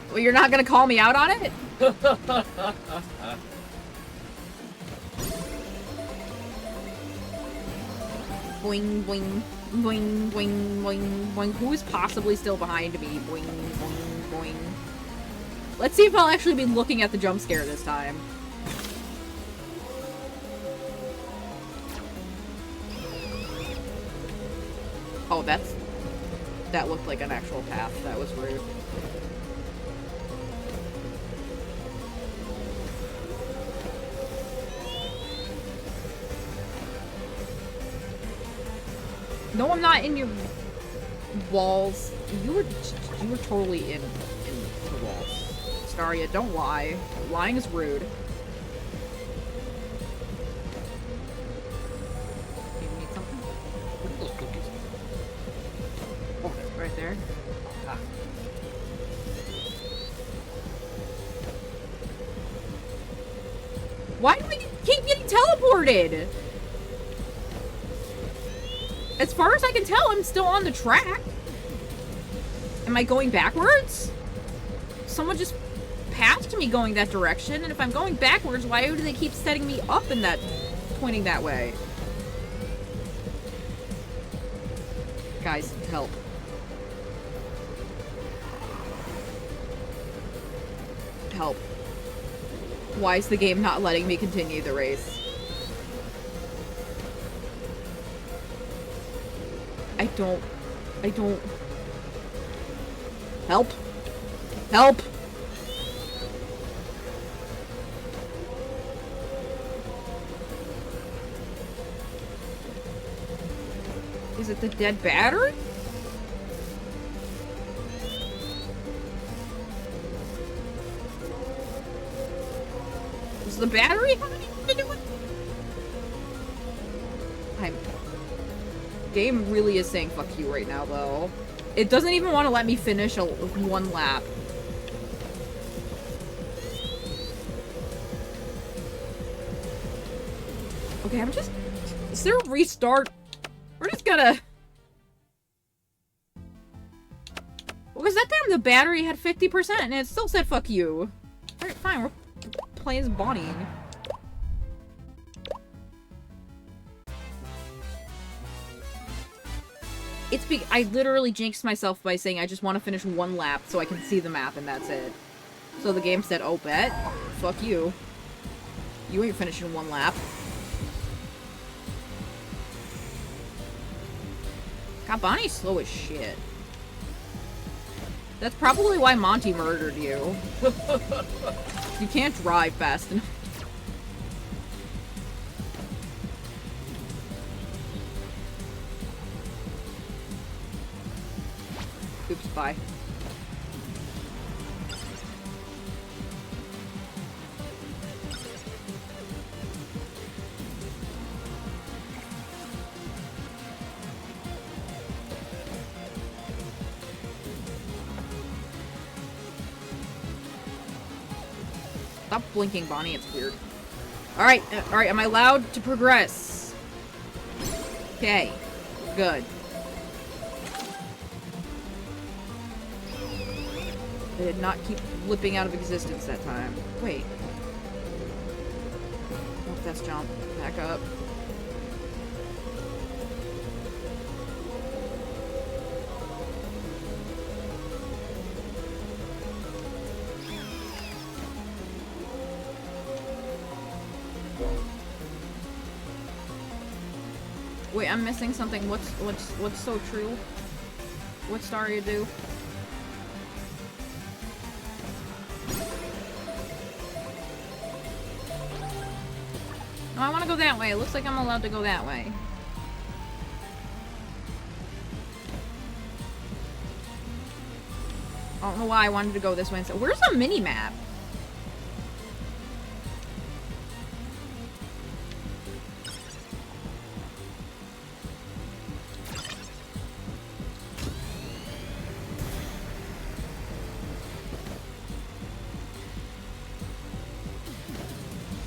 Well, you're not gonna call me out on it? Boing, boing, boing, boing, boing, boing. Who is possibly still behind me? Boing, boing, boing. Let's see if I'll actually be looking at the jump scare this time. that looked like an actual path. That was rude. No, I'm not in your walls. You were totally in the walls. Staria, don't lie. Lying is rude. You need something? What are those cookies? Oh, there. Right there. Ah. Why do I keep getting teleported? As far as I can tell, I'm still on the track. Am I going backwards? Someone just passed me going that direction, and if I'm going backwards, why do they keep setting me up in that, pointing that way? Guys, help. Help. Why is the game not letting me continue the race? I don't... Help! Help! Is it the dead battery? Is the battery having anything to do with... Game really is saying fuck you right now, though. It doesn't even want to let me finish one lap. Okay, I'm just... Is there a restart? We're just gonna... Because that time the battery had 50% and it still said fuck you. Alright, fine, we're playing as Bonnie. I literally jinxed myself by saying I just want to finish one lap so I can see the map and that's it. So the game said, oh, bet. Fuck you. You ain't finishing one lap. God, Bonnie's slow as shit. That's probably why Monty murdered you. You can't drive fast enough. Oops, bye. Stop blinking, Bonnie, it's weird. Alright, am I allowed to progress? Okay, good. I did not keep flipping out of existence that time. Wait. Oh, that's jump. Back up. Wait, I'm missing something. What's so true? What's Staria do? No, I want to go that way. It looks like I'm allowed to go that way. I don't know why I wanted to go this way. So where's the mini-map?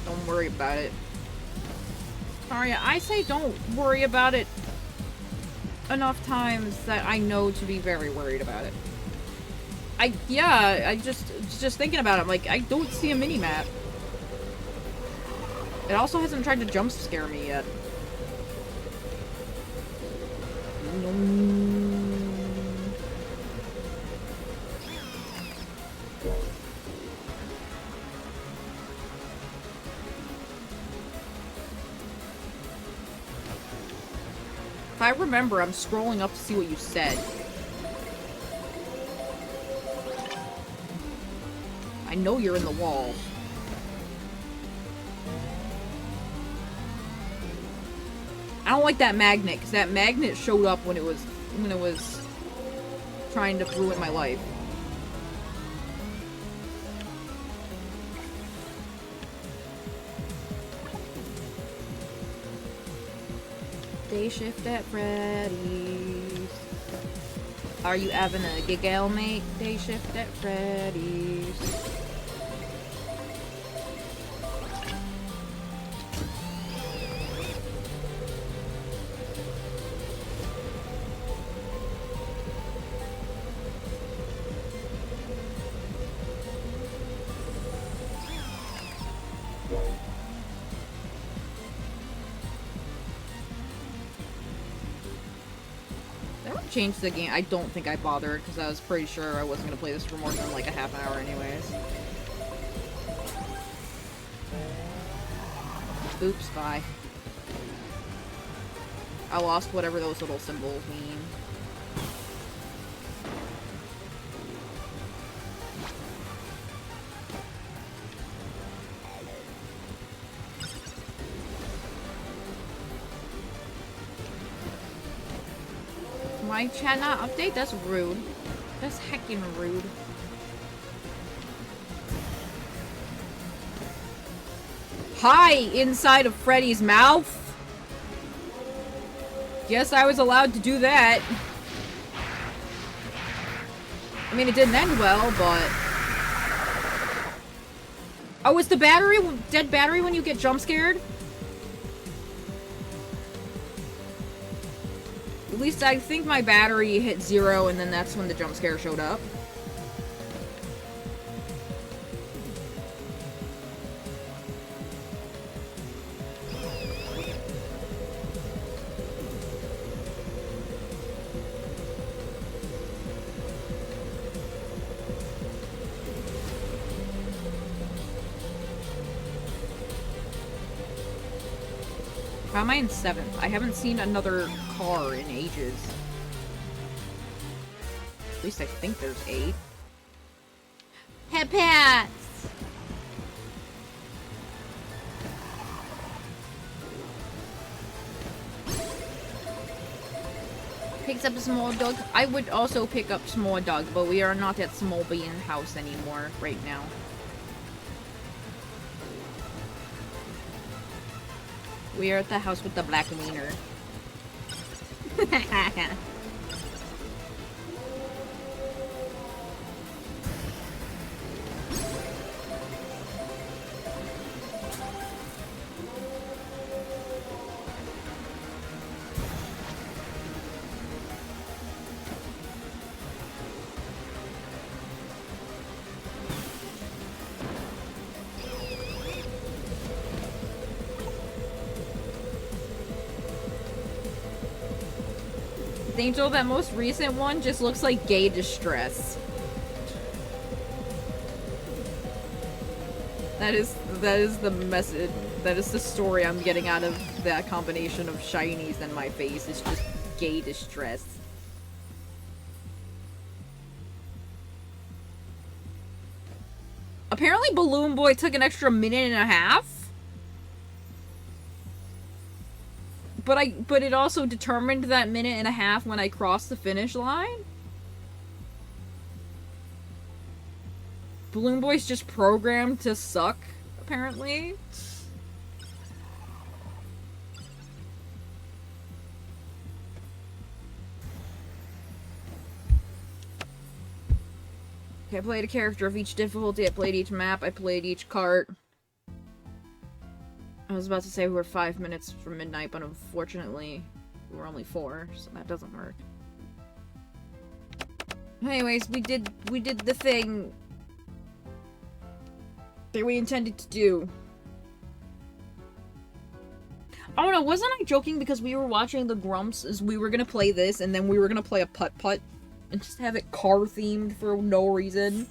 Don't worry about it. Sorry, I say don't worry about it enough times that I know to be very worried about it. I just thinking about it, I'm like, I don't see a mini-map. It also hasn't tried to jump scare me yet. If I remember, I'm scrolling up to see what you said. I know you're in the wall. I don't like that magnet, because that magnet showed up when it was trying to ruin my life. Day shift at Freddy's. Are you having a giggle, mate? Day shift at Freddy's. Change the game. I don't think I bothered because I was pretty sure I wasn't gonna play this for more than like a half an hour anyways. Oops, bye. I lost whatever those little symbols mean. My chat not update? That's rude. That's heckin' rude. Hi! Inside of Freddy's mouth? Guess I was allowed to do that. I mean, it didn't end well, but... Oh, is the battery dead battery when you get jump scared? At least I think my battery hit 0 and then that's when the jump scare showed up. How am I in 7th? I haven't seen another car in ages. At least I think there's 8. Pet pats! Picks up a small dog. I would also pick up small dog, but we are not at small bean house anymore right now. We are at the house with the black wiener. Angel, that most recent one just looks like gay distress. That is the message. That is the story I'm getting out of that combination of shinies and my face. It's just gay distress. Apparently Balloon Boy took an extra minute and a half. But it also determined that minute and a half when I crossed the finish line. Balloon Boy's just programmed to suck, apparently. Okay, I played a character of each difficulty, I played each map, I played each cart. I was about to say we were 5 minutes from midnight, but unfortunately, we're only 4, so that doesn't work. Anyways, we did the thing that we intended to do. I don't know, wasn't I joking because we were watching the Grumps as we were gonna play this, and then we were gonna play a putt-putt, and just have it car-themed for no reason?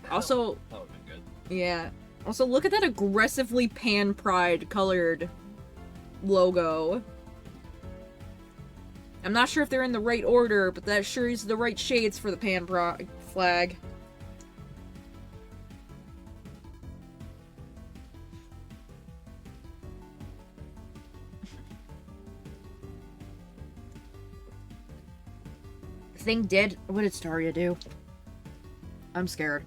Also, that would've been good. yeah. Also, look at that aggressively Pan Pride colored logo. I'm not sure if they're in the right order, but that sure is the right shades for the Pan Pride flag. Thing did. What did Staria do? I'm scared.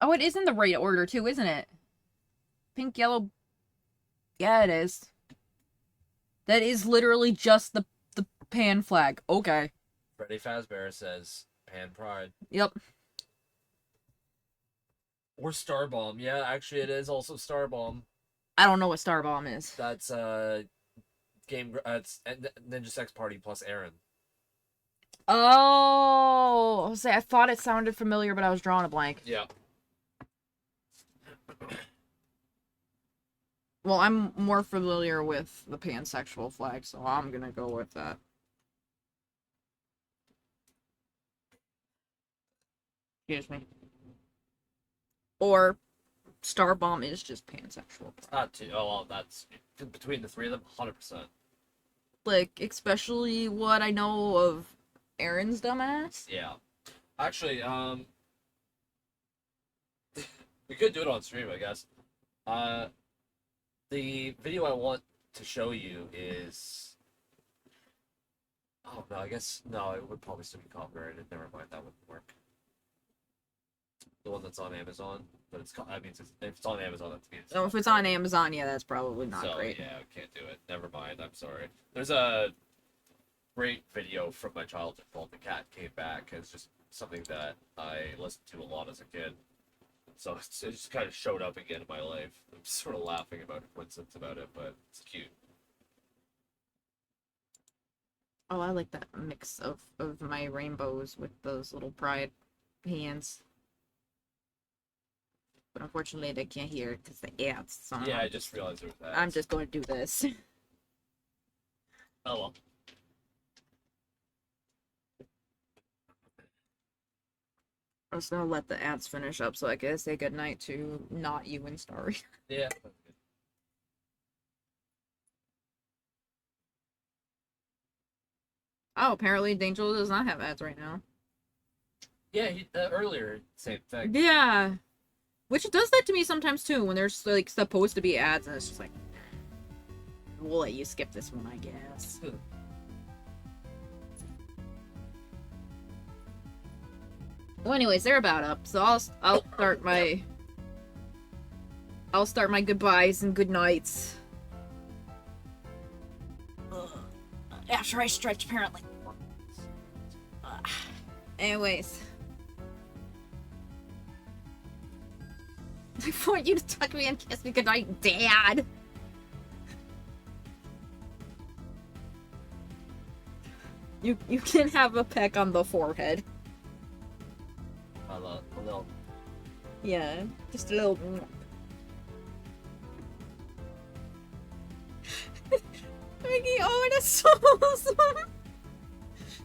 Oh, it is in the right order too, isn't it? Pink, yellow. Yeah, it is. That is literally just the Pan flag. Okay. Freddy Fazbear says Pan Pride. Yep. Or Starbomb. Yeah, actually, it is also Starbomb. I don't know what Starbomb is. That's game. It's Ninja Sex Party plus Aaron. Oh, I thought it sounded familiar, but I was drawing a blank. Yeah. Well, I'm more familiar with the pansexual flag, so I'm gonna go with that. Excuse me. Or Starbomb is just pansexual. Not too. Oh, well, that's between the three of them, 100%. Like, especially what I know of Aaron's dumbass. Yeah. Actually, we could do it on stream, I guess. The video I want to show you is. Oh no, I guess no. It would probably still be copyrighted. Never mind, that wouldn't work. The one that's on Amazon, but it's. I mean, if it's on Amazon, that means. No, if it's on Amazon, yeah, that's probably not So, great. yeah, I can't do it. Never mind. I'm sorry. There's a great video from my childhood called "The Cat Came Back." It's just something that I listened to a lot as a kid. So it just kind of showed up again in my life. I'm sort of laughing about it, coincidence about it, but it's cute. Oh, I like that mix of my rainbows with those little pride hands. But unfortunately, they can't hear it because the ads. So Yeah, I just realized there was that. I'm just going to do this. Oh well. I'm just gonna let the ads finish up so I can say goodnight to not you and Starry. Yeah. Oh, apparently Angel does not have ads right now. Yeah, earlier, same thing. Yeah. Which does that to me sometimes too, when there's like supposed to be ads and it's just like, we'll let you skip this one, I guess. Well, anyways, they're about up, so I'll start my goodbyes and good nights. After I stretch, apparently. Anyways. I want you to tuck me and kiss me goodnight, Dad! You can have a peck on the forehead. A little. Yeah, just a little. Mickey, oh, that's so awesome!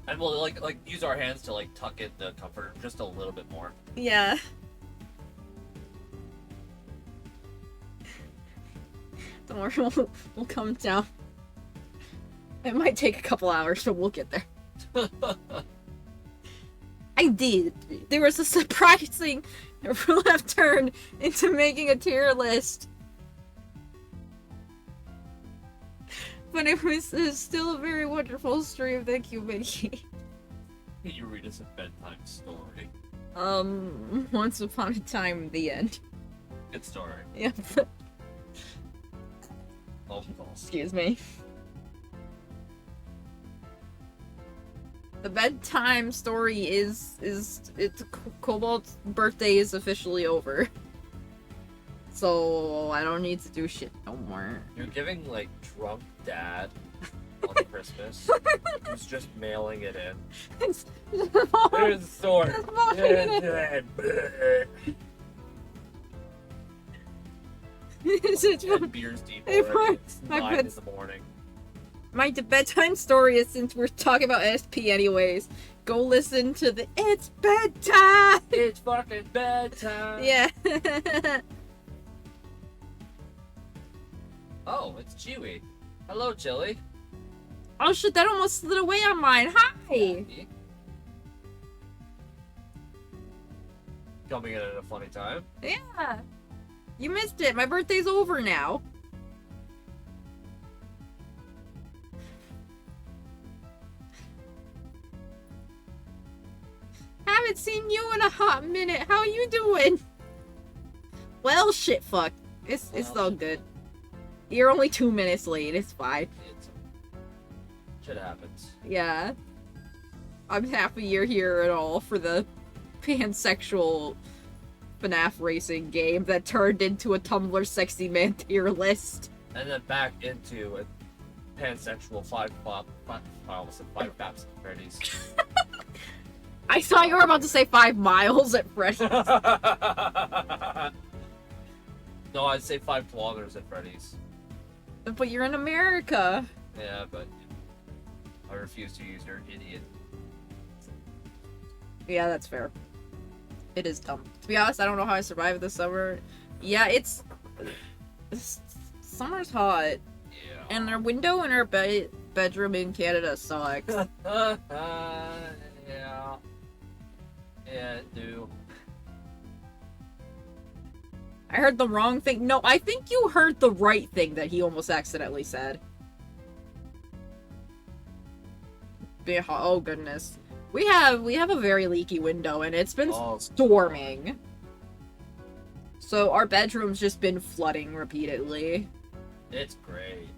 And we'll like use our hands to like tuck in the comforter just a little bit more. Yeah. Don't worry, we'll come down. It might take a couple hours, but we'll get there. I did. There was a surprising left turn into making a tier list. But it was still a very wonderful stream. Thank you, Mickey. You read us a bedtime story. Once upon a time, the end. Good story. Yep. Excuse me. The bedtime story is Cobalt's birthday is officially over. So I don't need to do shit no more. You're giving like drunk dad on Christmas who's just mailing it in. Here's the story. Since And beers deep Hey, already. It's my 9 in bed's- the morning. my bedtime story is, since we're talking about SP anyways, go listen to the It's Bedtime! It's fucking bedtime. Yeah. Oh, it's Chewy. Hello, Chili. Oh shit, that almost slid away on mine. Hi! Coming in at a funny time. Yeah. You missed it. My birthday's over now. Haven't seen you in a hot minute. How you doing? Well, shit, fuck. It's Well, all shit. good. You're only 2 minutes late. It's fine. It's... Shit happens. Yeah. I'm happy you're here at all for the pansexual FNAF racing game that turned into a Tumblr sexy man tier list. And then back into a pansexual I almost said 5 Baps at Freddy's. I thought you were about to say 5 miles at Fresh. No, I'd say 5 kilometers at Freddy's. But you're in America. Yeah, but I refuse to use your idiot. Yeah, that's fair. It is dumb. To be honest, I don't know how I survived this summer. Yeah, it's summer's hot. Yeah. And our window in our bedroom in Canada sucks. Yeah. Yeah, do. I heard the wrong thing. No, I think you heard the right thing that he almost accidentally said. Oh goodness. We have a very leaky window and it's been Oh. storming. So our bedroom's just been flooding repeatedly. It's great.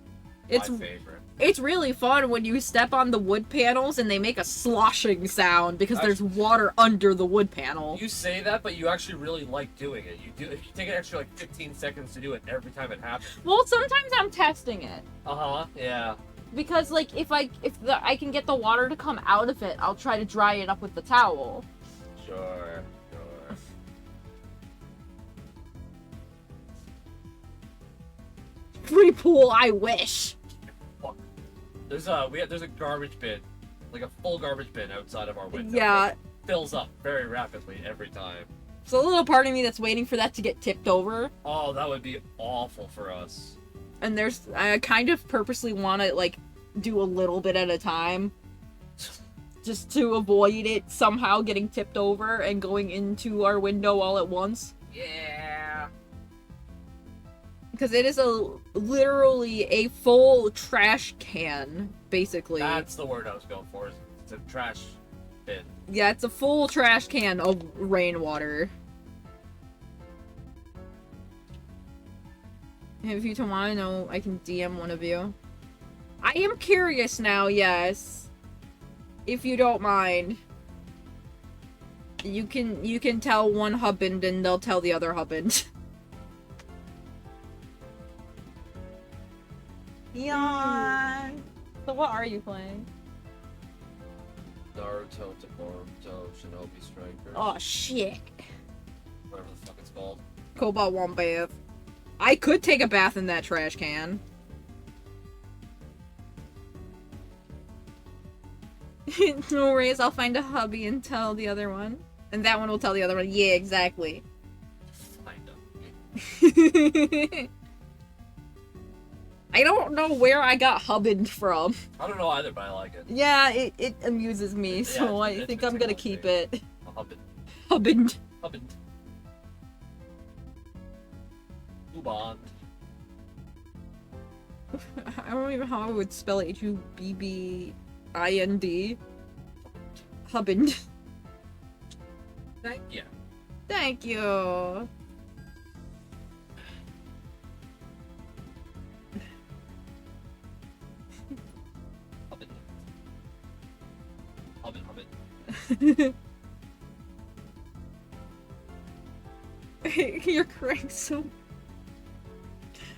It's My favorite. It's really fun when you step on the wood panels and they make a sloshing sound because there's water under the wood panel. You say that, but you actually really like doing it. You take an extra like 15 seconds to do it every time it happens. Well, sometimes I'm testing it Yeah. because like if I can get the water to come out of it, I'll try to dry it up with the towel. Sure. Free pool, I wish. Fuck. There's a garbage bin, like a full garbage bin outside of our window. Yeah, that fills up very rapidly every time. so a little part of me that's waiting for that to get tipped over. Oh, that would be awful for us. And I kind of purposely want to like do a little bit at a time, just to avoid it somehow getting tipped over and going into our window all at once. Yeah. Because it is literally a full trash can, basically. That's the word I was going for. It's a trash bin. Yeah, it's a full trash can of rainwater. If you don't want to know, I can DM one of you. I am curious now, yes. If you don't mind. You can tell one husband and they'll tell the other husband. Yawn. So what are you playing? Naruto to Boruto Shinobi Strikers. Oh shit. Whatever the fuck it's called. Cobalt won't bath. I could take a bath in that trash can. No worries, I'll find a hubby and tell the other one. And that one will tell the other one. Yeah, exactly. Find I don't know where I got hubbined from. I don't know either, but I like it. Yeah, it amuses me, so it's- I it's think a I'm gonna tickle keep me. it. A hubbin. Hubbined. Hubbin. Ubond. I don't even know how I would spell Hubbind. Hubbined. Thank you. Thank you. Hubbin. Hubbin. You're correct, so...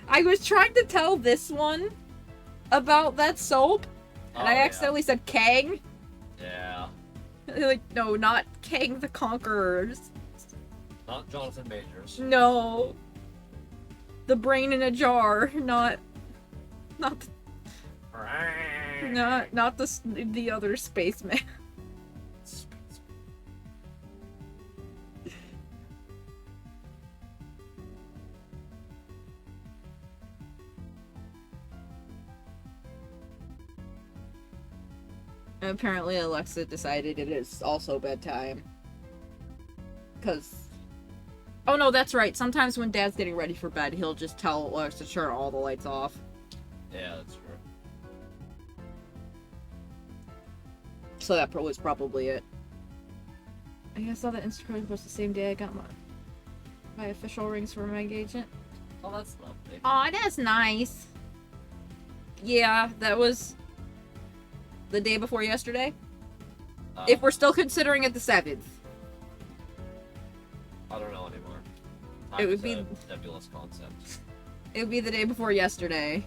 I was trying to tell this one about that soap, and I accidentally said Kang. Yeah. Like, no, not Kang the Conqueror. Not Jonathan Majors. No. the brain in a jar, not the other spaceman. Apparently Alexa decided it is also bedtime. Cause... Oh no, that's right. Sometimes when Dad's getting ready for bed, he'll just tell Alexa to turn all the lights off. Yeah, that's true. So that was probably it. I saw that Instagram post the same day I got my official rings for my engagement. Oh, that's lovely. Aw, that's nice. Yeah, that was the day before yesterday. If we're still considering it the 7th. I don't know anymore. It would Time's be- a nebulous concept. It would be the day before yesterday.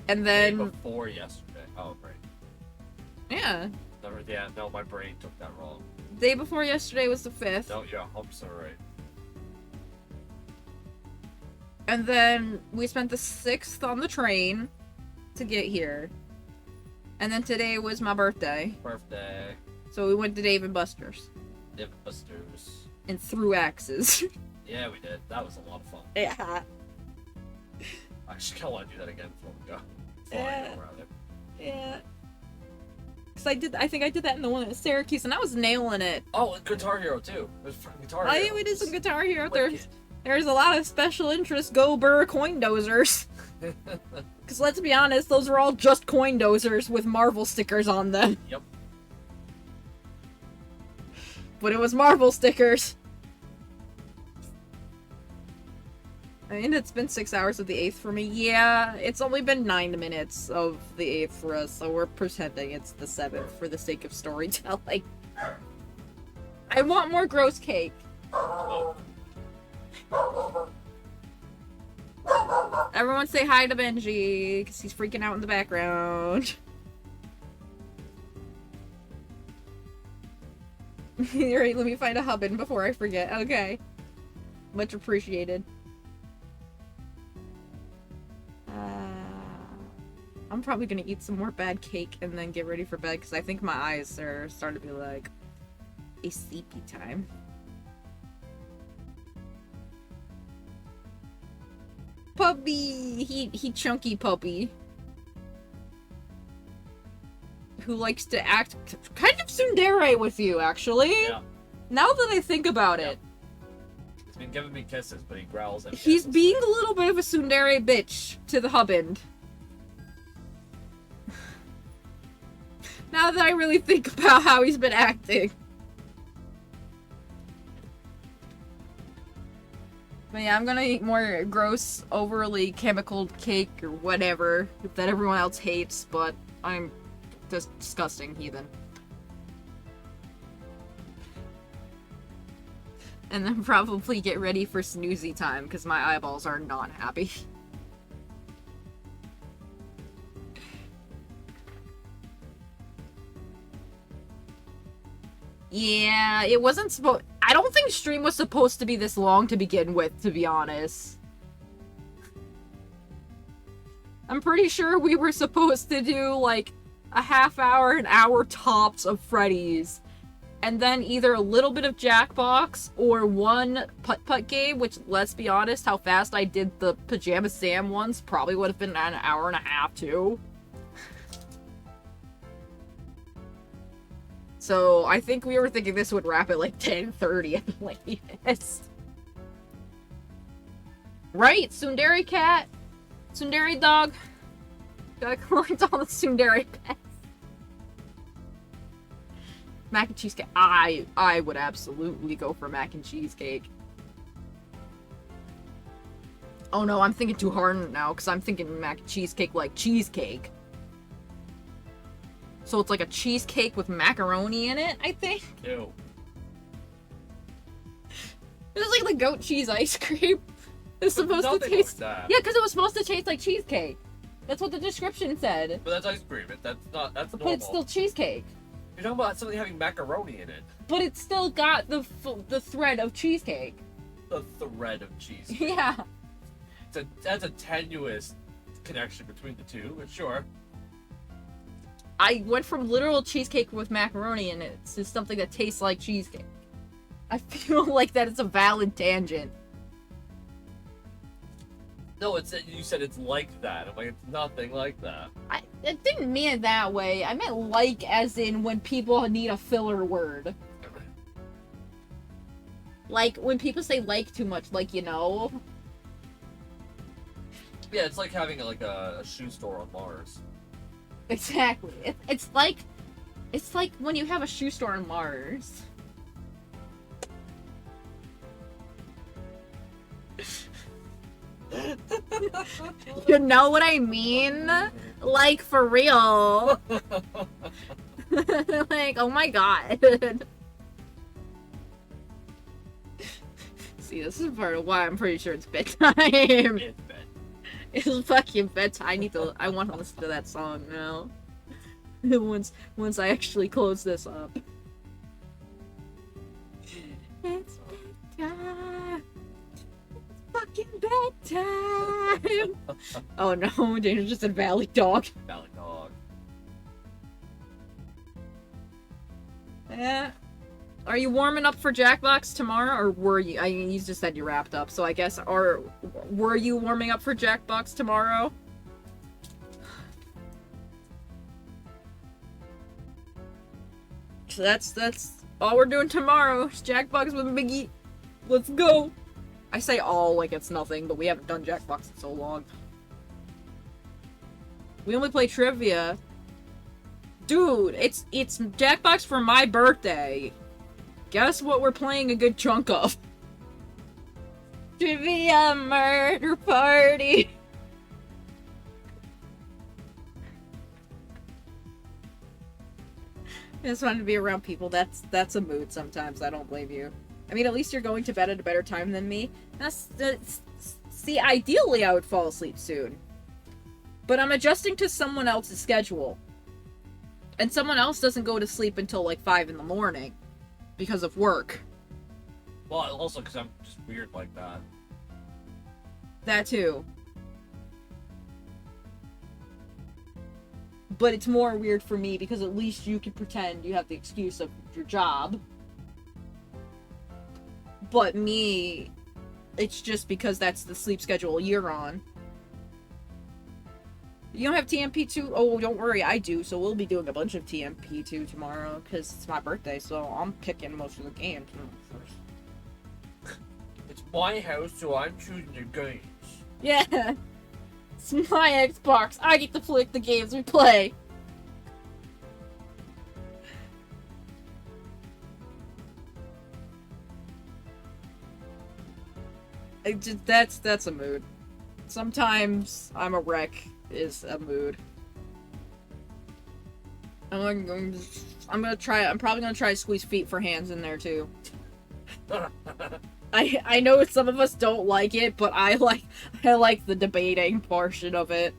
And Day then... before yesterday. Oh, right. Yeah. Never, yeah, no, my brain took that wrong. Day before yesterday was the 5th. No, you're 100% right. And then we spent the 6th on the train to get here. And then today was my birthday. Birthday. So we went to Dave and Buster's. Dip Busters. And threw axes. Yeah, we did. That was a lot of fun. Yeah. I just kind of want to do that again before we go. Yeah. Flying around it. Yeah. Cause I think I did that in the one at Syracuse, and I was nailing it. Oh, and Guitar Hero too. There's fucking Guitar I Hero. think we did some Guitar Hero. Wicked. There's a lot of special interest Go Burr coin dozers. Cause let's be honest, those are all just coin dozers with Marvel stickers on them. Yep. But it was Marvel stickers. I mean, it's been 6 hours of the 8th for me. Yeah, it's only been 9 minutes of the 8th for us, so we're pretending it's the 7th for the sake of storytelling. I want more gross cake. Everyone say hi to Benji, because he's freaking out in the background. Alright, let me find a hubbin before I forget. Okay. Much appreciated. I'm probably gonna eat some more bad cake and then get ready for bed, because I think my eyes are starting to be like a sleepy time. Puppy! He chunky puppy. Who likes to act kind of tsundere with you, actually. Yeah. Now that I think about Yeah. it. He's been giving me kisses, but he growls at me. He's being a little bit of a tsundere bitch to the hubband. Now that I really think about how he's been acting. But yeah, I'm gonna eat more gross, overly chemicaled cake or whatever that everyone else hates, but I'm just disgusting heathen. And then probably get ready for snoozy time, because my eyeballs are not happy. Yeah, it wasn't supposed... I don't think stream was supposed to be this long to begin with, to be honest. I'm pretty sure we were supposed to do, like, a half hour, an hour tops of Freddy's. And then either a little bit of Jackbox or one putt-putt game, which, let's be honest, how fast I did the Pajama Sam ones probably would have been an hour and a half, too. So, I think we were thinking this would wrap at like 10:30 at the latest. Right, Tsundere cat. Tsundere dog. Gotta collect all the Tsundere pets. Mac and cheesecake. I would absolutely go for mac and cheesecake. Oh no, I'm thinking too hard now, because I'm thinking mac and cheesecake like cheesecake. So it's like a cheesecake with macaroni in it, I think. Ew. It's like the goat cheese ice cream. It's supposed to Nothing taste... like that. Yeah, because it was supposed to taste like cheesecake. That's what the description said. But that's ice cream. That's But normal. it's still cheesecake. You're talking about something having macaroni in it. But it's still got the thread of cheesecake. a thread of cheesecake. Yeah. That's a tenuous connection between the two, but sure. I went from literal cheesecake with macaroni in it to something that tastes like cheesecake. I feel like that is a valid tangent. No, you said it's like that. I'm like, it's nothing like that. I didn't mean it that way. I meant like as in when people need a filler word. Like, when people say like too much, like, you know? Yeah, it's like having like a shoe store on Mars. Exactly. It's like when you have a shoe store on Mars. You know what I mean? Like, for real. Like, oh my god. See, this is part of why I'm pretty sure it's bedtime. It's bad. It's fucking bedtime. I want to listen to that song now. Once I actually close this up. It's bedtime. It's fucking bedtime. Oh no, Dana just said Valley Dog. Valley Dog. Are you warming up for Jackbox tomorrow, or were you? I mean, you just said you wrapped up, so I guess, or were you warming up for Jackbox tomorrow? So that's all we're doing tomorrow. Is Jackbox with Biggie. Let's go. I say all like it's nothing, but we haven't done Jackbox in so long. We only play trivia. Dude, it's Jackbox for my birthday. Guess what we're playing a good chunk of? Trivia Murder Party! I just wanted to be around people. That's a mood sometimes. I don't blame you. I mean, at least you're going to bed at a better time than me. See, ideally I would fall asleep soon. But I'm adjusting to someone else's schedule. And someone else doesn't go to sleep until like 5 in the morning. Because of work. Well, also because I'm just weird like that. That too. But it's more weird for me because at least you can pretend you have the excuse of your job. But me, it's just because that's the sleep schedule you're on. You don't have TMP2? Oh, don't worry, I do. So we'll be doing a bunch of TMP2 tomorrow because it's my birthday, so I'm picking most of the games first. It's my house, so I'm choosing the games. Yeah! It's my Xbox. I get to flick the games we play. That's a mood. Sometimes I'm a wreck is a mood. I'm probably gonna try to squeeze feet for hands in there too. I know some of us don't like it, but I like the debating portion of it.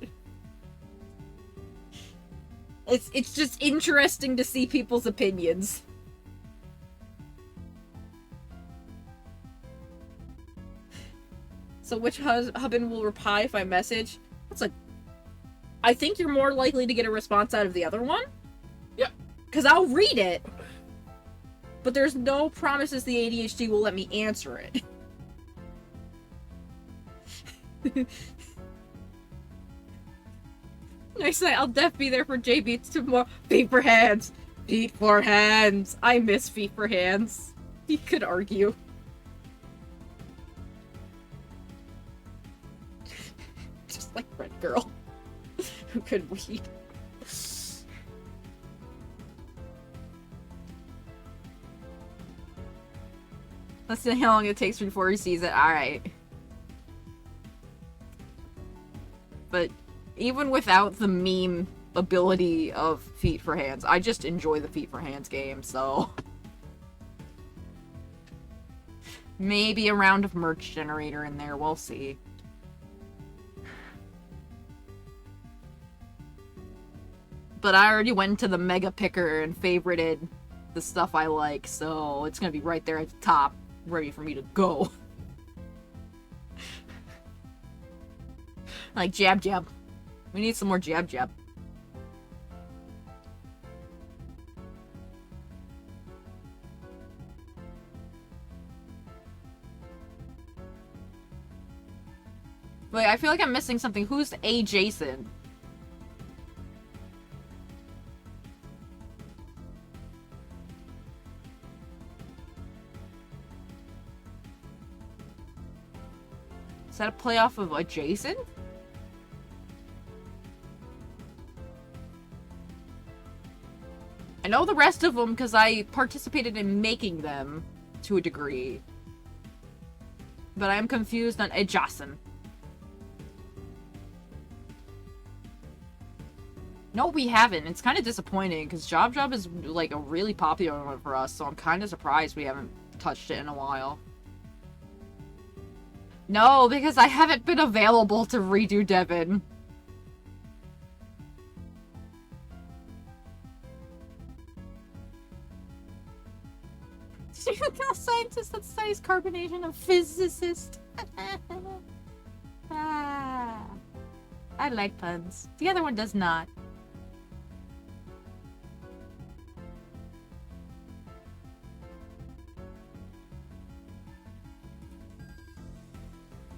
It's just interesting to see people's opinions. So which husband will reply if I message? I think you're more likely to get a response out of the other one. Yep. Because I'll read it. But there's no promises the ADHD will let me answer it. Nice night. I'll def be there for JB tomorrow. Feet for hands. Feet for hands. I miss feet for hands. He could argue. Just like Red Girl. Who could read. Let's see how long it takes before he sees it. Alright. But even without the meme ability of Feet for Hands, I just enjoy the Feet for Hands game, so... Maybe a round of merch generator in there, we'll see. But I already went to the Mega Picker and favorited the stuff I like, so it's gonna be right there at the top, ready for me to go. Like, jab, jab. We need some more jab, jab. Wait, I feel like I'm missing something. Who's a Jason? Is that a playoff of a Jason? I know the rest of them because I participated in making them to a degree. But I am confused on a Jason. No, we haven't. It's kind of disappointing because Job Job is like a really popular one for us, so I'm kind of surprised we haven't touched it in a while. No, because I haven't been available to redo Devin. Serial scientist that studies carbonation, a physicist. Ah, I like puns. The other one does not.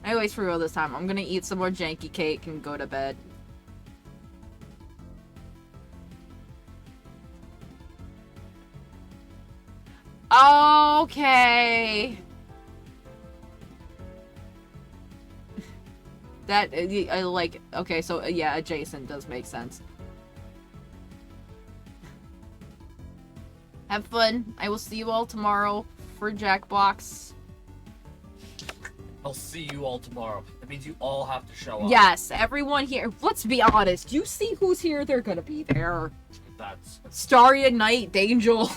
Anyways, for real this time, I'm gonna eat some more janky cake and go to bed. Okay. That, like, okay, so, yeah, adjacent does make sense. Have fun. I will see you all tomorrow for Jackbox. I'll see you all tomorrow. That means you all have to show up. Yes, everyone here. Let's be honest. You see who's here, they're gonna be there. That's... Starry at Night, Dangel.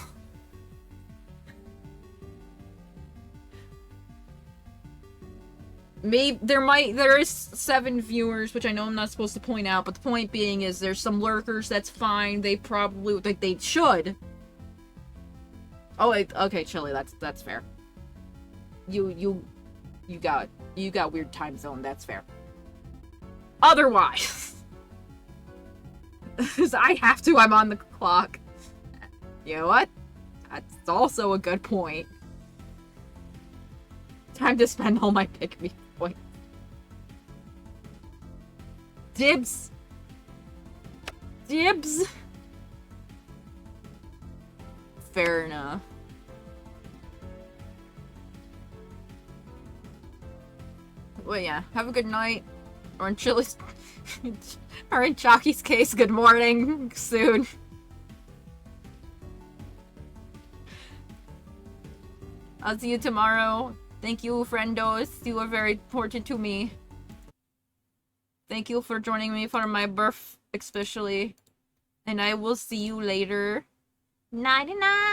Maybe there is 7 viewers, which I know I'm not supposed to point out, but the point being is there's some lurkers, that's fine. They probably, like, they should. Oh, wait, okay, Chili, that's fair. You got weird time zone, that's fair. Otherwise, I have to, I'm on the clock. You know what? That's also a good point. Time to spend all my pick-me points. Dibs! Dibs! Fair enough. Well, yeah, have a good night. Or in Chili's... or in Chalky's case, good morning. Soon. I'll see you tomorrow. Thank you, friendos. You are very important to me. Thank you for joining me for my birth, especially. And I will see you later. Nighty-night.